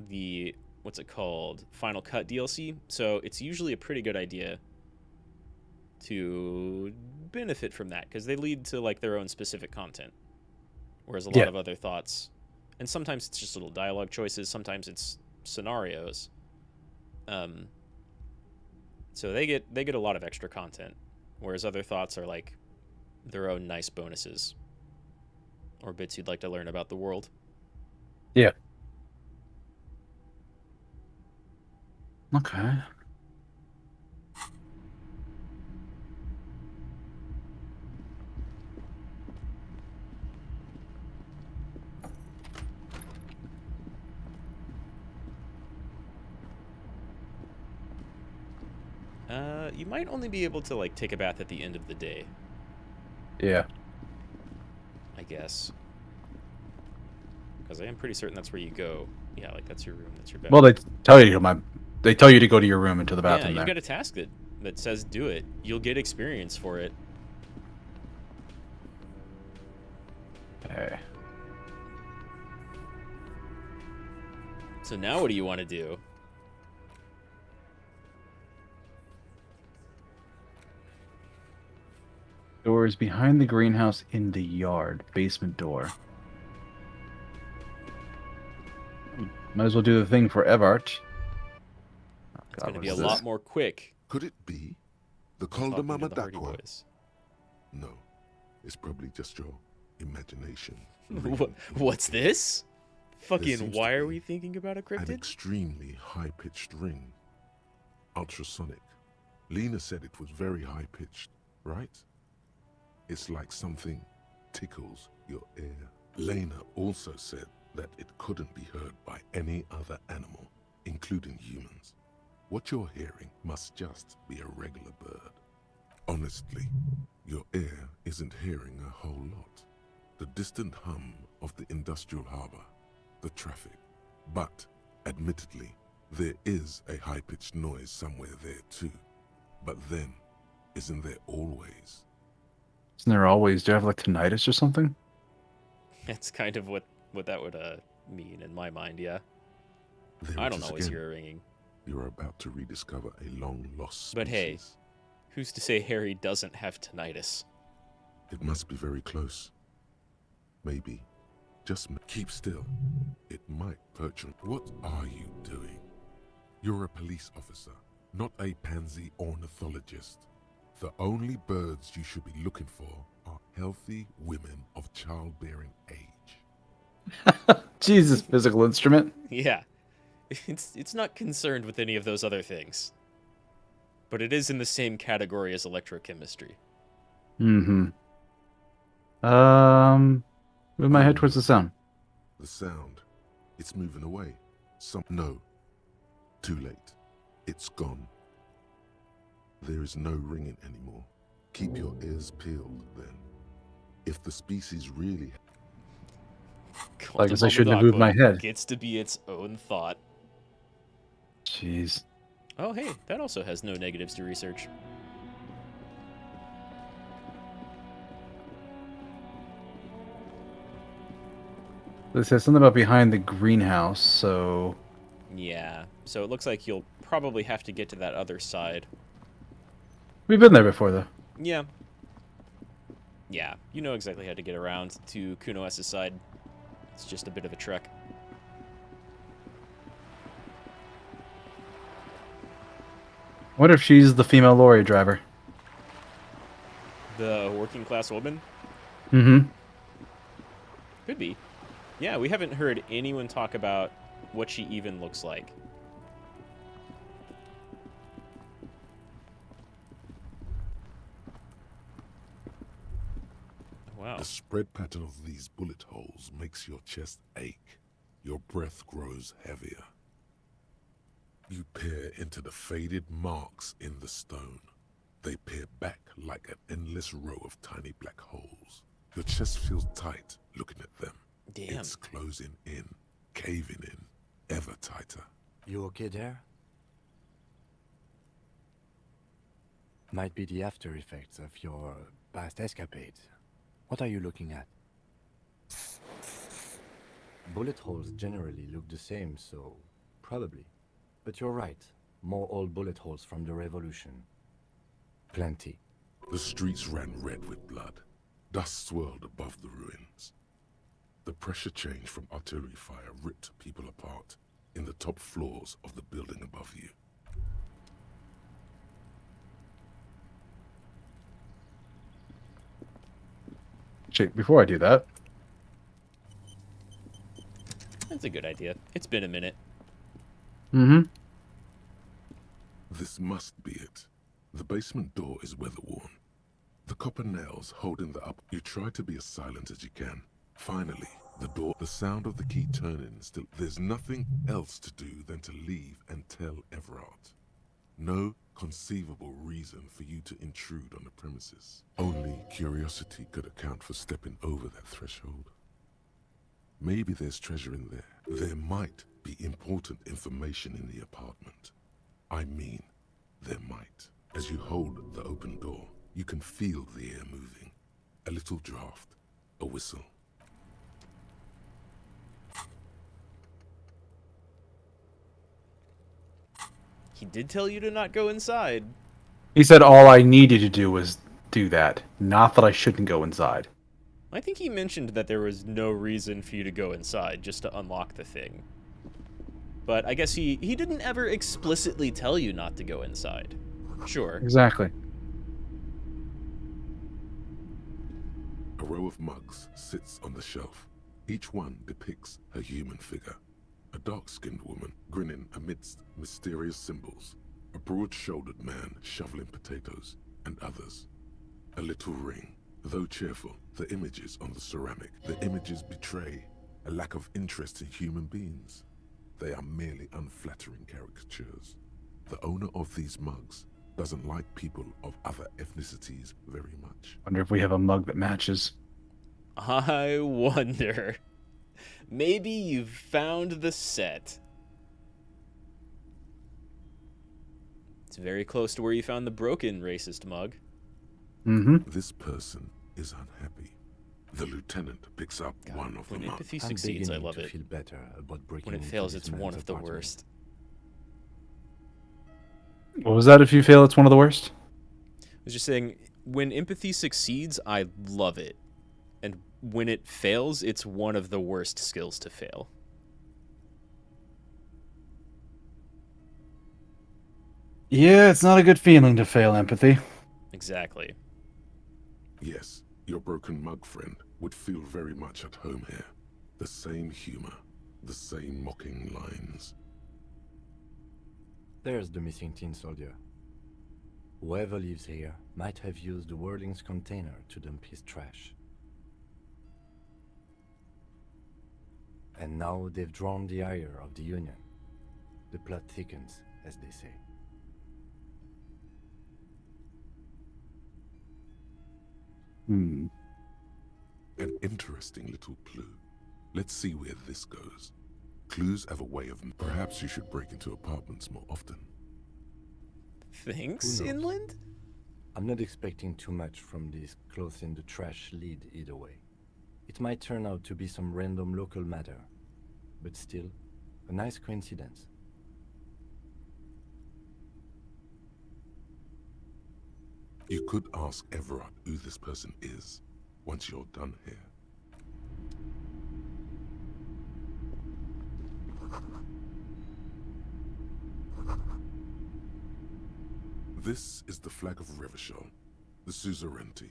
the what's it called? Final Cut DLC. So it's usually a pretty good idea to benefit from that because they lead to like their own specific content. Whereas a lot of other thoughts, and sometimes it's just little dialogue choices, sometimes it's scenarios. So they get a lot of extra content, whereas other thoughts are like their own nice bonuses or bits you'd like to learn about the world. Yeah. Okay. You might only be able to like take a bath at the end of the day. Yeah. I guess. Because I am pretty certain that's where you go. Yeah, like that's your room, that's your bed. Well, they tell you to go to your room and to the bathroom. Yeah, you get a task that says do it. You'll get experience for it. Okay. So now what do you want to do? Doors behind the greenhouse in the yard. Basement door. Might as well do the thing for Evrart. It's going to be a lot more quick. Could it be the Talking to Mama the Hardy Dakwa? Boys. No, it's probably just your imagination. What's this? Fucking, seems why to are be we thinking about a An cryptid? extremely high-pitched ring. Ultrasonic. Lena said it was very high-pitched, right? It's like something tickles your ear. Lena also said that it couldn't be heard by any other animal, including humans. What you're hearing must just be a regular bird. Honestly, your ear isn't hearing a whole lot. The distant hum of the industrial harbor, the traffic. But, admittedly, there is a high-pitched noise somewhere there too. But then, isn't there always? Isn't there always? Do you have like tinnitus or something? That's kind of what that would mean in my mind, yeah. There I it don't is always again. hear a ringing. You're about to rediscover a long-lost species. But hey, who's to say Harry doesn't have tinnitus? It must be very close. Maybe. Just keep still. It might perch on. What are you doing? You're a police officer, not a pansy ornithologist. The only birds you should be looking for are healthy women of childbearing age. Jesus, physical instrument. Yeah. It's not concerned with any of those other things. But it is in the same category as electrochemistry. Mm-hmm. Move my head towards the sound. The sound. It's moving away. No. Too late. It's gone. There is no ringing anymore. Keep your ears peeled, then. If the species really... I guess I shouldn't have moved my head. Gets to be its own thought. Jeez. Oh, hey, that also has no negatives to research. It says something about behind the greenhouse, so... Yeah, so it looks like you'll probably have to get to that other side. We've been there before, though. Yeah. Yeah, you know exactly how to get around to Kuno S's side. It's just a bit of a trek. What if she's the female lorry driver? The working class woman? Mm-hmm. Could be. Yeah, we haven't heard anyone talk about what she even looks like. Wow. The spread pattern of these bullet holes makes your chest ache. Your breath grows heavier. You peer into the faded marks in the stone. They peer back like an endless row of tiny black holes. Your chest feels tight looking at them. Damn. It's closing in, caving in, ever tighter. You okay there? Might be the after effects of your past escapades. What are you looking at? Bullet holes generally look the same, so Probably. But you're right. More old bullet holes from the revolution. Plenty. The streets ran red with blood. Dust swirled above the ruins. The pressure change from artillery fire ripped people apart in the top floors of the building above you. Shit, before I do that. That's a good idea. It's been a minute. Mm-hmm. This must be it. The basement door is weather-worn. The copper nails holding the up. You try to be as silent as you can. Finally, the door, the sound of the key turning still. There's nothing else to do than to leave and tell Evrart. No conceivable reason for you to intrude on the premises. Only curiosity could account for stepping over that threshold. Maybe there's treasure in there. There might be important information in the apartment. I mean, there might. As you hold the open door, you can feel the air moving. A little draft, a whistle. He did tell you to not go inside. He said all I needed to do was do that, not that I shouldn't go inside. I think he mentioned that there was no reason for you to go inside, just to unlock the thing. But I guess he didn't ever explicitly tell you not to go inside. Sure. Exactly. A row of mugs sits on the shelf. Each one depicts a human figure. A dark-skinned woman grinning amidst mysterious symbols. A broad-shouldered man shoveling potatoes, and others. A little ring. Though cheerful, the images on the ceramic, the images betray a lack of interest in human beings. They are merely unflattering caricatures. The owner of these mugs doesn't like people of other ethnicities very much. Wonder if we have a mug that matches. I wonder. Maybe you've found the set. It's very close to where you found the broken racist mug. Mm-hmm. This person is unhappy. The lieutenant picks up one of When the mugs. empathy succeeds, I love it. Feel better about breaking When it into fails, this it's man's one of the apartment. worst. What was that? If you fail, it's one of the worst? I was just saying, when empathy succeeds, I love it. And when it fails, it's one of the worst skills to fail. Yeah, it's not a good feeling to fail empathy. Exactly. Yes, your broken mug friend would feel very much at home here. The same humor, the same mocking lines. There's the missing tin soldier. Whoever lives here might have used the Whirling's container to dump his trash. And now they've drawn the ire of the Union. The plot thickens, as they say. An interesting little clue. Let's see where this goes. Clues have a way of... Perhaps you should break into apartments more often. Thanks, Who knows? Inland? I'm not expecting too much from this clothes in the trash lead either way. It might turn out to be some random local matter, but still, a nice coincidence. You could ask Evrart who this person is once you're done here. This is the flag of Revachol, the suzerainty.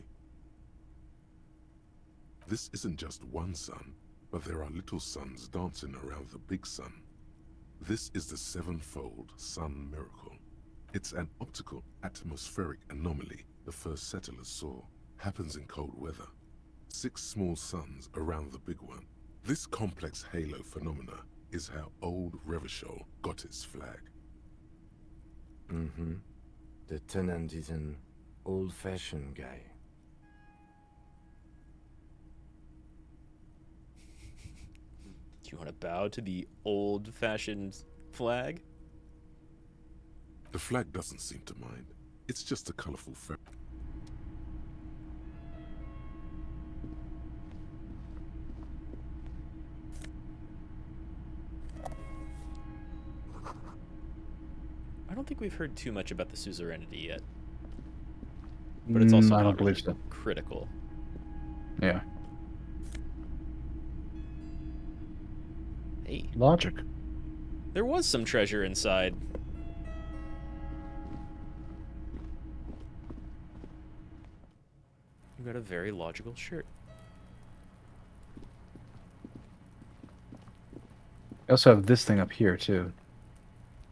This isn't just one sun, but there are little suns dancing around the big sun. This is the sevenfold sun miracle. It's an optical atmospheric anomaly the first settlers saw. Happens in cold weather. 6 small suns around the big one. This complex halo phenomena is how old Revachol got its flag. Mm-hmm. The tenant is an old-fashioned guy. Do you want to bow to the old-fashioned flag? The flag doesn't seem to mind. It's just a colorful fabric. don't think we've heard too much about the suzerainty yet. But it's also I not don't believe really so. critical. Yeah. Hey. Logic. There was some treasure inside. You got a very logical shirt. We also have this thing up here, too.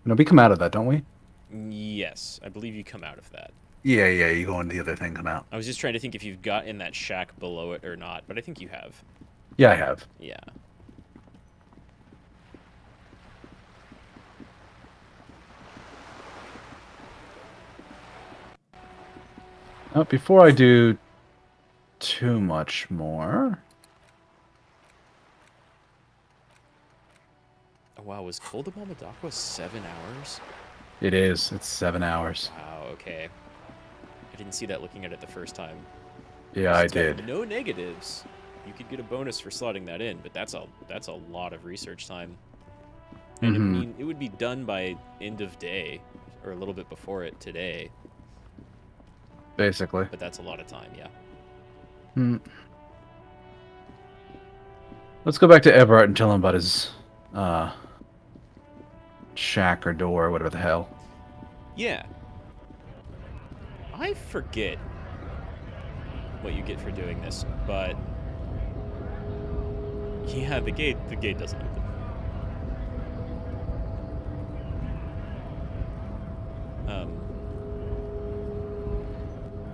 No, we come out of that, don't we? Yes, I believe you come out of that. Yeah, you go into the other thing, come out. I was just trying to think if you've got in that shack below it or not, but I think you have. Yeah, I have. Yeah. Before I do too much more... Oh, wow, was Cold Amalmadakwa 7 hours? It is. It's 7 hours. Wow, okay. I didn't see that looking at it the first time. Yeah, I It's got did. No negatives. You could get a bonus for slotting that in, but that's a lot of research time. And I mean, it would be done by end of day, or a little bit before it today. Basically. But that's a lot of time, yeah. Let's go back to Evrart and tell him about his shack or door or whatever the hell. Yeah. I forget what you get for doing this, but yeah, the gate doesn't open.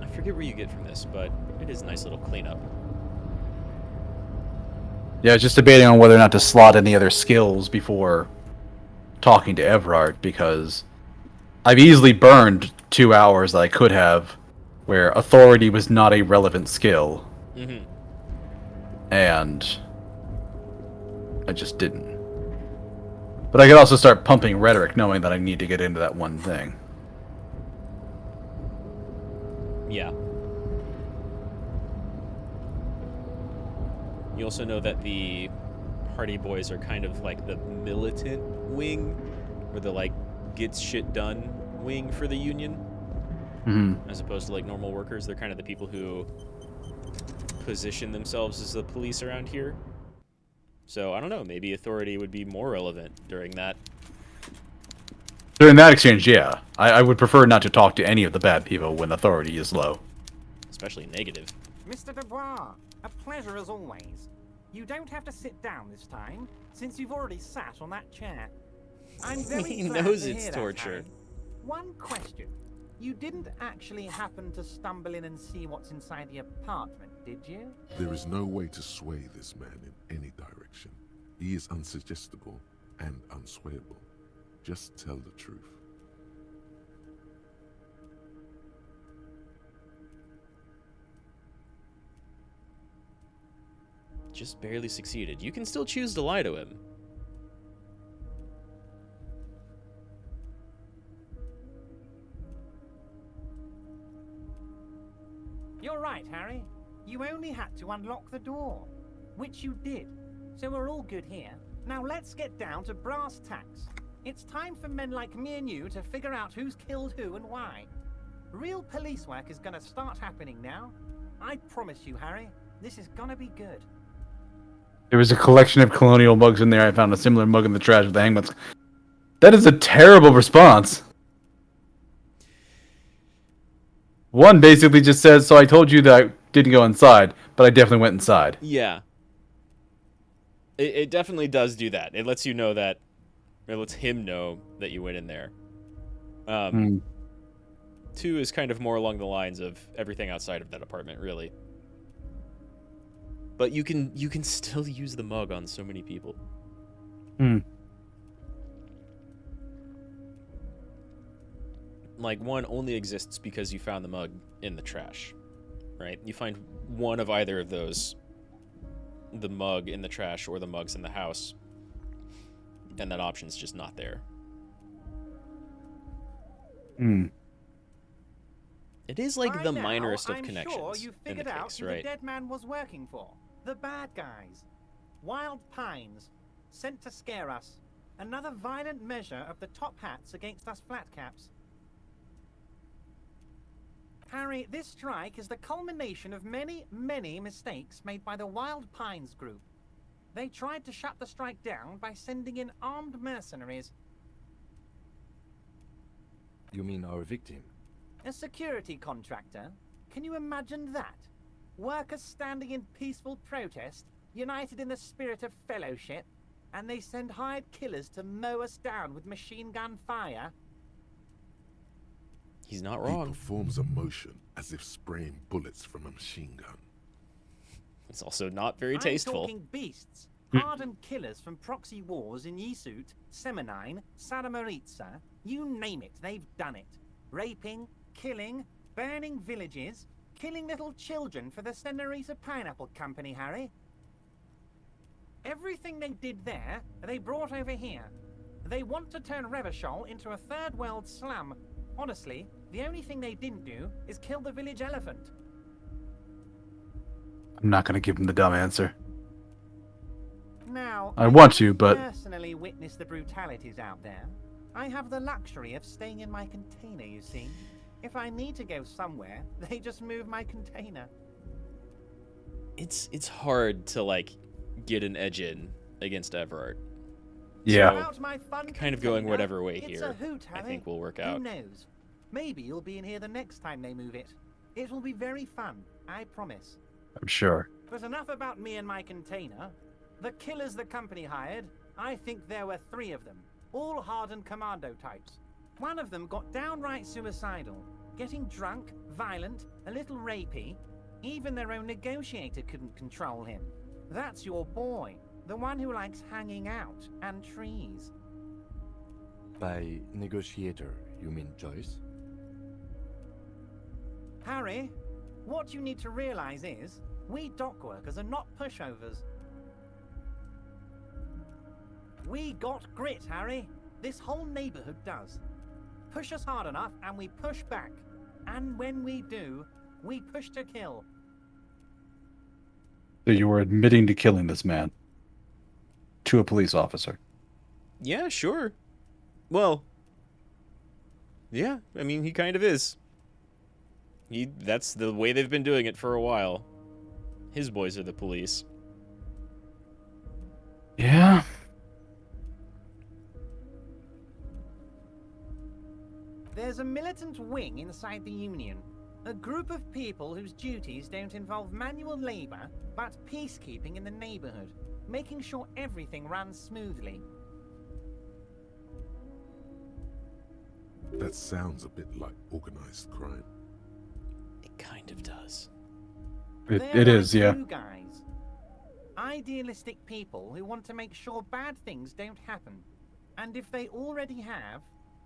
I forget where you get from this, but it is a nice little cleanup. Yeah, I was just debating on whether or not to slot any other skills before talking to Evrart, because I've easily burned 2 hours that I could have where authority was not a relevant skill. Mm-hmm. And I just didn't. But I could also start pumping rhetoric knowing that I need to get into that one thing. Yeah. You also know that the Hardy Boys are kind of like the militant wing, or the like gets shit done wing for the Union. Mm-hmm. As opposed to like normal workers. They're kind of the people who position themselves as the police around here. So I don't know, maybe authority would be more relevant during that. During that exchange, yeah. I would prefer not to talk to any of the bad people when authority is low. Especially negative. Mr. Dubois, a pleasure as always. You don't have to sit down this time, since you've already sat on that chair. I'm very He glad knows to it's hear that, torture. Harry. One question. You didn't actually happen to stumble in and see what's inside the apartment, did you? There is no way to sway this man in any direction. He is unsuggestible and unswayable. Just tell the truth. Just barely succeeded. You can still choose to lie to him. You're right, Harry. You only had to unlock the door, which you did. So we're all good here. Now let's get down to brass tacks. It's time for men like me and you to figure out who's killed who and why. Real police work is gonna start happening now. I promise you, Harry, this is gonna be good. There was a collection of colonial mugs in there. I found a similar mug in the trash with the hangman's. That is a terrible response. One basically just says, so I told you that I didn't go inside, but I definitely went inside. Yeah. It definitely does do that. It lets you know that, it lets him know that you went in there. 2 is kind of more along the lines of everything outside of that apartment, really. But you can still use the mug on so many people. Like, 1 only exists because you found the mug in the trash, right? You find one of either of those, the mug in the trash or the mugs in the house, and that option's just not there. It is like By the now, minorest of I'm connections sure you in the figured out case, who right? the dead man was working for. The bad guys. Wild Pines. Sent to scare us. Another violent measure of the top hats against us flat caps. Harry, this strike is the culmination of many, many mistakes made by the Wild Pines group. They tried to shut the strike down by sending in armed mercenaries. You mean our victim? A security contractor? Can you imagine that? Workers standing in peaceful protest, united in the spirit of fellowship, and they send hired killers to mow us down with machine gun fire? He's not He wrong. performs a motion as if spraying bullets from a machine gun. It's also not very I'm tasteful. talking beasts. Hardened killers from proxy wars in Yisut, Semenine, Saramaritsa, you name it, they've done it. Raping, killing, burning villages, killing little children for the Senorita Pineapple Company, Harry. Everything they did there, they brought over here. They want to turn Revachol into a third world slum. Honestly, the only thing they didn't do is kill the village elephant. I'm not going to give him the dumb answer. Now, I want to, but personally witness the brutalities out there. I have the luxury of staying in my container, you see. If I need to go somewhere, they just move my container. It's hard to like get an edge in against Evrart. Yeah. So, About my fun kind of going container, whatever way it's here, a hoot, I Harry. think will work Who out. knows? Maybe you'll be in here the next time they move it. It will be very fun, I promise. I'm sure. But enough about me and my container. The killers the company hired, I think there were 3 of them, all hardened commando types. One of them got downright suicidal, getting drunk, violent, a little rapey. Even their own negotiator couldn't control him. That's your boy, the one who likes hanging out and trees. By negotiator, you mean Joyce? Harry, what you need to realize is, we dock workers are not pushovers. We got grit, Harry. This whole neighborhood does. Push us hard enough and we push back. And when we do, we push to kill. So you were admitting to killing this man. To a police officer. Yeah, sure. Well, yeah, I mean, he kind of is. That's the way they've been doing it for a while. His boys are the police. Yeah. There's a militant wing inside the Union. A group of people whose duties don't involve manual labor, but peacekeeping in the neighborhood, making sure everything runs smoothly. That sounds a bit like organized crime. It kind of does. It is, yeah. You guys. Idealistic people who want to make sure bad things don't happen. And if they already have,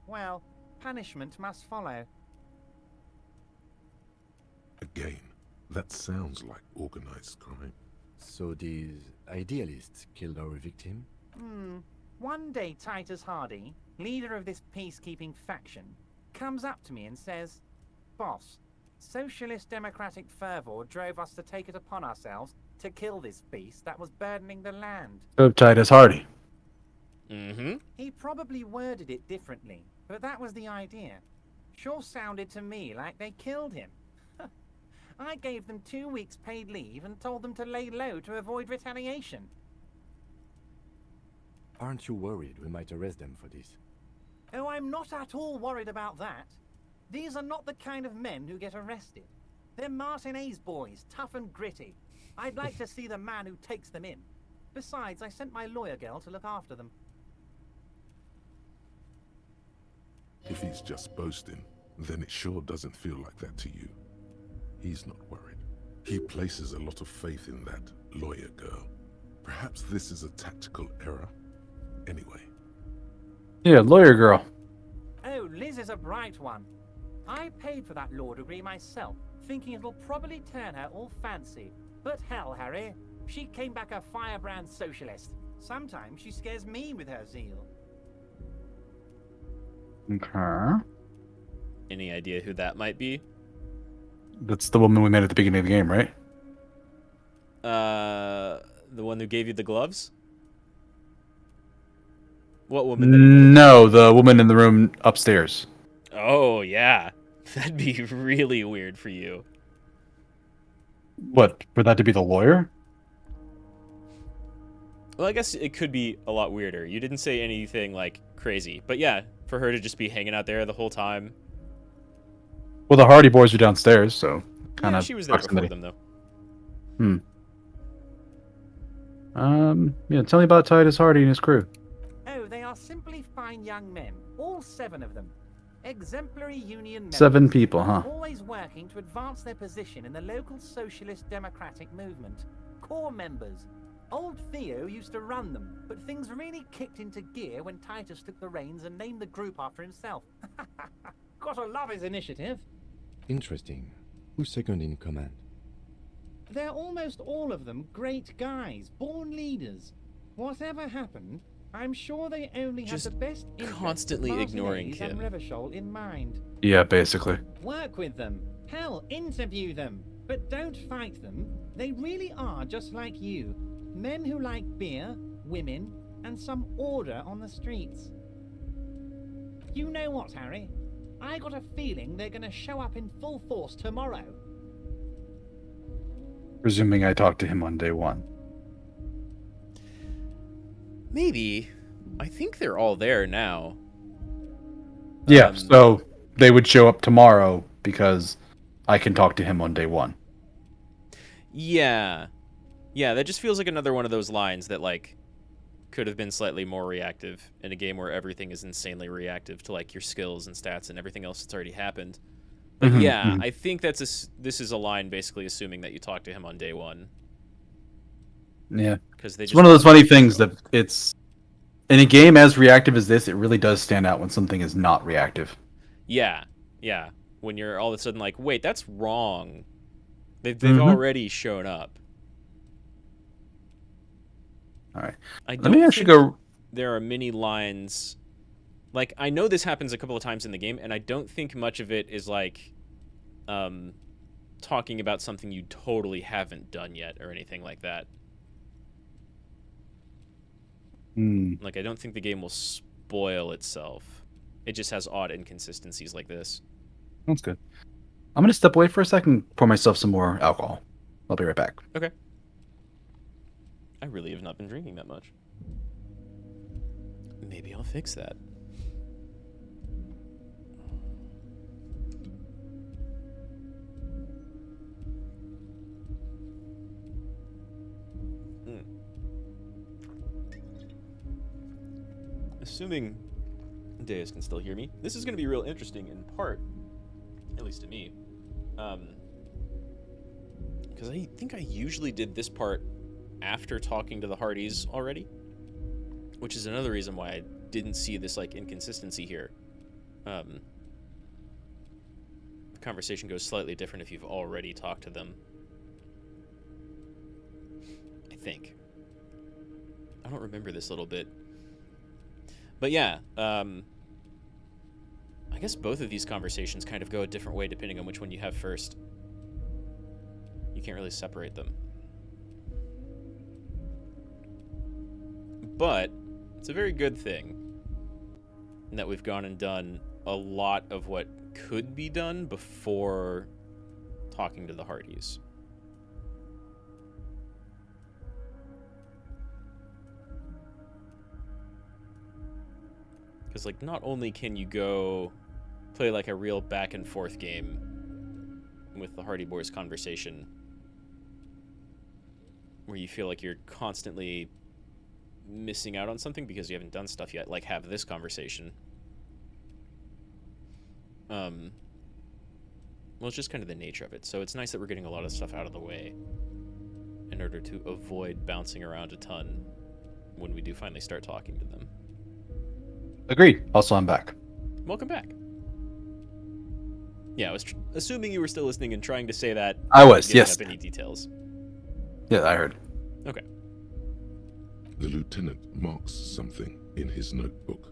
well, punishment must follow. Again, that sounds like organized crime. So these idealists killed our victim? One day Titus Hardy, leader of this peacekeeping faction, comes up to me and says, "Boss, socialist democratic fervor drove us to take it upon ourselves to kill this beast that was burdening the land." So Titus Hardy. Mm-hmm. He probably worded it differently, but that was the idea. Sure sounded to me like they killed him. I gave them 2 weeks paid leave and told them to lay low to avoid retaliation. Aren't you worried we might arrest them for this? Oh, I'm not at all worried about that. These are not the kind of men who get arrested. They're Martinez boys, tough and gritty. I'd like to see the man who takes them in. Besides, I sent my lawyer girl to look after them. If he's just boasting, then it sure doesn't feel like that to you. He's not worried. He places a lot of faith in that lawyer girl. Perhaps this is a tactical error. Anyway. Yeah, lawyer girl. Oh, Liz is a bright one. I paid for that law degree myself, thinking it'll probably turn her all fancy. But hell, Harry, she came back a firebrand socialist. Sometimes she scares me with her zeal. Okay. Any idea who that might be? That's the woman we met at the beginning of the game, right? The one who gave you the gloves? What woman? That he knows? No, the woman in the room upstairs. Oh yeah, that'd be really weird for you. What, for that to be the lawyer? Well, I guess it could be a lot weirder. You didn't say anything like crazy, but yeah, for her to just be hanging out there the whole time. Well, the Hardy Boys are downstairs, so kind Yeah, of she was there proximity. before them, though. Yeah, tell me about Titus Hardy and his crew. Oh, they are simply fine young men, all 7 of them. Exemplary union members. 7 people, huh? Always working to advance their position in the local socialist democratic movement. Core members. Old Theo used to run them, but things really kicked into gear when Titus took the reins and named the group after himself. Gotta love his initiative. Interesting. Who's second in command? They're almost all of them great guys, born leaders. Whatever happened, I'm sure they only had the best interests constantly of ignoring Martinez and him. Revachol in mind. Yeah, basically. Work with them. Hell, interview them. But don't fight them. They really are just like you. Men who like beer, women, and some order on the streets. You know what, Harry? I got a feeling they're gonna show up in full force tomorrow. Presuming I talked to him on day 1. Maybe. I think they're all there now. Yeah, so they would show up tomorrow because I can talk to him on day 1. Yeah. Yeah, that just feels like another one of those lines that, like, could have been slightly more reactive in a game where everything is insanely reactive to, like, your skills and stats and everything else that's already happened. But yeah, I think this is a line basically assuming that you talk to him on day 1. Yeah. Because it's one of those funny things that it's... In a game as reactive as this, it really does stand out when something is not reactive. Yeah, yeah. When you're all of a sudden like, wait, that's wrong. They've already shown up. All right. Let me actually go. There are many lines. Like, I know this happens a couple of times in the game, and I don't think much of it is like, talking about something you totally haven't done yet or anything like that. Like, I don't think the game will spoil itself. It just has odd inconsistencies like this. That's good. I'm going to step away for a second, pour myself some more alcohol. I'll be right back. Okay. I really have not been drinking that much. Maybe I'll fix that. Assuming Deus can still hear me, this is going to be real interesting in part, at least to me, because I think I usually did this part after talking to the Hardys already, which is another reason why I didn't see this like inconsistency here. The conversation goes slightly different if you've already talked to them. I think. I don't remember this little bit. But yeah, I guess both of these conversations kind of go a different way depending on which one you have first. You can't really separate them. But it's a very good thing that we've gone and done a lot of what could be done before talking to the Hardys. Because, like, not only can you go play, like, a real back-and-forth game with the Hardy Boys conversation, where you feel like you're constantly missing out on something because you haven't done stuff yet, like have this conversation. Well, it's just kind of the nature of it. So it's nice that we're getting a lot of stuff out of the way in order to avoid bouncing around a ton when we do finally start talking to them. Agreed. Also, I'm back. Welcome back. Yeah, I was assuming you were still listening and trying to say that. I was, giving yes. up any details. Yeah, I heard. Okay. The lieutenant marks something in his notebook.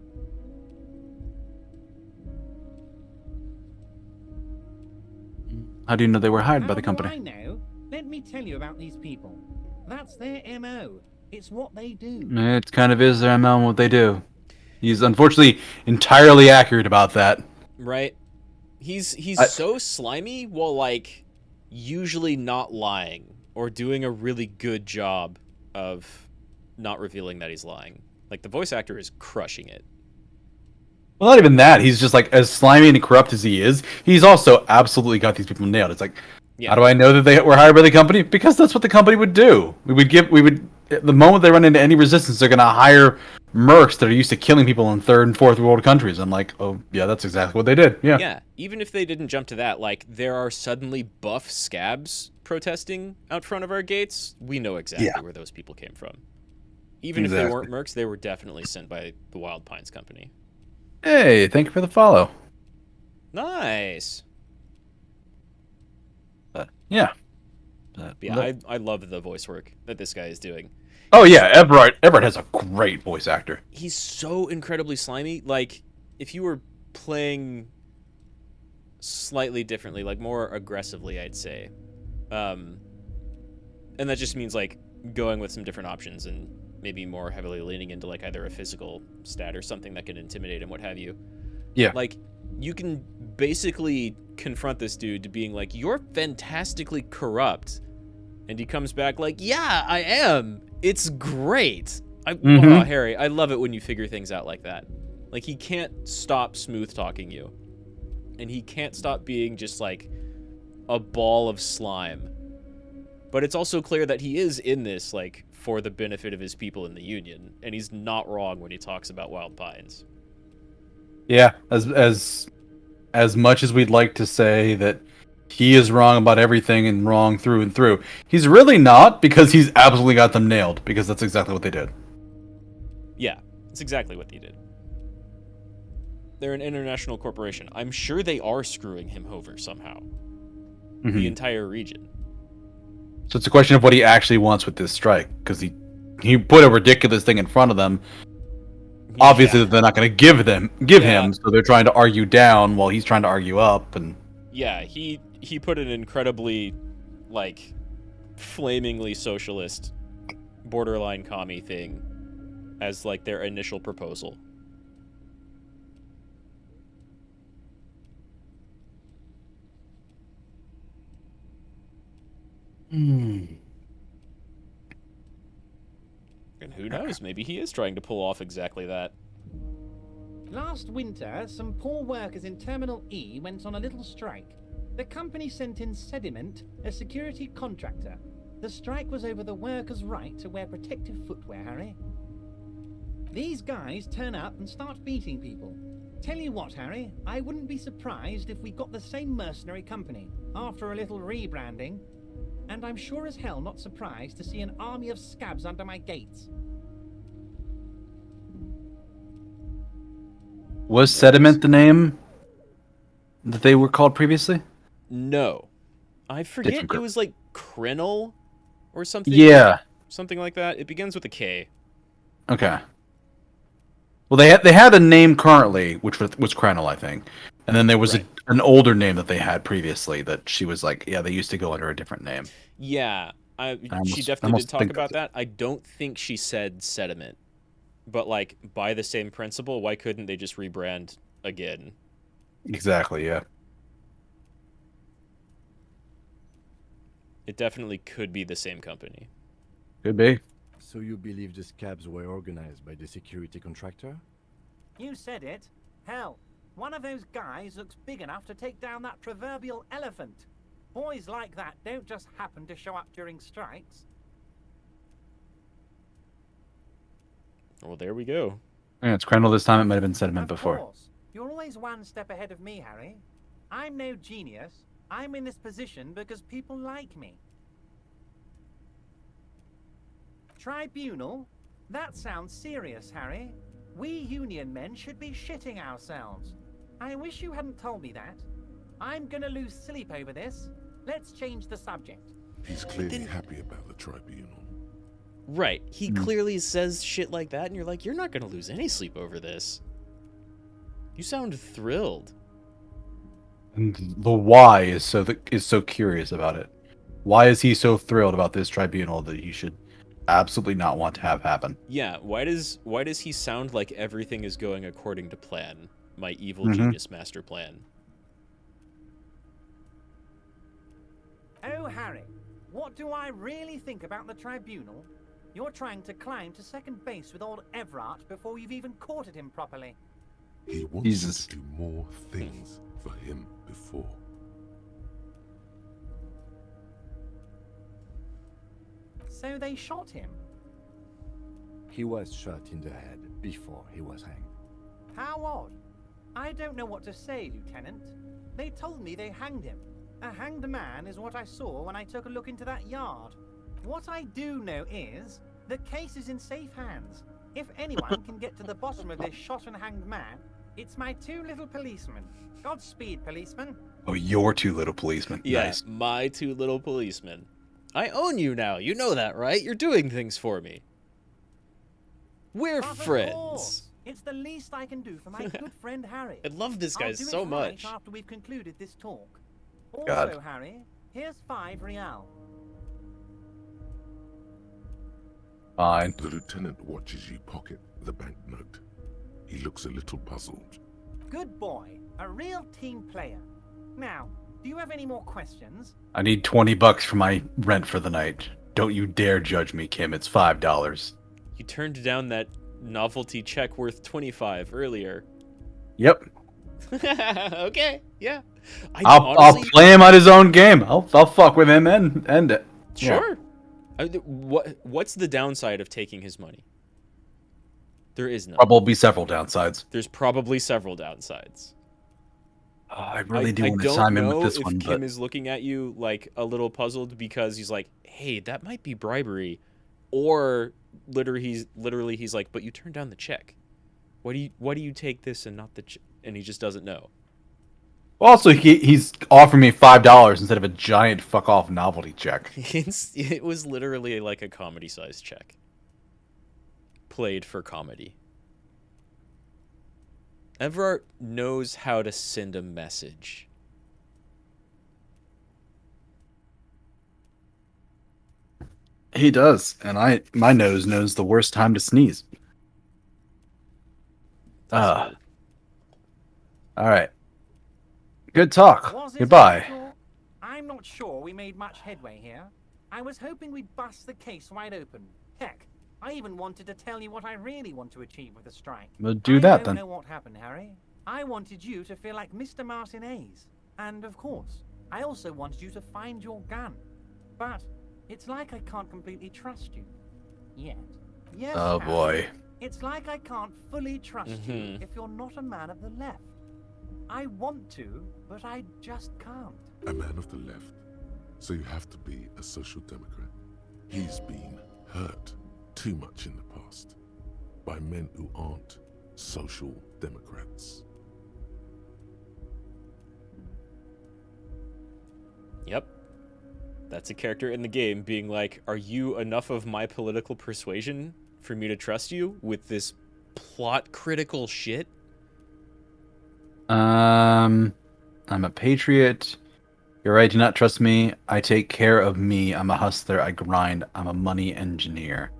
How do you know they were hired by the How company? do I know? Let me tell you about these people. That's their MO. It's what they do. It kind of is their MO and what they do. He's unfortunately entirely accurate about that. Right? He's so slimy while like usually not lying or doing a really good job of not revealing that he's lying. Like the voice actor is crushing it. Well, not even that. He's just like as slimy and corrupt as he is. He's also absolutely got these people nailed. It's like, how do I know that they were hired by the company? Because that's what the company would do. The moment they run into any resistance, they're going to hire mercs that are used to killing people in third and fourth world countries. I'm like, oh yeah, that's exactly what they did. Yeah. Yeah. Even if they didn't jump to that, like there are suddenly buff scabs protesting out front of our gates. We know exactly where those people came from. Even if they weren't mercs, they were definitely sent by the Wild Pines Company. Hey, thank you for the follow. Nice. Yeah. I love the voice work that this guy is doing. Oh yeah, Evrart has a great voice actor. He's so incredibly slimy. Like, if you were playing slightly differently, like more aggressively, I'd say. And that just means like going with some different options and maybe more heavily leaning into like either a physical stat or something that can intimidate him, what have you. Yeah. Like, you can basically confront this dude to being like, you're fantastically corrupt. And he comes back like, yeah, I am. It's great. Oh, Harry, I love it when you figure things out like that. Like, he can't stop smooth talking you. And he can't stop being just like a ball of slime. But it's also clear that he is in this, like, for the benefit of his people in the Union. And he's not wrong when he talks about Wild Pines. Yeah, as much as we'd like to say that he is wrong about everything and wrong through and through, he's really not, because he's absolutely got them nailed, because that's exactly what they did. Yeah, it's exactly what they did. They're an international corporation. I'm sure they are screwing him over somehow. The entire region. So it's a question of what he actually wants with this strike, because he put a ridiculous thing in front of them. Obviously, they're not going to give him, so they're trying to argue down while he's trying to argue up. And yeah, he put an incredibly, like, flamingly socialist, borderline commie thing as like their initial proposal. And who knows, maybe he is trying to pull off exactly that. Last winter, some poor workers in Terminal E went on a little strike. The company sent in Sediment, a security contractor. The strike was over the workers' right to wear protective footwear, Harry. These guys turn up and start beating people. Tell you what, Harry, I wouldn't be surprised if we got the same mercenary company after a little rebranding. And I'm sure as hell not surprised to see an army of scabs under my gates. Was Sediment the name that they were called previously? No. I forget. Different It group. was like Krenel or something. Yeah. Something like that. It begins with a K. Okay. Well, they had a name currently, which was Krenel, I think, and then there was an older name that they had previously that she was like, yeah, they used to go under a different name. Yeah, she definitely almost did talk think about that's that. I don't think she said Sediment, but like by the same principle, why couldn't they just rebrand again? Exactly. Yeah. It definitely could be the same company. Could be. So you believe the scabs were organized by the security contractor? You said it. Hell, one of those guys looks big enough to take down that proverbial elephant. Boys like that don't just happen to show up during strikes. Well, there we go. Yeah, it's Krenel this time. It might have been Sediment before. Of course. You're always one step ahead of me, Harry. I'm no genius. I'm in this position because people like me. Tribunal? That sounds serious, Harry. We Union men should be shitting ourselves. I wish you hadn't told me that. I'm gonna lose sleep over this. Let's change the subject. He's clearly happy about the tribunal. Right. He clearly says shit like that, and you're like, you're not going to lose any sleep over this. You sound thrilled. And the why is so curious about it. Why is he so thrilled about this tribunal that he should absolutely not want to have happen. Yeah, why does he sound like everything is going according to plan? My evil Mhm. genius master plan. Oh, Harry, what do I really think about the tribunal? You're trying to climb to second base with old Evrart before you've even courted him properly. He wants Jesus. you to do more things for him before. So they shot him? He was shot in the head before he was hanged. How odd. I don't know what to say, Lieutenant. They told me they hanged him. A hanged man is what I saw when I took a look into that yard. What I do know is, the case is in safe hands. If anyone can get to the bottom of this shot and hanged man, it's my two little policemen. Godspeed, policeman. Oh, your two little policemen. Yeah, Nice. my two little policemen. I own you now. You know that, right? You're doing things for me. We're But of friends. course, it's the least I can do for my good friend Harry. I love this guy I'll do so it much. right after we've concluded this talk. Also, God. Harry, here's 5 real. Fine. The lieutenant watches you pocket the banknote. He looks a little puzzled. Good boy, a real team player. Now, do you have any more questions? I need $20 for my rent for the night. Don't you dare judge me, Kim. It's $5. You turned down that novelty check worth 25 earlier. Yep. Okay, yeah. I'll play him on his own game. I'll fuck with him and end it. Sure. What's the downside of taking his money? There is none. Probably several downsides. There's probably several downsides. I really do want to don't chime in know with this if one, Kim but is looking at you like a little puzzled because he's like, "Hey, that might be bribery," or literally he's like, "But you turned down the check. Why do you take this and not the check?" And he just doesn't know. also he's offering me $5 instead of a giant fuck off novelty check. It was literally like a comedy-sized check. Played for comedy. Evrart knows how to send a message. He does, and my nose knows the worst time to sneeze. All right. Good talk. Was it Goodbye. helpful? I'm not sure we made much headway here. I was hoping we'd bust the case wide open. Heck, I even wanted to tell you what I really want to achieve with the strike. Well, do that I then. don't know what happened, Harry. I wanted you to feel like Mr. Martinez. And of course, I also wanted you to find your gun. But it's like I can't completely trust you. Yet. Yes, Oh, Harry, boy. It's like I can't fully trust you Mhm. if you're not a man of the left. I want to, but I just can't. A man of the left. So you have to be a social democrat. He's been hurt too much in the past by men who aren't social democrats. Yep. That's a character in the game being like, "Are you enough of my political persuasion for me to trust you with this plot critical shit?" I'm a patriot. You're right, do not trust me. I take care of me. I'm a hustler. I grind. I'm a money engineer.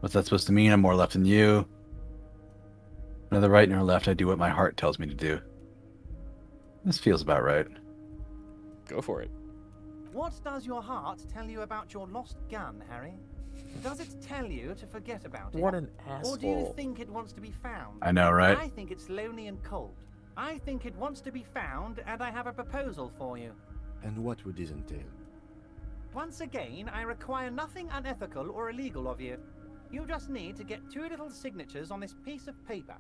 What's that supposed to mean? I'm more left than you. Neither right nor left. I do what my heart tells me to do. This feels about right. Go for it. What does your heart tell you about your lost gun, Harry? Does it tell you to forget about it? What an Or do you asshole. think it wants to be found? I know, right? I think it's lonely and cold. I think it wants to be found, and I have a proposal for you. And what would this entail? Once again, I require nothing unethical or illegal of you. You just need to get 2 little signatures on this piece of paper,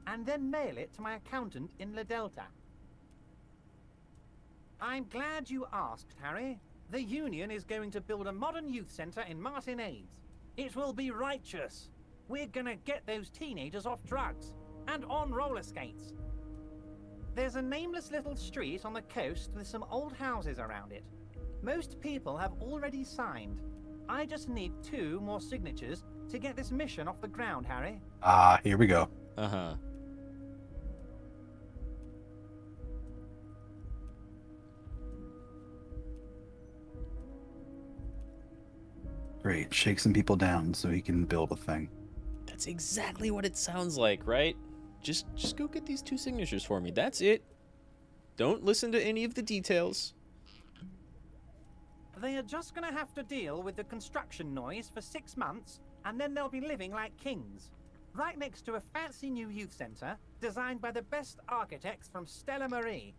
and then mail it to my accountant in La Delta. I'm glad you asked, Harry. The Union is going to build a modern youth center in Martinez. It will be righteous. We're gonna get those teenagers off drugs and on roller skates. There's a nameless little street on the coast with some old houses around it. Most people have already signed. I just need 2 more signatures to get this mission off the ground, Harry. Ah, here we go. Uh-huh. Great. Shake some people down so he can build a thing. That's exactly what it sounds like, right? Just go get these 2 signatures for me. That's it. Don't listen to any of the details. They are just gonna have to deal with the construction noise for 6 months, and then they'll be living like kings. Right next to a fancy new youth centre, designed by the best architects from Stella Marie.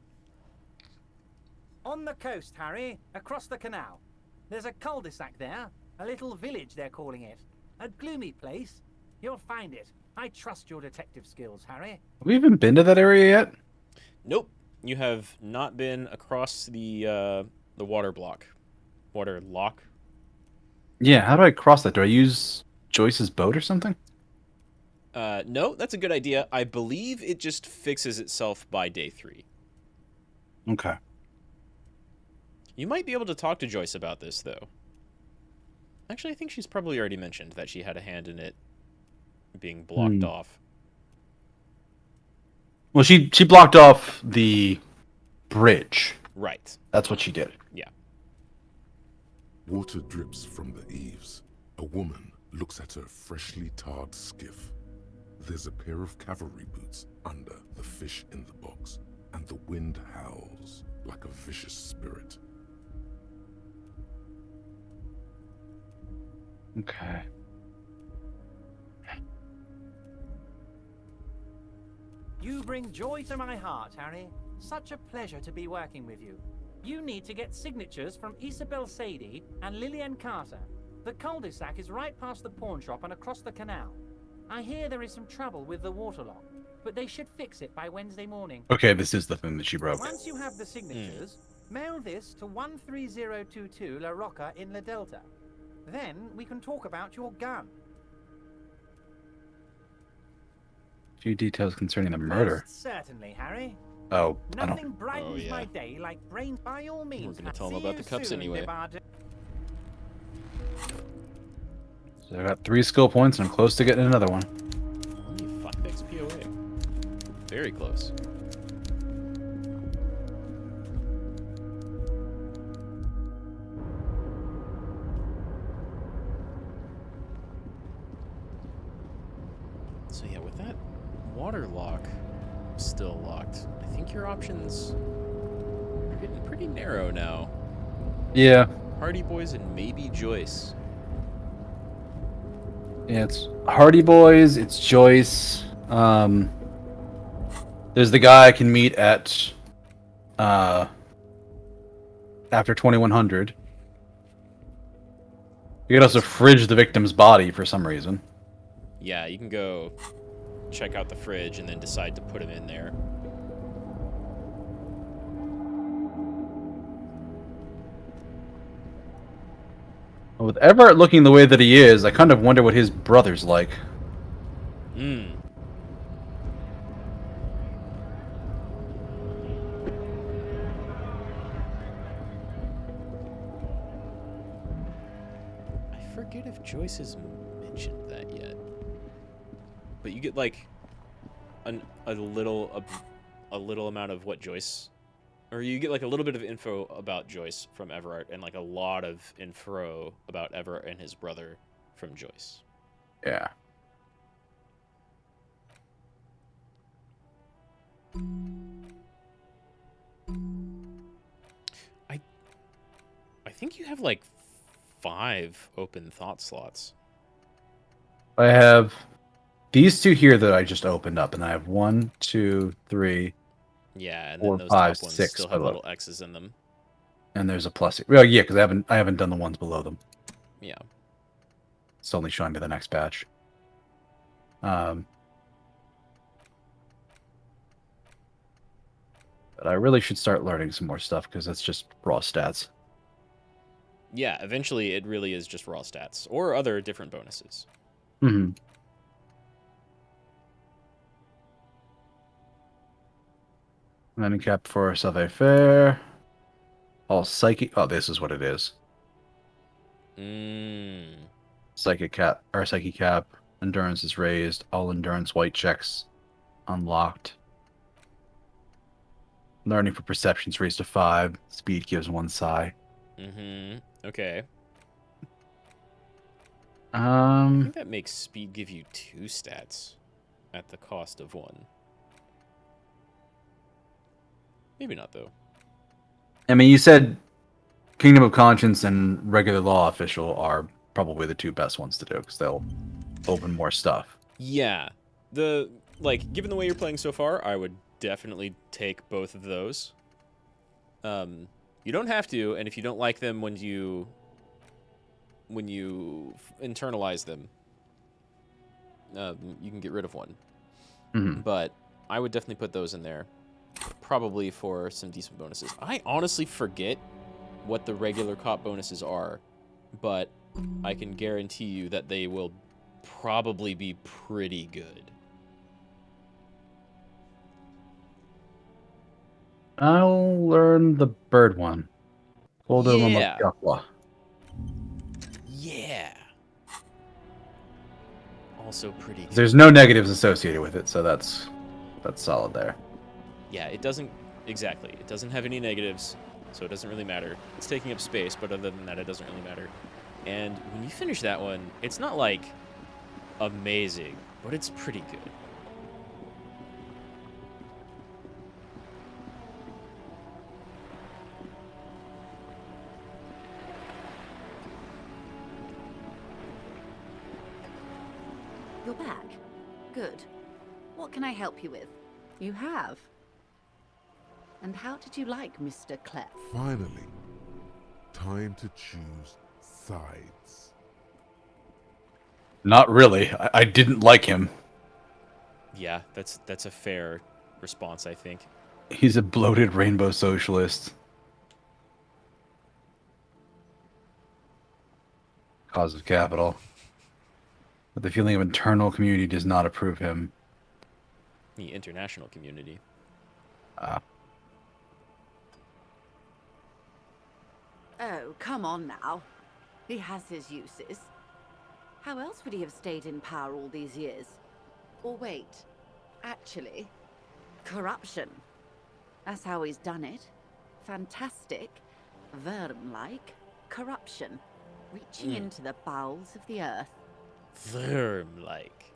On the coast, Harry, across the canal. There's a cul-de-sac there, a little village they're calling it. A gloomy place. You'll find it. I trust your detective skills, Harry. Have we even been to that area yet? Nope. You have not been across the water block. Water lock. Yeah, how do I cross that? Do I use Joyce's boat or something? No, that's a good idea. I believe it just fixes itself by day 3. Okay. You might be able to talk to Joyce about this, though. Actually, I think she's probably already mentioned that she had a hand in it being blocked off. Well, she blocked off the bridge. Right. That's what she did. Yeah. Water drips from the eaves. A woman looks at her freshly tarred skiff. There's a pair of cavalry boots under the fish in the box, and the wind howls like a vicious spirit. Okay. You bring joy to my heart, Harry. Such a pleasure to be working with you. You need to get signatures from Isabel Sadie and Lillian Carter. The cul-de-sac is right past the pawn shop and across the canal. I hear there is some trouble with the waterlock, but they should fix it by Wednesday morning. Okay, this is the thing that she broke. Once you have the signatures, mail this to 13022 La Rocca in La Delta. Then we can talk about your gun. Few details concerning the murder. Most certainly, Harry. Oh, I Nothing don't. brightens my day like brains by all means. We're gonna tell them about the cups anyway. So I got 3 skill points and I'm close to getting another one. Only 5 XPOA. Very close. So yeah, with that water lock still locked, I think your options are getting pretty narrow now. Yeah. Hardy Boys and maybe Joyce. Yeah, it's Hardy Boys, it's Joyce. There's the guy I can meet at after 2100. You could also fridge the victim's body for some reason. Yeah, you can go check out the fridge and then decide to put him in there. With Evrart looking the way that he is, I kind of wonder what his brother's like. Hmm. I forget if Joyce has mentioned that yet. But you get like a little amount of what Joyce, or you get like a little bit of info about Joyce from Evrart, and like a lot of info about Evrart and his brother from Joyce. Yeah. I think you have like 5 open thought slots. I have these 2 here that I just opened up, and I have 1, 2, 3. Yeah, and 4, then those 5, top ones 6 still have below. little X's in them. And there's a plus. Well, yeah, because I haven't done the ones below them. Yeah. It's only showing me the next batch. But I really should start learning some more stuff because that's just raw stats. Yeah, eventually it really is just raw stats or other different bonuses. Mm-hmm. Handicap for savoir-faire. All psychic. Oh, this is what it is. Psychic cap or psychic cap. Endurance is raised. All endurance white checks unlocked. Learning for perceptions raised to 5. Speed gives 1 psi. Okay. I think that makes speed give you 2 stats at the cost of 1. Maybe not, though. I mean, you said Kingdom of Conscience and regular law official are probably the 2 best ones to do because they'll open more stuff. Yeah. Given the way you're playing so far, I would definitely take both of those. You don't have to, and if you don't like them when you internalize them, you can get rid of one. Mm-hmm. But I would definitely put those in there, probably for some decent bonuses. I honestly forget what the regular cop bonuses are, but I can guarantee you that they will probably be pretty good. I'll learn the bird one. Yeah. Yeah. Also pretty good. There's no negatives associated with it, so that's solid there. Yeah, it doesn't exactly. It doesn't have any negatives, so it doesn't really matter. It's taking up space, but other than that, it doesn't really matter. And when you finish that one, it's not like amazing, but it's pretty good. You're back. Good. What can I help you with? You have. And how did you like Mr. Clef? Finally, time to choose sides. Not really. I didn't like him. Yeah, that's a fair response, I think. He's a bloated rainbow socialist. Cause of capital. But the feeling of internal community does not approve him. The international community. Oh, come on now. He has his uses. How else would he have stayed in power all these years? Or wait, actually, corruption. That's how he's done it. Fantastic, worm-like corruption, reaching into the bowels of the earth. Worm-like.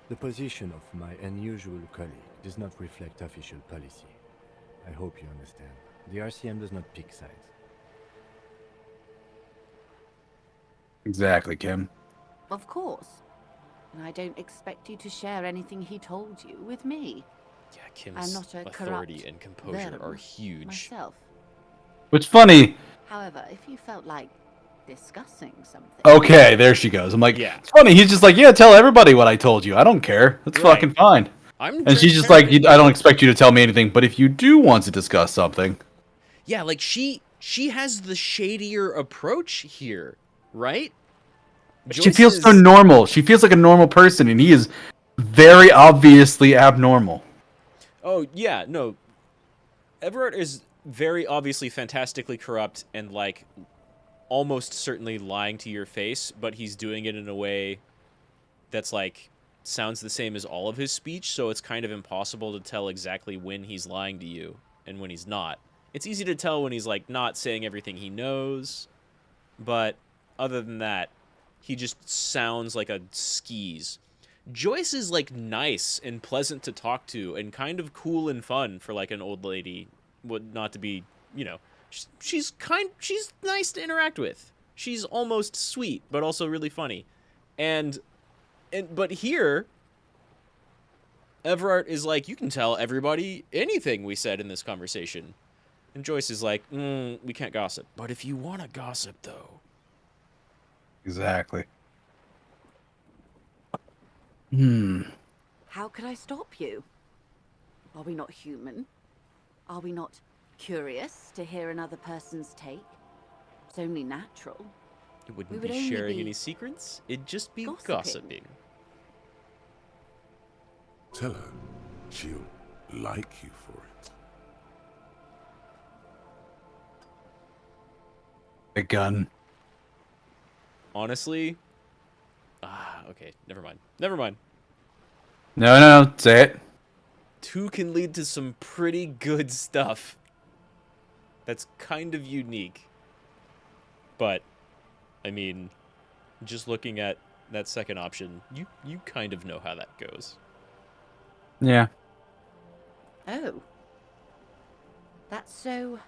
The position of my unusual colleague does not reflect official policy. I hope you understand. The RCM does not pick sides. Exactly, Kim. Of course. And I don't expect you to share anything he told you with me. Yeah, Kim's I'm not a authority corrupt and composure are worm huge. myself. What's funny... However, if you felt like discussing something... Okay, there she goes. I'm like, yeah. It's funny. He's just like, yeah, tell everybody what I told you. I don't care. That's Right. fucking fine. I'm and she's just like, I don't expect you to tell me anything, but if you do want to discuss something... Yeah, like she has the shadier approach here, right? She feels so normal. She feels like a normal person, and he is very obviously abnormal. Oh, yeah, no. Evrart is very obviously fantastically corrupt and, like, almost certainly lying to your face, but he's doing it in a way that's, like, sounds the same as all of his speech, so it's kind of impossible to tell exactly when he's lying to you and when he's not. It's easy to tell when he's, like, not saying everything he knows, but other than that, he just sounds like a skis. Joyce is, like, nice and pleasant to talk to and kind of cool and fun for, like, an old lady. Not to be, you know, she's nice to interact with. She's almost sweet, but also really funny. But here, Evrart is like, you can tell everybody anything we said in this conversation. And Joyce is like, we can't gossip. But if you want to gossip, though. Exactly. How could I stop you? Are we not human? Are we not curious to hear another person's take? It's only natural. It wouldn't We would be only sharing be any secrets. It'd just be gossiping. gossiping. Tell her she'll like you for it. A gun. Honestly, okay, never mind. Never mind. No, say it. 2 can lead to some pretty good stuff. That's kind of unique. But, I mean, just looking at that second option, you kind of know how that goes. Yeah. Oh. That's so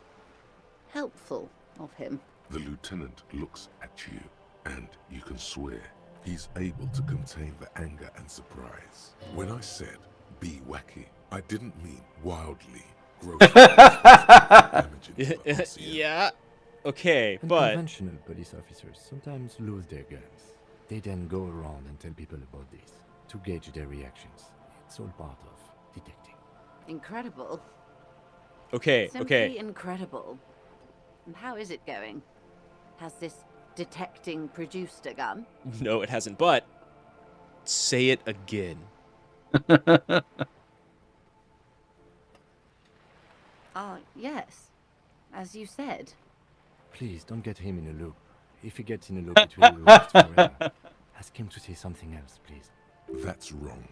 helpful of him. The lieutenant looks at you, and you can swear he's able to contain the anger and surprise. When I said be wacky, I didn't mean wildly, grossly damaging to the RCM. Yeah. Okay, but Unconventional police officers sometimes lose their guns. They then go around and tell people about this to gauge their reactions. It's all part of detecting. Incredible. Okay, Simply incredible. And how is it going? Has this detecting produced a gun? No, it hasn't. But say it again. Yes. As you said. Please don't get him in a loop. If he gets in a loop, it will last forever. Ask him to say something else, please. That's wrong.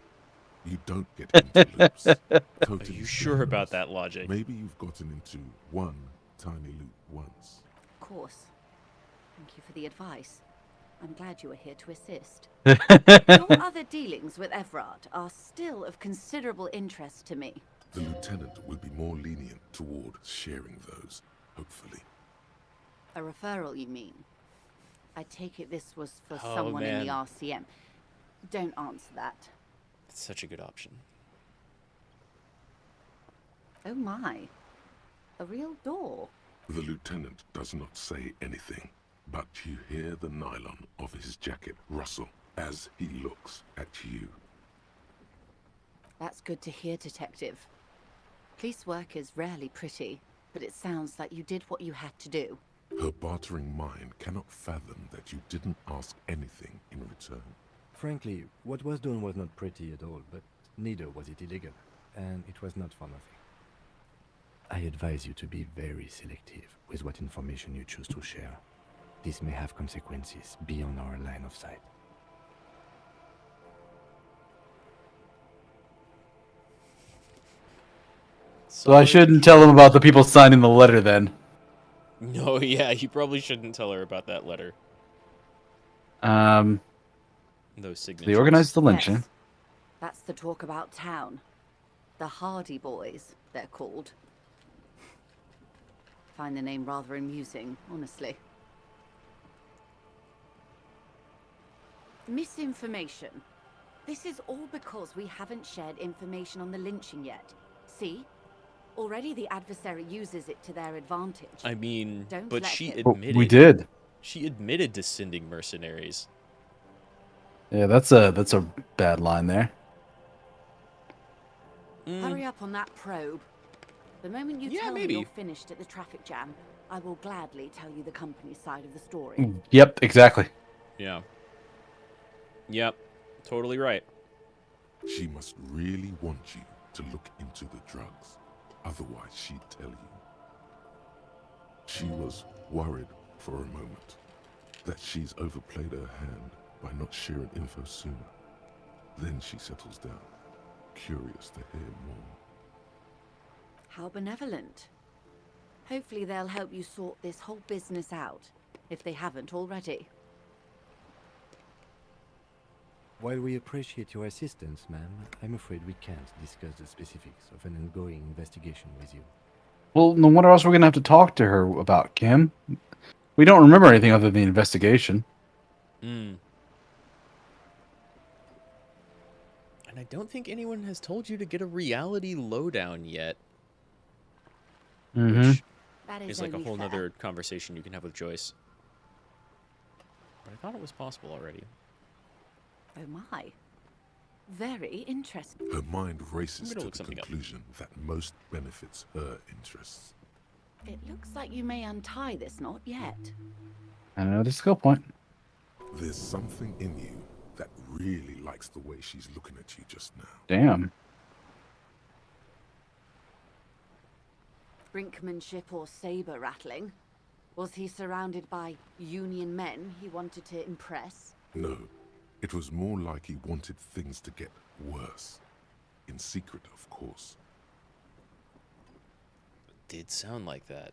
You don't get into loops. Are you sure about that logic? Maybe you've gotten into one tiny loop once. Of course. Thank you for the advice. I'm glad you were here to assist. Your other dealings with Evrart are still of considerable interest to me. The lieutenant will be more lenient toward sharing those, hopefully. A referral, you mean? I take it this was for someone in the RCM. Don't answer that. It's such a good option. Oh my. A real door. The lieutenant does not say anything, but you hear the nylon of his jacket rustle as he looks at you. That's good to hear, Detective. Police work is rarely pretty, but it sounds like you did what you had to do. Her bartering mind cannot fathom that you didn't ask anything in return. Frankly, what was done was not pretty at all, but neither was it illegal, and it was not for nothing. I advise you to be very selective with what information you choose to share. This may have consequences beyond our line of sight. So I shouldn't tell him about the people signing the letter then. No, yeah, you probably shouldn't tell her about that letter. Those signatures. They organized the lynching. Yes. That's the talk about town. The Hardy Boys, they're called. Find the name rather amusing, honestly. Misinformation. This is all because we haven't shared information on the lynching yet. See? Already the adversary uses it to their advantage. I mean, Don't but let she him. admitted. We did. She admitted to sending mercenaries. Yeah, that's a bad line there. Hurry up on that probe. The moment you tell me you're finished at the traffic jam, I will gladly tell you the company's side of the story. Yep, exactly. Yeah. Yep, totally right. She must really want you to look into the drugs. Otherwise, she'd tell you. She was worried for a moment that she's overplayed her hand by not sharing info sooner. Then she settles down, curious to hear more. How benevolent. Hopefully they'll help you sort this whole business out, if they haven't already. While we appreciate your assistance, ma'am, I'm afraid we can't discuss the specifics of an ongoing investigation with you. Well, no wonder else we're gonna have to talk to her about, Kim. We don't remember anything other than the investigation. And I don't think anyone has told you to get a reality lowdown yet. Mm-hmm. Which That is is like a only whole fair. nother conversation you can have with Joyce. But I thought it was possible already. Oh my. Very interesting. Her mind races I'm gonna to look the something up. conclusion that most benefits her interests. It looks like you may untie this knot yet. I know the skill point. There's something in you that really likes the way she's looking at you just now. Damn. Brinkmanship or saber rattling? Was he surrounded by union men he wanted to impress? No, it was more like he wanted things to get worse. In secret, of course. Did sound like that.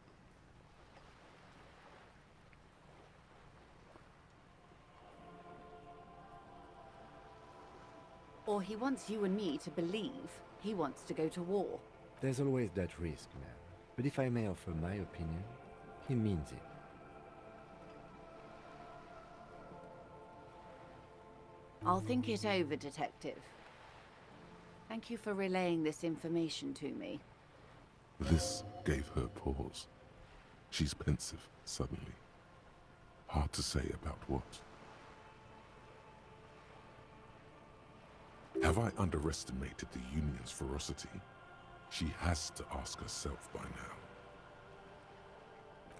Or he wants you and me to believe he wants to go to war. There's always that risk, man. But if I may offer my opinion, he means it. I'll think it over, Detective. Thank you for relaying this information to me. This gave her pause. She's pensive, suddenly. Hard to say about what. Have I underestimated the Union's ferocity? She has to ask herself by now.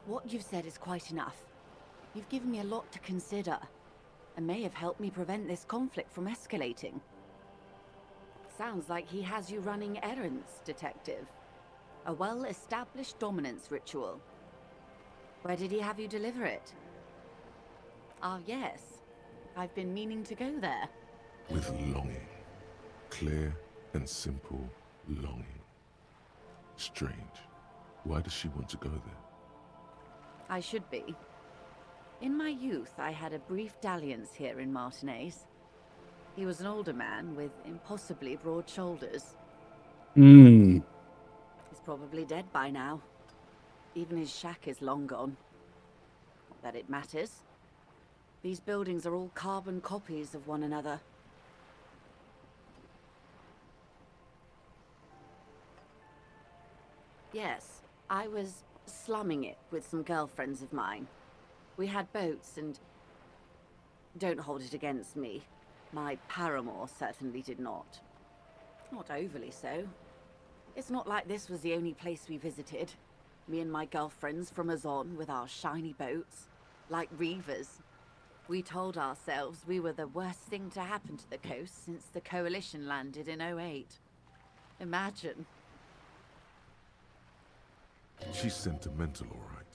What you've said is quite enough. You've given me a lot to consider, and may have helped me prevent this conflict from escalating. Sounds like he has you running errands, Detective. A well-established dominance ritual. Where did he have you deliver it? Ah, yes. I've been meaning to go there. With longing. Clear and simple longing. Strange. Why does she want to go there? I should be. In my youth, I had a brief dalliance here in Martinez. He was an older man with impossibly broad shoulders. Hmm. He's probably dead by now. Even his shack is long gone. Not that it matters. These buildings are all carbon copies of one another. Yes, I was slumming it with some girlfriends of mine. We had boats and... Don't hold it against me. My paramour certainly did not. Not overly so. It's not like this was the only place we visited. Me and my girlfriends from Azon with our shiny boats. Like reavers. We told ourselves we were the worst thing to happen to the coast since the Coalition landed in '08. Imagine. She's sentimental, all right.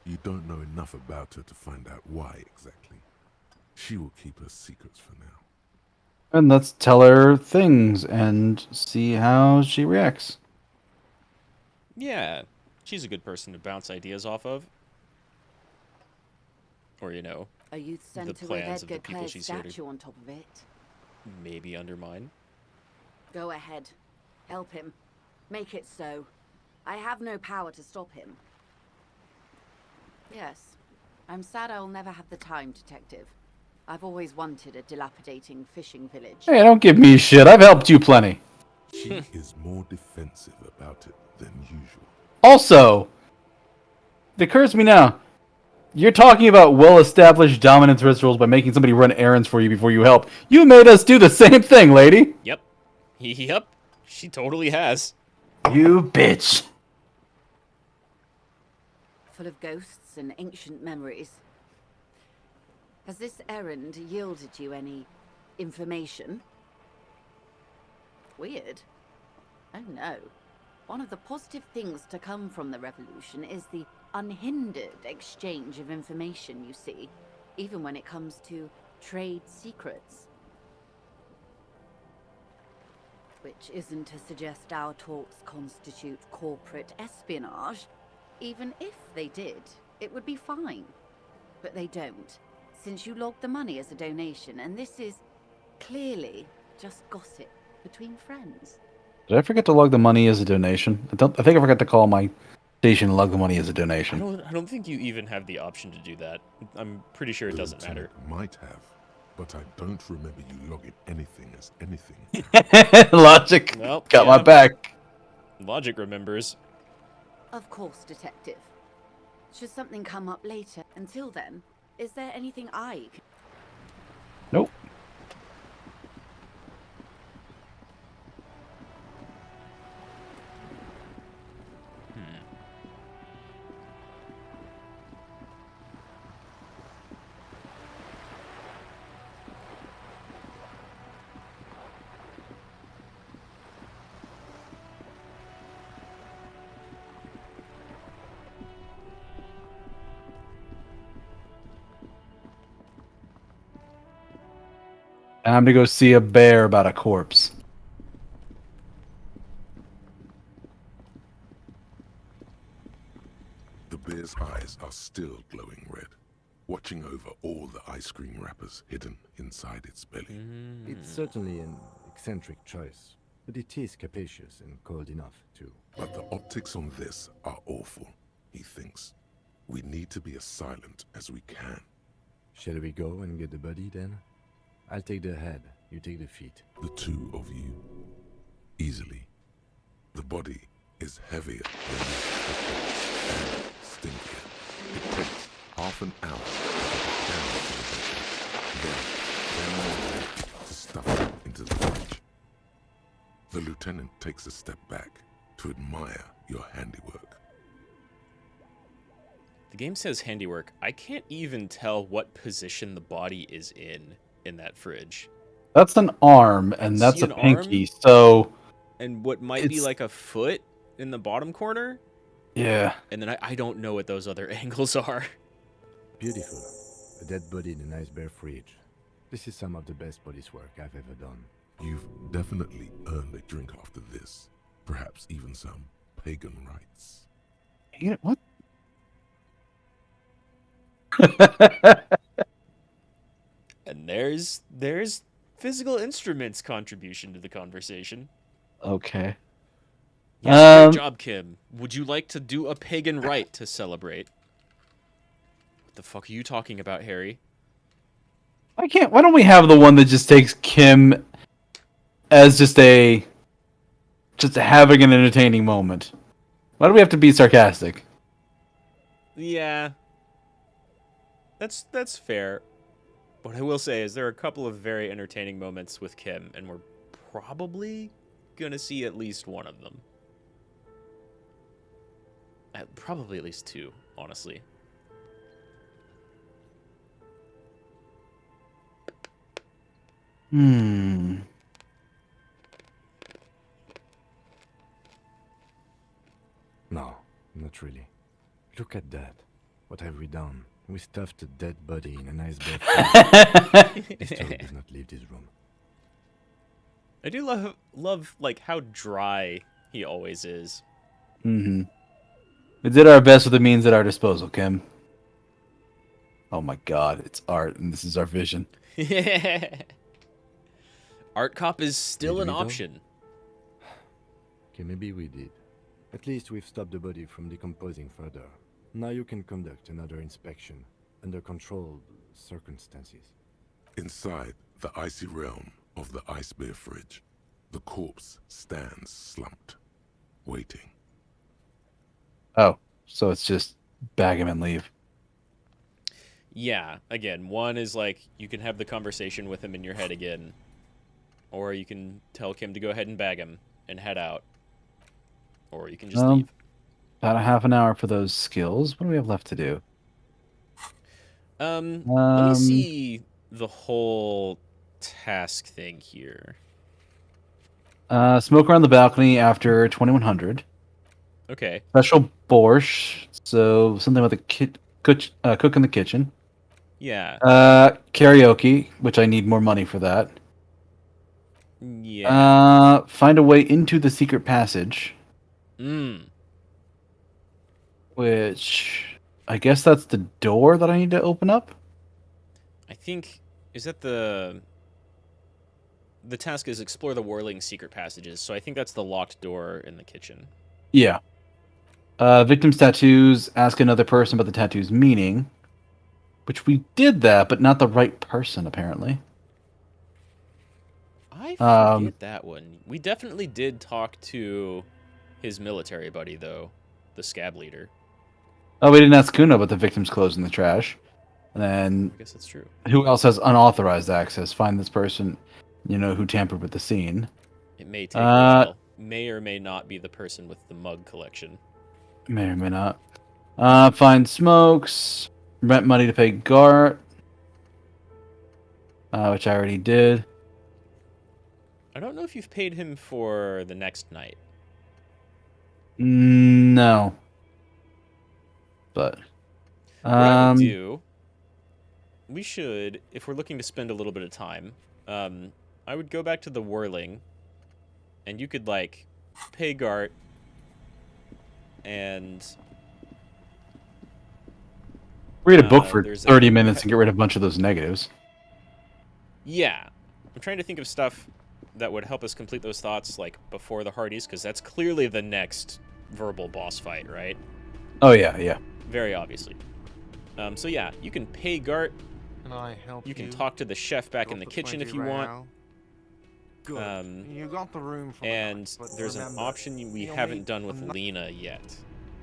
You don't know enough about her to find out why exactly. She will keep her secrets for now. And let's tell her things and see how she reacts. Yeah, she's a good person to bounce ideas off of. Or, you know, A youth the centre with plans of the Edgar people Clare's she's here statue to on top of it. maybe undermine. Go ahead. Help him. Make it so. I have no power to stop him. Yes. I'm sad I'll never have the time, Detective. I've always wanted a dilapidating fishing village. Hey, don't give me shit. I've helped you plenty. She is more defensive about it than usual. Also, it occurs to me now, you're talking about well-established dominance rituals by making somebody run errands for you before you help. You made us do the same thing, lady. Yep. Yep. She totally has. You bitch. Full of ghosts and ancient memories. Has this errand yielded you any information? Weird. Oh no. One of the positive things to come from the revolution is the unhindered exchange of information, you see, even when it comes to trade secrets. Which isn't to suggest our talks constitute corporate espionage. Even if they did, it would be fine. But they don't, since you logged the money as a donation, and this is clearly just gossip between friends. Did I forget to log the money as a donation? I think I forgot to call my station and log the money as a donation. I don't think you even have the option to do that. I'm pretty sure it doesn't matter. Might have, but I don't remember you logging anything as anything. Logic Well, got yeah. my back. Logic remembers. Of course, Detective. Should something come up later, until then, is there anything I can... Nope. Time to go see a bear about a corpse. The bear's eyes are still glowing red, watching over all the ice cream wrappers hidden inside its belly. It's certainly an eccentric choice, but it is capacious and cold enough, too. But the optics on this are awful, he thinks. We need to be as silent as we can. Shall we go and get the body, then? I'll take the head, you take the feet. The two of you. Easily. The body is heavier than you expected, and stinkier. It takes half an hour to get it down to the bed. Then more to stuff it into the fridge. The lieutenant takes a step back to admire your handiwork. The game says handiwork. I can't even tell what position the body is in that fridge. That's an arm, and that's a pinky, so... And what might be like a foot in the bottom corner? Yeah. And then I don't know what those other angles are. Beautiful. A dead body in a nice bare fridge. This is some of the best police work I've ever done. You've definitely earned a drink after this. Perhaps even some pagan rites. What? And there's physical instruments contribution to the conversation. Okay. Yeah, great job, Kim. Would you like to do a pagan rite to celebrate? What the fuck are you talking about, Harry? Why don't we have the one that just takes Kim as just having an entertaining moment? Why do we have to be sarcastic? Yeah. That's fair. What I will say is there are a couple of very entertaining moments with Kim, and we're probably gonna see at least one of them. Probably at least two, honestly. Hmm. No, not really. Look at that. What have we done? We stuffed a dead body in a nice bed. This story does not leave this room. I do love like how dry he always is. Mm-hmm. We did our best with the means at our disposal, Kim. Oh my god, it's art, and this is our vision. Art cop is still an option. Okay, maybe we did. At least we've stopped the body from decomposing further. Now you can conduct another inspection under controlled circumstances. Inside the icy realm of the ice bear fridge, the corpse stands slumped, waiting. Oh, so it's just bag him and leave. Yeah, again, one is like you can have the conversation with him in your head again, or you can tell Kim to go ahead and bag him and head out, or you can just leave. About a half an hour for those skills. What do we have left to do? Let me see the whole task thing here. Smoke around the balcony after 2100. Okay. Special borscht, so something with a cook in the kitchen. Yeah. Karaoke, which I need more money for that. Yeah. Find a way into the secret passage. Which I guess that's the door that I need to open up. I think is that the task is explore the whirling secret passages. So I think that's the locked door in the kitchen. Yeah. Victim's tattoos. Ask another person about the tattoo's meaning. Which we did that, but not the right person, apparently. I forget that one. We definitely did talk to his military buddy, though. The scab leader. Oh, we didn't ask Kuno about the victim's clothes in the trash. And then... I guess that's true. Who else has unauthorized access? Find this person, who tampered with the scene. It may take a while. May or may not be the person with the mug collection. May or may not. Find smokes. Rent money to pay Gart. Which I already did. I don't know if you've paid him for the next night. No. But... what I would do... We should, if we're looking to spend a little bit of time, I would go back to the whirling, and you could, pay Gart, and... Read a book for 30 minutes and get rid of a bunch of those negatives. Yeah. I'm trying to think of stuff that would help us complete those thoughts, like, before the Hardys? Because that's clearly the next verbal boss fight, right? Oh, yeah, yeah. Very obviously. So yeah, you can pay Gart. Can I help You you? can talk to the chef back in the kitchen if you want. Good. You got the room for and the night, but there's an remember, option we you'll haven't need done with a Lena yet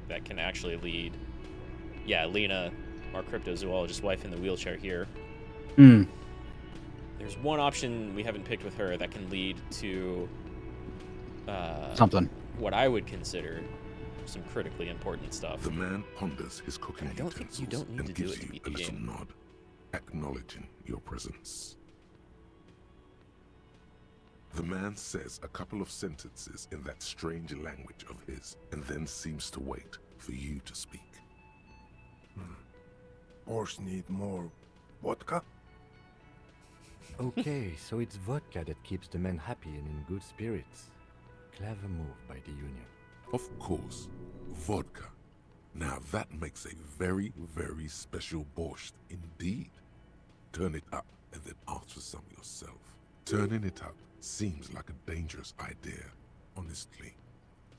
that can actually lead. Yeah, Lena, our cryptozoologist wife in the wheelchair here. Hmm. There's one option we haven't picked with her that can lead to something. What I would consider some critically important stuff. The man ponders his cooking utensils and gives you a little nod, acknowledging your presence. The man says a couple of sentences in that strange language of his, and then seems to wait for you to speak. Boss need more vodka? Okay, so it's vodka that keeps the men happy and in good spirits. Clever move by the Union. Of course, vodka. Now that makes a very, very special borscht indeed. Turn it up and then ask for some yourself. Turning it up seems like a dangerous idea, honestly.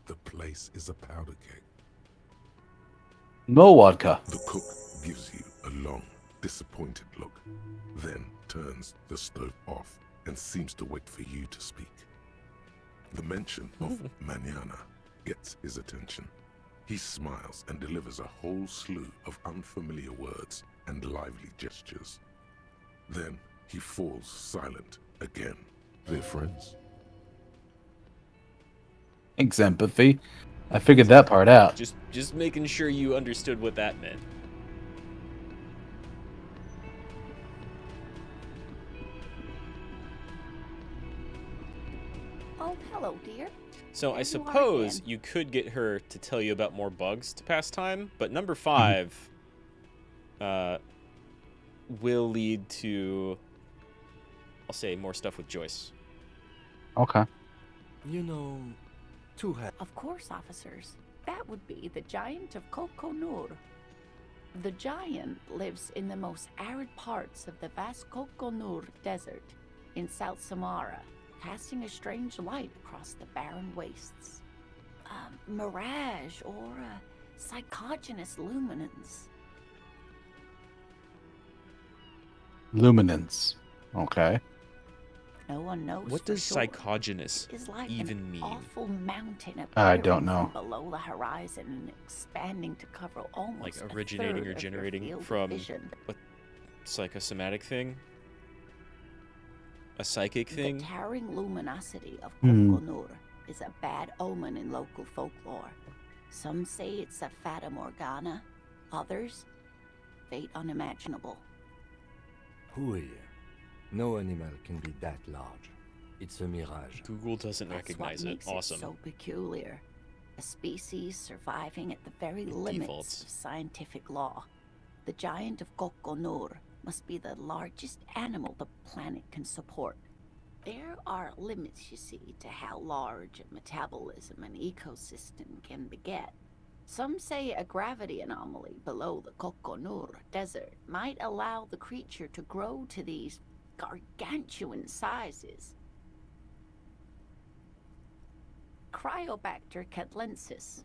The place is a powder keg. No vodka. The cook gives you a long, disappointed look, then turns the stove off and seems to wait for you to speak. The mention of mañana gets his attention. He smiles and delivers a whole slew of unfamiliar words and lively gestures. Then he falls silent again. They're friends. Thanks, empathy. I figured that part out. Just making sure you understood what that meant. Oh, hello, dear. So There I you are suppose again. you could get her to tell you about more bugs to pass time, but number 5 will lead to, I'll say, more stuff with Joyce. Okay. You know, Of course, officers. That would be the Giant of Kokonur. The Giant lives in the most arid parts of the vast Kokonur Desert in South Samara, casting a strange light across the barren wastes. Mirage or psychogenous luminance. Luminance. Okay. No one knows. What for does sure. psychogenous It is like even an mean? awful mountain I appearing don't know. from below the horizon and expanding to cover almost Like a originating third or of your generating field of from vision. a psychosomatic thing? A psychic thing? The towering luminosity of Hmm. Kokonur is a bad omen in local folklore. Some say it's a fata morgana, others, fate unimaginable. who here? No animal can be that large. It's a mirage. Google doesn't That's recognize what it. makes Awesome. it so peculiar. A species surviving at the very limits defaults. of scientific law. The giant of Kokonur must be the largest animal the planet can support. There are limits, you see, to how large a metabolism an ecosystem can beget. Some say a gravity anomaly below the Kokonur Desert might allow the creature to grow to these gargantuan sizes. Cryobacter catlensis.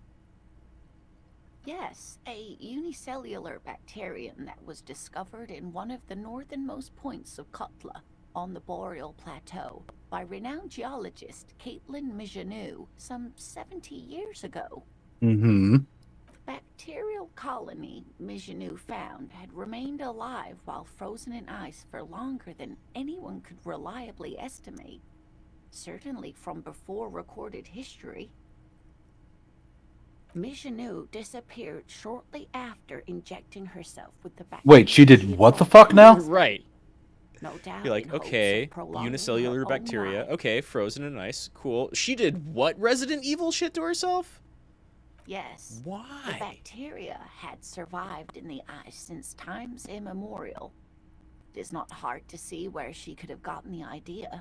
Yes, a unicellular bacterium that was discovered in one of the northernmost points of Kutla on the Boreal Plateau by renowned geologist Caitlin Mijanou some 70 years ago. Mm-hmm. The bacterial colony Mijanou found had remained alive while frozen in ice for longer than anyone could reliably estimate. Certainly from before recorded history. Mijanou disappeared shortly after injecting herself with the bacteria. Wait, she did what the fuck now? Right. No doubt. You're like, in hopes of okay, prolonging unicellular her own bacteria. life. Okay, frozen in ice. Cool. She did what Resident Evil shit to herself? Yes. Why? The bacteria had survived in the ice since times immemorial. It is not hard to see where she could have gotten the idea.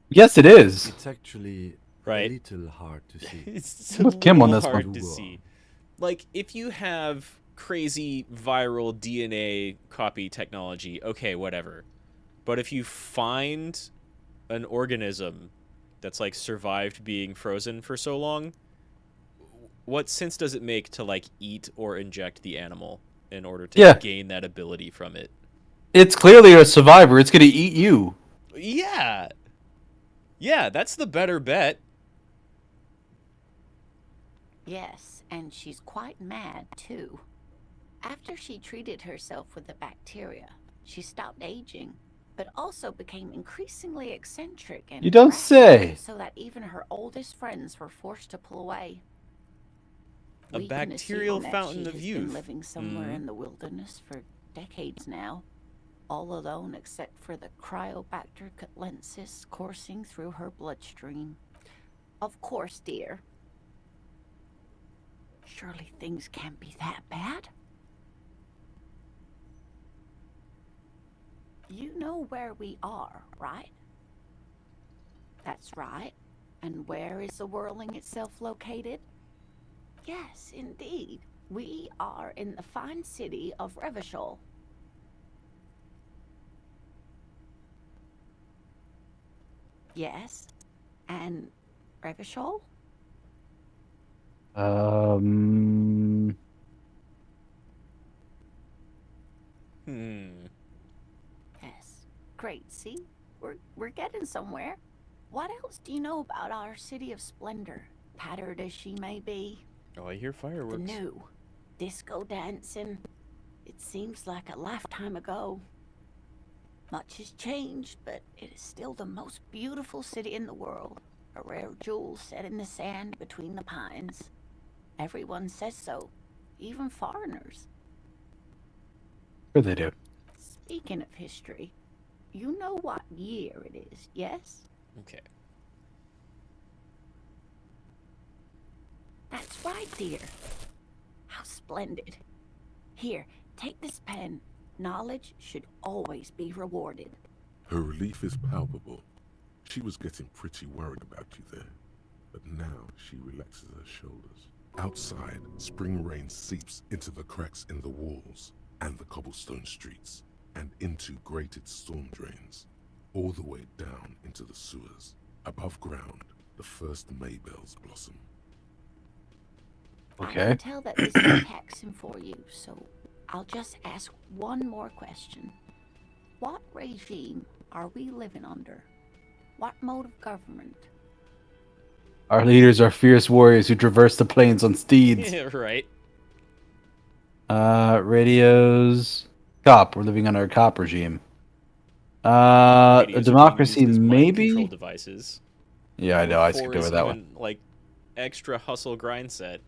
Yes, it is. It's actually Right. a little hard to see. It's I'm with Kim on little this hard one. to see. Like, if you have crazy viral DNA copy technology, okay, whatever. But if you find an organism that's like survived being frozen for so long, what sense does it make to like eat or inject the animal in order to gain that ability from it? It's clearly a survivor. It's going to eat you. Yeah. Yeah, that's the better bet. Yes, and she's quite mad, too. After she treated herself with the bacteria, she stopped aging, but also became increasingly eccentric and You don't say. so that even her oldest friends were forced to pull away. A We can bacterial assume that fountain she of has youth. been living somewhere in the wilderness for decades now, all alone except for the Cryobacter catlensis coursing through her bloodstream. Of course, dear. Surely things can't be that bad? You know where we are, right? That's right. And where is the whirling itself located? Yes, indeed. We are in the fine city of Revachol. Yes. And Revachol? Yes. Great, see? We're getting somewhere. What else do you know about our city of splendor, tattered as she may be? Oh, I hear fireworks. The new disco dancing. It seems like a lifetime ago. Much has changed, but it is still the most beautiful city in the world. A rare jewel set in the sand between the pines. Everyone says so, even foreigners. Sure they do. Speaking of history, you know what year it is, yes? Okay. That's right, dear. How splendid. Here, take this pen. Knowledge should always be rewarded. Her relief is palpable. She was getting pretty worried about you there, but now she relaxes her shoulders. Outside, spring rain seeps into the cracks in the walls and the cobblestone streets, and into grated storm drains, all the way down into the sewers. Above ground, the first maybells blossom. I can tell that this is taxing for you, so I'll just ask one more question. What regime are we living under? What mode of government? Our leaders are fierce warriors who traverse the plains on steeds. Yeah, right. Radios. Cop. We're living under a cop regime. A Radios are being democracy, used as mind control maybe? devices. Yeah, I know. I Four skipped is over that even, one. like, extra hustle grind set.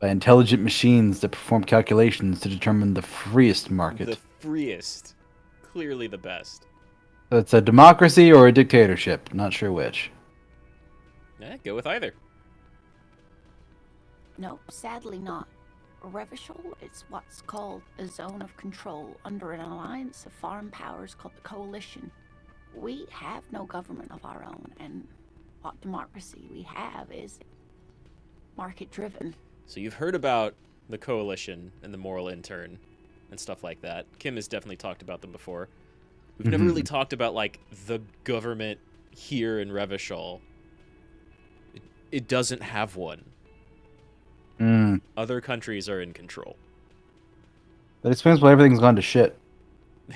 By intelligent machines that perform calculations to determine the freest market. The freest. Clearly the best. So it's a democracy or a dictatorship. Not sure which. Yeah, go with either. No, sadly not. Revachol is what's called a zone of control under an alliance of foreign powers called the Coalition. We have no government of our own, and what democracy we have is market-driven. So you've heard about the Coalition and the Moral Intern and stuff like that. Kim has definitely talked about them before. We've never really talked about, like, the government here in Revachol. It doesn't have one. Other countries are in control. That explains why everything's gone to shit.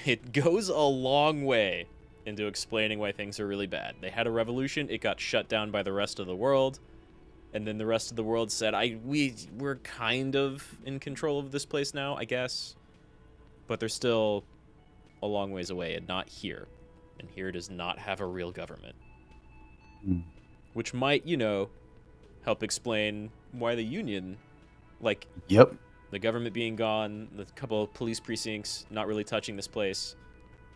It goes a long way into explaining why things are really bad. They had a revolution, it got shut down by the rest of the world, and then the rest of the world said, we're kind of in control of this place now, I guess. But they're still a long ways away and not here. And here does not have a real government. Which might, help explain why the Union, like, the government being gone, the couple of police precincts not really touching this place,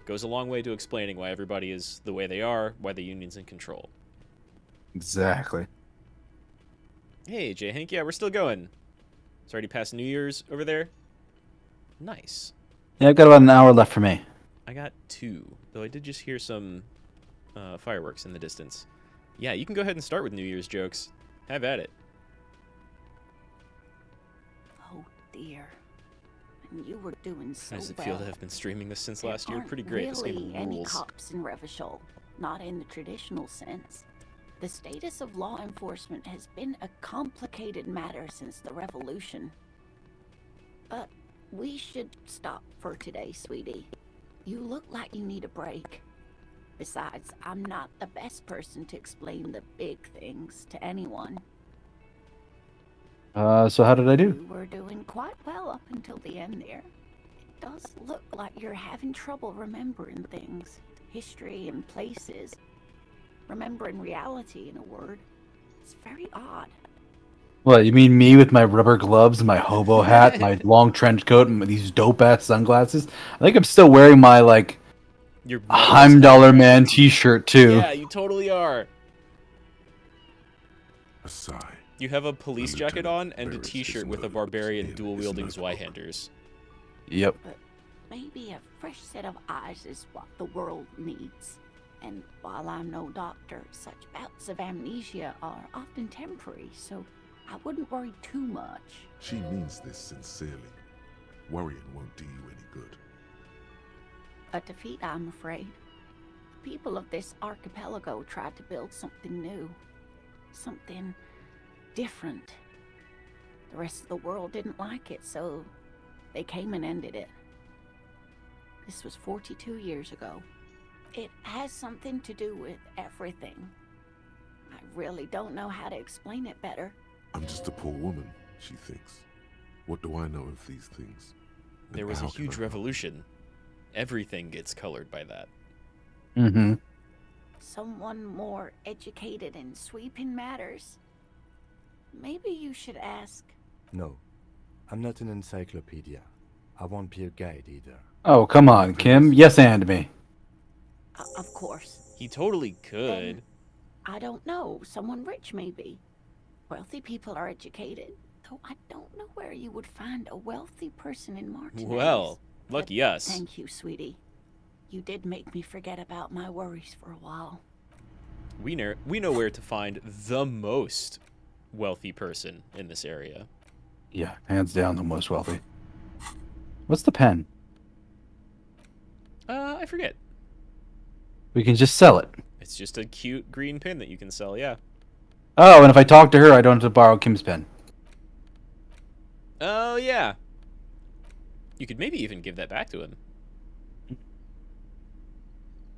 goes a long way to explaining why everybody is the way they are, why the Union's in control. Exactly. Hey, J. Hank, yeah, we're still going. It's already past New Year's over there. Nice. Yeah, I've got about an hour left for me. I got 2, though I did just hear some fireworks in the distance. Yeah, you can go ahead and start with New Year's jokes. Have at it. Oh dear. and you were doing so How does it well. feel to have been streaming this since There last year? aren't Pretty great. This really game any rules. cops in Revachol, not in the traditional sense. The status of law enforcement has been a complicated matter since the revolution. But we should stop for today, sweetie. You look like you need a break. Besides, I'm not the best person to explain the big things to anyone. So how did I do? You were doing quite well up until the end there. It does look like you're having trouble remembering things, history and places. Remembering reality, in a word. It's very odd. What, you mean me with my rubber gloves, my hobo hat, my long trench coat, and these dope-ass sunglasses? I think I'm still wearing my, like, Your $100 Man t-shirt, too. Yeah, you totally are. A sigh. You have a police jacket on and a t-shirt with a barbarian dual-wielding Zweihanders. Yep. But maybe a fresh set of eyes is what the world needs. And while I'm no doctor, such bouts of amnesia are often temporary, so I wouldn't worry too much. She means this sincerely. Worrying won't do you any good. A defeat, I'm afraid. The people of this archipelago tried to build something new. Something different. The rest of the world didn't like it, so they came and ended it. This was 42 years ago. It has something to do with everything. I really don't know how to explain it better. I'm just a poor woman, she thinks. What do I know of these things? There was a huge revolution. Everything gets colored by that. Mm-hmm. Someone more educated in sweeping matters? Maybe you should ask. No, I'm not an encyclopedia. I won't be a guide either. Oh, come on, Kim. Yes, and me. Of course. He totally could. Then, I don't know. Someone rich, maybe. Wealthy people are educated. Though I don't know where you would find a wealthy person in Martinez. Well, lucky us. Thank you, sweetie. You did make me forget about my worries for a while. We know where to find the most wealthy person in this area. Yeah, hands down the most wealthy. What's the pen? I forget. We can just sell it. It's just a cute green pin that you can sell, yeah. Oh, and if I talk to her, I don't have to borrow Kim's pen. Oh, yeah. You could maybe even give that back to him.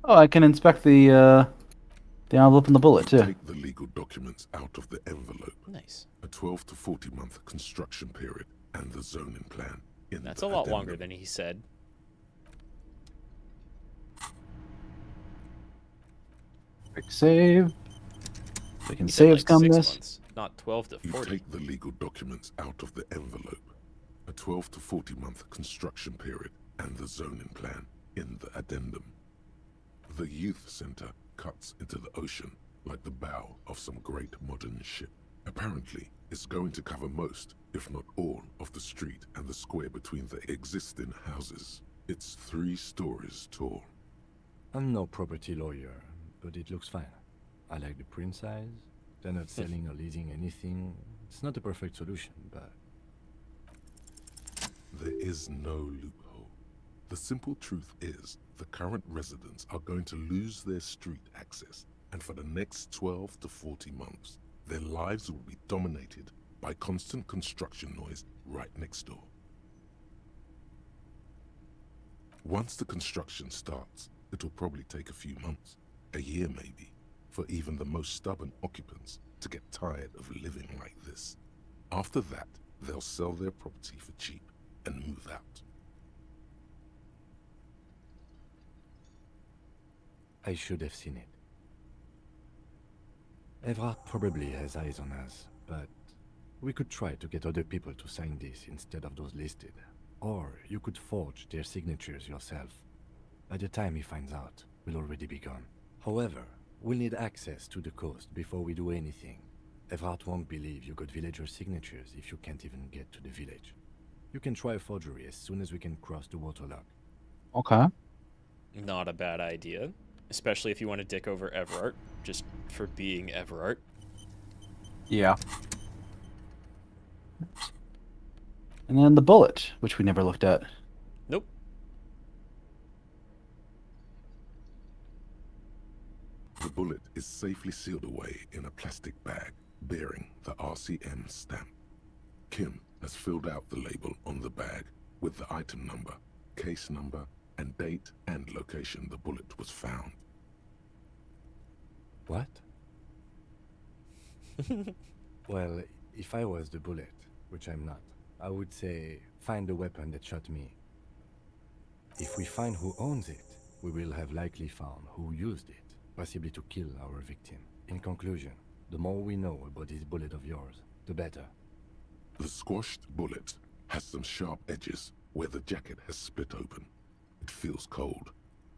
Oh, I can inspect the envelope and the bullet, too. Take the legal documents out of the envelope. Nice. A 12 to 40 month construction period and the zoning plan. That's a lot longer than he said. Quick save. We can He said save like scum 6 this. months, not 12 to 40. You take the legal documents out of the envelope. A 12 to 40 month construction period and the zoning plan in the addendum. The youth center cuts into the ocean like the bow of some great modern ship. Apparently, it's going to cover most, if not all, of the street and the square between the existing houses. It's 3 stories tall. I'm no property lawyer, but it looks fine. I like the print size. They're not selling or leasing anything. It's not a perfect solution, but... There is no loophole. The simple truth is, the current residents are going to lose their street access, and for the next 12 to 40 months, their lives will be dominated by constant construction noise right next door. Once the construction starts, it'll probably take a few months, a year maybe, for even the most stubborn occupants to get tired of living like this. After that, they'll sell their property for cheap and move out. I should have seen it. Evrart probably has eyes on us, but we could try to get other people to sign this instead of those listed. Or you could forge their signatures yourself. By the time he finds out, we'll already be gone. However, we'll need access to the coast before we do anything. Evrart won't believe you got villager signatures if you can't even get to the village. You can try a forgery as soon as we can cross the waterlock. Okay. Not a bad idea. Especially if you want to dick over Evrart, just for being Evrart. Yeah. And then the bullet, which we never looked at. Nope. The bullet is safely sealed away in a plastic bag bearing the RCM stamp. Kim has filled out the label on the bag with the item number, case number, and date and location the bullet was found. What? Well, if I was the bullet, which I'm not, I would say, find the weapon that shot me. If we find who owns it, we will have likely found who used it, possibly to kill our victim. In conclusion, the more we know about this bullet of yours, the better. The squashed bullet has some sharp edges where the jacket has split open. It feels cold,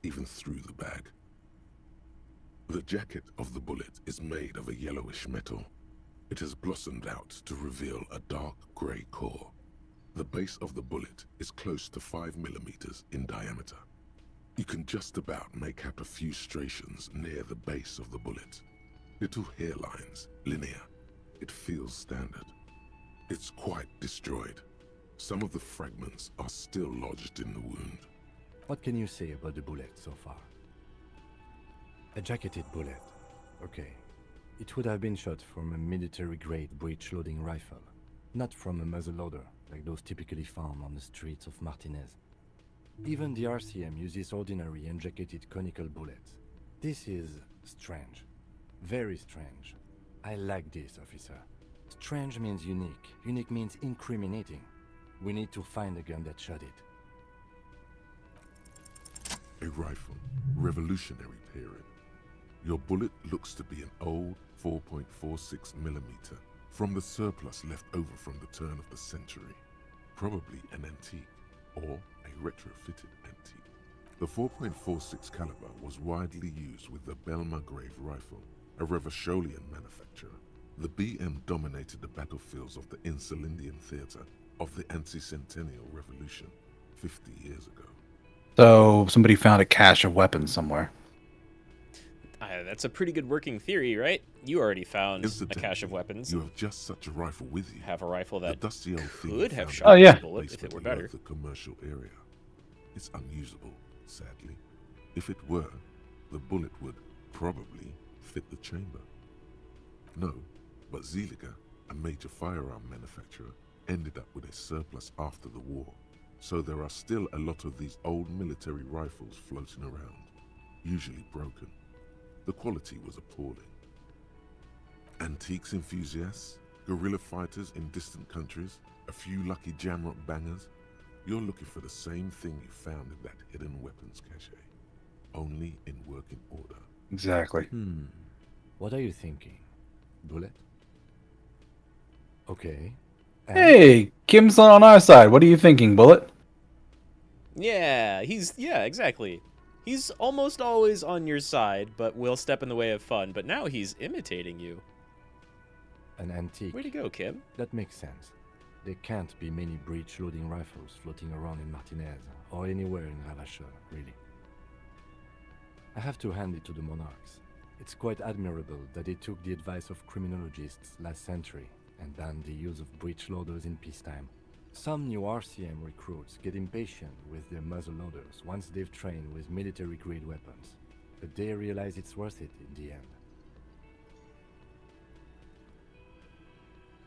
even through the bag. The jacket of the bullet is made of a yellowish metal. It has blossomed out to reveal a dark grey core. The base of the bullet is close to 5 millimeters in diameter. You can just about make out a few striations near the base of the bullet. Little hairlines, linear. It feels standard. It's quite destroyed. Some of the fragments are still lodged in the wound. What can you say about the bullet so far? A jacketed bullet. Okay. It would have been shot from a military-grade breech-loading rifle, not from a muzzleloader like those typically found on the streets of Martinez. Even the RCM uses ordinary unjacketed conical bullets. This is strange. Very strange. I like this, officer. Strange means unique. Unique means incriminating. We need to find the gun that shot it. A rifle, Revolutionary period. Your bullet looks to be an old 4.46 millimeter from the surplus left over from the turn of the century. Probably an antique or a retrofitted antique. The 4.46 caliber was widely used with the Belmargrave rifle, a Revacholian manufacturer. The BM dominated the battlefields of the Insulindian theater of the anti-centennial revolution 50 years ago. So somebody found a cache of weapons somewhere. That's a pretty good working theory, right? You already found a cache of weapons. You have just such a rifle with you. Have a rifle that dusty old could have shot this bullet if it were better. The commercial area. It's unusable, sadly. If it were, the bullet would probably fit the chamber. No, but Zeliger, a major firearm manufacturer, ended up with a surplus after the war. So there are still a lot of these old military rifles floating around, usually broken. The quality was appalling. Antiques enthusiasts, guerrilla fighters in distant countries, a few lucky jamrock bangers. You're looking for the same thing you found in that hidden weapons cache, only in working order. Exactly. What are you thinking? Bullet? Okay. Hey, Kim's on our side. What are you thinking, Bullet? Yeah, exactly. He's almost always on your side, but will step in the way of fun. But now he's imitating you. An antique. Way to go, Kim. That makes sense. There can't be many breech-loading rifles floating around in Martinez, or anywhere in Ravachol, really. I have to hand it to the monarchs. It's quite admirable that they took the advice of criminologists last century and banned the use of breech loaders in peacetime. Some new RCM recruits get impatient with their muzzle loaders once they've trained with military-grade weapons, but they realize it's worth it in the end.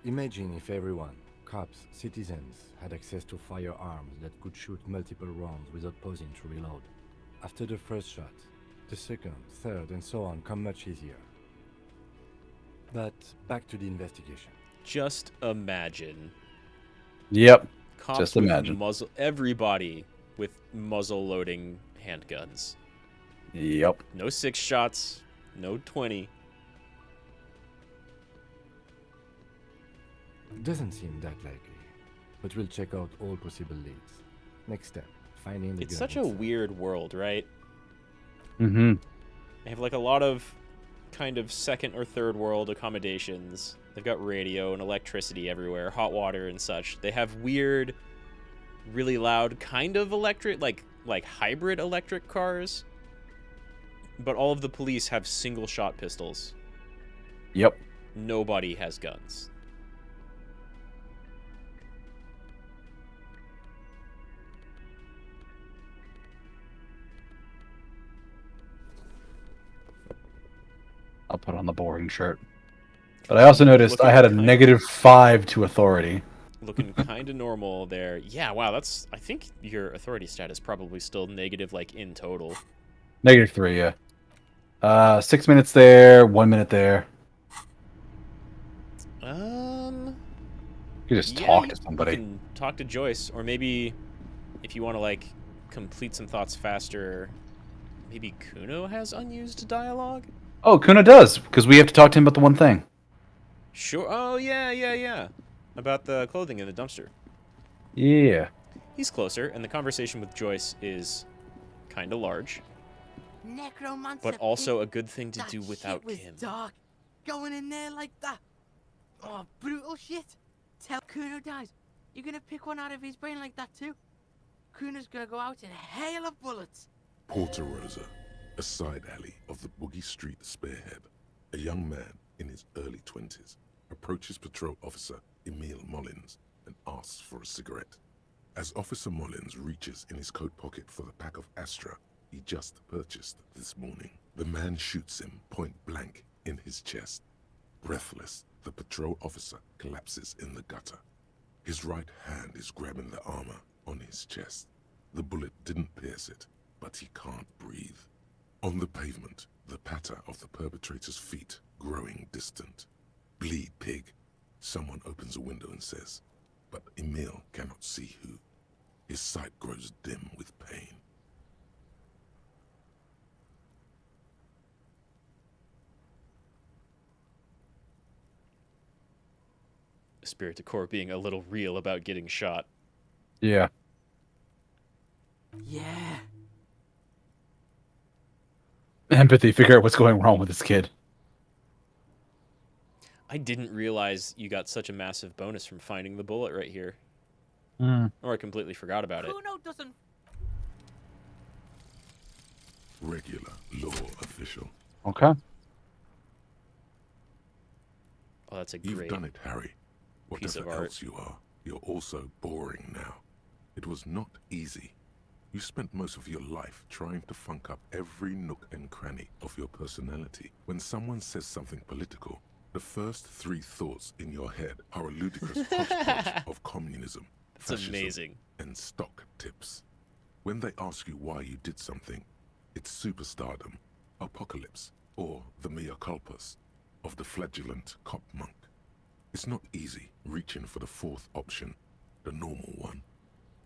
Imagine if everyone, cops, citizens, had access to firearms that could shoot multiple rounds without pausing to reload. After the first shot, the second, third, and so on come much easier. But back to the investigation. Just imagine. Yep. Cops Just with imagine. Everybody with muzzle loading handguns. Yep. No 6 shots, no 20. Doesn't seem that likely, but we'll check out all possible leads. Next step, finding the It's gun such a inside. weird world, right? Mm-hmm. They have like a lot of kind of second or third world accommodations. They've got radio and electricity everywhere, hot water and such. They have weird, really loud kind of electric, like hybrid electric cars. But all of the police have single shot pistols. Yep. Nobody has guns. put on the boring shirt. But I also noticed I had a -5 to authority. Looking kind of normal there. Yeah, wow, that's... I think your authority stat is probably still negative, like, in total. -3, yeah. 6 minutes there, 1 minute there. You just talk to somebody. You can talk to Joyce, or maybe if you want to, like, complete some thoughts faster, maybe Kuno has unused dialogue? Oh, Kuno does, because we have to talk to him about the one thing. Sure. Oh, yeah. About the clothing in the dumpster. Yeah. He's closer, and the conversation with Joyce is kind of large. Necromancer, but also a good thing to that do without shit was him. Dark. Going in there like that. Oh, brutal shit. Tell Kuno dies. You're gonna pick one out of his brain like that too? Kuno's gonna go out in a hail of bullets. Porta Rosa, a side alley of the Boogie Street Spearhead. A young man in his early 20s approaches patrol officer Emil Mullins and asks for a cigarette. As Officer Mullins reaches in his coat pocket for the pack of Astra he just purchased this morning, the man shoots him point blank in his chest. Breathless, the patrol officer collapses in the gutter. His right hand is grabbing the armor on his chest. The bullet didn't pierce it, but he can't breathe. On the pavement, the patter of the perpetrator's feet growing distant. Bleed, pig. Someone opens a window and says, but Emil cannot see who. His sight grows dim with pain. Spirit Decor being a little real about getting shot. Yeah. Yeah. Empathy, figure out what's going wrong with this kid. I didn't realize you got such a massive bonus from finding the bullet right here. Or I completely forgot about it. Kuno doesn't. Regular law official. Okay. Oh, that's a You've great done it, Harry. piece of Whatever art. else you are, you're also boring now. It was not easy. You spent most of your life trying to funk up every nook and cranny of your personality. When someone says something political, the first three thoughts in your head are a ludicrous hodgepodge of communism, That's fascism, amazing. and stock tips. When they ask you why you did something, it's superstardom, apocalypse, or the mea culpas of the flagellant cop monk. It's not easy reaching for the fourth option, the normal one.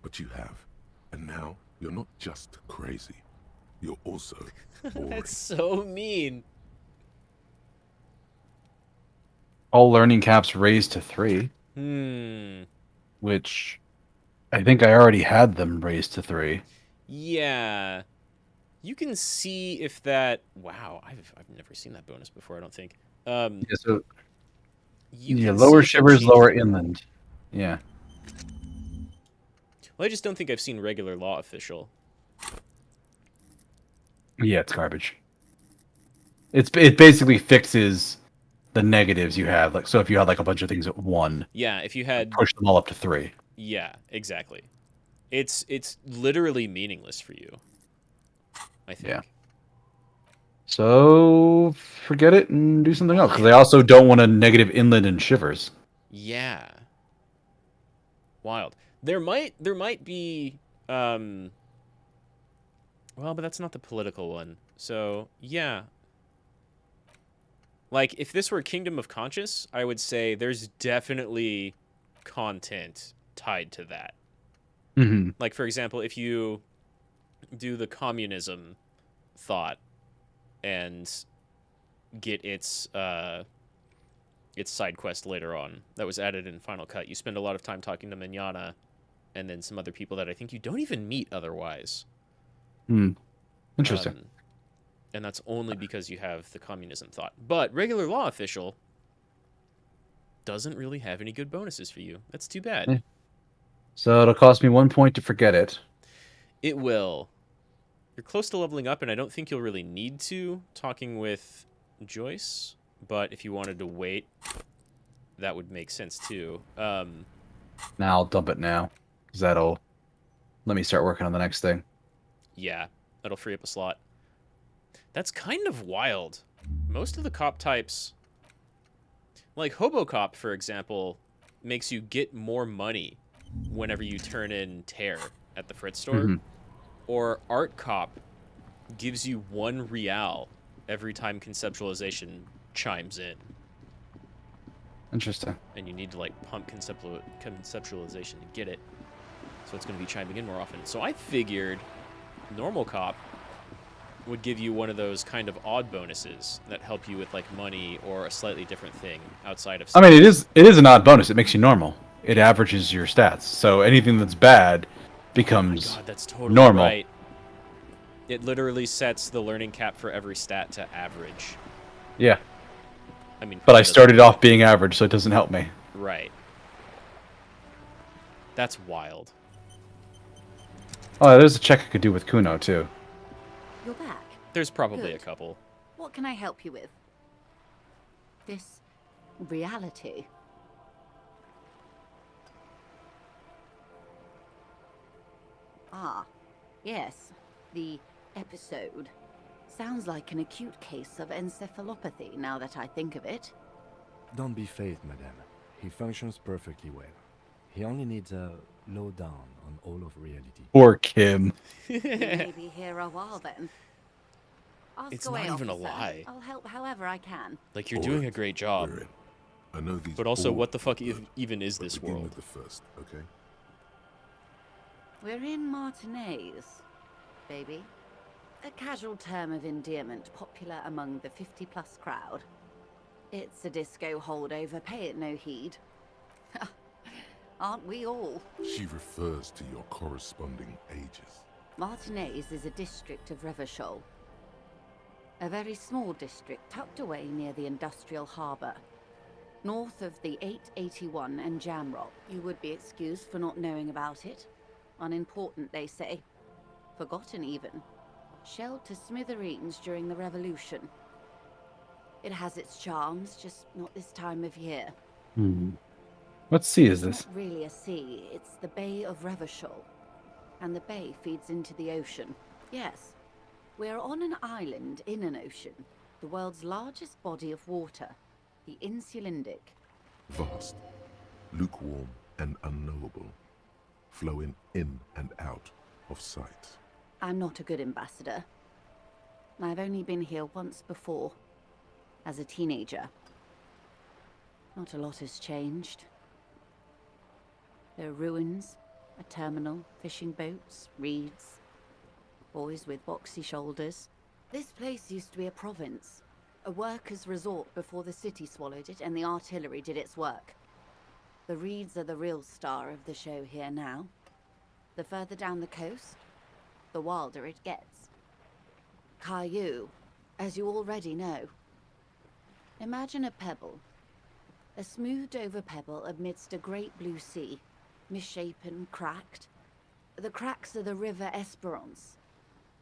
But you have. And now, you're not just crazy. You're also boring. That's so mean. All learning caps raised to 3. Which I think I already had them raised to 3. Yeah. You can see if that... Wow, I've never seen that bonus before, I don't think. Yeah, so you yeah, can lower see if it shivers, changes lower it. inland. Yeah. Well, I just don't think I've seen regular law official. Yeah, it's garbage. It basically fixes the negatives you have. Like, so if you had like a bunch of things at 1, Yeah, if you had... push them all up to 3. Yeah, exactly. It's literally meaningless for you, I think. Yeah. So forget it and do something else. Because I also don't want a negative inland and shivers. Yeah. Wild. There might be well, but that's not the political one. So, yeah. Like, if this were Kingdom of Conscious, I would say there's definitely content tied to that. Mm-hmm. Like, for example, if you do the communism thought and get its side quest later on that was added in Final Cut, you spend a lot of time talking to Mignana and then some other people that I think you don't even meet otherwise. Interesting. And that's only because you have the communism thought. But regular law official doesn't really have any good bonuses for you. That's too bad. Yeah. So it'll cost me 1 point to forget it. It will. You're close to leveling up, and I don't think you'll really need to talking with Joyce. But if you wanted to wait, that would make sense too. Now I'll dump it now. Because that'll let me start working on the next thing. Yeah, that'll free up a slot. That's kind of wild. most of the cop types, like Hobocop, for example, makes you get more money whenever you turn in Tear at the Fritz store. Mhm. Or Art Cop gives you 1 real every time conceptualization chimes in. Interesting. And you need to, like, pump conceptualization to get it. So it's going to be chiming in more often. So I figured Normal Cop would give you one of those kind of odd bonuses that help you with, like, money or a slightly different thing outside of I mean, it is an odd bonus. It makes you normal. It averages your stats. So anything that's bad becomes God, that's totally normal. right. It literally sets the learning cap for every stat to average. Yeah. I mean, but I started off being average, so it doesn't help me. Right. That's wild. Oh, there's a check I could do with Kuno, too. You're back. There's probably Good. a couple. What can I help you with? This reality. Ah, yes. The episode. Sounds like an acute case of encephalopathy, now that I think of it. Don't be phased, madame. He functions perfectly well. He only needs a lowdown on all of reality. Poor Kim. He may be here a while then. Ask It's away, not even a officer. lie. I'll help however I can. Like, you're doing a great job. I know these But also, all what the fuck look good, even is but this begin world? with the first, okay? We're in Martinez, baby. A casual term of endearment popular among the 50-plus crowd. It's a disco holdover, pay it no heed. Aren't we all? She refers to your corresponding ages. Martinez is a district of Revachol. A very small district tucked away near the industrial harbour. North of the 881 and Jamrock. You would be excused for not knowing about it. Unimportant, they say. Forgotten, even. Shelled to smithereens during the Revolution. It has its charms, just not this time of year. What sea is It's this? not really a sea, it's the Bay of Revachol. And the bay feeds into the ocean. Yes, we're on an island in an ocean. The world's largest body of water. The Insulindic. Vast, lukewarm, and unknowable, flowing in and out of sight. I'm not a good ambassador. I've only been here once before, as a teenager. Not a lot has changed. There are ruins, a terminal, fishing boats, reeds, boys with boxy shoulders. This place used to be a province, a workers' resort before the city swallowed it and the artillery did its work. The reeds are the real star of the show here now. The further down the coast, the wilder it gets. Caillou, as you already know. Imagine a pebble. A smoothed-over pebble amidst a great blue sea, misshapen, cracked. The cracks are the River Esperance.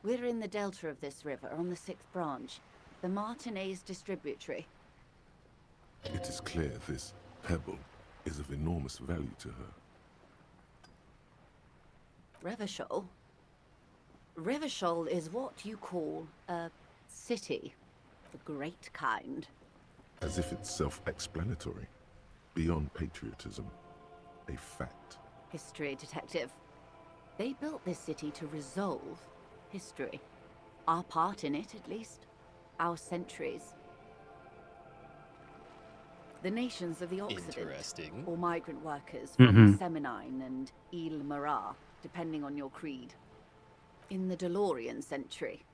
We're in the delta of this river, on the 6th branch, the Martinez distributary. It is clear this pebble is of enormous value to her. Revachol? Revachol is what you call a city. The great kind. As if it's self-explanatory, beyond patriotism, a fact. History detective. They built this city to resolve history. Our part in it, at least. Our centuries. The nations of the Occident, Interesting. or migrant workers from Mhm. Seminine and Ile Marat, depending on your creed. In the DeLorean century,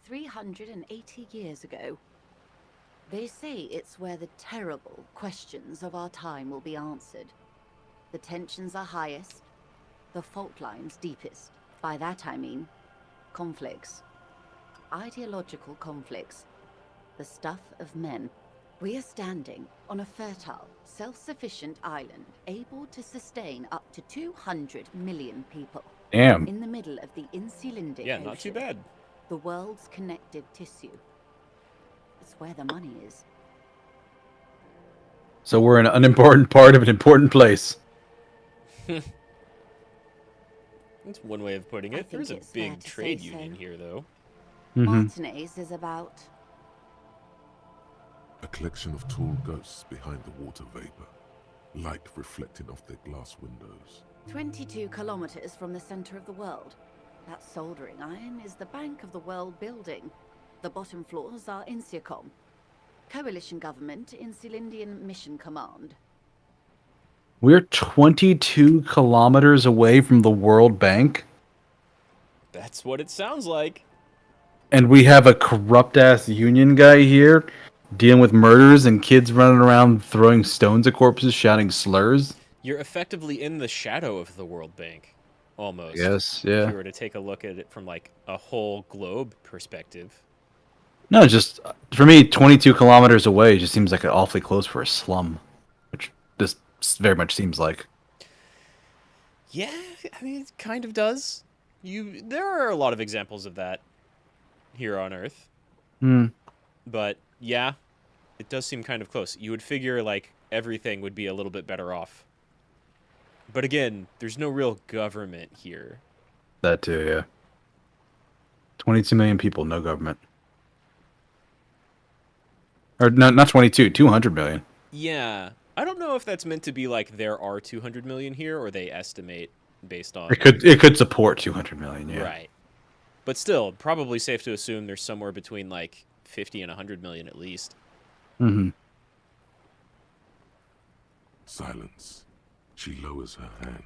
380 years ago. They say it's where the terrible questions of our time will be answered. The tensions are highest, the fault lines deepest. By that I mean conflicts. Ideological conflicts. The stuff of men. We are standing on a fertile, self-sufficient island, able to sustain up to 200 million people. Damn. In the middle of the Insulindic Yeah, not too Ocean. bad. The world's connective tissue. It's where the money is. So we're in an unimportant part of an important place. That's one way of putting I it. There's a think it's fair big to trade say union so. here, though. Mhm. Martinez is about A collection of tall ghosts behind the water vapor, light reflecting off their glass windows. 22 kilometers from the center of the world. That soldering iron is the Bank of the World building. The bottom floors are Insiacom, coalition government in Cylindian Mission Command. We're 22 kilometers away from the World Bank, That's what it sounds like. and we have a corrupt-ass union guy here dealing with murders and kids running around throwing stones at corpses, shouting slurs. You're effectively in the shadow of the World Bank, almost. Yes, yeah. If you were to take a look at it from like a whole globe perspective. No, just for me, 22 kilometers away just seems like awfully close for a slum, which this very much seems like. Yeah, I mean, it kind of does. There are a lot of examples of that here on Earth. Hmm. But yeah, it does seem kind of close. You would figure like everything would be a little bit better off. But again, there's no real government here. That too, yeah. 22 million people, no government. Or no, not 22, 200 million. Yeah. I don't know if that's meant to be like there are 200 million here or they estimate based on... It could support 200 million, yeah. Right. But still, probably safe to assume there's somewhere between like 50 and 100 million at least. Mm-hmm. Silence. She lowers her hand.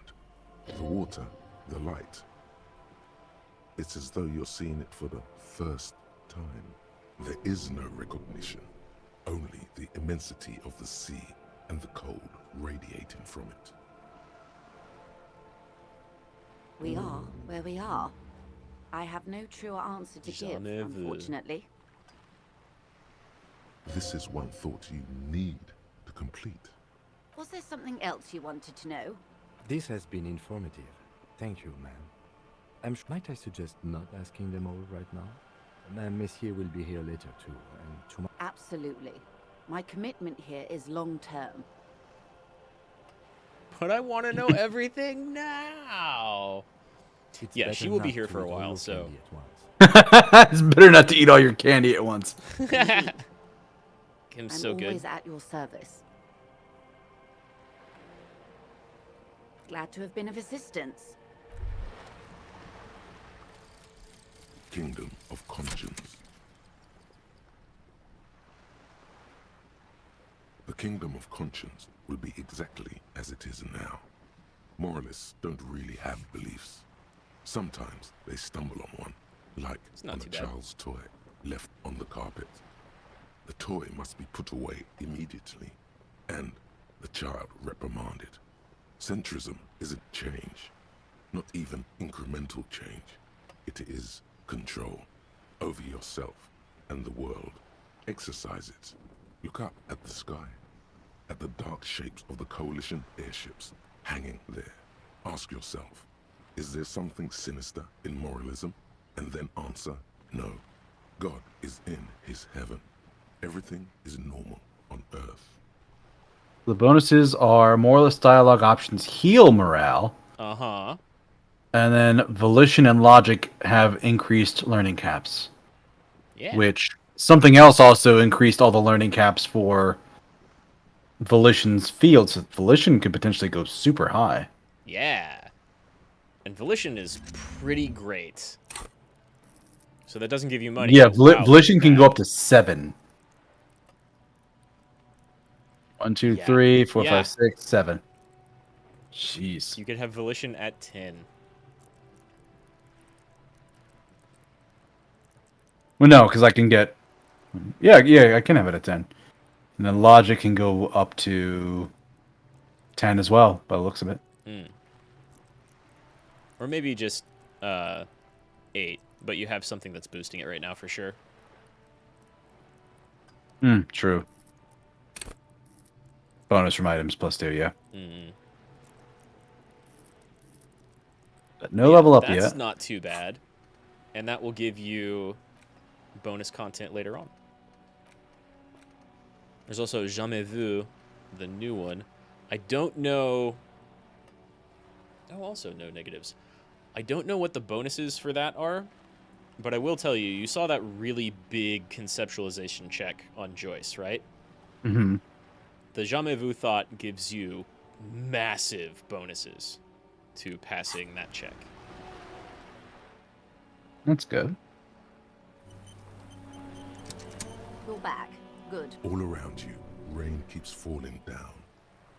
The water, the light. It's as though you're seeing it for the first time. There is no recognition, only the immensity of the sea and the cold radiating from it. We are where we are. I have no truer answer to give, unfortunately. This is one thought you need to complete. Was there something else you wanted to know? This has been informative. Thank you, ma'am. Might I suggest not asking them all right now? Monsieur will be here later too, and tomorrow... Absolutely. My commitment here is long-term. But I want to know everything now. Yeah, she will be here for a while, so... It's better not to eat all your candy at once. Kim's so good. I'm always at your service. Glad to have been of assistance. Kingdom of Conscience. The Kingdom of Conscience will be exactly as it is now. Moralists don't really have beliefs. Sometimes they stumble on one, like on a child's toy left on the carpet. The toy must be put away immediately, and the child reprimanded. Centrism isn't change, not even incremental change. It is control over yourself and the world. Exercise it. Look up at the sky, at the dark shapes of the coalition airships hanging there. Ask yourself, is there something sinister in moralism? And then answer, no. God is in his heaven. Everything is normal on Earth. The bonuses are moralist dialogue options heal morale. Uh-huh. And then volition and logic have increased learning caps. Yeah. Which something else also increased all the learning caps for volition's field. So volition could potentially go super high. Yeah. And volition is pretty great. So that doesn't give you money. Yeah, Wow, volition can go up to 7. 1, 2, 3, 4, 5, 6, 7. Jeez. You could have volition at 10. Well, no, because I can get... Yeah, I can have it at 10. And then logic can go up to 10 as well, by the looks of it. Or maybe just 8, but you have something that's boosting it right now for sure. True. Bonus from items +2, yeah. But no level up yet. That's not too bad. And that will give you bonus content later on. There's also Jamais Vu, the new one. I don't know... Oh, also no negatives. I don't know what the bonuses for that are, but I will tell you, you saw that really big conceptualization check on Joyce, right? Mm-hmm. The jamais vu thought gives you massive bonuses to passing that check. That's good. You're back. Good. All around you, rain keeps falling down.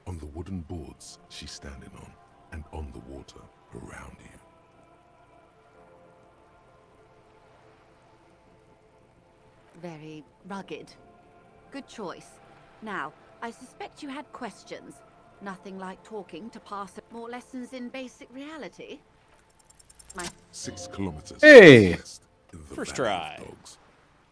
On the wooden boards she's standing on, and on the water around you. Very rugged. Good choice. Now, I suspect you had questions. Nothing like talking to pass more lessons in basic reality? 6 kilometers Hey! west in the First Valley try. of Dogs.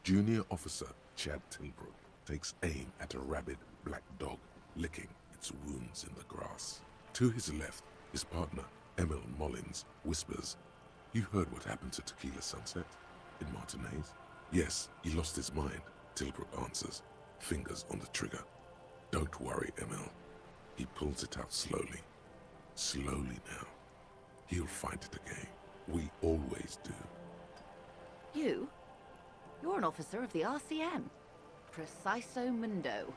Junior officer Chad Tilbrook takes aim at a rabid black dog licking its wounds in the grass. To his left, his partner, Emil Mullins, whispers, "You heard what happened to Tequila Sunset in Martinez?" "Yes, he lost his mind," Tilbrook answers, fingers on the trigger. "Don't worry, Emil." He pulls it out slowly. Slowly now. He'll find it again. We always do. You? You're an officer of the RCM. Preciso Mundo.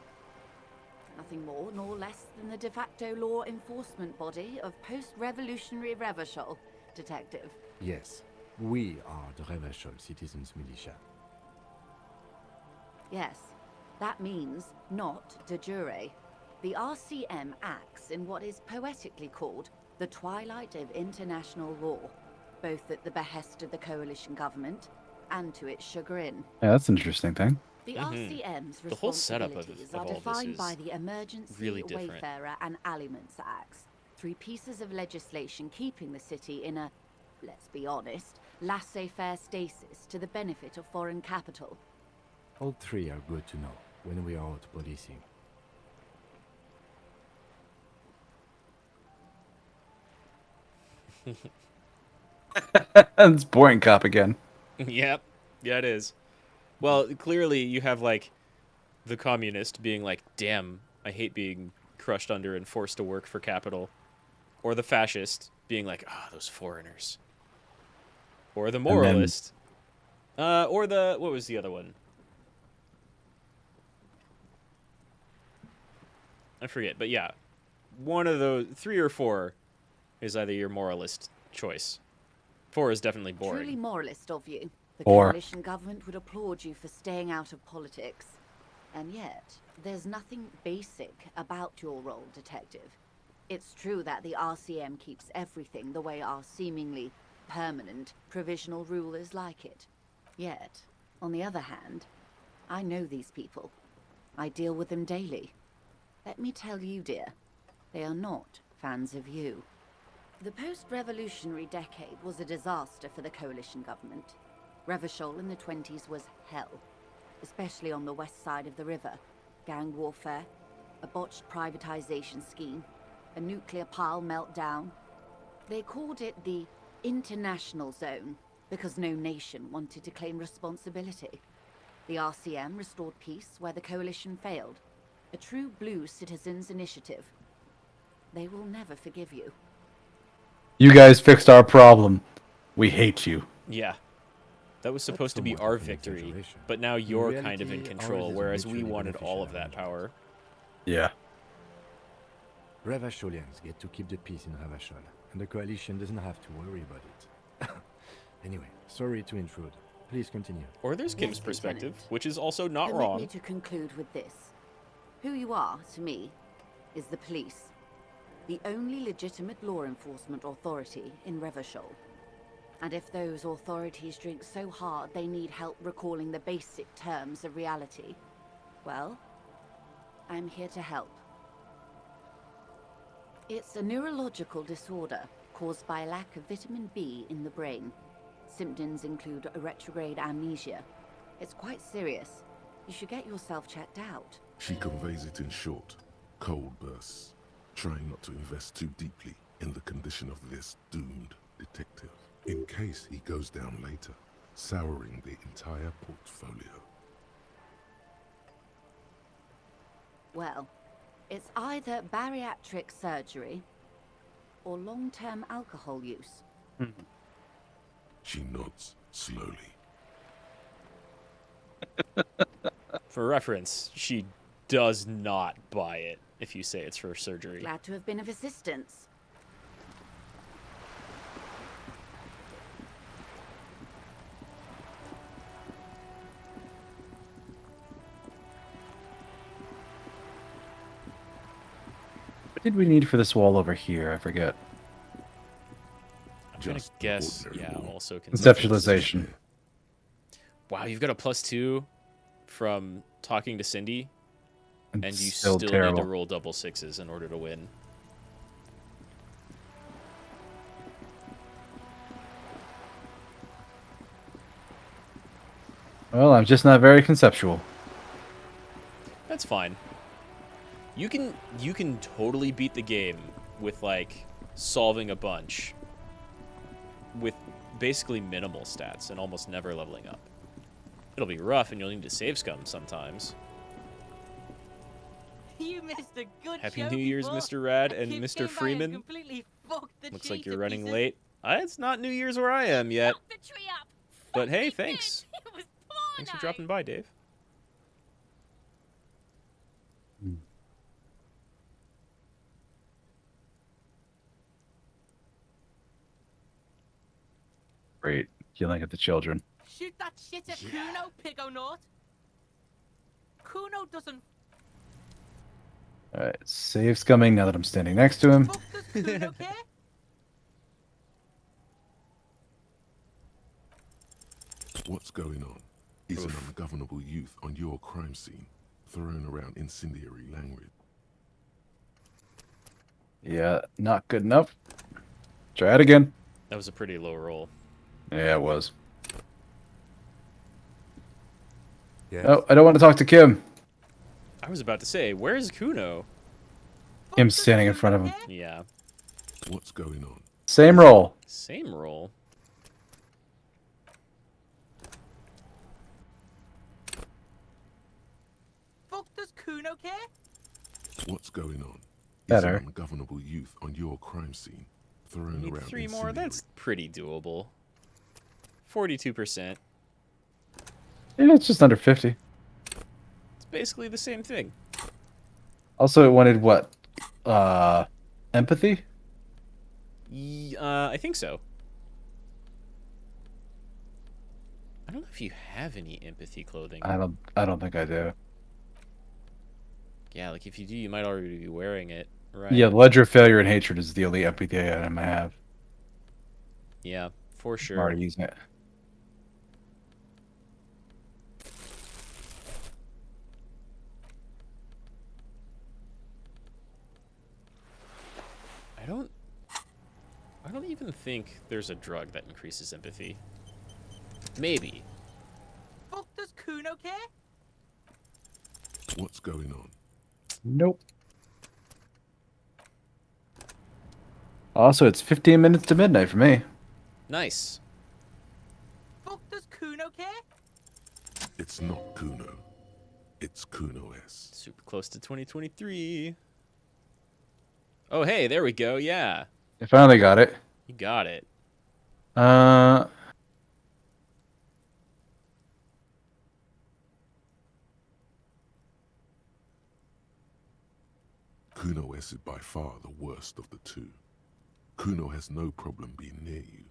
Nothing more nor less than the de facto law enforcement body of post-revolutionary Revachol, detective. Yes, we are the Revachol Citizens Militia. Yes, that means not de jure. The RCM acts in what is poetically called the twilight of international law, both at the behest of the coalition government and to its chagrin. Yeah, that's an interesting thing. The RCM's The whole setup of responsibilities all are this defined is by the Emergency, really different. Wayfarer and Aliments Acts, 3 pieces of legislation keeping the city in a, let's be honest, laissez-faire stasis to the benefit of foreign capital. All 3 are good to know when we are out policing. It's boring cop again. Yep. Yeah, it is. Well, clearly you have, like, the communist being like, damn, I hate being crushed under and forced to work for capital. Or the fascist being like, ah, those foreigners. Or the moralist. Or the, what was the other one? I forget, but yeah. One of those, 3 or 4 is either your moralist choice. 4 is definitely boring. Truly moralist of you. The 4. coalition government would applaud you for staying out of politics. And yet, there's nothing basic about your role, detective. It's true that the RCM keeps everything the way our seemingly permanent, provisional rulers like it. Yet, on the other hand, I know these people. I deal with them daily. Let me tell you, dear, they are not fans of you. The post-revolutionary decade was a disaster for the coalition government. Revachol in the 20s was hell, especially on the west side of the river. Gang warfare, a botched privatization scheme, a nuclear pile meltdown. They called it the international zone because no nation wanted to claim responsibility. The RCM restored peace where the coalition failed. A true blue citizens' initiative. They will never forgive you. You guys fixed our problem. We hate you. Yeah. That was supposed to be our victory, but now you're kind of in control, whereas we wanted all of that power. Yeah. Revacholians get to keep the peace in Revachol, and the coalition doesn't have to worry about it. Anyway, sorry to intrude. Please continue. Or there's Kim's Yes, perspective, Lieutenant. which is also not Permit wrong. me to conclude with this. Who you are, to me, is the police. The only legitimate law enforcement authority in Revachol. And if those authorities drink so hard they need help recalling the basic terms of reality, well, I'm here to help. It's a neurological disorder caused by a lack of vitamin B in the brain. Symptoms include a retrograde amnesia. It's quite serious. You should get yourself checked out. She conveys it in short, cold bursts, trying not to invest too deeply in the condition of this doomed detective, in case he goes down later, souring the entire portfolio. Well, it's either bariatric surgery or long-term alcohol use. She nods slowly. For reference, she does not buy it if you say it's for surgery. Glad to have been of assistance. What did we need for this wall over here? I forget. I'm gonna guess, yeah, also Conceptualization. Wow, you've got a +2 from talking to Cindy, and you still still need terrible. to roll double sixes in order to win. Well, I'm just not very conceptual. That's fine. You can totally beat the game with like solving a bunch with basically minimal stats and almost never leveling up. It'll be rough and you'll need to save scum sometimes. You missed a good Happy show New Year's, before. Mr. Rad A and kid Mr. came by and Freeman. completely fucked the Looks like cheese you're to running pieces. late. It's not New Year's where I am yet. But hey, thanks. Thanks for dropping by, Dave. Great. Yelling at the children. Shoot that shit at Kuno, Pigonaut. Kuno doesn't Alright, save's coming now that I'm standing next to him. fuck does Kuno care? What's going on? Is an ungovernable youth on your crime scene throwing around incendiary language? Yeah, not good enough. Try it again. That was a pretty low roll. Yeah, it was. Yes. Oh, I don't want to talk to Kim. I was about to say, where's Kuno? Him standing in front of him. Yeah. What's going on? Same roll. Same roll. Fuck does Kuno care? What's going on? Better. Is an ungovernable youth on your crime scene throwing Need around 3 more. incendiary? That's pretty doable. 42%. Yeah, it's just under 50. It's basically the same thing. Also, it wanted what? Empathy? I think so. I don't know if you have any empathy clothing. I don't think I do. Yeah, like if you do, you might already be wearing it, right? Yeah, Ledger of Failure and Hatred is the only empathy item I have. Yeah, for I'm sure. already using it. I don't even think there's a drug that increases empathy. Maybe. Fuck does Kuno care? What's going on? Nope. Also, it's 15 minutes to midnight for me. Nice. Fuck does Kuno care? It's not Kuno. It's Kuno-S. Super close to 2023. Oh, hey, there we go. Yeah. I finally got it. You got it. Kuno-S is by far the worst of the two. Kuno has no problem being near you,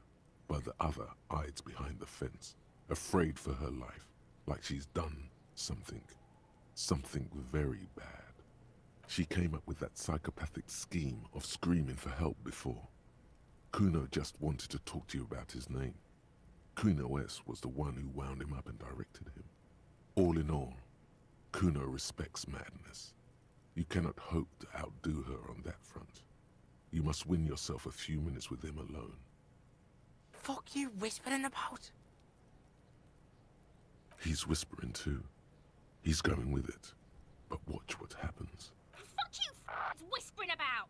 but the other hides behind the fence, afraid for her life, like she's done something very bad. She came up with that psychopathic scheme of screaming for help before. Kuno just wanted to talk to you about his name. Kuno-S was the one who wound him up and directed him. All in all, Kuno respects madness. You cannot hope to outdo her on that front. You must win yourself a few minutes with him alone. Fuck you whispering about? He's whispering too. He's going with it. But watch what happens. Fuck you whispering about!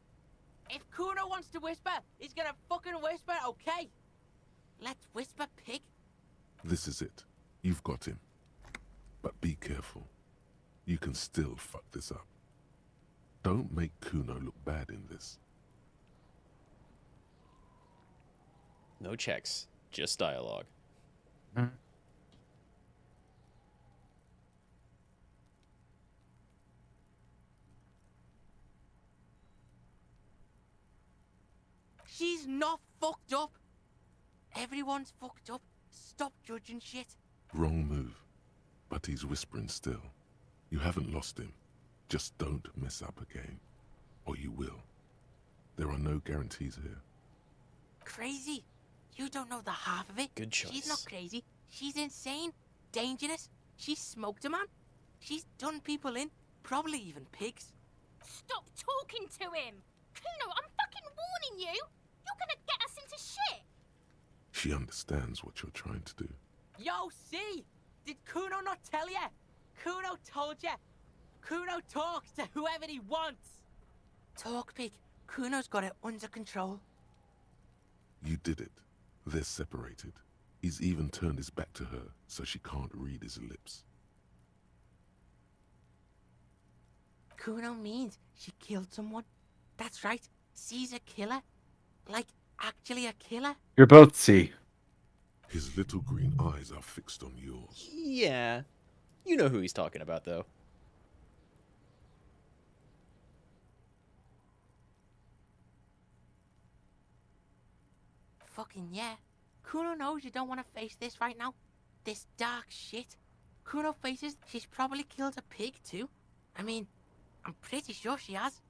If Kuno wants to whisper, he's gonna fucking whisper, okay? Let's whisper, pig. This is it. You've got him. But be careful. You can still fuck this up. Don't make Kuno look bad in this. No checks, just dialogue. She's not fucked up. Everyone's fucked up. Stop judging shit. Wrong move. But he's whispering still. You haven't lost him. Just don't mess up again. Or you will. There are no guarantees here. Crazy. You don't know the half of it. Good choice. She's not crazy. She's insane. Dangerous. She's smoked a man. She's done people in. Probably even pigs. Stop talking to him! Kuno, I'm fucking warning you! You're gonna get us into shit! She understands what you're trying to do. Yo, see? Did Kuno not tell ya? Kuno told ya. Kuno talks to whoever he wants. Talk, pig. Kuno's got it under control. You did it. They're separated. He's even turned his back to her, so she can't read his lips. Kuno means she killed someone. That's right. C's a killer. Like, actually a killer. You're both C. His little green eyes are fixed on yours. Yeah. You know who he's talking about, though. Fucking yeah. Kuno knows you don't want to face this right now. This dark shit. Kuno faces she's probably killed a pig too. I mean, I'm pretty sure she has.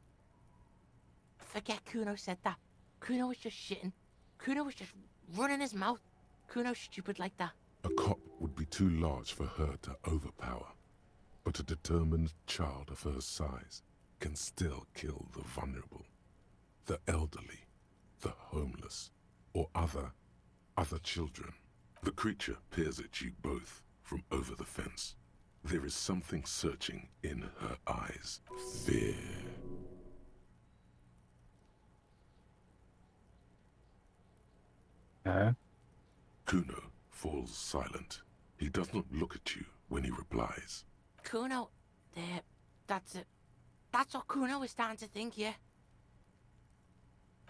Forget Kuno said that. Kuno was just shitting. Kuno was just running his mouth. Kuno's stupid like that. A cop would be too large for her to overpower. But a determined child of her size can still kill the vulnerable, the elderly, the homeless, or other children. The creature peers at you both from over the fence. There is something searching in her eyes. Fear. Kuno falls silent. He does not look at you when he replies. Kuno, that's it. That's what Kuno was starting to think, yeah.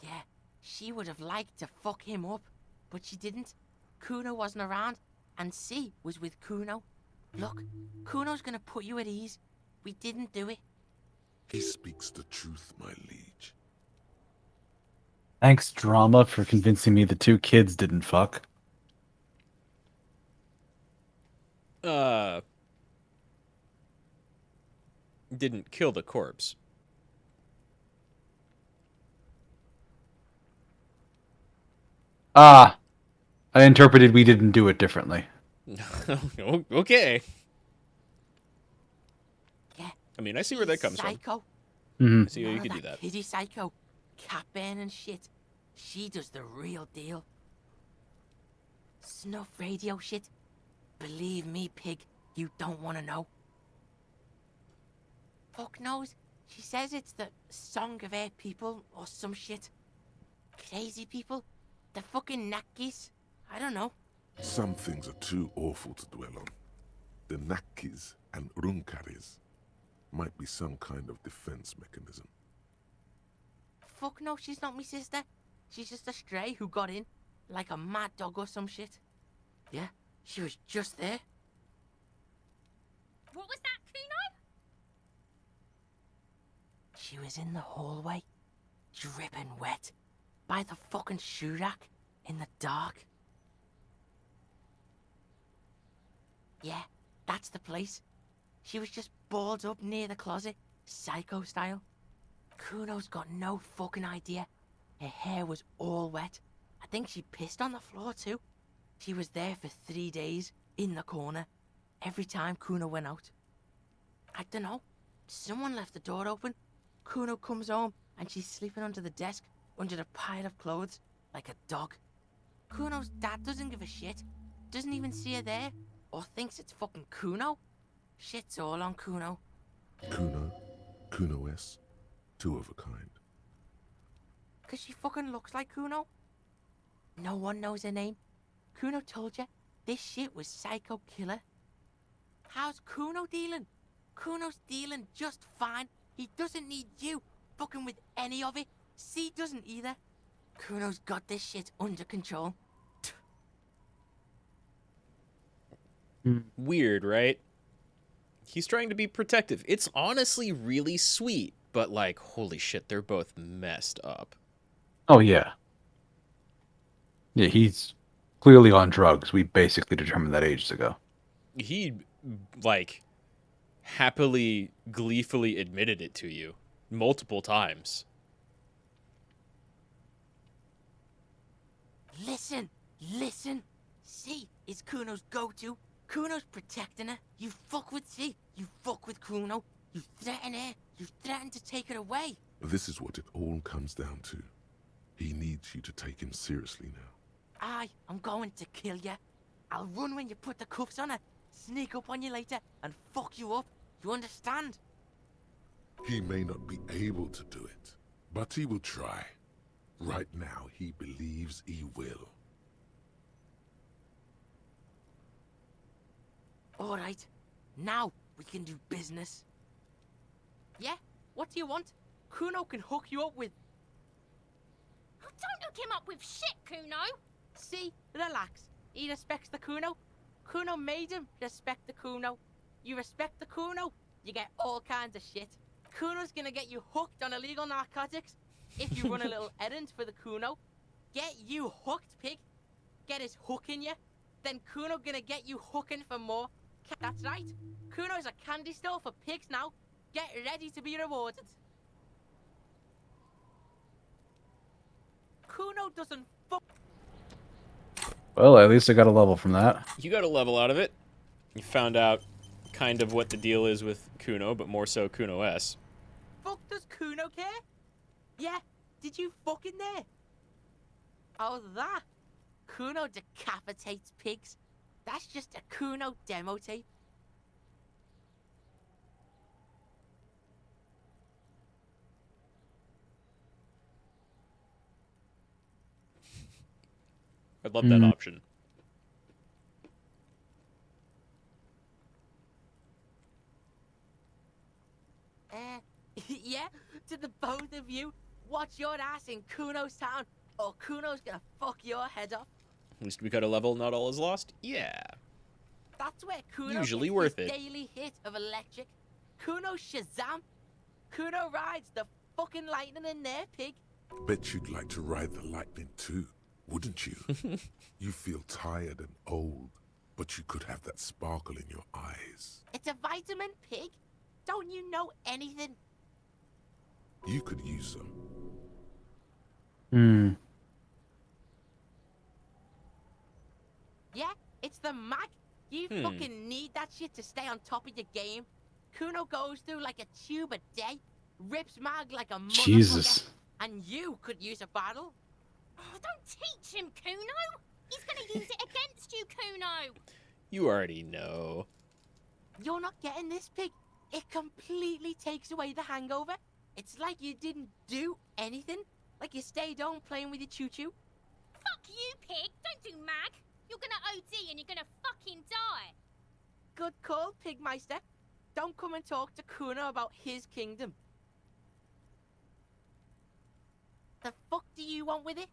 Yeah, she would have liked to fuck him up, but she didn't. Kuno wasn't around, and C was with Kuno. Look, Kuno's gonna put you at ease. We didn't do it. He speaks the truth, my liege. Thanks, drama, for convincing me the two kids didn't fuck. Didn't kill the corpse. I interpreted we didn't do it differently. Okay. Yeah. I mean, I see where that comes psycho. from. I see how you could do that. Kiddie psycho. Cat burn and shit. She does the real deal. Snuff radio shit. Believe me, pig, you don't want to know. Fuck knows. She says it's the song of her people or some shit. Crazy people. The fucking Nakis. I don't know. Some things are too awful to dwell on. The Nakis and Runkaris might be some kind of defense mechanism. Fuck no, she's not my sister. She's just a stray who got in, like a mad dog or some shit. Yeah, she was just there. What was that, Kuno? She was in the hallway, dripping wet, by the fucking shoe rack, in the dark. Yeah, that's the place. She was just balled up near the closet, psycho style. Kuno's got no fucking idea. Her hair was all wet. I think she pissed on the floor too. She was there for 3 days, in the corner, every time Kuno went out. I don't know. Someone left the door open. Kuno comes home and she's sleeping under the desk, under the pile of clothes, like a dog. Kuno's dad doesn't give a shit. Doesn't even see her there, or thinks it's fucking Kuno. Shit's all on Kuno. Kuno S, two of a kind. 'Cause she fucking looks like Kuno. No one knows her name. Kuno told you this shit was psycho killer. How's Kuno dealing? Kuno's dealing just fine. He doesn't need you fucking with any of it. C doesn't either. Kuno's got this shit under control. Weird, right? He's trying to be protective. It's honestly really sweet, but like, holy shit, they're both messed up. Oh, yeah. Yeah, he's clearly on drugs. We basically determined that ages ago. He, like, happily, gleefully admitted it to you multiple times. Listen, listen. C is Kuno's go-to. Kuno's protecting her. You fuck with C. You fuck with Kuno. You threaten her. You threaten to take her away. This is what it all comes down to. He needs you to take him seriously now. I'm going to kill you. I'll run when you put the cuffs on her. Sneak up on you later and fuck you up. You understand? He may not be able to do it, but he will try. Right now, he believes he will. All right. Now we can do business. Yeah? What do you want? Kuno can hook you up with... Oh, don't hook him up with shit, Kuno. See? Relax. He respects the Kuno. Kuno made him respect the Kuno. You respect the Kuno, you get all kinds of shit. Kuno's gonna get you hooked on illegal narcotics if you run a little errand for the Kuno. Get you hooked, pig. Get his hook in you. Then Kuno gonna get you hooking for more. That's right. Kuno's a candy store for pigs now. Get ready to be rewarded. Kuno doesn't fuck. Well, at least I got a level from that. You got a level out of it. You found out kind of what the deal is with Kuno, but more so Kuno S. Fuck does Kuno care? Yeah, did you fucking there? Oh, that? Kuno decapitates pigs. That's just a Kuno demo tape. I'd love that option. Yeah, to the both of you, watch your ass in Kuno's town, or Kuno's gonna fuck your head off. At least we got a level, not all is lost. Yeah. That's where Kuno Usually gets worth his it. daily hit of electric. Kuno Shazam. Kuno rides the fucking lightning in there, pig. Bet you'd like to ride the lightning too, wouldn't you? You feel tired and old, but you could have that sparkle in your eyes. It's a vitamin, pig. Don't you know anything? You could use some. Yeah, it's the mag. You fucking need that shit to stay on top of your game. Kuno goes through like a tube a day, rips mag like a motherfucker, Jesus. and you could use a bottle. Oh, don't teach him, Kuno. He's gonna use it against you, Kuno. You already know. You're not getting this, pig. It completely takes away the hangover. It's like you didn't do anything. Like you stayed home playing with your choo-choo. Fuck you, pig. Don't do mag. You're gonna OD and you're gonna fucking die. Good call, Pigmeister. Don't come and talk to Kuno about his kingdom. The fuck do you want with it?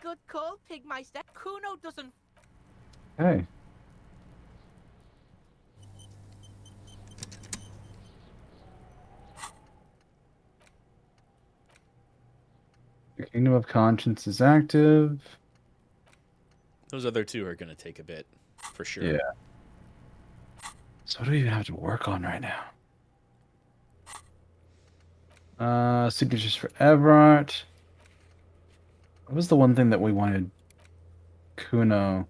Good call, Pigmeister. Kuno doesn't... Hey. The Kingdom of Conscience is active. Those other two are going to take a bit, for sure. Yeah. So what do we even have to work on right now? Signatures for Evrart. What was the one thing that we wanted Kuno?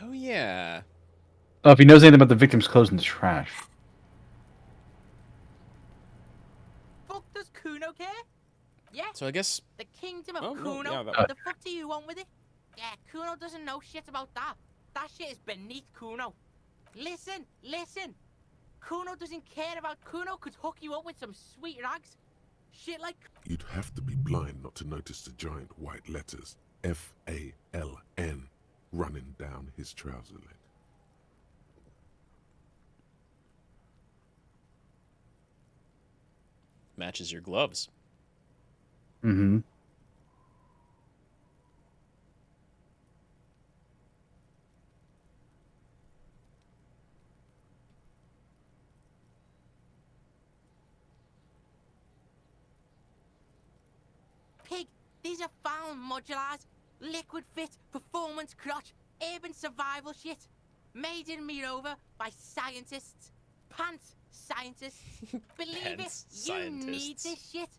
Oh, yeah. Oh, if he knows anything about the victim's clothes in the trash. Fuck does Kuno care? Yeah. So I guess... The kingdom of Oh, no, Kuno? yeah, that- What the fuck do you want with it? Yeah, Kuno doesn't know shit about that. That shit is beneath Kuno. Listen, listen. Kuno doesn't care about... Kuno could hook you up with some sweet rags. Shit like... You'd have to be blind not to notice the giant white letters F-A-L-N running down his trouser leg. Matches your gloves. Mm-hmm. Pig, these are found modulars. Liquid fit, performance crotch, urban survival shit. Made in Mirova by scientists. Pants scientists. Believe Pants it, you need scientists. this shit.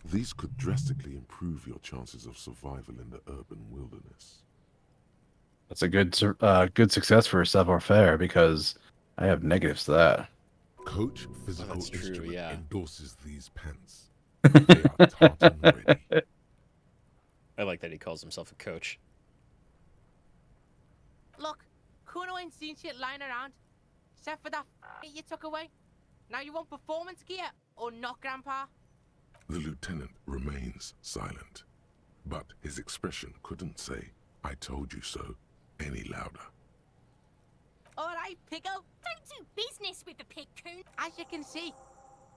These could drastically improve your chances of survival in the urban wilderness. That's a good success for savoir-faire because I have negatives to that. Coach Physical that's true, Instrument yeah. endorses these pants. They are tartan ready. I like that he calls himself a coach. Look, Kuno ain't seen shit lying around. Except for that you took away. Now you want performance gear or not, Grandpa? The lieutenant remains silent, but his expression couldn't say, "I told you so," any louder. Alright, Piggo. Don't do business with the pig, Kuno. As you can see,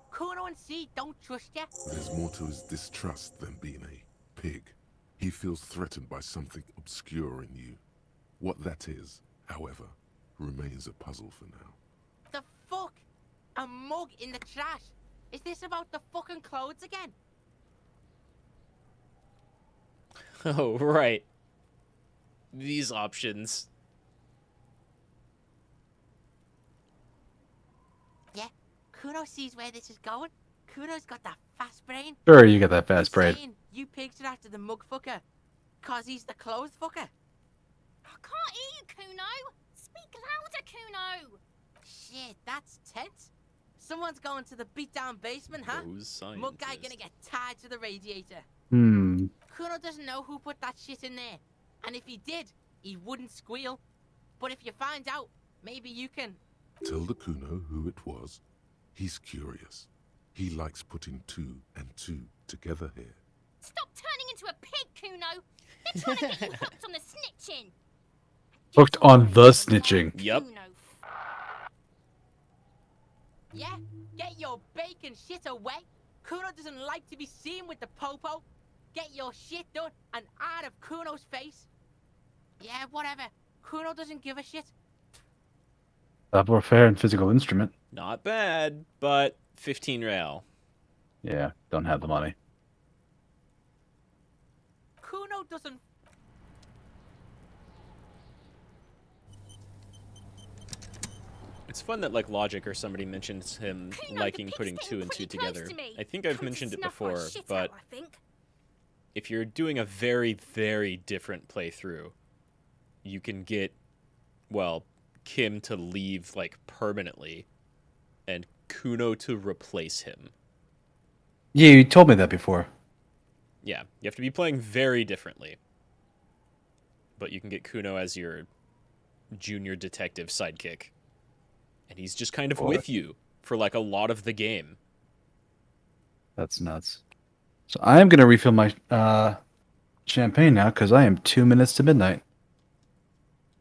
Kuno and C don't trust you. There's more to his distrust than being a pig. He feels threatened by something obscure in you. What that is, however, remains a puzzle for now. The fuck? A mug in the trash? Is this about the fucking clothes again? Oh, right. These options. Yeah, Kuno sees where this is going. Kuno's got that fast brain. Sure, you got that fast He's brain. saying you pigs are after the mug fucker. Cause he's the clothes fucker. I can't hear you, Kuno. Speak louder, Kuno. Shit, that's tense. Someone's going to the beat-down basement, huh? Those Mug guy scientists. gonna get tied to the radiator. Hmm. Kuno doesn't know who put that shit in there. And if he did, he wouldn't squeal. But if you find out, maybe you can... Tell the Kuno who it was. He's curious. He likes putting 2 and 2 together here. Stop turning into a pig, Kuno. They're trying to get you hooked on the snitching. Hooked on the snitching. Yep. Kuno. Yeah? Get your bacon shit away. Kuno doesn't like to be seen with the popo. Get your shit done and out of Kuno's face. Yeah, whatever. Kuno doesn't give a shit. Savoir-faire and physical instrument. Not bad, but 15 real. Yeah, don't have the money. Kuno doesn't... It's fun that like Logic or somebody mentions him Kuno, liking the putting pig's 2 and getting 2 pretty close together. to me. I think I've Come to mentioned it snuff my before, shit but out, I think. if you're doing a very, very different playthrough, you can get, well, Kim to leave like permanently and Kuno to replace him. Yeah, you told me that before. Yeah, you have to be playing very differently. But you can get Kuno as your junior detective sidekick. And he's just kind of Boy. with you for like a lot of the game. That's nuts. So I am going to refill my champagne now because I am 2 minutes to midnight.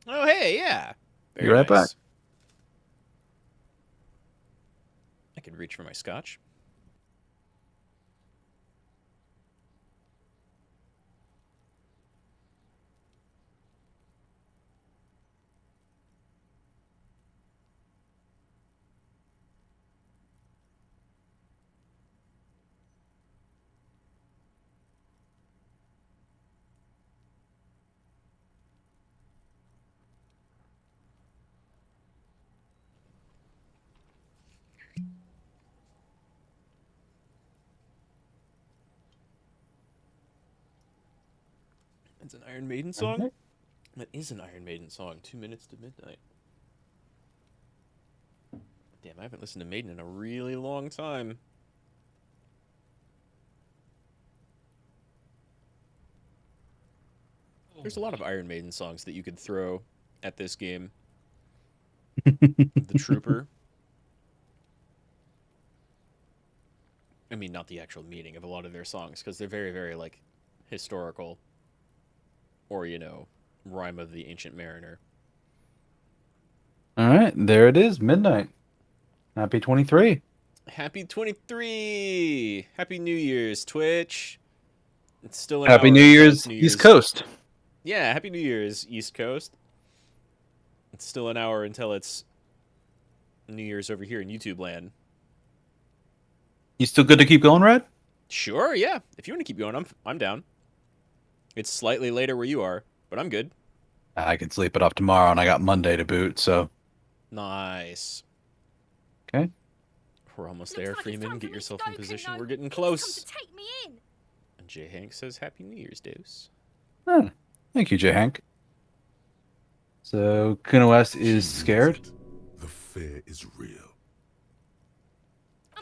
Oh, hey, yeah. Very Be right back. nice. I can reach for my scotch. It's an Iron Maiden song? That is an Iron Maiden song. 2 minutes to midnight. Damn, I haven't listened to Maiden in a really long time. There's a lot of Iron Maiden songs that you could throw at this game. The Trooper. I mean, not the actual meaning of a lot of their songs, because they're very, very, like, historical. Or, you know, Rhyme of the Ancient Mariner. All right, there it is, midnight. Happy 23. Happy 23! Happy New Year's, Twitch. It's still an Happy hour New until Year's, it's New East Coast. Yeah, Happy New Year's, East Coast. It's still an hour until it's New Year's over here in YouTube land. You still good to keep going, Rad? Sure, yeah. If you want to keep going, I'm down. It's slightly later where you are, but I'm good. I can sleep it off tomorrow, and I got Monday to boot, so. Nice. Okay. We're almost there, Freeman. Get yourself in position. We're getting close. And J. Hank says Happy New Year's, Deuce. Huh. Thank you, J. Hank. So, Kuna West is scared? The fear is real.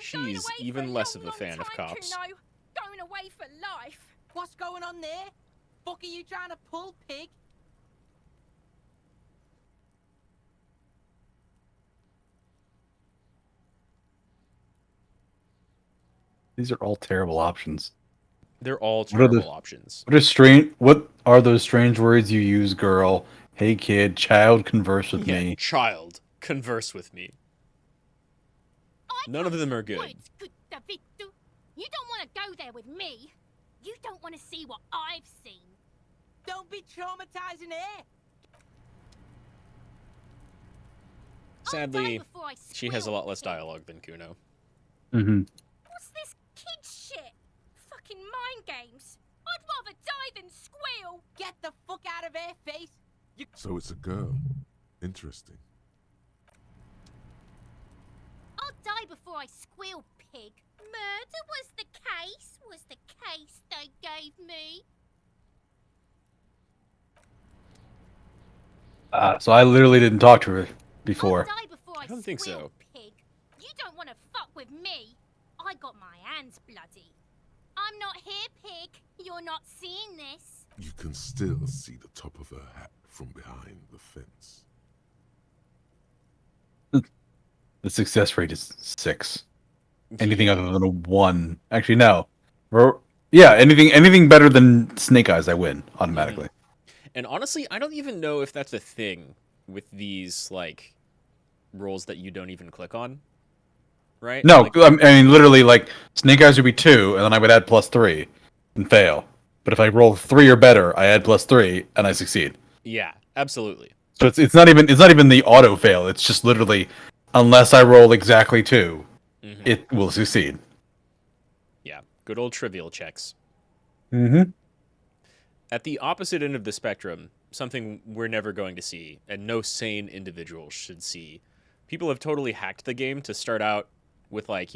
She's even less of a fan of cops. Going away for life. What's going on there? Fuck are you trying to pull, pig? These are all terrible options. They're all terrible options. What are those strange words you use, girl? Hey, kid. Child, converse with me. Child, converse with me. None of them are good. You don't want to go there with me. You don't want to see what I've seen. Don't be traumatizing her. Sadly, she has a lot less dialogue than Kuno. Mm-hmm. What's this kid shit? Fucking mind games. I'd rather die than squeal. Get the fuck out of her face. So it's a girl. Interesting. I'll die before I squeal, pig. Murder was the case they gave me. So I literally didn't talk to her before. I'll die before I don't think so. Pig. You don't want to fuck with me. I got my hands bloody. I'm not here, pig. You're not seeing this. You can still see the top of her hat from behind the fence. The success rate is 6. Anything other than a 1. Actually, no. Yeah, anything better than Snake Eyes, I win automatically. And honestly, I don't even know if that's a thing with these, like, rolls that you don't even click on. Right? No, like, I mean, literally, like, Snake Eyes would be 2, and then I would add +3 and fail. But if I roll 3 or better, I add +3 and I succeed. Yeah, absolutely. So it's not even the auto fail. It's just literally, unless I roll exactly 2, it will succeed. Yeah, good old trivial checks. Mm-hmm. At the opposite end of the spectrum, something we're never going to see, and no sane individual should see. People have totally hacked the game to start out with, like,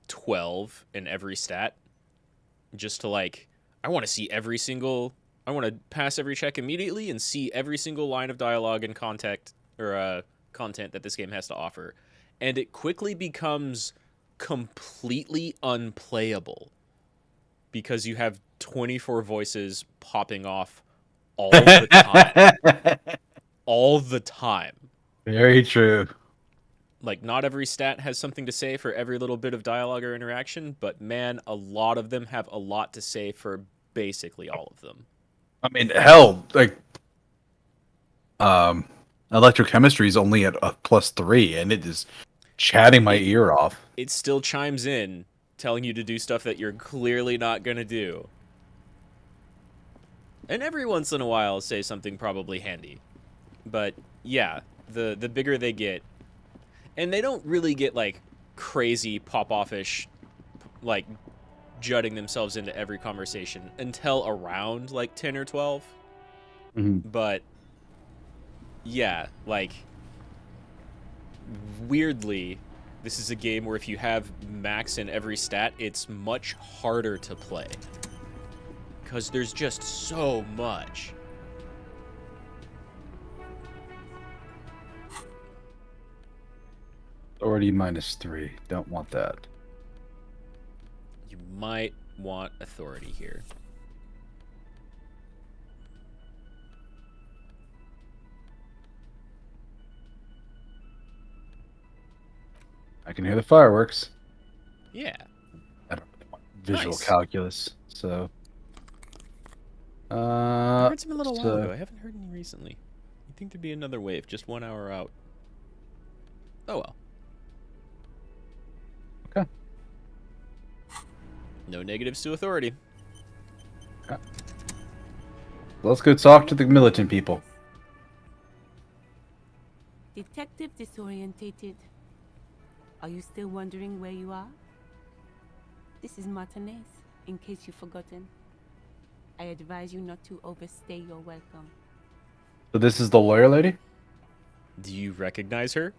12 in every stat. Just to, like, I want to pass every check immediately and see every single line of dialogue and content that this game has to offer. And it quickly becomes completely unplayable because you have 24 voices popping off all the time. All the time. Very true. Like, not every stat has something to say for every little bit of dialogue or interaction, but man, a lot of them have a lot to say for basically all of them. I mean, hell, like, electrochemistry is only at a +3, and it is chatting my ear off. It still chimes in, telling you to do stuff that you're clearly not going to do. And every once in a while, say something probably handy. But, yeah, the bigger they get, and they don't really get, like, crazy pop-off-ish, like, jutting themselves into every conversation until around, like, 10 or 12. But, yeah, like, weirdly, this is a game where if you have max in every stat, it's much harder to play. Because there's just so much. Authority -3. Don't want that. You might want authority here. I can hear the fireworks. Yeah. I don't really want visual calculus, so. I heard some a little while ago. I haven't heard any recently. You'd think there'd be another wave, just 1 hour out. Oh well. Okay. No negatives to authority. Okay. Let's go talk to the militant people. Detective disorientated. Are you still wondering where you are? This is Martinez, in case you've forgotten. I advise you not to overstay your welcome. So this is the lawyer lady? Do you recognize her?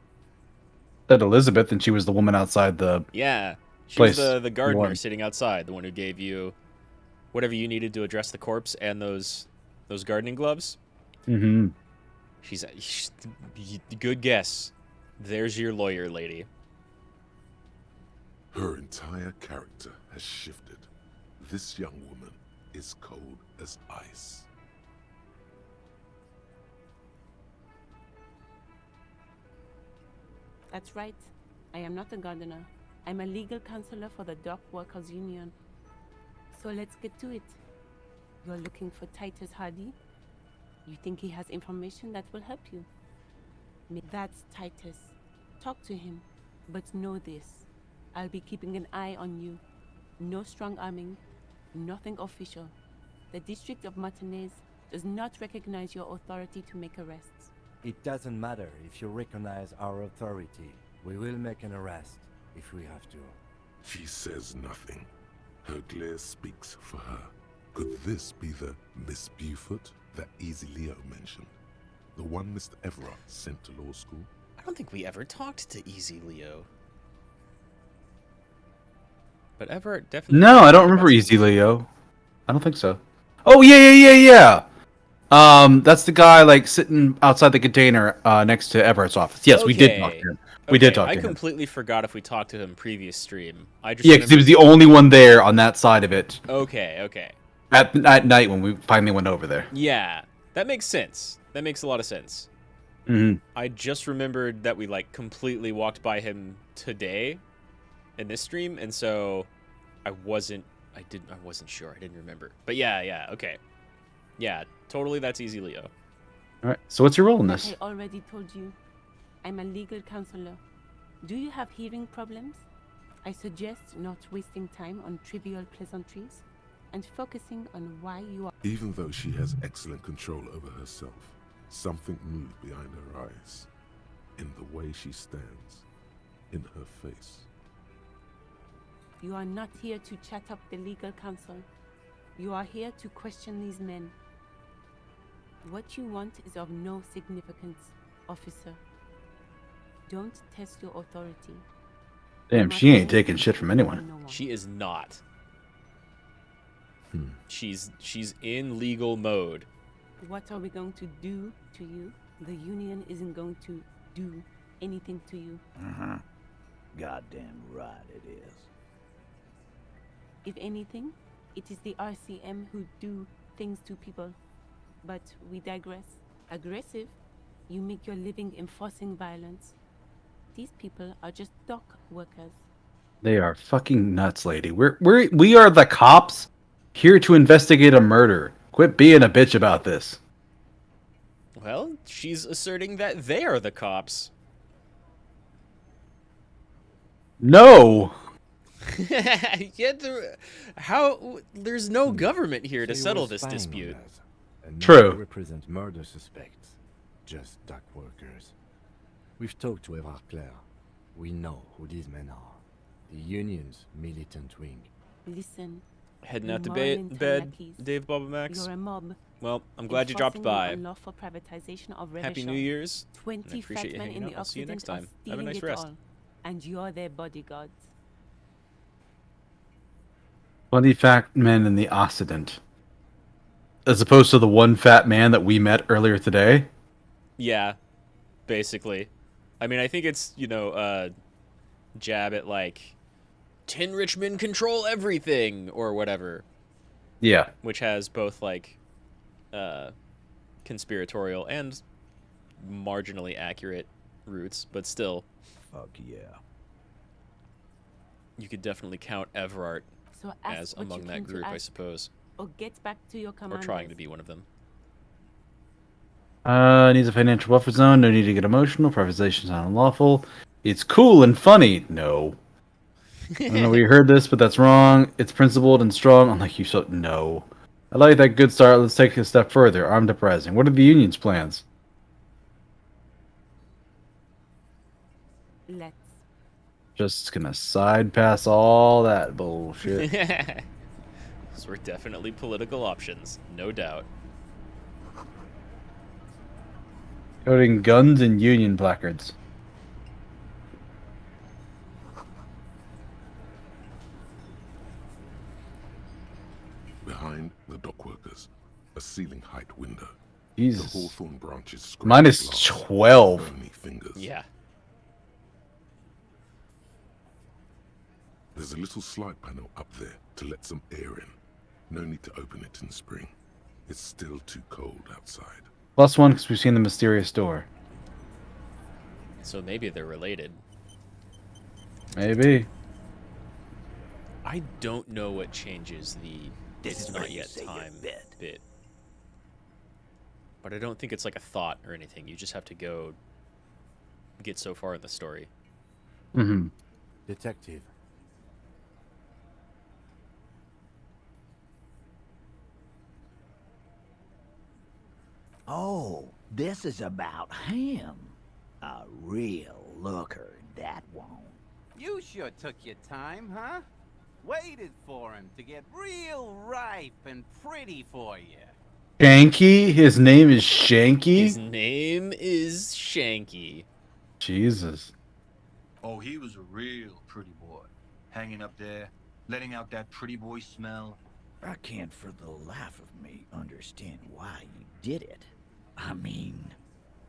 Said Elizabeth, and she was the woman outside the Yeah. She place. was the gardener One. sitting outside, the one who gave you whatever you needed to address the corpse and those gardening gloves. Mm-hmm. She's good guess. There's your lawyer lady. Her entire character has shifted. This young woman is cold as ice. That's right. I am not a gardener. I'm a legal counselor for the Dock Workers Union. So let's get to it. You're looking for Titus Hardy? You think he has information that will help you? That's Titus. Talk to him. But know this. I'll be keeping an eye on you. No strong arming. Nothing official. The District of Martinez does not recognize your authority to make arrests. It doesn't matter if you recognize our authority. We will make an arrest if we have to. She says nothing. Her glare speaks for her. Could this be the Miss Beaufort that Easy Leo mentioned? The one Mr. Evrart sent to law school? I don't think we ever talked to Easy Leo. But Evrart definitely... No, I don't remember Easy Leo. I don't think so. Oh, yeah. That's the guy, like, sitting outside the container next to Everett's office. Yes, we did talk to him. We did talk to him. I completely forgot if we talked to him previous stream. I just Yeah, because he was the only one there on that side of it. Okay. At night when we finally went over there. Yeah, that makes sense. That makes a lot of sense. Mm-hmm. I just remembered that we, like, completely walked by him today in this stream, and so I wasn't sure. I didn't remember. But yeah, okay. Yeah, totally, that's Easy Leo. Alright, so what's your role in Like this? I already told you, I'm a legal counselor. Do you have hearing problems? I suggest not wasting time on trivial pleasantries and focusing on why you are... Even though she has excellent control over herself, something moved behind her eyes. In the way she stands. In her face. You are not here to chat up the legal counsel. You are here to question these men. What you want is of no significance, officer. Don't test your authority. Damn, she ain't taking shit from anyone. She is not. She's in legal mode. What are we going to do to you? The union isn't going to do anything to you. Goddamn right it is. If anything, it is the RCM who do things to people. But we digress. Aggressive? You make your living enforcing violence. These people are just dock workers. They are fucking nuts, lady. We are the cops here to investigate a murder. Quit being a bitch about this. Well, she's asserting that they are the cops. No. There's no government here to So you settle were this spying on dispute. us, and now True. you represent murder suspects, just dock workers. We've talked to Evrart Claire. We know who these men are. The union's militant wing. Listen. Heading you out to moral bed, Interlakis. Dave Bobba Max. You're a mob. Well, I'm glad you dropped enforcing the by. unlawful privatization of Happy Revachol. New Year's. 20 and I appreciate you fat men hanging in out. the I'll see you next Occident time. Have a are nice stealing it rest. all, and you're their bodyguards. 20 fat men in the Occident. As opposed to the one fat man that we met earlier today. Yeah, basically. I mean, I think it's, jab at, like, 10 rich men control everything, or whatever. Yeah. Which has both, like, conspiratorial and marginally accurate roots, but still. Fuck yeah. You could definitely count Evrart So ask as what you among that came to group, I ask, suppose. Or get back to your Or commanders. trying to be one of them. Needs a financial buffer zone. No need to get emotional. Privatization's not unlawful. It's cool and funny. No. I don't know where you heard this, but that's wrong. It's principled and strong. I'm like, you so no. I like that good start. Let's take it a step further. Armed uprising. What are the union's plans? Let's. Just gonna side pass all that bullshit. Those were definitely political options, no doubt. Coding guns and union placards. Behind the dockworkers, a ceiling height window. Jesus. The hawthorn branches scratch Minus glass 12. with bony fingers. Yeah. There's a little slide panel up there to let some air in. No need to open it in spring. It's still too cold outside. +1 because we've seen the mysterious door. So maybe they're related. Maybe. I don't know what changes the This is not where you yet say your time bit. bit. But I don't think it's like a thought or anything. You just have to go get so far in the story. Mm-hmm. Detective. Oh, this is about him. A real looker, that won't. You sure took your time, huh? Waited for him to get real ripe and pretty for you. Shanky? His name is Shanky? His name is Shanky. Jesus. Oh, he was a real pretty boy. Hanging up there, letting out that pretty boy smell. I can't for the life of me understand why you did it. I mean,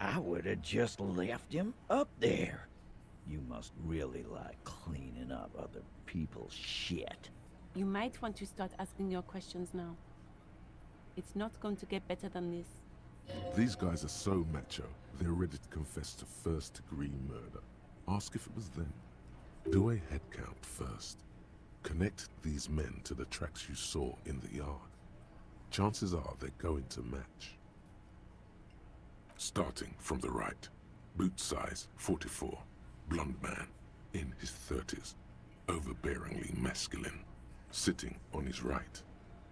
I would have just left him up there. You must really like cleaning up other people's shit. You might want to start asking your questions now. It's not going to get better than this. These guys are so macho, they're ready to confess to first-degree murder. Ask if it was them. Do a head count first. Connect these men to the tracks you saw in the yard. Chances are they're going to match. Starting from the right. Boot size 44. Blonde man, in his 30s. Overbearingly masculine. Sitting on his right.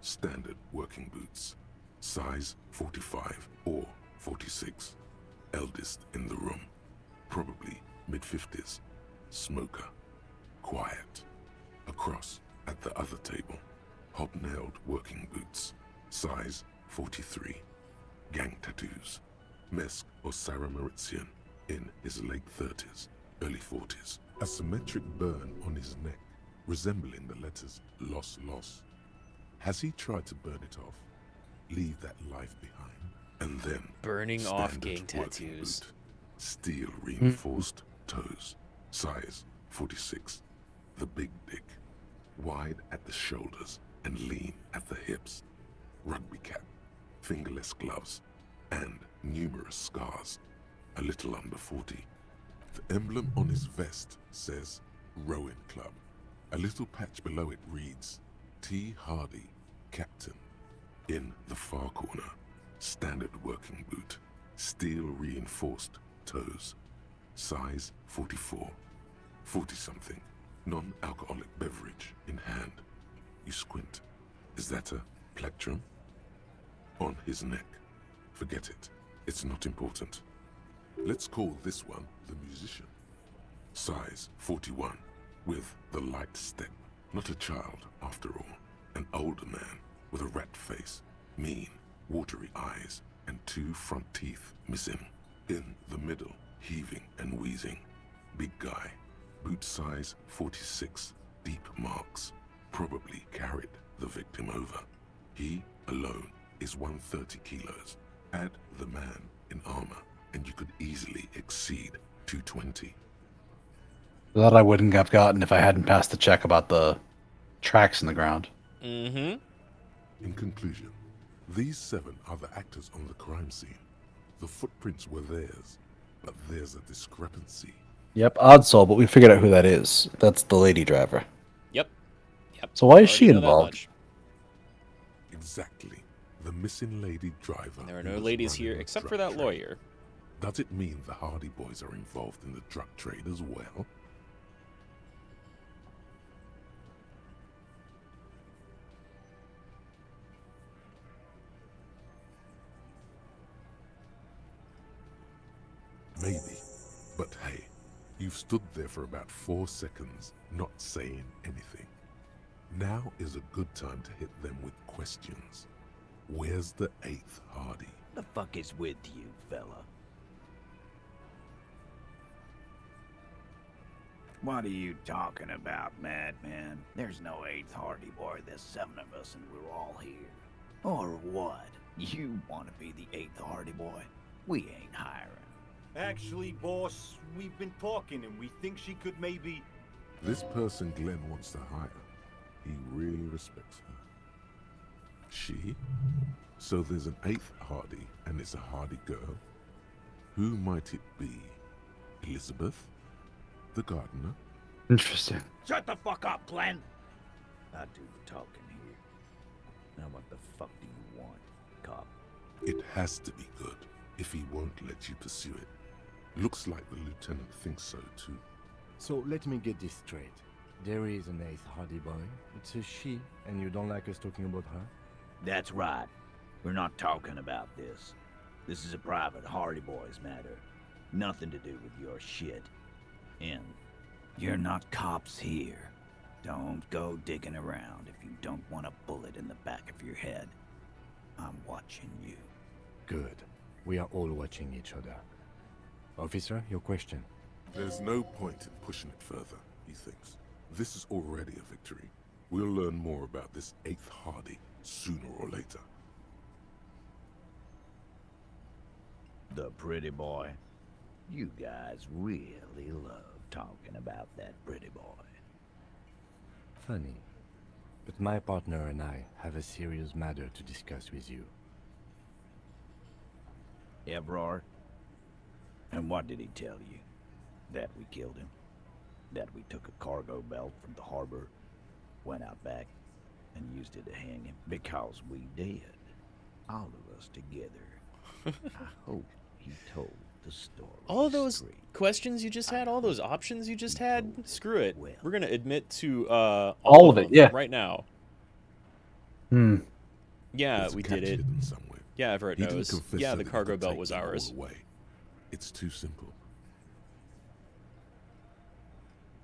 Standard working boots. Size 45 or 46. Eldest in the room. Probably mid-50s. Smoker. Quiet. Across at the other table. Hobnailed working boots. Size 43. Gang tattoos. Mesk or Sarah Mauritian. In his late 30s. Early 40s. A symmetric burn on his neck. Resembling the letters Loss Loss. Has he tried to burn it off? Leave that life behind? And then Burning off standard gang working tattoos. boot. Steel reinforced toes. Size 46. The big dick. Wide at the shoulders and lean at the hips. Rugby cap. Fingerless gloves. And numerous scars. A little under 40. The emblem on his vest says Rowing Club. A little patch below it reads T. Hardy, Captain. In the far corner, standard working boot. Steel reinforced toes. Size 44. 40-something. Non-alcoholic beverage in hand. You squint. Is that a plectrum? On his neck. Forget it. It's not important. Let's call this one the musician. Size 41. With the light step. Not a child, after all. An older man with a rat face. Mean, watery eyes, and 2 front teeth missing. In the middle, heaving and wheezing. Big guy. Boot size 46. Deep marks. Probably carried the victim over. He alone is 130 kilos. Add the man in armor, and you could easily exceed 220. That I wouldn't have gotten if I hadn't passed the check about the tracks in the ground. Mm-hmm. In conclusion, these 7 are the actors on the crime scene. The footprints were theirs, but there's a discrepancy. Yep, odd soul, but we figured out who that is. That's the lady driver. Yep. So why is Already she know that involved? much. Exactly. The missing lady driver. There are who no was ladies running here the except for drug that trade. lawyer. Does it mean the Hardy Boys are involved in the drug trade as well? Maybe. But hey, You've stood there for about 4 seconds, not saying anything. Now is a good time to hit them with questions. Where's the 8th Hardy? The fuck is with you, fella? What are you talking about, madman? There's no 8th Hardy boy, there's 7 of us and we're all here. Or what? You want to be the 8th Hardy boy? We ain't hiring. Actually, boss, we've been talking and we think she could maybe... This person Glenn wants to hire, he really respects her. She? So there's an 8th Hardy, and it's a Hardy girl? Who might it be? Elizabeth? The gardener? Interesting. Shut the fuck up, Glenn! I do the talking here. Now what the fuck do you want, cop? It has to be good, if he won't let you pursue it. Looks like the lieutenant thinks so too. So let me get this straight. There is an 8th Hardy boy. It's a she, and you don't like us talking about her? That's right. We're not talking about this. This is a private Hardy Boys matter. Nothing to do with your shit. And you're not cops here. Don't go digging around if you don't want a bullet in the back of your head. I'm watching you. Good. We are all watching each other. Officer, your question. There's no point in pushing it further, he thinks. This is already a victory. We'll learn more about this 8th Hardy sooner or later. The pretty boy. You guys really love talking about that pretty boy. Funny. But my partner and I have a serious matter to discuss with you. Evrart? And what did he tell you? That we killed him? That we took a cargo belt from the harbor, went out back, and used it to hang him? Because we did. All of us together. I hope he told the story. All those questions you just had, all those options you just had, screw it. We're gonna admit to all of it, yeah. right now. Hmm. Yeah, There's a we catch did it. hidden somewhere. Yeah, Everett He didn't knows. confess Yeah, so the that he cargo could belt take was them all ours. away. It's too simple.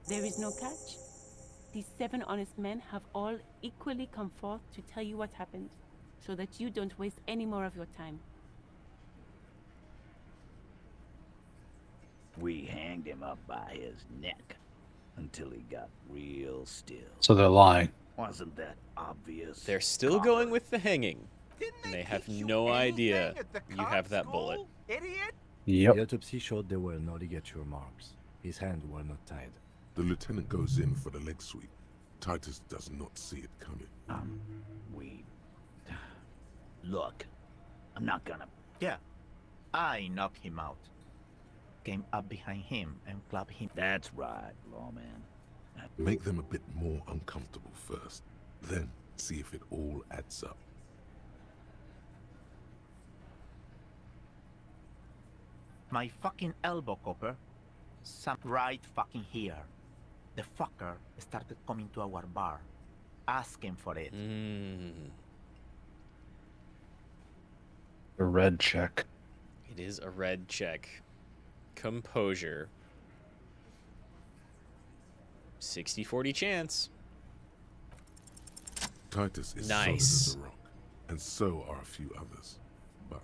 There is no catch. These 7 honest men have all equally come forth to tell you what happened, so that you don't waste any more of your time. We hanged him up by his neck until he got real still. So they're lying. Wasn't that obvious? They're still going with the hanging, and they have no idea you have that bullet. Idiot! Yep. The autopsy showed there were no ligature marks. His hands were not tied. The lieutenant goes in for the leg sweep. Titus does not see it coming. Look, I'm not gonna... Yeah, I knocked him out. Came up behind him and clapped him. That's right, lawman. Make them a bit more uncomfortable first. Then see if it all adds up. My fucking elbow, Copper. Some right fucking here. The fucker started coming to our bar, asking for it. A red check. It is a red check. Composure. 60-40 chance. Titus is Nice. solid as a rock, and so are a few others. But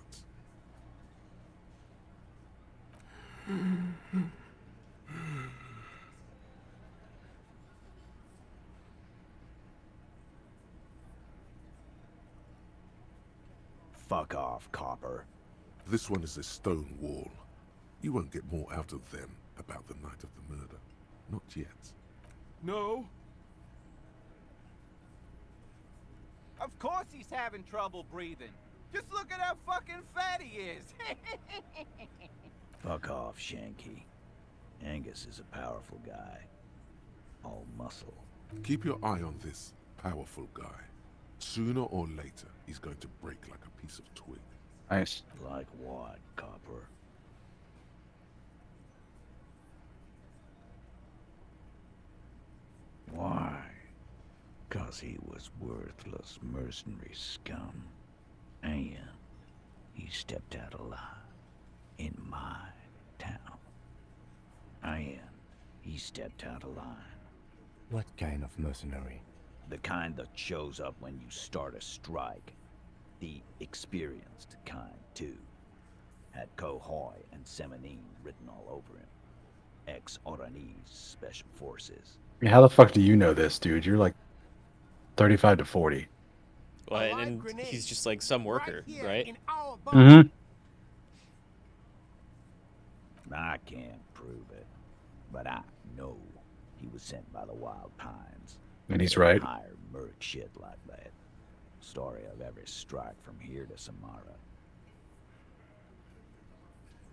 Fuck off, Copper. this one is a stone wall. You won't get more out of them about the night of the murder. Not yet. No. Of course he's having trouble breathing. Just look at how fucking fat he is. Fuck off, Shanky. Angus is a powerful guy. All muscle. Keep your eye on this powerful guy. Sooner or later, he's going to break like a piece of twig. Nice. Like what, Copper? Why? 'Cause he was worthless mercenary scum. And he stepped out alive in my town. And He stepped out of line. What kind of mercenary? The kind that shows up when you start a strike. The experienced kind, too. Had Kohoy and Semenine written all over him. Ex-Oranese Special Forces. How the fuck do you know this, dude? You're like 35 to 40. Well, and he's just like some worker, right? Mm-hmm. I can't prove it, but I know he was sent by the Wild Pines. And he's right. Hire merc shit like that. Story of every strike from here to Samara.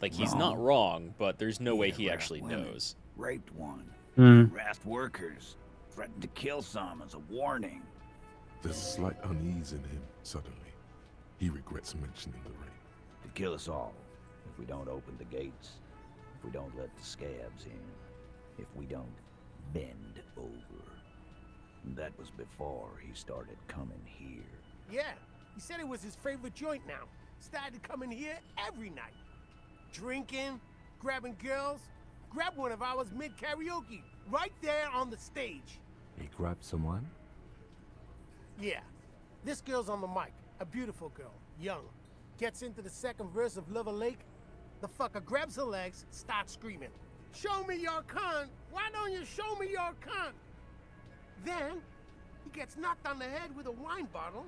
Like, he's not wrong, but there's no way he actually women, knows. Raped one. Mm. Harassed workers. Threatened to kill some as a warning. There's a slight unease in him, suddenly. He regrets mentioning the rape. To kill us all, if we don't open the gates. If we don't let the scabs in. If we don't bend over. That was before he started coming here. Yeah, he said it was his favorite joint now. Started coming here every night. Drinking, grabbing girls. Grabbed one of ours mid-karaoke, right there on the stage. He grabbed someone? Yeah. This girl's on the mic. A beautiful girl. Young. Gets into the second verse of Lover Lake. The fucker grabs her legs, starts screaming. Show me your cunt! Why don't you show me your cunt? Then, he gets knocked on the head with a wine bottle.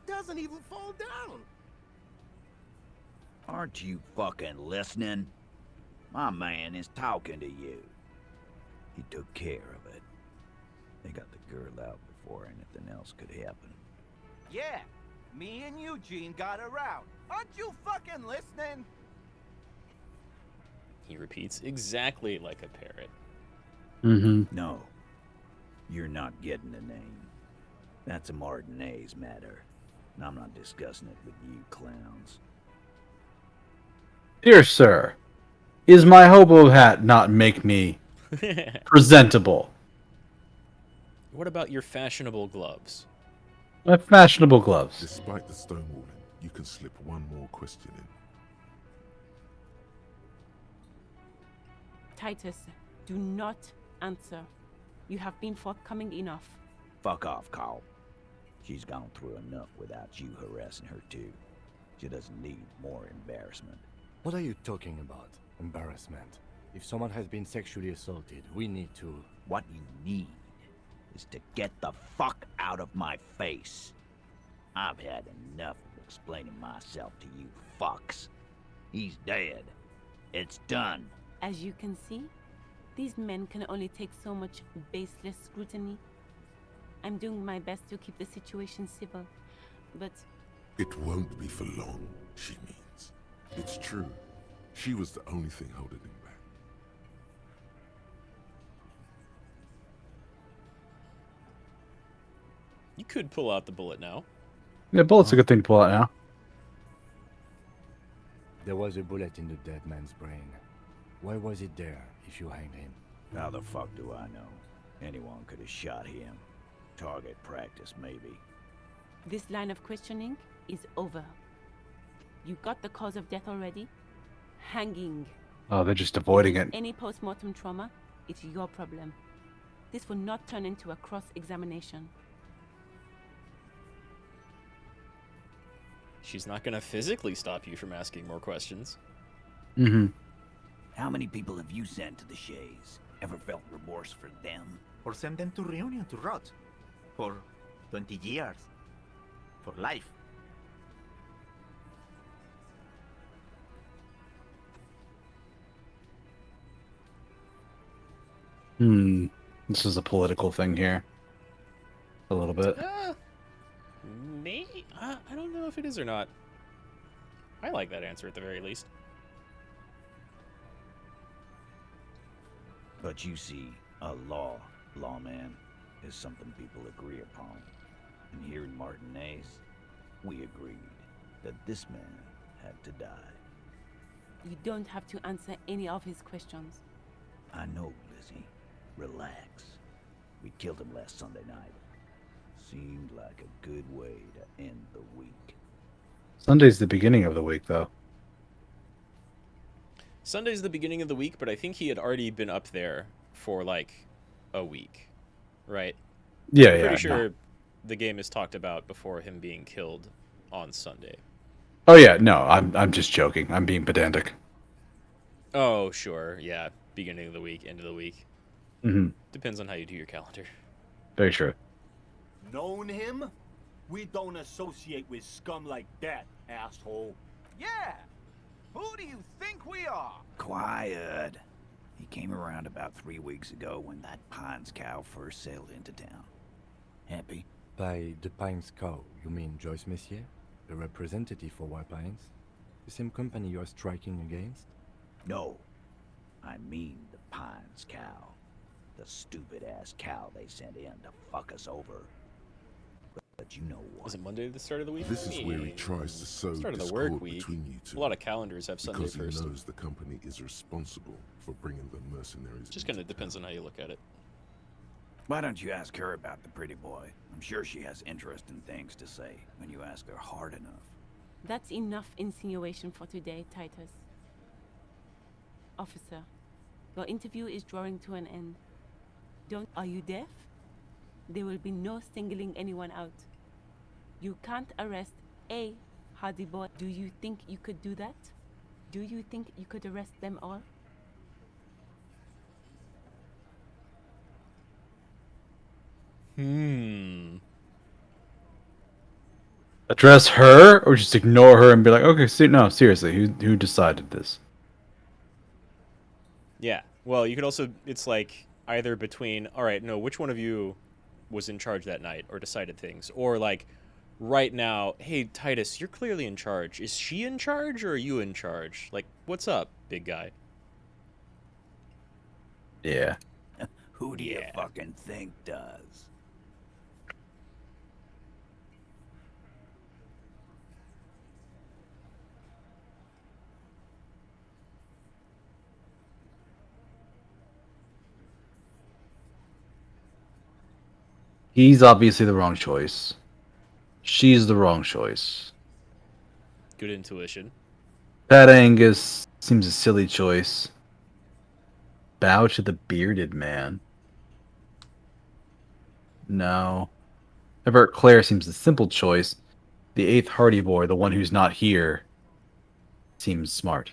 Doesn't even fall down. Aren't you fucking listening? My man is talking to you. He took care of it. They got the girl out before anything else could happen. Yeah, me and Eugene got her out. Aren't you fucking listening? He repeats exactly like a parrot. Mm-hmm. No. You're not getting the name. That's a Martinez matter. And I'm not discussing it with you clowns. Dear sir, is my hobo hat not make me presentable? What about your fashionable gloves? My fashionable gloves. Despite the stonewalling, you can slip one more question in. Titus, do not answer. You have been forthcoming enough. Fuck off, Carl. She's gone through enough without you harassing her too. She doesn't need more embarrassment. What are you talking about? Embarrassment. If someone has been sexually assaulted, we need to... What you need is to get the fuck out of my face. I've had enough of explaining myself to you fucks. He's dead. It's done. As you can see, these men can only take so much baseless scrutiny. I'm doing my best to keep the situation civil, but... It won't be for long, she means. It's true. She was the only thing holding him back. You could pull out the bullet now. Yeah, bullet's a good thing to pull out now. There was a bullet in the dead man's brain. Why was it there if you hanged him? How the fuck do I know? Anyone could have shot him. Target practice, maybe. this line of questioning is over. You got the cause of death already? Hanging. Oh, they're just avoiding it. Any post-mortem trauma, it's your problem. This will not turn into a cross-examination. She's not going to physically stop you from asking more questions. Mm-hmm. How many people have you sent to the Shays? Ever felt remorse for them? Or send them to Reunion to rot. For 20 years. For life. This is a political thing here. A little bit. Maybe? I don't know if it is or not. I like that answer at the very least. But you see, a lawman, is something people agree upon. And here in Martinez, we agreed that this man had to die. You don't have to answer any of his questions. I know, Lizzie. Relax. We killed him last Sunday night. Seemed like a good way to end the week. Sunday's the beginning of the week, though. Sunday's the beginning of the week, but I think he had already been up there for like a week, right? Yeah, I'm yeah. pretty sure the game is talked about before him being killed on Sunday. Oh yeah, no, I'm just joking. I'm being pedantic. Oh, sure. Yeah. Beginning of the week, end of the week. Mm-hmm. Depends on how you do your calendar. Very true. Known him? We don't associate with scum like that, asshole. Yeah! Who do you think we are? Quiet. He came around about 3 weeks ago when that Pines cow first sailed into town. Happy? By the Pines cow, you mean Joyce Messier? The representative for White Pines? The same company you are striking against? No. I mean the Pines cow. The stupid-ass cow they sent in to fuck us over. But you know what? Is it Monday the start of the week? This is where he tries to sow Start of the discord work week. between you two. A lot of calendars have Sunday because first. he knows the company is responsible for bringing the mercenaries. Just kind of depends on how you look at it. Why don't you ask her about the pretty boy? I'm sure she has interesting things to say when you ask her hard enough. That's enough insinuation for today, Titus. Officer, your interview is drawing to an end. Are you deaf? There will be no singling anyone out. You can't arrest a Hardy boy. Do you think you could do that? Do you think you could arrest them all? Address her, or just ignore her and be like, okay, no, seriously, who decided this? Yeah. Well, you could also, it's like either between, all right, no, which one of you was in charge that night or decided things? Or like right now, hey, Titus, you're clearly in charge. Is she in charge or are you in charge? Like, what's up, big guy? Yeah. Who do you fucking think does? He's obviously the wrong choice. She's the wrong choice. Good intuition. Pat Angus seems a silly choice. Bow to the bearded man. No. Evrart Clare seems a simple choice. The 8th Hardy boy, the one who's not here, seems smart.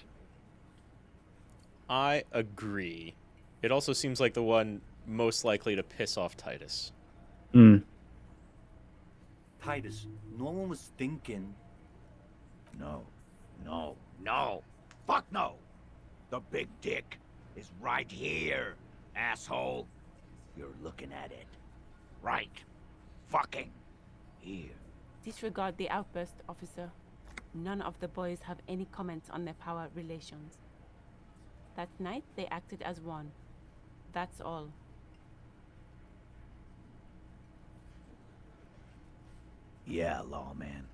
I agree. It also seems like the one most likely to piss off Titus. Titus, no one was thinking. No. Fuck no! The big dick is right here, asshole. You're looking at it. Right. Fucking here. Disregard the outburst, officer. None of the boys have any comments on their power relations. That night, they acted as one. That's all. Yeah, lawman.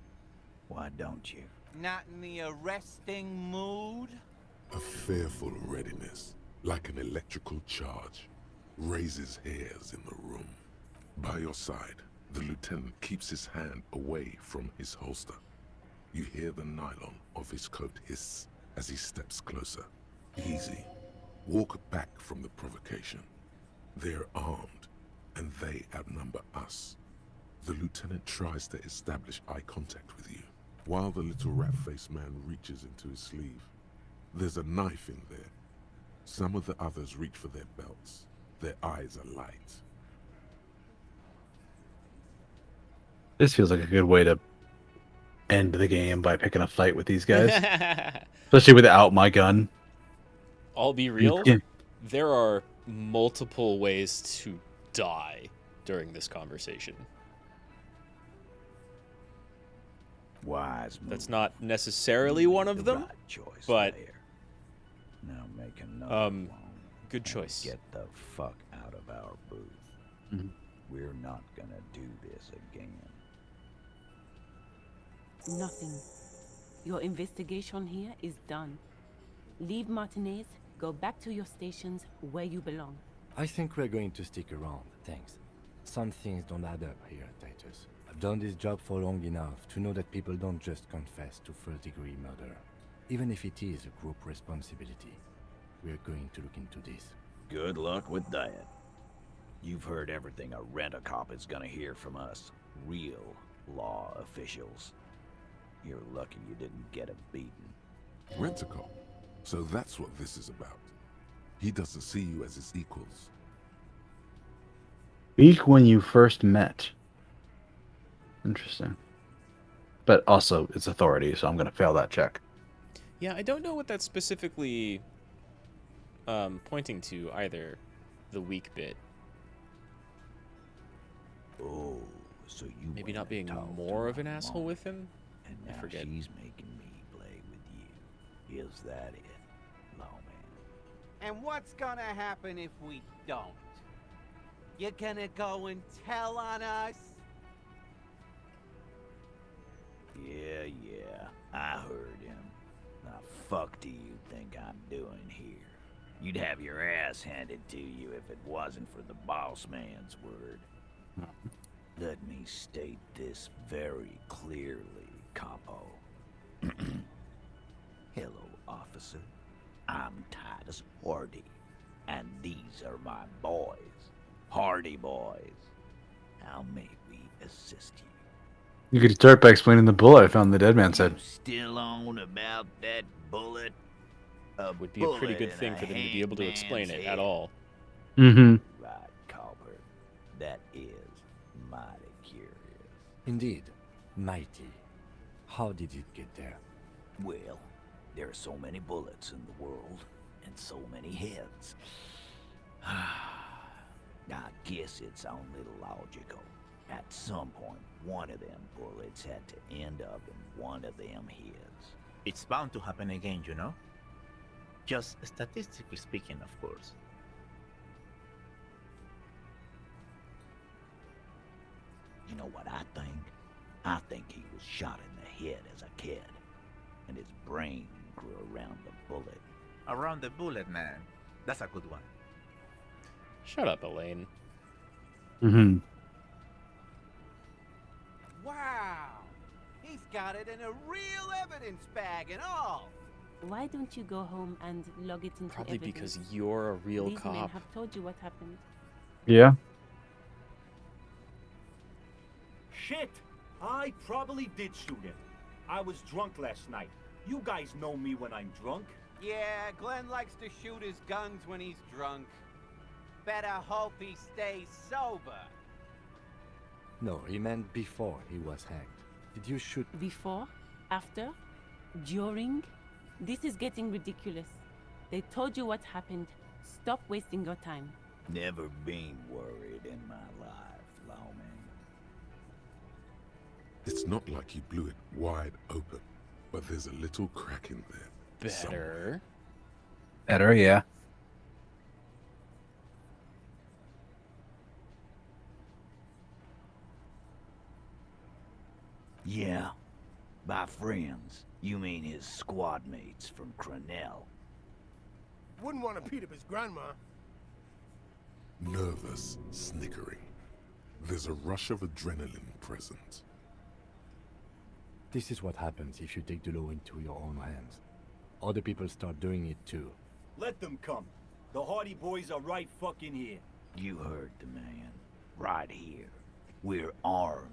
Why don't you? Not in the arresting mood? A fearful readiness, like an electrical charge, raises hairs in the room. By your side, the lieutenant keeps his hand away from his holster. You hear the nylon of his coat hiss as he steps closer. Easy. Walk back from the provocation. They're armed, and they outnumber us. The lieutenant tries to establish eye contact with you, while the little rat-faced man reaches into his sleeve. There's a knife in there. Some of the others reach for their belts. Their eyes are light. This feels like a good way to end the game by picking a fight with these guys. Especially without my gun. I'll be real. Yeah. There are multiple ways to die during this conversation. Wise move. That's not necessarily one of them, Right choice but there. Now make another one. good and choice. Get the fuck out of our booth. Mhm. We're not gonna do this again. Nothing. Your investigation here is done. Leave Martinez, go back to your stations where you belong. I think we're going to stick around, thanks. Some things don't add up here, Titus. I've done this job for long enough to know that people don't just confess to first-degree murder. Even if it is a group responsibility, we're going to look into this. Good luck with that. You've heard everything a rent-a-cop is gonna hear from us, real law officials. You're lucky you didn't get a beating. Rent-a-cop? So that's what this is about. He doesn't see you as his equals. Speak when you first met. Interesting. But also, it's authority, so I'm going to fail that check. Yeah, I don't know what that's specifically pointing to either. The weak bit. Oh, so you maybe not being more of an asshole with him? And I now forget. she's making me play with you. Is that it, lawman? And what's gonna happen if we don't? You're gonna go and tell on us? Yeah, I heard him. The fuck do you think I'm doing here? You'd have your ass handed to you if it wasn't for the boss man's word. Let me state this very clearly, Capo. Hello, officer. I'm Titus Hardy, and these are my boys. Hardy boys. How may we assist you? You could start by explaining the bullet I found in the dead man's head. Still on about that bullet? Would be a pretty good thing for them to be able to explain it at all. Mm-hmm. Right, Copper. That is mighty curious. Indeed, mighty. How did it get there? Well, there are so many bullets in the world, and so many heads. I guess it's only logical. At some point, one of them bullets had to end up in one of them heads. It's bound to happen again, you know? Just statistically speaking, of course. You know what I think? I think he was shot in the head as a kid, and his brain grew around the bullet. Around the bullet, man. That's a good one. Shut up, Elaine. Mm-hmm. Wow! He's got it in a real evidence bag and all! Why don't you go home and log it into Probably evidence? because you're a real These men cop. have told you what happened. Yeah. Shit! I probably did shoot him. I was drunk last night. You guys know me when I'm drunk. Yeah, Glenn likes to shoot his guns when he's drunk. Better hope he stays sober. No, he meant before he was hacked. Did you shoot? Before? After? During? This is getting ridiculous. They told you what happened. Stop wasting your time. Never been worried in my life, lawman. It's not like he blew it wide open, but there's a little crack in there. Better. Better, yeah. Yeah. By friends, you mean his squad mates from Cronell. Wouldn't want to beat up his grandma. Nervous, snickering. There's a rush of adrenaline present. This is what happens if you take the law into your own hands. Other people start doing it too. Let them come. The Hardy boys are right fucking here. You heard the man. Right here. We're armed.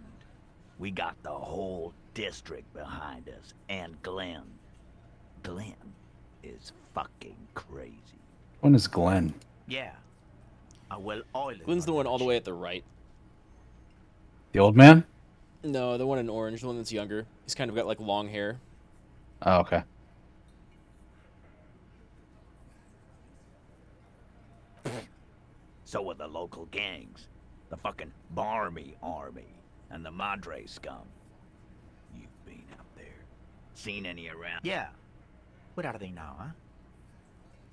We got the whole district behind us, and Glenn. Glenn is fucking crazy. When is Glenn? Yeah. A well-oiled Glenn's the one all the way at the right. The old man? No, the one in orange, the one that's younger. He's kind of got like long hair. Oh, okay. So are the local gangs. The fucking Barmy Army and the Madre scum. You've been out there. Seen any around? Yeah. Where are they now, huh?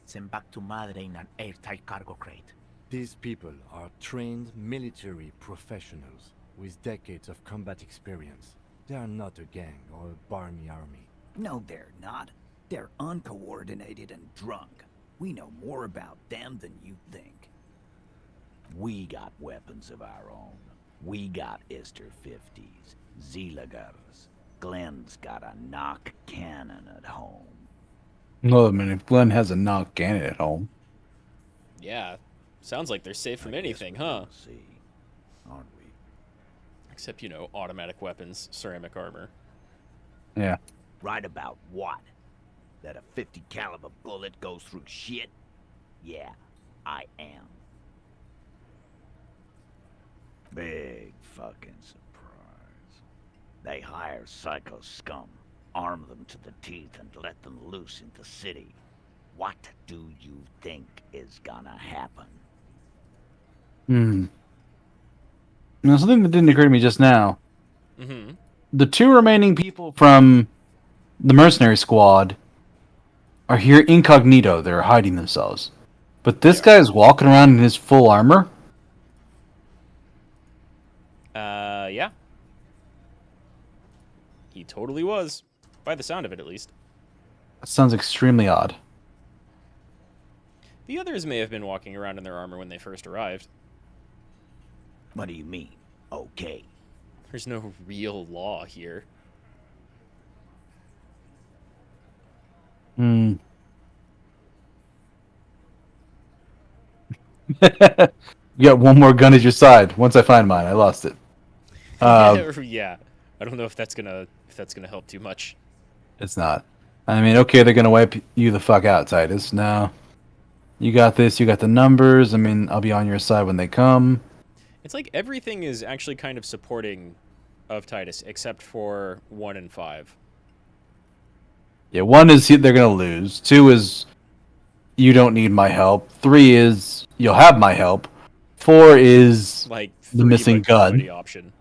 Sent back to Madre in an airtight cargo crate. These people are trained military professionals with decades of combat experience. They are not a gang or a Barmy army. No, they're not. They're uncoordinated and drunk. We know more about them than you think. We got weapons of our own. We got Ister 50s, Zilagars. Glenn's got a knock cannon at home. Well, I mean, if Glenn has a knock cannon at home. Yeah. Sounds like they're safe from anything, huh? See, aren't we? Except, you know, automatic weapons, ceramic armor. Yeah. Right about what? That a 50 caliber bullet goes through shit? Yeah, I am. Big fucking surprise. They hire psycho scum, arm them to the teeth, and let them loose in the city. What do you think is gonna happen? Now, something that didn't occur to me just now. Mm-hmm. The 2 remaining people from the mercenary squad are here incognito. They're hiding themselves. But this guy is walking around in his full armor? Yeah. He totally was. By the sound of it, at least. That sounds extremely odd. The others may have been walking around in their armor when they first arrived. What do you mean, okay? There's no real law here. You got one more gun at your side. Once I find mine, I lost it. Yeah. I don't know if that's gonna help too much. It's not. I mean, okay, they're gonna wipe you the fuck out, Titus. Now, you got this. You got the numbers. I mean, I'll be on your side when they come. It's like everything is actually kind of supporting of Titus, except for 1 and 5. Yeah, 1 is they're gonna lose. 2 is you don't need my help. 3 is you'll have my help. 4 is like the missing gun. Option.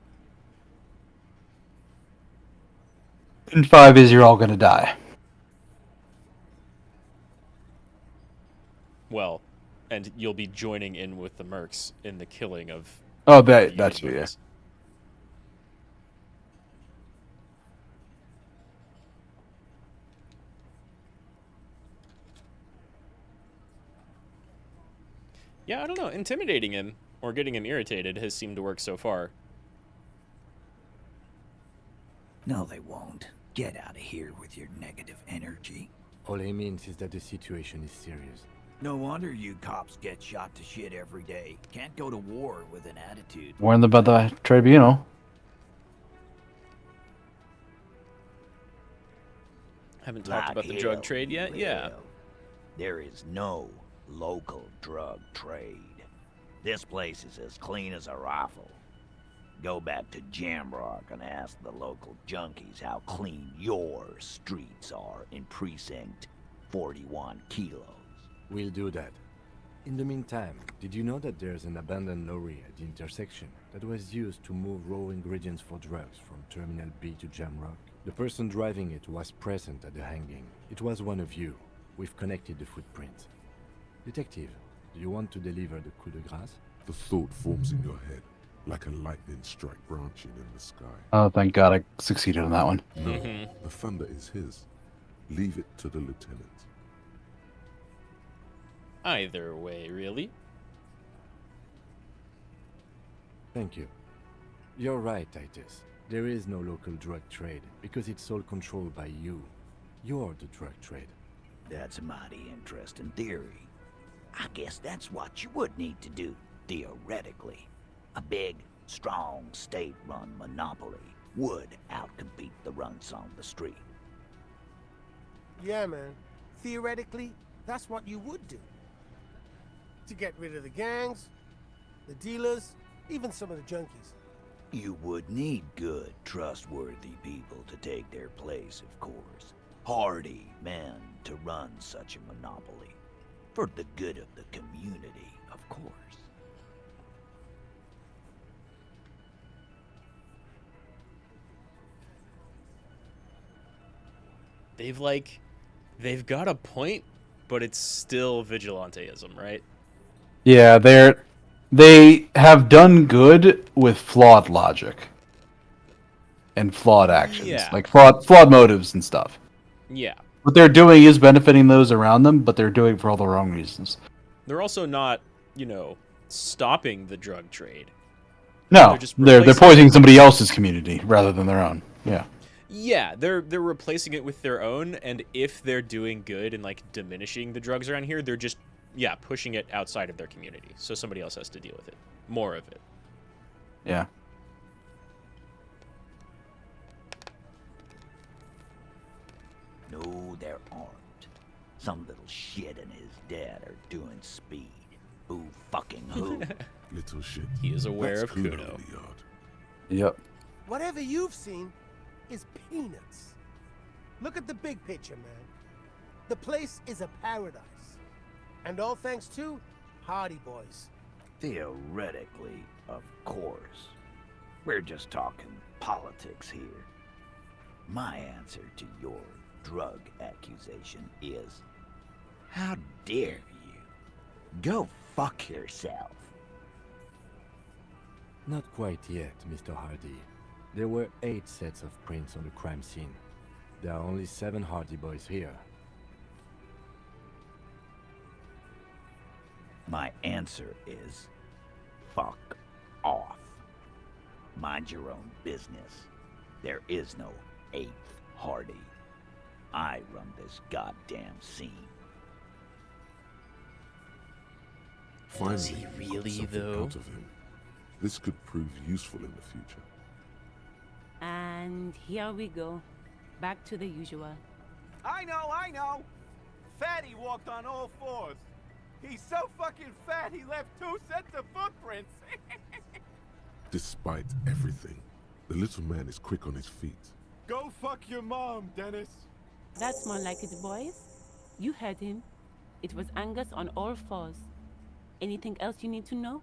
And 5 is you're all gonna die. Well, and you'll be joining in with the mercs in the killing of. Oh, that's true. Yeah. Yeah, I don't know. Intimidating him or getting him irritated has seemed to work so far. No, they won't. Get out of here with your negative energy. All he means is that the situation is serious. No wonder you cops get shot to shit every day. Can't go to war with an attitude. Warn them about the tribunal. Haven't talked about the drug trade yet? Yeah. There is no local drug trade. This place is as clean as a rifle. Go back to Jamrock and ask the local junkies how clean your streets are in Precinct 41 Kilos. We'll do that. In the meantime, did you know that there's an abandoned lorry at the intersection that was used to move raw ingredients for drugs from Terminal B to Jamrock? The person driving it was present at the hanging. It was one of you. We've connected the footprints. Detective, do you want to deliver the coup de grâce? The thought forms in your head, like a lightning strike branching in the sky. Oh, thank God I succeeded on that one. No, the thunder is his. Leave it to the lieutenant. Either way, really. Thank you. You're right, Titus. There is no local drug trade because it's all controlled by you. You're the drug trade. That's a mighty interesting theory. I guess that's what you would need to do, theoretically. A big, strong, state-run monopoly would outcompete the runts on the street. Yeah, man. Theoretically, that's what you would do. To get rid of the gangs, the dealers, even some of the junkies. You would need good, trustworthy people to take their place, of course. Hardy men to run such a monopoly. For the good of the community, of course. They've got a point, but it's still vigilanteism, right? Yeah, they have done good with flawed logic and flawed actions, Yeah. like flawed motives and stuff. Yeah. What they're doing is benefiting those around them, but they're doing it for all the wrong reasons. They're also not, stopping the drug trade. No, they're replacing poisoning somebody else's community rather than their own. Yeah. Yeah, they're replacing it with their own, and if they're doing good and diminishing the drugs around here, they're just yeah, pushing it outside of their community, so somebody else has to deal with it. More of it. Yeah. No, there aren't. Some little shit and his dad are doing speed. Who fucking who? Little shit. He is aware That's of Kuno Kuno. in the yard. Yep. Whatever you've seen is peanuts. Look at the big picture, man. The place is a paradise. And all thanks to Hardy Boys. Theoretically, of course. We're just talking politics here. My answer to your drug accusation is, how dare you? Go fuck yourself. Not quite yet, Mr. Hardy. There were 8 sets of prints on the crime scene. There are only 7 Hardy Boys here. My answer is, fuck off. Mind your own business. There is no 8th Hardy. I run this goddamn scene. Does Finally, he got really, something though? out of him. This could prove useful in the future. And here we go. Back to the usual. I know! Fatty walked on all 4s. He's so fucking fat he left 2 sets of footprints. Despite everything, the little man is quick on his feet. Go fuck your mom, Dennis. That's more like it, boys. You heard him. It was Angus on all 4s. Anything else you need to know?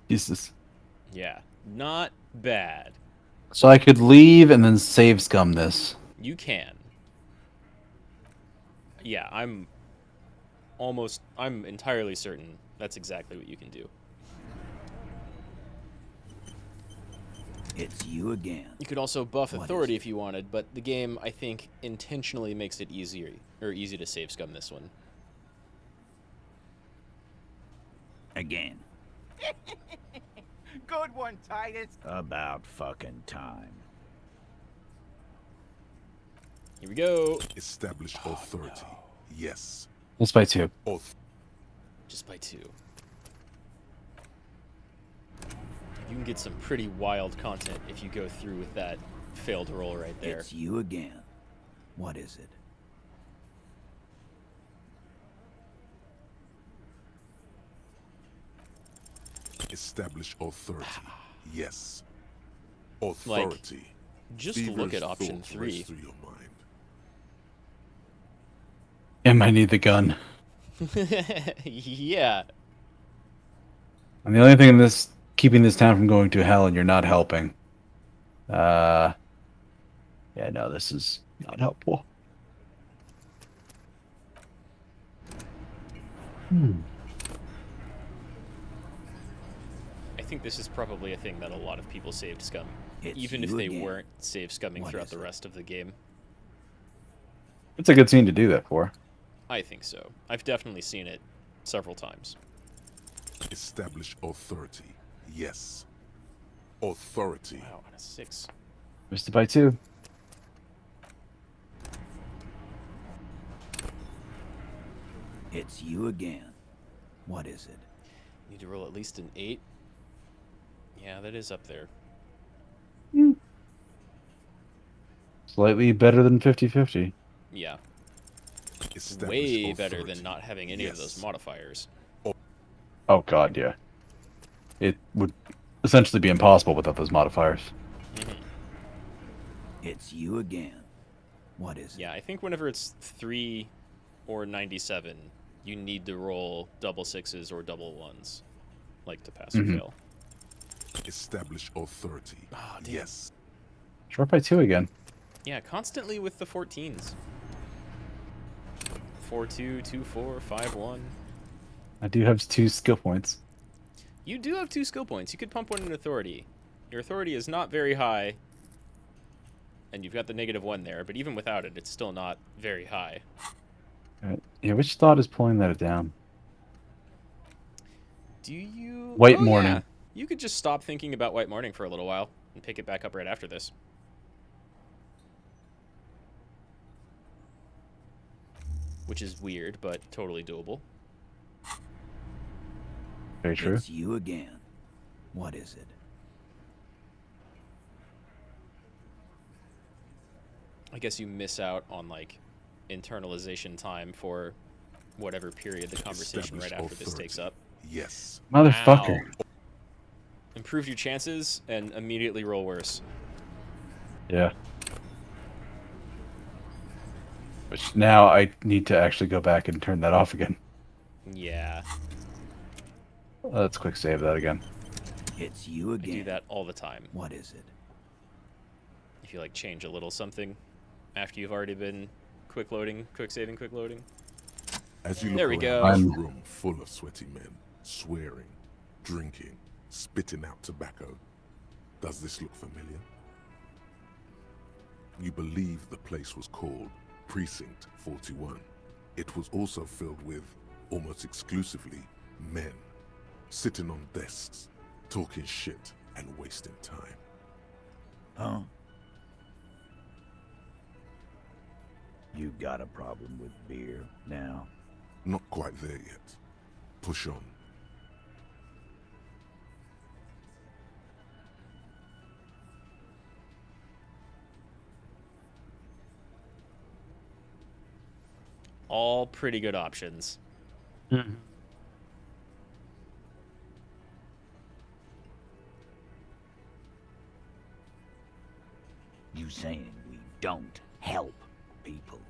Jesus. Yeah, not bad. So I could leave and then save scum this. You can. Yeah, I'm entirely certain that's exactly what you can do. It's you again. You could also buff What authority if you wanted, but the game, I think, intentionally makes it easy to save scum this one. Again. Good one, Titus. About fucking time. Here we go. Establish authority. Yes. Just by 2. Just by 2. You can get some pretty wild content if you go through with that failed roll right there. It's you again. What is it? Establish authority. Yes. Authority. Just Feverish look at option thoughts 3. race through your mind. And I need the gun. Yeah. And the only thing in this keeping this town from going to hell, and you're not helping. Yeah, no, this is not helpful. I think this is probably a thing that a lot of people saved scum, It's even if you they again. weren't save scumming What throughout is the it? rest of the game. It's a good scene to do that for. I think so. I've definitely seen it several times. Establish authority. Yes. Authority. Wow, on a 6. Missed it by 2. It's you again. What is it? Need to roll at least an 8. Yeah, that is up there. Slightly better than 50-50. Yeah. Establish Way better authority. than not having any of those Yes. modifiers. Oh god, yeah. It would essentially be impossible without those modifiers. It's you again. What is it? Yeah, I think whenever it's 3 or 97, you need to roll double 6s or double 1s, like to pass or fail. Establish authority. Oh, damn. Yes. Short by 2 again. Yeah, constantly with the 14s. 4-2, 2-4, 5-1. I do have 2 skill points. You do have 2 skill points. You could pump one in authority. Your authority is not very high, and you've got the -1 there, but even without it, it's still not very high. Alright. Yeah, which thought is pulling that down? Do you... White Oh, Morning. yeah. You could just stop thinking about White Morning for a little while and pick it back up right after this. Which is weird, but totally doable. Very true. It's you again. What is it? I guess you miss out on like internalization time for whatever period the conversation right after this takes up. Yes. Motherfucker. Wow. Improve your chances and immediately roll worse. Yeah. Which now I need to actually go back and turn that off again. Yeah. Let's quick save that again. It's you again. I do that all the time. What is it? If you like change a little something after you've already been quick saving, quick loading. As you look there we go. around this room full of sweaty men, swearing, drinking, spitting out tobacco, does this look familiar? You believe the place was called Precinct 41. It was also filled with, almost exclusively, men, sitting on desks, talking shit and wasting time. Huh? You got a problem with beer now? Not quite there yet. Push on. All pretty good options. Mm-hmm. You saying we don't help people?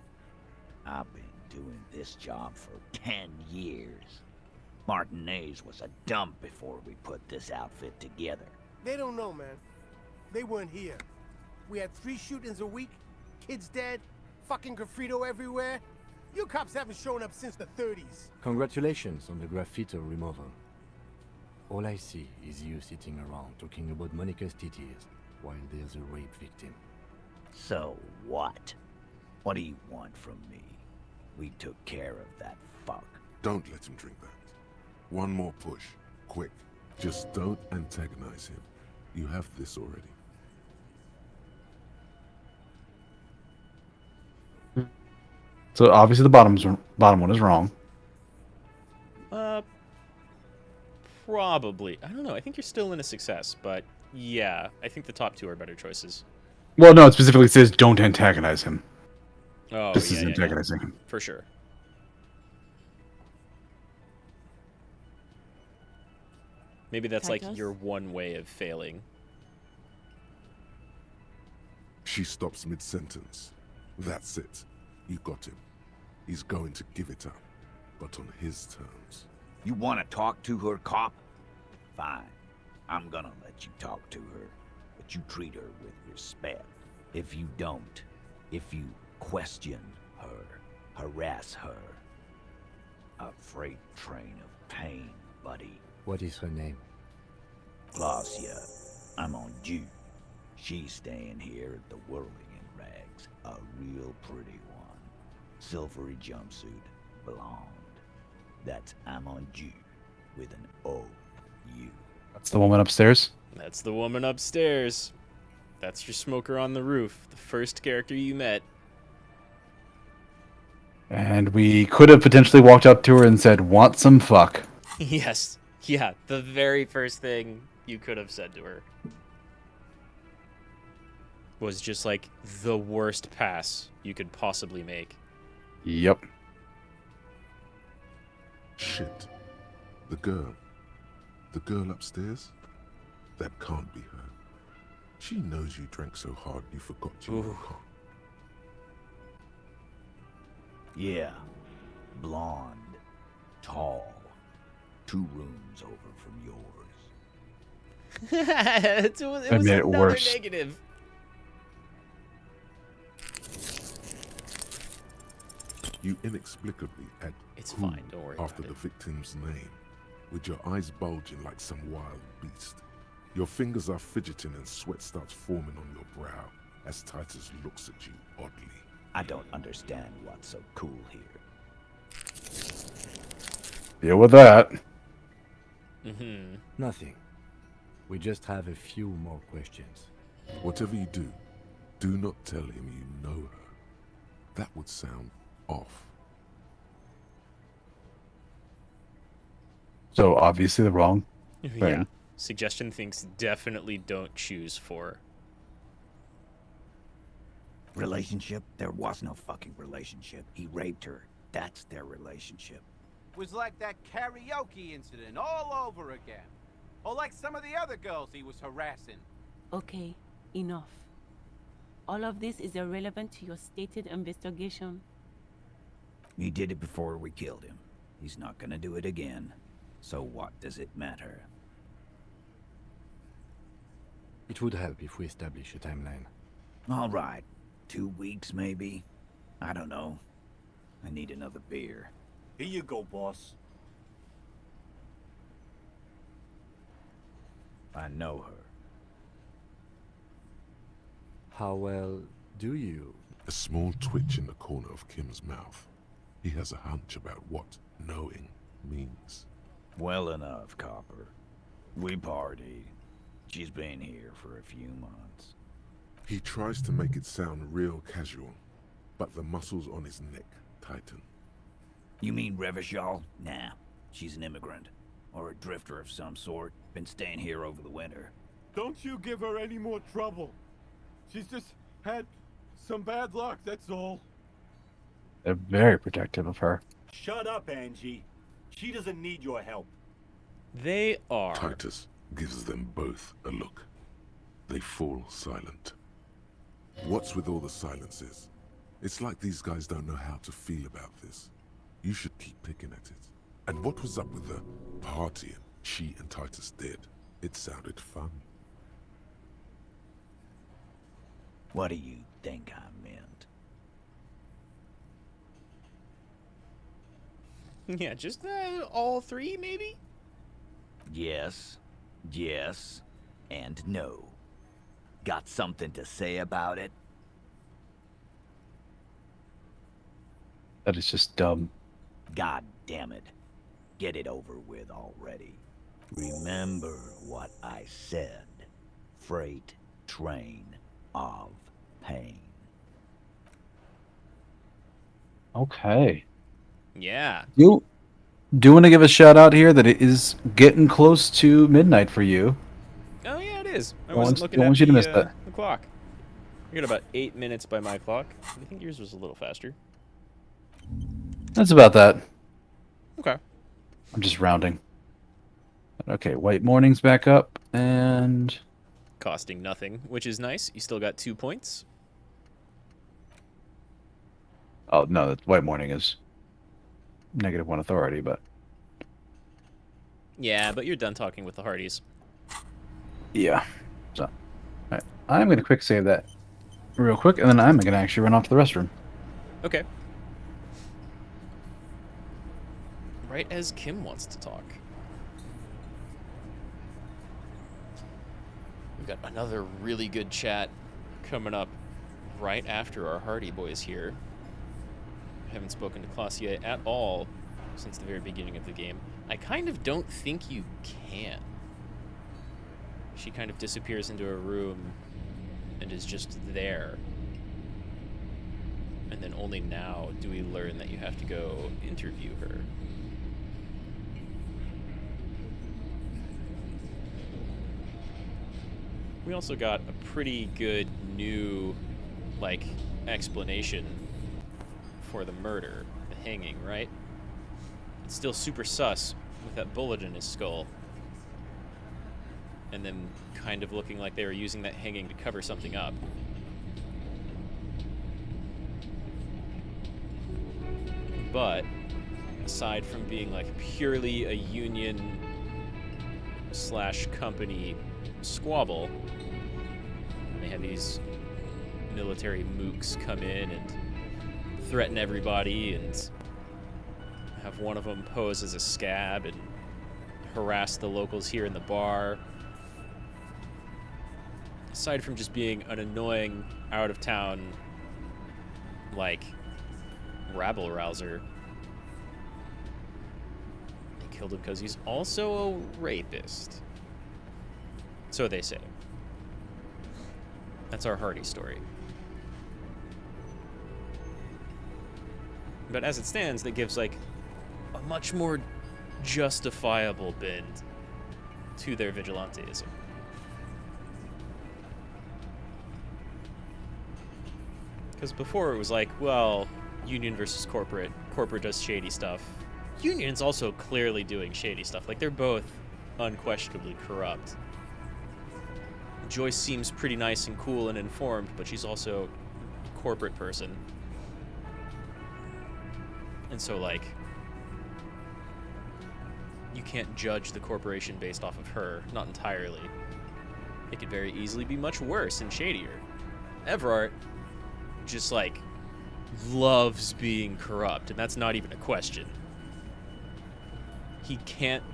I've been doing this job for 10 years. Martinez was a dump before we put this outfit together. They don't know, man. They weren't here. We had 3 shootings a week, kids dead, fucking graffito everywhere. You cops haven't shown up since the 30s. Congratulations on the graffiti removal. All I see is you sitting around talking about Monica's titties while there's a rape victim. So what? What do you want from me? We took care of that fuck. Don't let him drink that. One more push. Quick. Just don't antagonize him. You have this already. So obviously the bottom one is wrong. Probably. I don't know. I think you're still in a success, but yeah, I think the top 2 are better choices. Well, no, it specifically says don't antagonize him. Oh, this yeah, is antagonizing him. For sure. Maybe that's like your one way of failing. She stops mid-sentence. That's it. You got him. He's going to give it up, but on his terms. You want to talk to her, cop? Fine. I'm gonna let you talk to her, but you treat her with respect. If you don't, if you question her, harass her, a freight train of pain, buddy. What is her name? Glacia. I'm on due. She's staying here at the Whirling in Rags. A real pretty one. Silvery jumpsuit, blonde. That's Amonju with an O-U. That's the woman upstairs? That's the woman upstairs. That's your smoker on the roof, the first character you met. And we could have potentially walked up to her and said, "Want some fuck?" Yes. Yeah, the very first thing you could have said to her was just like the worst pass you could possibly make. Yep. Shit. The girl. The girl upstairs? That can't be her. She knows you drank so hard you forgot you were hot. Yeah. Blonde. Tall. 2 rooms over from yours. it was made it another worse. negative. You inexplicably add It's "who" fine, don't worry after about the victim's name, with your eyes bulging like some wild beast. Your fingers are fidgeting and sweat starts forming on your brow as Titus looks at you oddly. I don't understand what's so cool here. Deal with that. Mm-hmm. Nothing. We just have a few more questions. Whatever you do not tell him you know her. That would sound off. So obviously the wrong thing. Yeah. Suggestion thinks definitely don't choose 4. Relationship? There was no fucking relationship. He raped her. That's their relationship. Was like that karaoke incident all over again. Or like some of the other girls he was harassing. Okay, enough. All of this is irrelevant to your stated investigation. He did it before we killed him. He's not gonna do it again. So what does it matter? It would help if we establish a timeline. All right. 2 weeks, maybe? I don't know. I need another beer. Here you go, boss. I know her. How well do you? A small twitch in the corner of Kim's mouth. He has a hunch about what knowing means. Well enough, Copper. We party. She's been here for a few months. He tries to make it sound real casual, but the muscles on his neck tighten. You mean Revachol? Nah, she's an immigrant. Or a drifter of some sort. Been staying here over the winter. Don't you give her any more trouble. She's just had some bad luck, that's all. They're very protective of her. Shut up, Angie. She doesn't need your help. They are. Titus gives them both a look. They fall silent. What's with all the silences? It's like these guys don't know how to feel about this. You should keep picking at it. And what was up with the partying she and Titus did? It sounded fun. What do you think I meant? Yeah, just all 3, maybe? Yes, yes, and no. Got something to say about it? That is just dumb. God damn it. Get it over with already. Remember what I said. Freight train of pain. Okay. Yeah. You do want to give a shout out here that it is getting close to midnight for you. Oh yeah, it is. I Don't wasn't want- looking don't at want you to miss that. the clock. We got about 8 minutes by my clock. I think yours was a little faster. That's about that. Okay. I'm just rounding. Okay, White Morning's back up, and Costing nothing, which is nice. You still got 2 points. oh no, that White Morning is -1 authority, but Yeah, but you're done talking with the Hardys. yeah. So, alright. I'm gonna quick save that real quick, and then I'm gonna actually run off to the restroom. Okay. Right as Kim wants to talk. We've got another really good chat coming up right after our Hardy boys here. Haven't spoken to Clausier at all since the very beginning of the game. I kind of don't think you can. She kind of disappears into a room and is just there. And then only now do we learn that you have to go interview her. We also got a pretty good new, like, explanation for the murder, the hanging, right? It's still super sus with that bullet in his skull. And then kind of looking like they were using that hanging to cover something up. But aside from being like purely a union / company squabble, they have these military mooks come in and threaten everybody and have one of them pose as a scab and harass the locals here in the bar. Aside from just being an annoying, out-of-town, like, rabble-rouser, they killed him because he's also a rapist. So they say. That's our Hardy story. But as it stands, that gives, like, a much more justifiable bend to their vigilanteism. Because before it was like, well, Union versus corporate. Corporate does shady stuff. Union's also clearly doing shady stuff. Like, they're both unquestionably corrupt. Joyce seems pretty nice and cool and informed, but she's also a corporate person. And so, like, you can't judge the corporation based off of her. Not entirely. It could very easily be much worse and shadier. Evrart just, like, loves being corrupt, and that's not even a question. He can't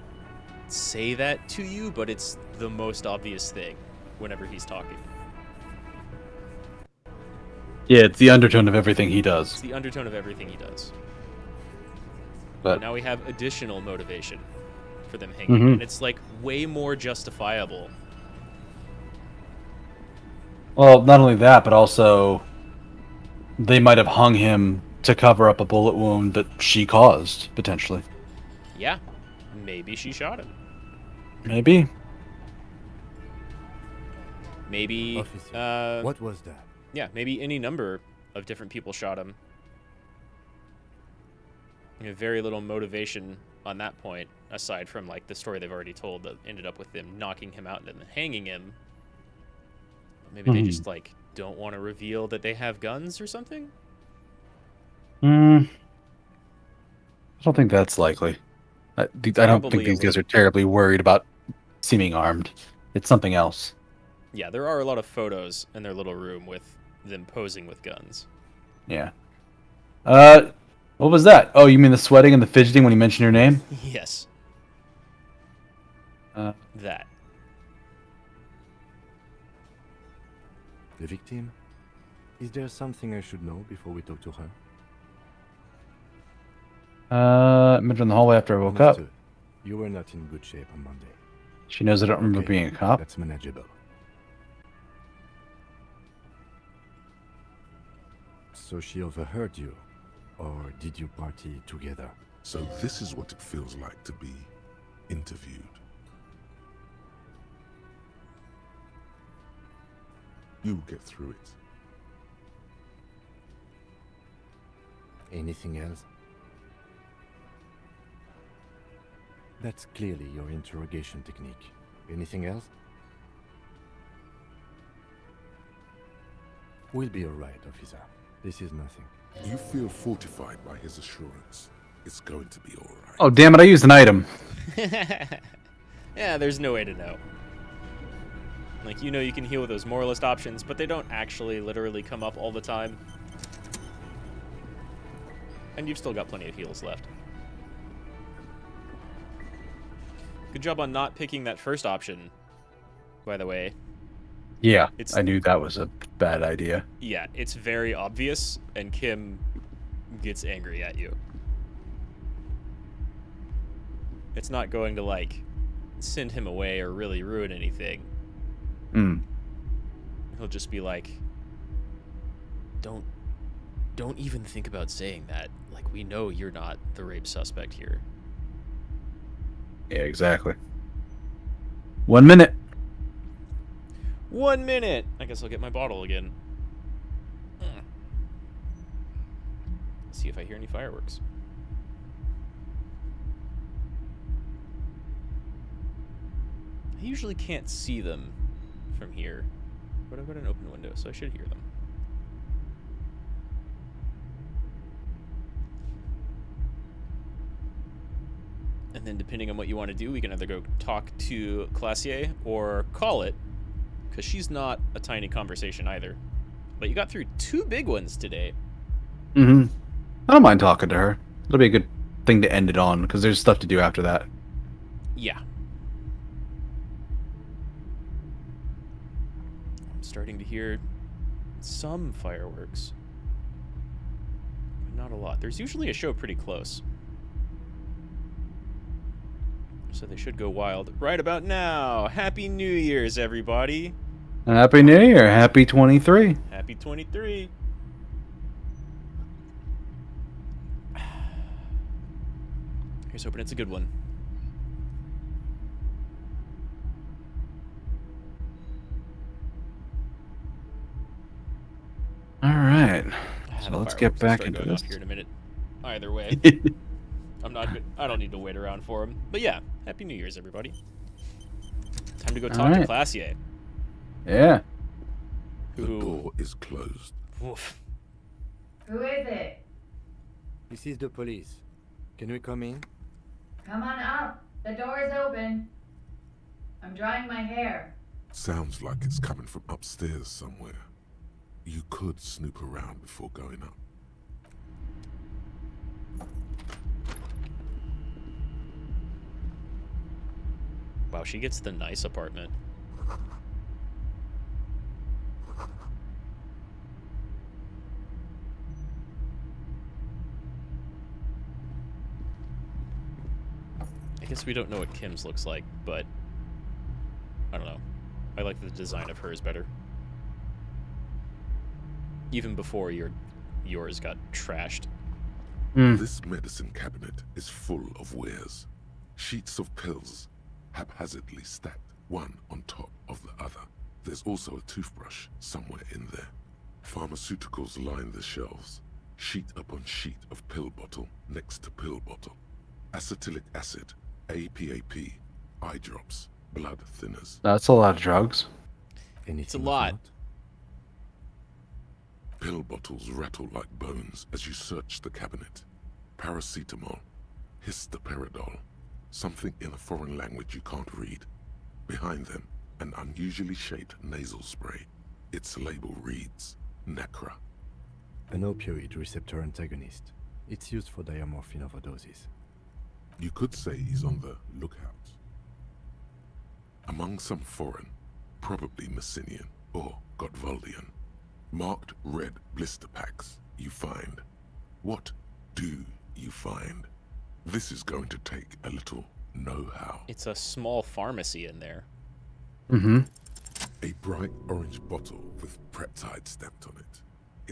say that to you, but it's the most obvious thing whenever he's talking. Yeah, it's the undertone of everything he does. It's the undertone of everything he does. But now we have additional motivation for them hanging, and it's, like, way more justifiable. Well, not only that, but also they might have hung him to cover up a bullet wound that she caused, potentially. Yeah, maybe she shot him. Maybe. Maybe, Officer, what was that? Yeah, maybe any number of different people shot him. You know, very little motivation on that point, aside from, like, the story they've already told that ended up with them knocking him out and then hanging him. Maybe they just, like, don't want to reveal that they have guns or something? I don't think that's likely. I don't think these guys are terribly worried about seeming armed. It's something else. Yeah, there are a lot of photos in their little room with them posing with guns. Yeah. What was that? Oh, you mean the sweating and the fidgeting when he mentioned your name? Yes. That. The victim? Is there something I should know before we talk to her? I met her in the hallway after I woke up. You were not in good shape on Monday. She knows I don't remember being a cop. That's manageable. So she overheard you, or did you party together? So this is what it feels like to be interviewed. You'll get through it. Anything else? That's clearly your interrogation technique. Anything else? We'll be alright, officer. This is nothing. You feel fortified by his assurance. It's going to be alright. Oh, damn it, I used an item. Yeah, there's no way to know. Like, you know you can heal with those moralist options, but they don't actually literally come up all the time. And you've still got plenty of heals left. Good job on not picking that first option, by the way. Yeah, I knew that was a bad idea. Yeah, it's very obvious, and Kim gets angry at you. It's not going to, like, send him away or really ruin anything. He'll just be like, don't even think about saying that. Like, we know you're not the rape suspect here. Yeah, exactly. 1 minute. 1 minute! I guess I'll get my bottle again. See if I hear any fireworks. I usually can't see them from here, but I've got an open window, so I should hear them. And then depending on what you want to do, we can either go talk to Classier or call it, because she's not a tiny conversation either. But you got through 2 big ones today. I don't mind talking to her. It'll be a good thing to end it on, because there's stuff to do after that. Yeah. I'm starting to hear some fireworks. But not a lot. There's usually a show pretty close. So they should go wild right about now. Happy New Year's, everybody. Happy New Year. Happy 23. Happy 23. Here's hoping it's a good one. All right. The So let's fireworks get will back start into going this. off here in a minute. Either way, I don't need to wait around for him. But yeah, Happy New Year's, everybody. Time to go talk to Classier. Yeah. The door is closed. Oof. Who is it? This is the police. Can we come in? Come on up. The door is open. I'm drying my hair. Sounds like it's coming from upstairs somewhere. You could snoop around before going up. Wow, she gets the nice apartment. I guess we don't know what Kim's looks like, but I don't know. I like the design of hers better. Even before yours got trashed. This medicine cabinet is full of wares. Sheets of pills, haphazardly stacked, one on top of the other. There's also a toothbrush somewhere in there. Pharmaceuticals line the shelves, sheet upon sheet of pill bottle next to pill bottle. Acetylic acid, APAP, eye drops, blood thinners. That's a lot of drugs. It's a lot. Pill bottles rattle like bones as you search the cabinet. Paracetamol, histoperidol, something in a foreign language you can't read. Behind them, an unusually shaped nasal spray. Its label reads, Nacra. An opioid receptor antagonist. It's used for diamorphine overdoses. You could say he's on the lookout. Among some foreign, probably Messinian or Gotvaldian, marked red blister packs you find. What do you find? This is going to take a little know-how. It's a small pharmacy in there. Mm-hmm. A bright orange bottle with Preptide stamped on it,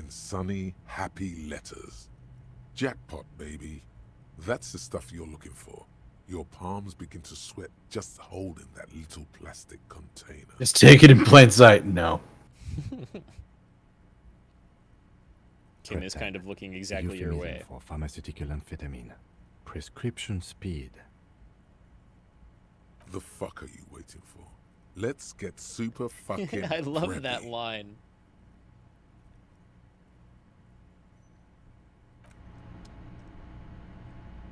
in sunny, happy letters. Jackpot, baby. That's the stuff you're looking for. Your palms begin to sweat just holding that little plastic container. Just take it in plain sight. No. Kim is kind of looking exactly your Euphemism way. for pharmaceutical amphetamine. Prescription speed. The fuck are you waiting for? Let's get super fucking I love preppy. that line.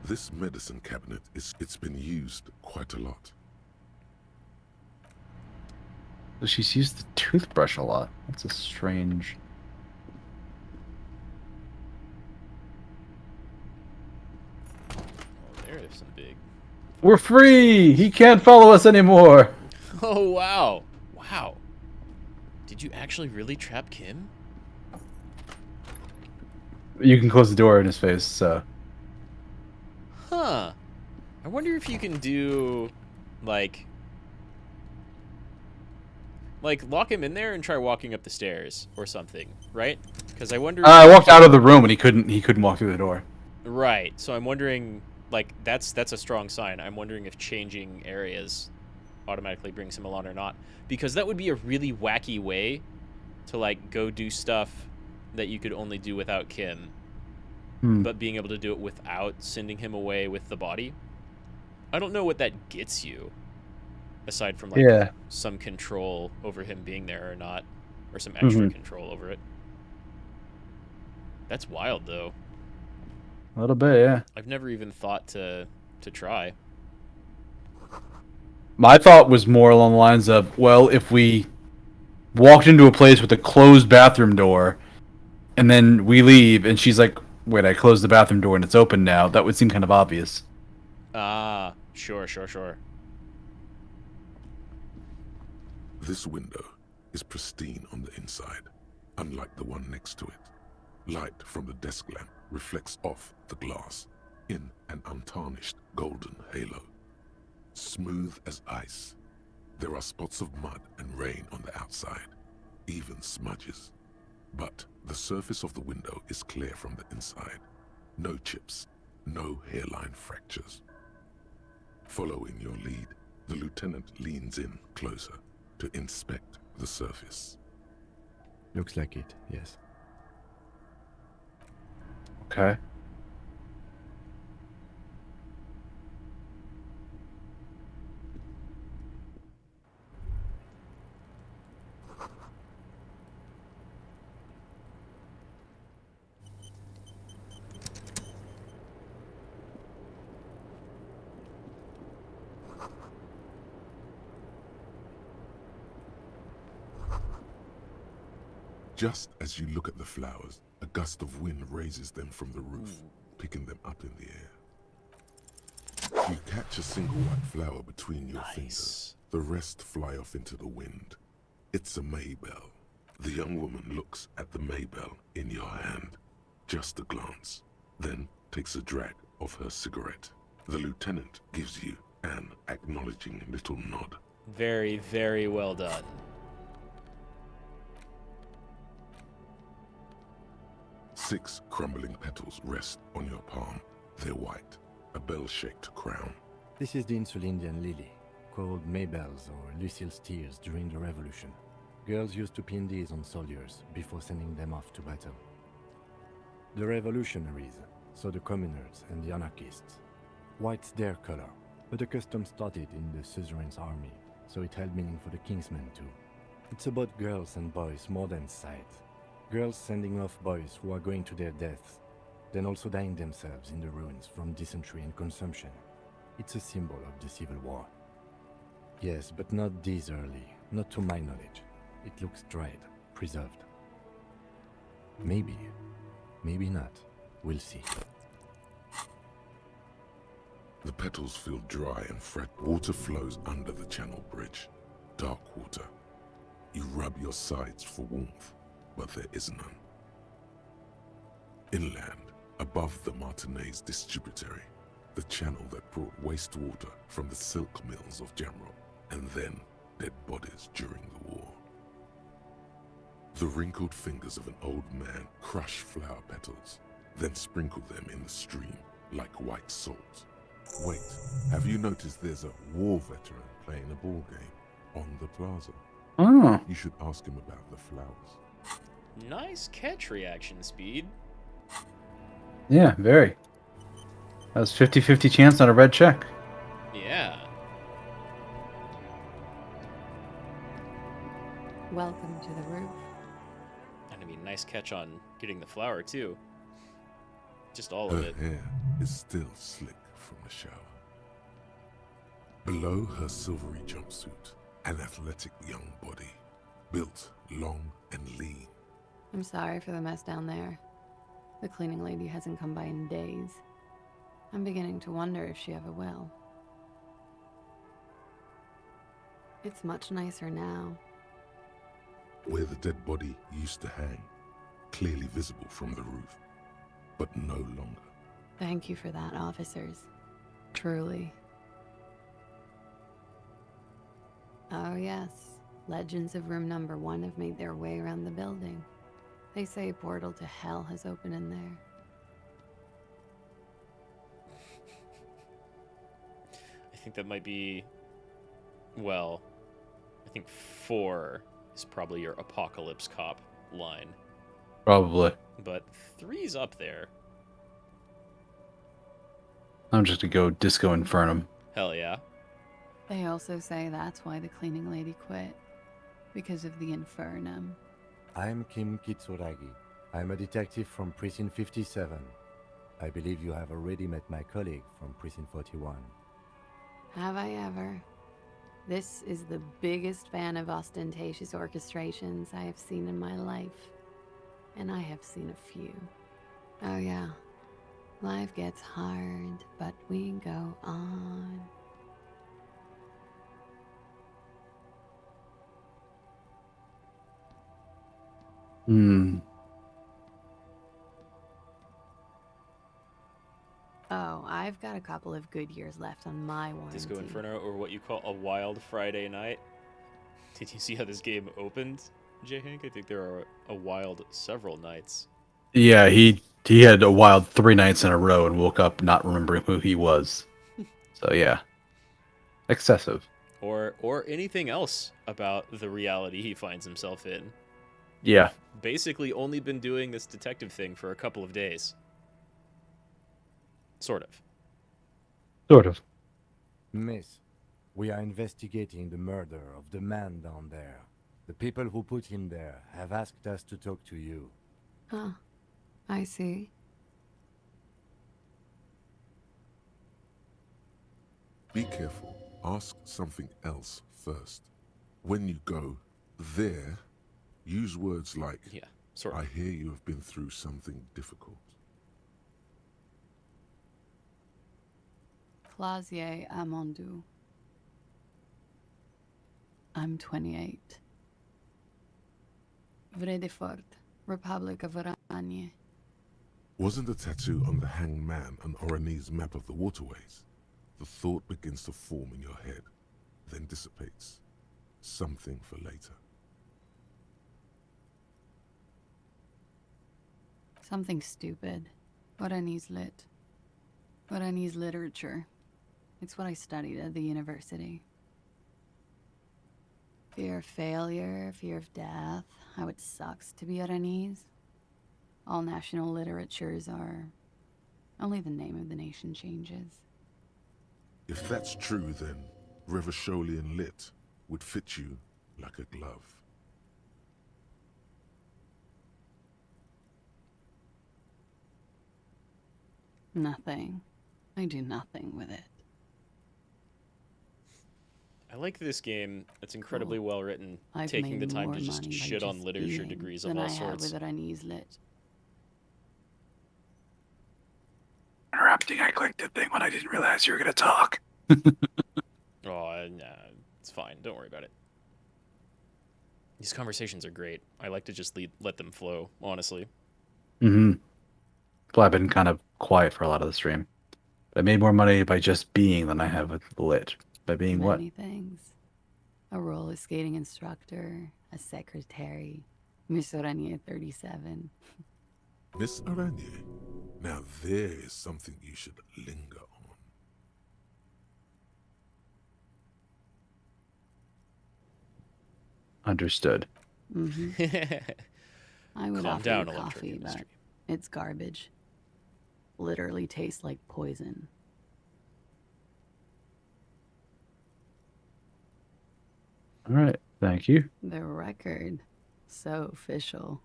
This medicine cabinet it's been used quite a lot. So she's used the toothbrush a lot. That's a strange. Oh, there's some big. We're free! He can't follow us anymore! Oh, wow. Wow. Did you actually really trap Kim? You can close the door in his face, so. Huh. I wonder if you can do, like, lock him in there and try walking up the stairs or something, right? Because I wonder. I walked out of the room and he couldn't walk through the door. Right. So I'm wondering, like, that's a strong sign. I'm wondering if changing areas automatically brings him along or not, because that would be a really wacky way to, like, go do stuff that you could only do without Kim, but being able to do it without sending him away with the body. I don't know what that gets you, aside from, like, some control over him being there or not, or some extra control over it. That's wild, though. A little bit, yeah. I've never even thought to try. My thought was more along the lines of, well, if we walked into a place with a closed bathroom door, and then we leave, and she's like, wait, I closed the bathroom door and it's open now, that would seem kind of obvious. Ah, sure. This window is pristine on the inside, unlike the one next to it. Light from the desk lamp reflects off the glass in an untarnished golden halo. Smooth as ice. There are spots of mud and rain on the outside, even smudges. But the surface of the window is clear from the inside. No chips, no hairline fractures. Following your lead, the lieutenant leans in closer to inspect the surface. Looks like it, yes. Okay. Just as you look at the flowers, a gust of wind raises them from the roof, picking them up in the air. You catch a single white flower between your fingers. The rest fly off into the wind. It's a Maybell. The young woman looks at the Maybell in your hand. Just a glance, then takes a drag of her cigarette. The lieutenant gives you an acknowledging little nod. Very, very well done. Six crumbling petals rest on your palm. They're white, a bell-shaped crown. This is the Insulindian lily, called Maybells or Lucille's tears during the Revolution. Girls used to pin these on soldiers before sending them off to battle. The revolutionaries, so the communards and the anarchists. White's their color, but the custom started in the suzerain's army, so it held meaning for the kingsmen too. It's about girls and boys more than sight. Girls sending off boys who are going to their deaths, then also dying themselves in the ruins from dysentery and consumption. It's a symbol of the Civil War. Yes, but not this early, not to my knowledge. It looks dried, preserved. Maybe, maybe not. We'll see. The petals feel dry and fret. Water flows under the channel bridge. Dark water. You rub your sides for warmth, but there is none. Inland, above the Martinez distributary, the channel that brought wastewater from the silk mills of Jamrock, and then dead bodies during the war. The wrinkled fingers of an old man crush flower petals, then sprinkle them in the stream like white salt. Wait, have you noticed there's a war veteran playing a ball game on the plaza? Oh. You should ask him about the flowers. Nice catch reaction speed. Yeah, very. That was 50-50 chance on a red check. Yeah. Welcome to the roof. And I mean, nice catch on getting the flower, too. Just all Her of it. hair is still slick from the shower. Below her silvery jumpsuit, an athletic young body, built long and lean. I'm sorry for the mess down there. The cleaning lady hasn't come by in days. I'm beginning to wonder if she ever will. It's much nicer now. Where the dead body used to hang, clearly visible from the roof, but no longer. Thank you for that, officers. Truly. Oh yes, legends of room number 1 have made their way around the building. They say a portal to hell has opened in there. I think that might be... Well, I think 4 is probably your Apocalypse Cop line. Probably. But 3's up there. I'm just gonna go Disco Infernum. Hell yeah. They also say that's why the cleaning lady quit. Because of the infernum. I'm Kim Kitsuragi. I'm a detective from Precinct 57. I believe you have already met my colleague from Precinct 41. Have I ever? This is the biggest fan of ostentatious orchestrations I have seen in my life. And I have seen a few. Oh yeah. Life gets hard, but we go on. Hmm. Oh, I've got a couple of good years left on my warranty. Disco Inferno, or what you call a wild Friday night. Did you see how this game opened, J. Hank? I think there are a wild several nights. Yeah, he had a wild 3 nights in a row and woke up not remembering who he was. So yeah. Excessive. Or anything else about the reality he finds himself in. Yeah. Basically only been doing this detective thing for a couple of days. Sort of. Sort of. Miss, we are investigating the murder of the man down there. The people who put him there have asked us to talk to you. Huh. I see. Be careful. Ask something else first. When you go there, use words like, yeah, sort of. I hear you have been through something difficult. Clasier Amandu. I'm 28. Vredefort, Republic of Oranje. Wasn't the tattoo on the hanged man an Oranese map of the waterways? The thought begins to form in your head, then dissipates. Something for later. Something stupid. Oranese lit. Oranese literature. It's what I studied at the university. Fear of failure, fear of death, how it sucks to be Oranese. All national literatures are... only the name of the nation changes. If that's true, then Revacholian lit would fit you like a glove. Nothing. I do nothing with it. I like this game. It's incredibly well written, I've taking the made time more to just money by shit on just literature being degrees than of all I have sorts. with Oranese lit. Interrupting, I clicked the thing when I didn't realize you were gonna talk. Oh, nah, it's fine. Don't worry about it. These conversations are great. I like to just let them flow, honestly. Mm-hmm. Well, I've been kind of quiet for a lot of the stream. I made more money by just being than I have with lit. By being what? Many things. A roller skating instructor, a secretary, Miss Oranje 37. Miss Aranye, now there is something you should linger on. Understood. Mm-hmm. I would Calm offer down, you electric coffee, but industry. it's garbage. Literally tastes like poison. All right, thank you. The record. So official.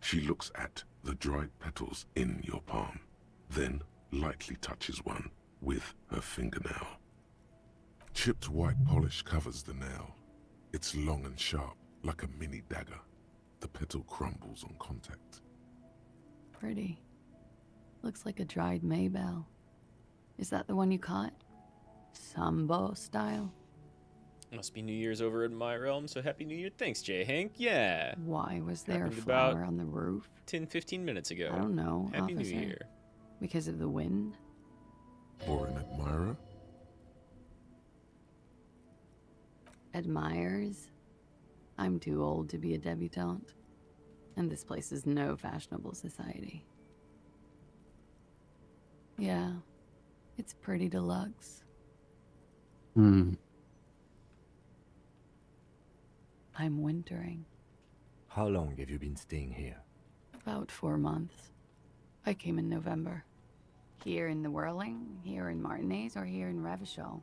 She looks at the dried petals in your palm, then lightly touches one with her fingernail. Chipped white polish covers the nail. It's long and sharp, like a mini dagger. The petal crumbles on contact. Pretty. Looks like a dried maybell. Is that the one you caught? Sambo style? Must be New Year's over in my realm, so Happy New Year. Thanks, Jay Hank. Yeah. Why was there Happened a flower about on the roof? 10, 15 minutes ago. I don't know, Happy officer. New Year. Because of the wind? Or an admirer? Admires? I'm too old to be a debutante. And this place is no fashionable society. Yeah, it's pretty deluxe. Hmm. I'm wintering. How long have you been staying here? About 4 months. I came in November. Here in the Whirling, here in Martinez, or here in Revachol.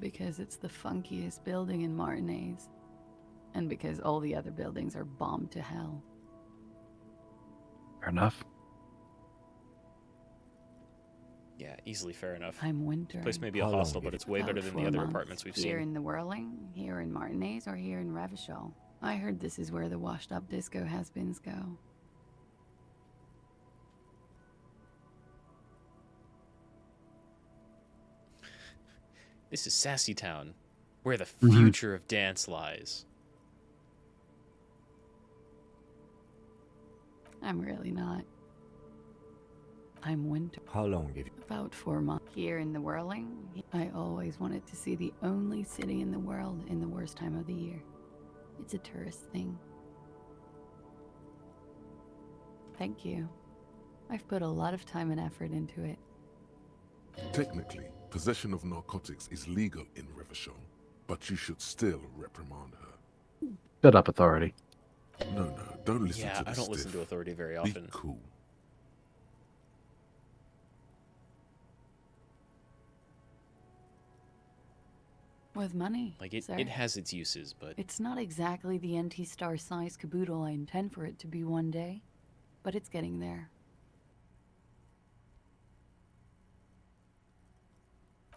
Because it's the funkiest building in Martinez. And because all the other buildings are bombed to hell. Fair enough. Yeah, easily fair enough. I'm wintering. This place may be a hostel, but it's way better than the other apartments we've Here seen. in the Whirling, here in Martinez, or here in Revachol. I heard this is where the washed-up disco has-beens go. This is Sassy Town, where the future of dance lies. I'm really not. I'm winter. How long have you... About 4 months. Here in the Whirling, I always wanted to see the only city in the world in the worst time of the year. It's a tourist thing. Thank you. I've put a lot of time and effort into it. Technically, possession of narcotics is legal in Revachol. but you should still reprimand her. Shut up, authority. No, don't listen Yeah, to the I don't listen to stiff. authority very Be often. cool. With money, Like, it sir. has its uses, but... It's not exactly the NT-star size caboodle I intend for it to be one day, but it's getting there.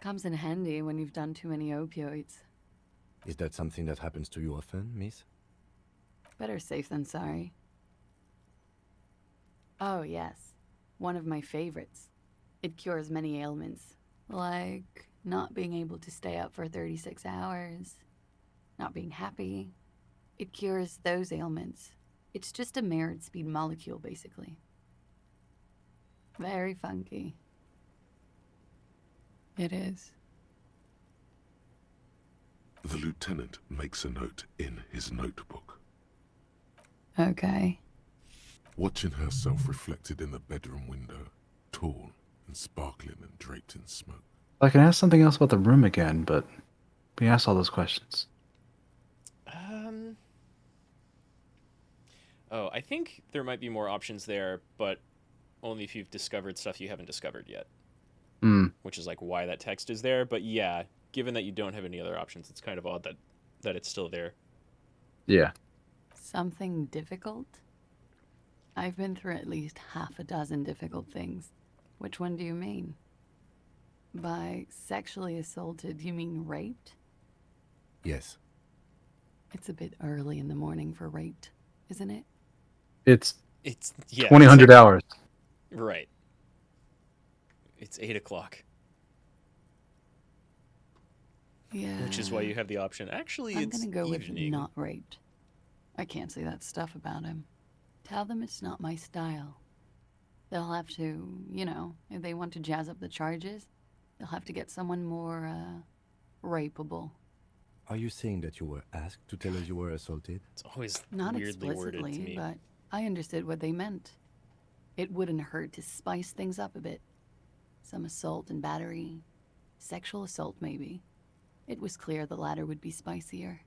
Comes in handy when you've done too many opioids. Is that something that happens to you often, miss? Better safe than sorry. Oh, yes. One of my favorites. It cures many ailments, like not being able to stay up for 36 hours, not being happy. It cures those ailments. It's just a mirrored speed molecule, basically. Very funky. It is. The lieutenant makes a note in his notebook. Okay. Watching herself reflected in the bedroom window, tall and sparkling and draped in smoke. I can ask something else about the room again, but we asked all those questions. Oh, I think there might be more options there, but only if you've discovered stuff you haven't discovered yet. Which is like why that text is there. But yeah, given that you don't have any other options, it's kind of odd that it's still there. Yeah. Something difficult? I've been through at least half a dozen difficult things. Which one do you mean? By sexually assaulted, you mean raped? Yes. It's a bit early in the morning for raped, isn't it? It's yeah, 2000 hours. Right. It's 8 o'clock. Yeah. Which is why you have the option. Actually, I'm it's gonna go with evening. not raped. I can't say that stuff about him. Tell them it's not my style. They'll have to, you know, if they want to jazz up the charges, they'll have to get someone more, rapeable. Are you saying that you were asked to tell us you were assaulted? It's always Not weirdly worded to explicitly, me. but I understood what they meant. It wouldn't hurt to spice things up a bit. Some assault and battery. Sexual assault, maybe. It was clear the latter would be spicier.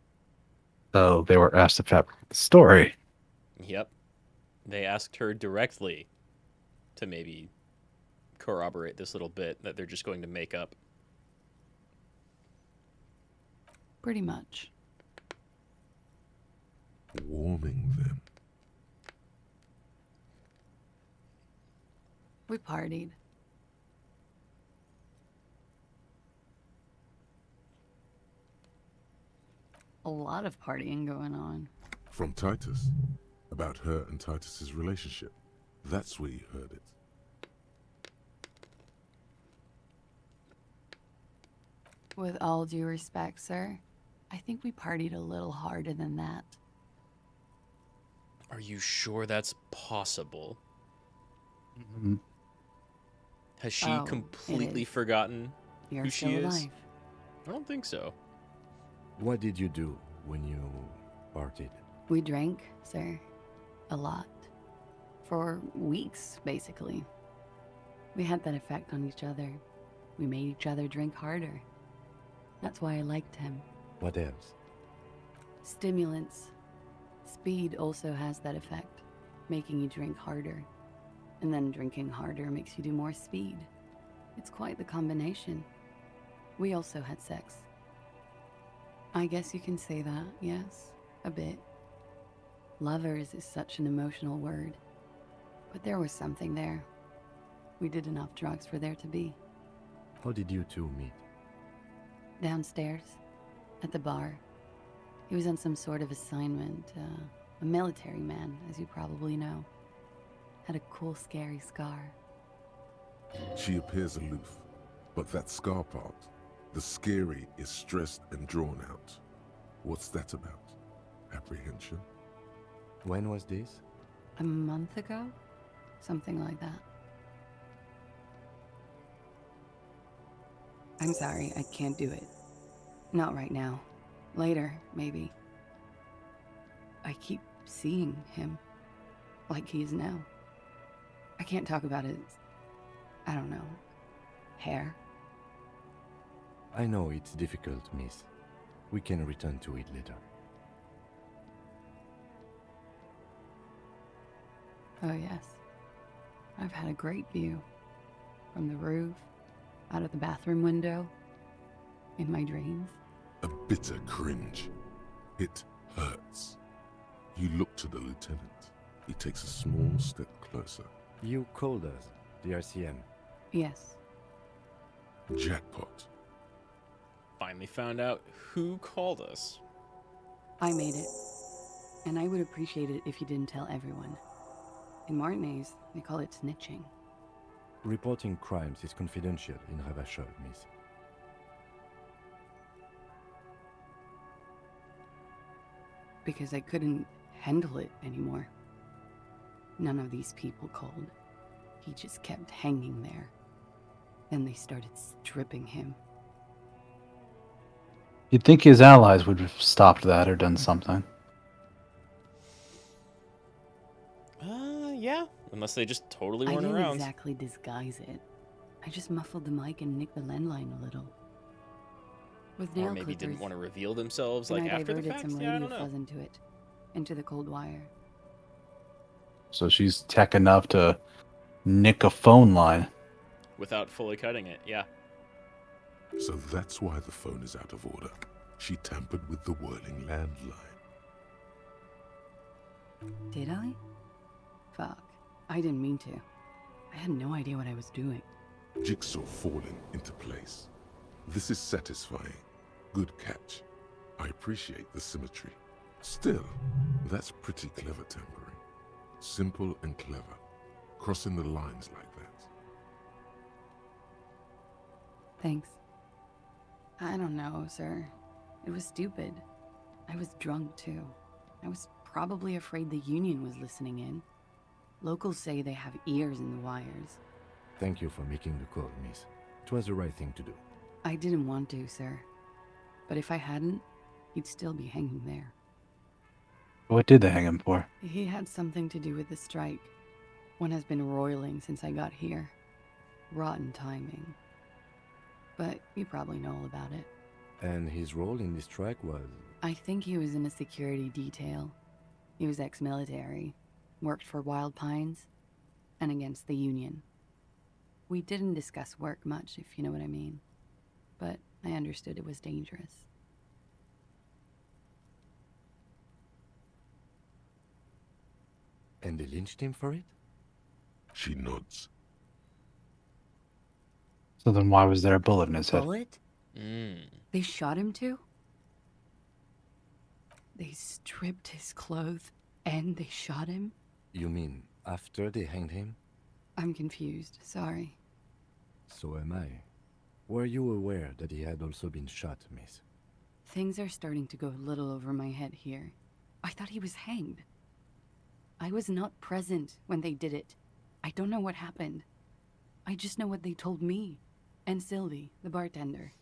So they were asked to fabricate the story. Yep. They asked her directly to maybe corroborate this little bit that they're just going to make up. Pretty much. Warming them. We partied. A lot of partying going on. From Titus. About her and Titus's relationship. That's where you heard it. With all due respect, sir, I think we partied a little harder than that. Are you sure that's possible? Has she Oh, it completely is. forgotten You're who still she is? alive. I don't think so. What did you do when you partied? We drank, sir. A lot. For weeks, basically. We had that effect on each other. We made each other drink harder. That's why I liked him. What else? Stimulants. Speed also has that effect, making you drink harder. And then drinking harder makes you do more speed. It's quite the combination. We also had sex. I guess you can say that, yes, a bit. Lovers is such an emotional word. But there was something there. We did enough drugs for there to be. How did you two meet? Downstairs, at the bar. He was on some sort of assignment, a military man, as you probably know. Had a cool, scary scar. She appears aloof, but that scar part, the scary, is stressed and drawn out. What's that about? Apprehension? When was this? A month ago? Something like that. I'm sorry, I can't do it. Not right now. Later, maybe. I keep seeing him. Like he is now. I can't talk about his... I don't know. Hair. I know it's difficult, miss. We can return to it later. Oh, yes. I've had a great view. From the roof, out of the bathroom window, in my dreams. A bitter cringe. It hurts. You look to the lieutenant. He takes a small step closer. You called us, the RCM. Yes. Jackpot. Finally found out who called us. I made it. And I would appreciate it if you didn't tell everyone. In Martinez, they call it snitching. Reporting crimes is confidential in Ravachol, miss. Because I couldn't handle it anymore. None of these people called. He just kept hanging there. Then they started stripping him. You'd think his allies would have stopped that or done something. Yeah. Unless they just totally I weren't didn't around. exactly disguise it. I just muffled the mic and nicked the landline a little. With nail Or maybe clippers. didn't want to reveal themselves And like I after the diverted fact. some Yeah, I radio don't know. fuzz into it. Into the cold wire. So she's tech enough to nick a phone line. Without fully cutting it, yeah. So that's why the phone is out of order. She tampered with the whirling landline. Did I? Fuck. I didn't mean to. I had no idea what I was doing. Jigsaw falling into place. This is satisfying. Good catch. I appreciate the symmetry. Still, that's pretty clever tampering. Simple and clever. Crossing the lines like that. Thanks. I don't know, sir. It was stupid. I was drunk, too. I was probably afraid the Union was listening in. Locals say they have ears in the wires. Thank you for making the call, miss. It was the right thing to do. I didn't want to, sir. But if I hadn't, he'd still be hanging there. What did they hang him for? He had something to do with the strike. One has been roiling since I got here. Rotten timing. But you probably know all about it. And his role in this strike was... I think he was in a security detail. He was ex-military, worked for Wild Pines, and against the Union. We didn't discuss work much, if you know what I mean. But I understood it was dangerous. And they lynched him for it? She nods. So then why was there a bullet in his head? Bullet? They shot him too? They stripped his clothes and they shot him? You mean after they hanged him? I'm confused, sorry. So am I. Were you aware that he had also been shot, miss? Things are starting to go a little over my head here. I thought he was hanged. I was not present when they did it. I don't know what happened. I just know what they told me. And Sylvie, the bartender.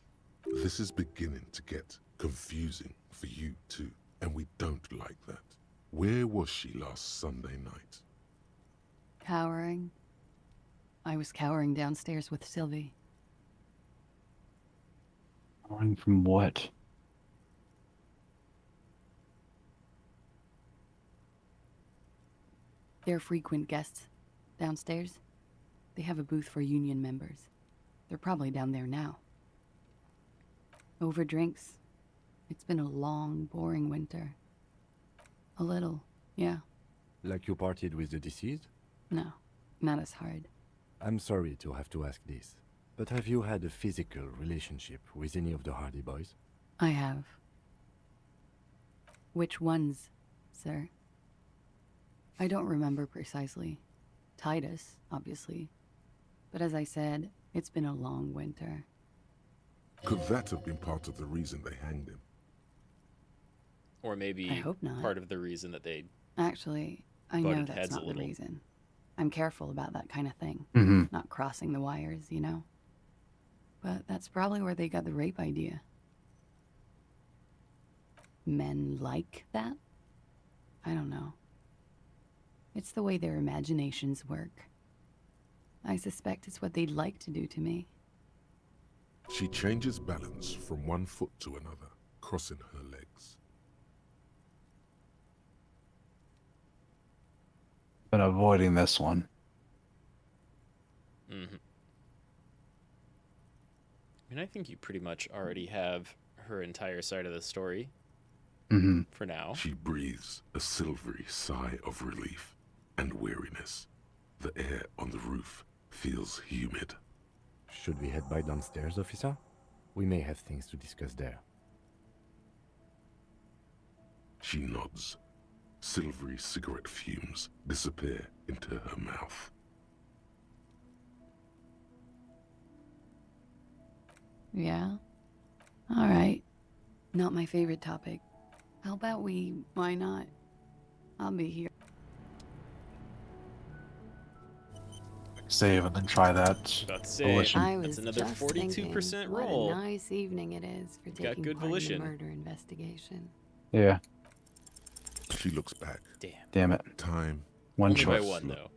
This is beginning to get confusing for you too, and we don't like that. Where was she last Sunday night? Cowering. I was cowering downstairs with Sylvie. Cowering from what? They're frequent guests. Downstairs, they have a booth for Union members. They're probably down there now. Over drinks. It's been a long, boring winter. A little, yeah. Like you partied with the deceased? No, not as hard. I'm sorry to have to ask this, but have you had a physical relationship with any of the Hardy Boys? I have. Which ones, sir? I don't remember precisely. Titus, obviously. But as I said, it's been a long winter. Could that have been part of the reason they hanged him? Or maybe I hope not. part of the reason that they Actually, I know butted that's heads a not the little. reason. I'm careful about that kind of thing. Mhm. Not crossing the wires, you know? But that's probably where they got the rape idea. Men like that? I don't know. It's the way their imaginations work. I suspect it's what they'd like to do to me. She changes balance from one foot to another, crossing her legs. Been avoiding this one. Mm-hmm. And I think you pretty much already have her entire side of the story. Mm-hmm. For now. She breathes a silvery sigh of relief and weariness. The air on the roof feels humid. Should we head by downstairs, officer? We may have things to discuss there. She nods. Silvery cigarette fumes disappear into her mouth. Yeah? Alright. Not my favorite topic. How about why not? I'll be here. Save and then try that. About to say, volition. I was that's another just 42% thinking, roll. What a nice evening it is for taking good part volition. in the murder investigation. Yeah. She looks back. Damn it. Time. One Only by choice. one, though.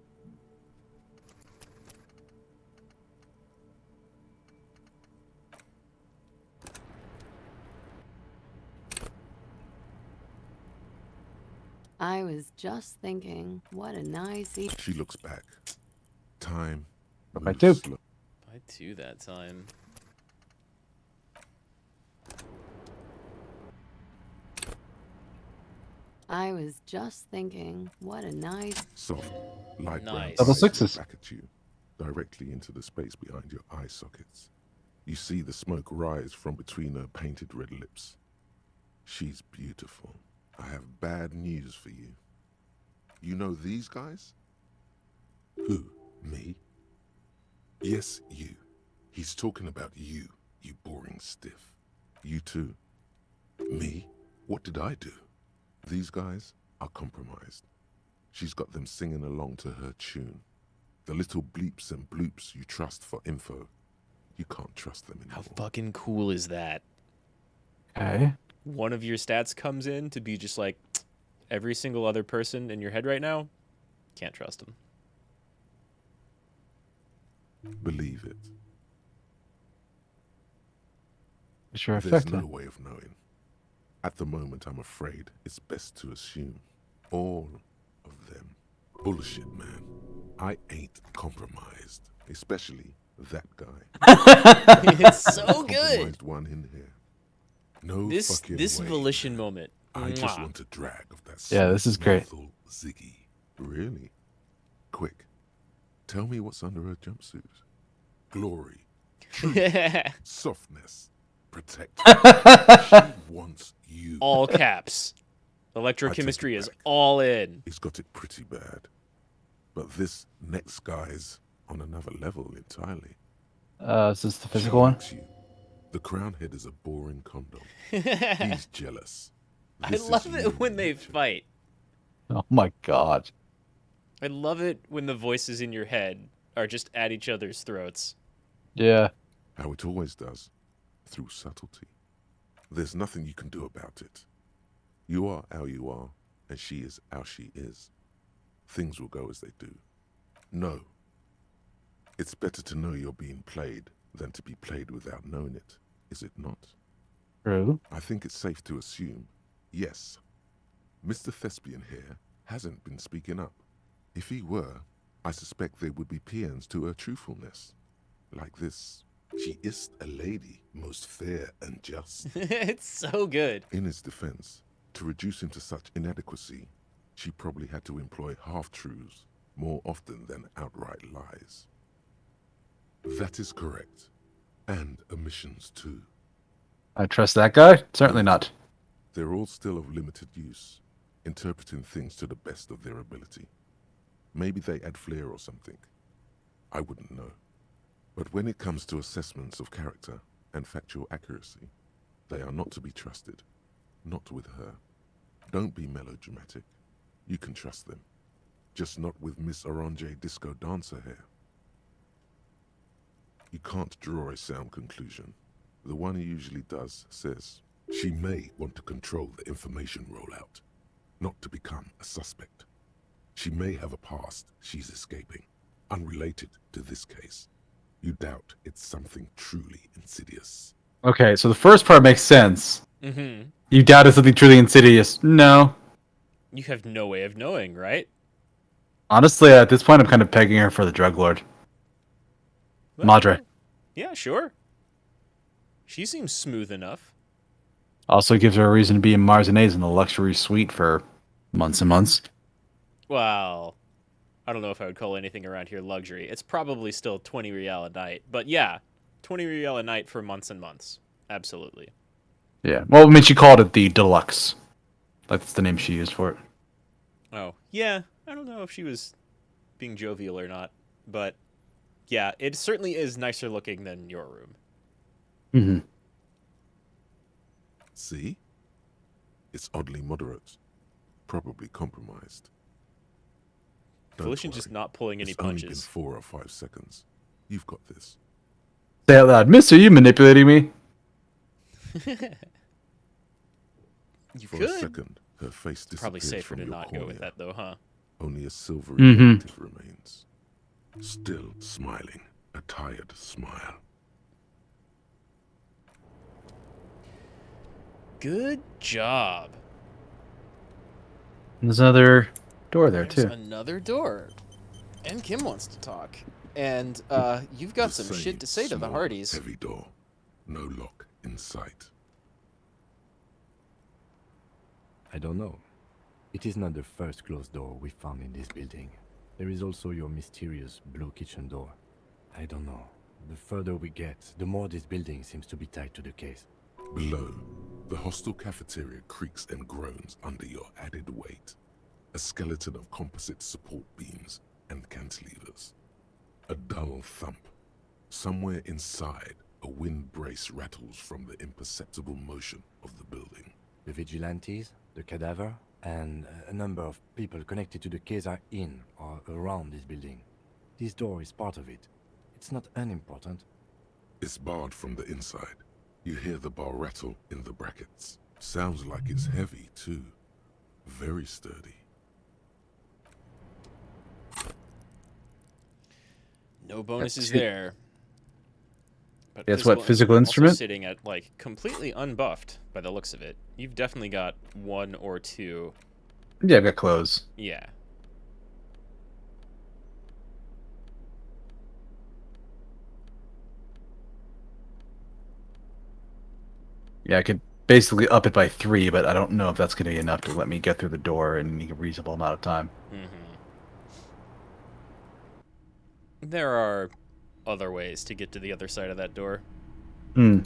I was just thinking, what a nice evening. She looks back. Time. By moves two. slow. By 2 that time. I was just thinking, what a nice. Soft, light brown Nice. Double eyes sixes. look back at you, directly into the space behind your eye sockets. You see the smoke rise from between her painted red lips. She's beautiful. I have bad news for you. You know these guys? Who? Me? Yes, you. He's talking about you, you boring stiff. You too. Me? What did I do? These guys are compromised. She's got them singing along to her tune. The little bleeps and bloops you trust for info. You can't trust them anymore. How fucking cool is that? Okay. One of your stats comes in to be just like every single other person in your head right now. Can't trust them. Believe it. Sure There's effect. no way of knowing. At the moment, I'm afraid it's best to assume all of them. Bullshit, man. I ain't compromised, especially that guy. It's so I'm the good. compromised one in here. No This fucking this way. volition moment. I just Mwah. want a drag of that. Yeah, this is great. menthol Ziggy. Really? Quick. Tell me what's under her jumpsuit. Glory. Truth. Softness. Protect. She wants you. All caps. Electrochemistry is all in. He's got it pretty bad. But this next guy's on another level entirely. Is this the physical one? You. The crown head is a boring condom. He's jealous. I This is love human it when they nature. fight. Oh my god. I love it when the voices in your head are just at each other's throats. Yeah. How it always does. Through subtlety. There's nothing you can do about it. You are how you are, and she is how she is. Things will go as they do. No. It's better to know you're being played than to be played without knowing it, is it not? True. I think it's safe to assume, yes, Mr. Thespian here hasn't been speaking up. If he were, I suspect there would be paeans to her truthfulness. Like this, she is a lady, most fair and just. It's so good. In his defense, to reduce him to such inadequacy, she probably had to employ half-truths more often than outright lies. That is correct. And omissions too. I trust that guy? Certainly not. They're all still of limited use, interpreting things to the best of their ability. Maybe they add flair or something. I wouldn't know. But when it comes to assessments of character and factual accuracy, they are not to be trusted. Not with her. Don't be melodramatic. You can trust them. Just not with Miss Orange Disco Dancer here. You can't draw a sound conclusion. The one who usually does says, she may want to control the information rollout, not to become a suspect. She may have a past she's escaping, unrelated to this case. You doubt it's something truly insidious. Okay, so the first part makes sense. Mm-hmm. You doubted something truly insidious. No. You have no way of knowing, right? Honestly, at this point, I'm kind of pegging her for the drug lord. Well, Madre. Yeah, sure. She seems smooth enough. Also gives her a reason to be in Marzinez in the luxury suite for months and months. Well, I don't know if I would call anything around here luxury. It's probably still 20 real a night. But yeah, 20 real a night for months and months. Absolutely. Yeah. Well, I mean, she called it the deluxe. That's the name she used for it. Oh, yeah. I don't know if she was being jovial or not. But yeah, it certainly is nicer looking than your room. Mm-hmm. See? It's oddly moderate. Probably compromised. Volition just not pulling any punches. It's only been 4 or 5 seconds. You've got this. Say out loud, Miss, are you manipulating me? For a second, her face disappears Probably safer from to your not cornea. go with that, though, huh? Only a silvery Mm-hmm. negative remains. Still smiling, a tired smile. Good job. There's another door there, There's too. another door. And Kim wants to talk. And you've got some shit to say to the Small, Hardys. heavy door. No lock in sight. I don't know. It is not the first closed door we found in this building. There is also your mysterious blue kitchen door. I don't know. The further we get, the more this building seems to be tied to the case. Below, the hostel cafeteria creaks and groans under your added weight. A skeleton of composite support beams and cantilevers. A dull thump. Somewhere inside, a wind brace rattles from the imperceptible motion of the building. The vigilantes, the cadaver, and a number of people connected to the case are in or around this building. This door is part of it. It's not unimportant. It's barred from the inside. You hear the bar rattle in the brackets. Sounds like it's heavy, too. Very sturdy. No bonuses there. But That's what, physical instrument? Also sitting at, like, completely unbuffed by the looks of it. You've definitely got 1 or 2. Yeah, I've got clothes. Yeah. Yeah, I could basically up it by 3, but I don't know if that's going to be enough to let me get through the door in a reasonable amount of time. Mm-hmm. There are other ways to get to the other side of that door. Hmm.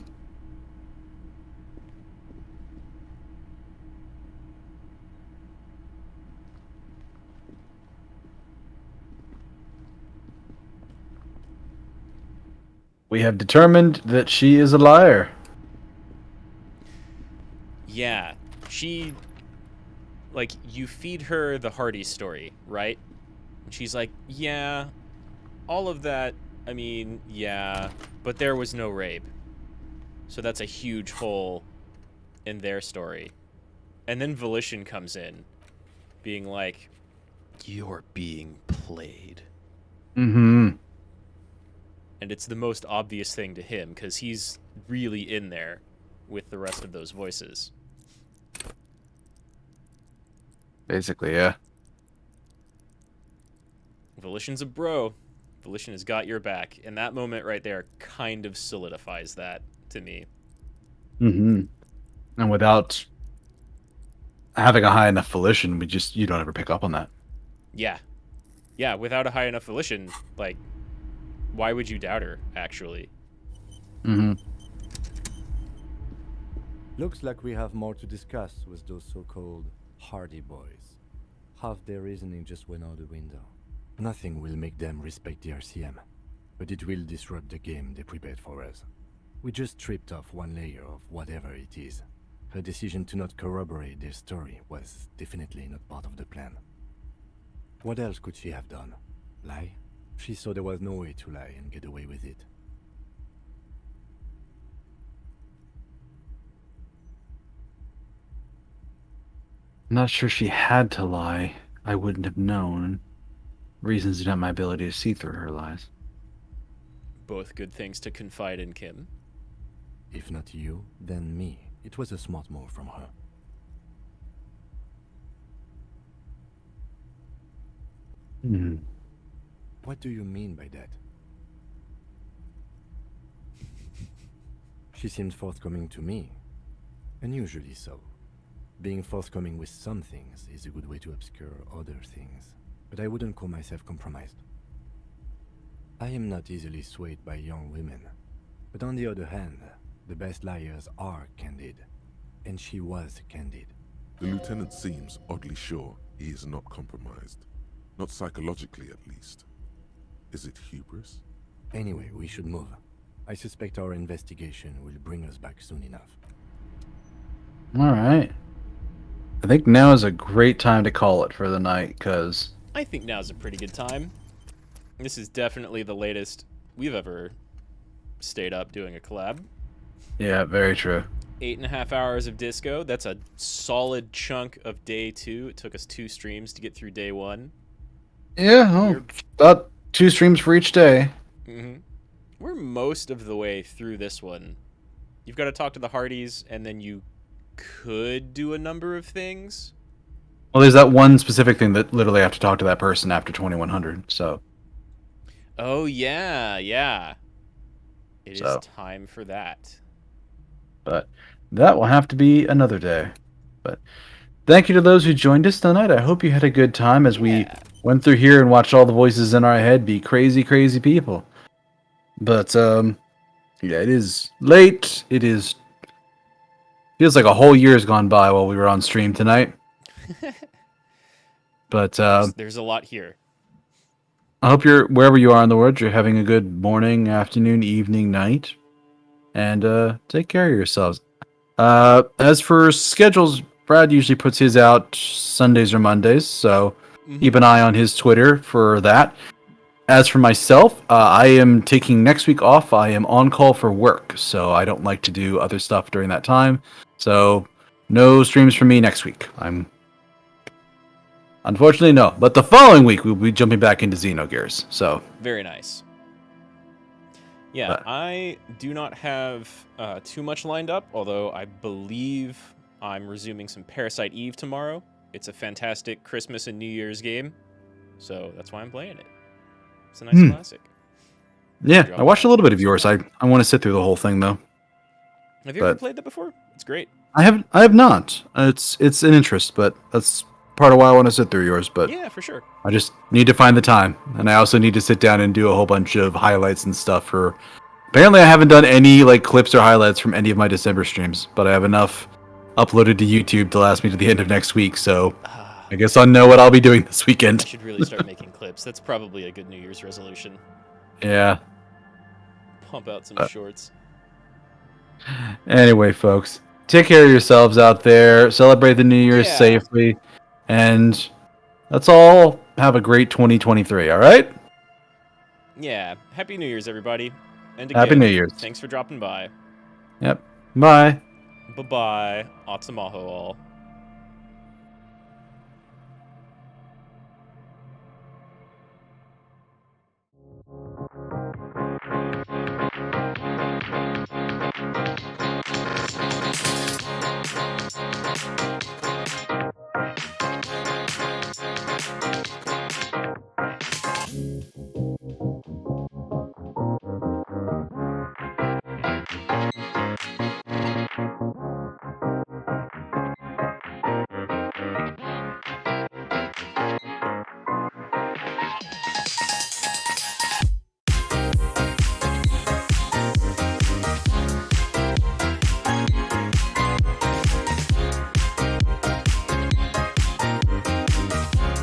We have determined that she is a liar. Yeah, she, like, you feed her the Hardy story, right? And she's like, yeah, all of that, I mean, yeah, but there was no rape. So that's a huge hole in their story. And then Volition comes in, being like, you're being played. Mm-hmm. And it's the most obvious thing to him, because he's really in there with the rest of those voices. Basically, yeah. Volition's a bro. Volition has got your back. And that moment right there kind of solidifies that to me. Mm-hmm. And without having a high enough volition, you don't ever pick up on that. Yeah. Yeah, without a high enough volition, like, why would you doubt her, actually? Mm-hmm. Looks like we have more to discuss with those so-called Hardy boys. Half their reasoning just went out the window. Nothing will make them respect the RCM, but it will disrupt the game they prepared for us. We just stripped off one layer of whatever it is. Her decision to not corroborate their story was definitely not part of the plan. What else could she have done? Lie? She saw there was no way to lie and get away with it. I'm not sure she had to lie. I wouldn't have known. Reasons did not my ability to see through her lies. Both good things to confide in Kim. If not you, then me. It was a smart move from her. Hmm. What do you mean by that? She seemed forthcoming to me. Unusually so. Being forthcoming with some things is a good way to obscure other things. But I wouldn't call myself compromised. I am not easily swayed by young women. But on the other hand, the best liars are candid. And she was candid. The lieutenant seems oddly sure he is not compromised. Not psychologically, at least. Is it hubris? Anyway, we should move. I suspect our investigation will bring us back soon enough. Alright. I think now is a great time to call it for the night, because... I think now's a pretty good time. This is definitely the latest we've ever stayed up doing a collab. Yeah, very true. 8.5 hours of disco. That's a solid chunk of day 2. It took us 2 streams to get through day 1. Yeah, well, about 2 streams for each day. Mm-hmm. We're most of the way through this one. You've got to talk to the Hardys, and then you could do a number of things. Well, there's that one specific thing that literally have to talk to that person after 2100, so... Oh, yeah, yeah. It So. is time for that. But that will have to be another day. But thank you to those who joined us tonight. I hope you had a good time as we went through here and watched all the voices in our head be crazy, crazy people. But, yeah, it is late. It is... Feels like a whole year has gone by while we were on stream tonight. But, there's a lot here. I hope you're, wherever you are in the world, you're having a good morning, afternoon, evening, night. And, take care of yourselves. As for schedules, Brad usually puts his out Sundays or Mondays, so keep an eye on his Twitter for that. As for myself, I am taking next week off. I am on call for work, so I don't like to do other stuff during that time. So, no streams for me next week. Unfortunately, no. But the following week, we'll be jumping back into Xenogears, so... Very nice. Yeah, I do not have too much lined up, although I believe I'm resuming some Parasite Eve tomorrow. It's a fantastic Christmas and New Year's game, so that's why I'm playing it. It's a nice classic. Yeah, I watched a little bit of yours. I want to sit through the whole thing, though. Have you ever played that before? It's great. I have not. It's an interest, but that's part of why I want to sit through yours. But yeah, for sure. I just need to find the time, and I also need to sit down and do a whole bunch of highlights and stuff for. Apparently, I haven't done any like clips or highlights from any of my December streams, but I have enough uploaded to YouTube to last me to the end of next week. So I guess I'll know what I'll be doing this weekend. I should really start making clips. That's probably a good New Year's resolution. Yeah. Pump out some shorts. Anyway, folks, take care of yourselves out there. Celebrate the New Year's safely. And that's all. Have a great 2023, all right? Yeah. Happy New Year's, everybody. And Happy again, New Year's. Thanks for dropping by. Yep. Bye. Bye-bye. Atsumaho all.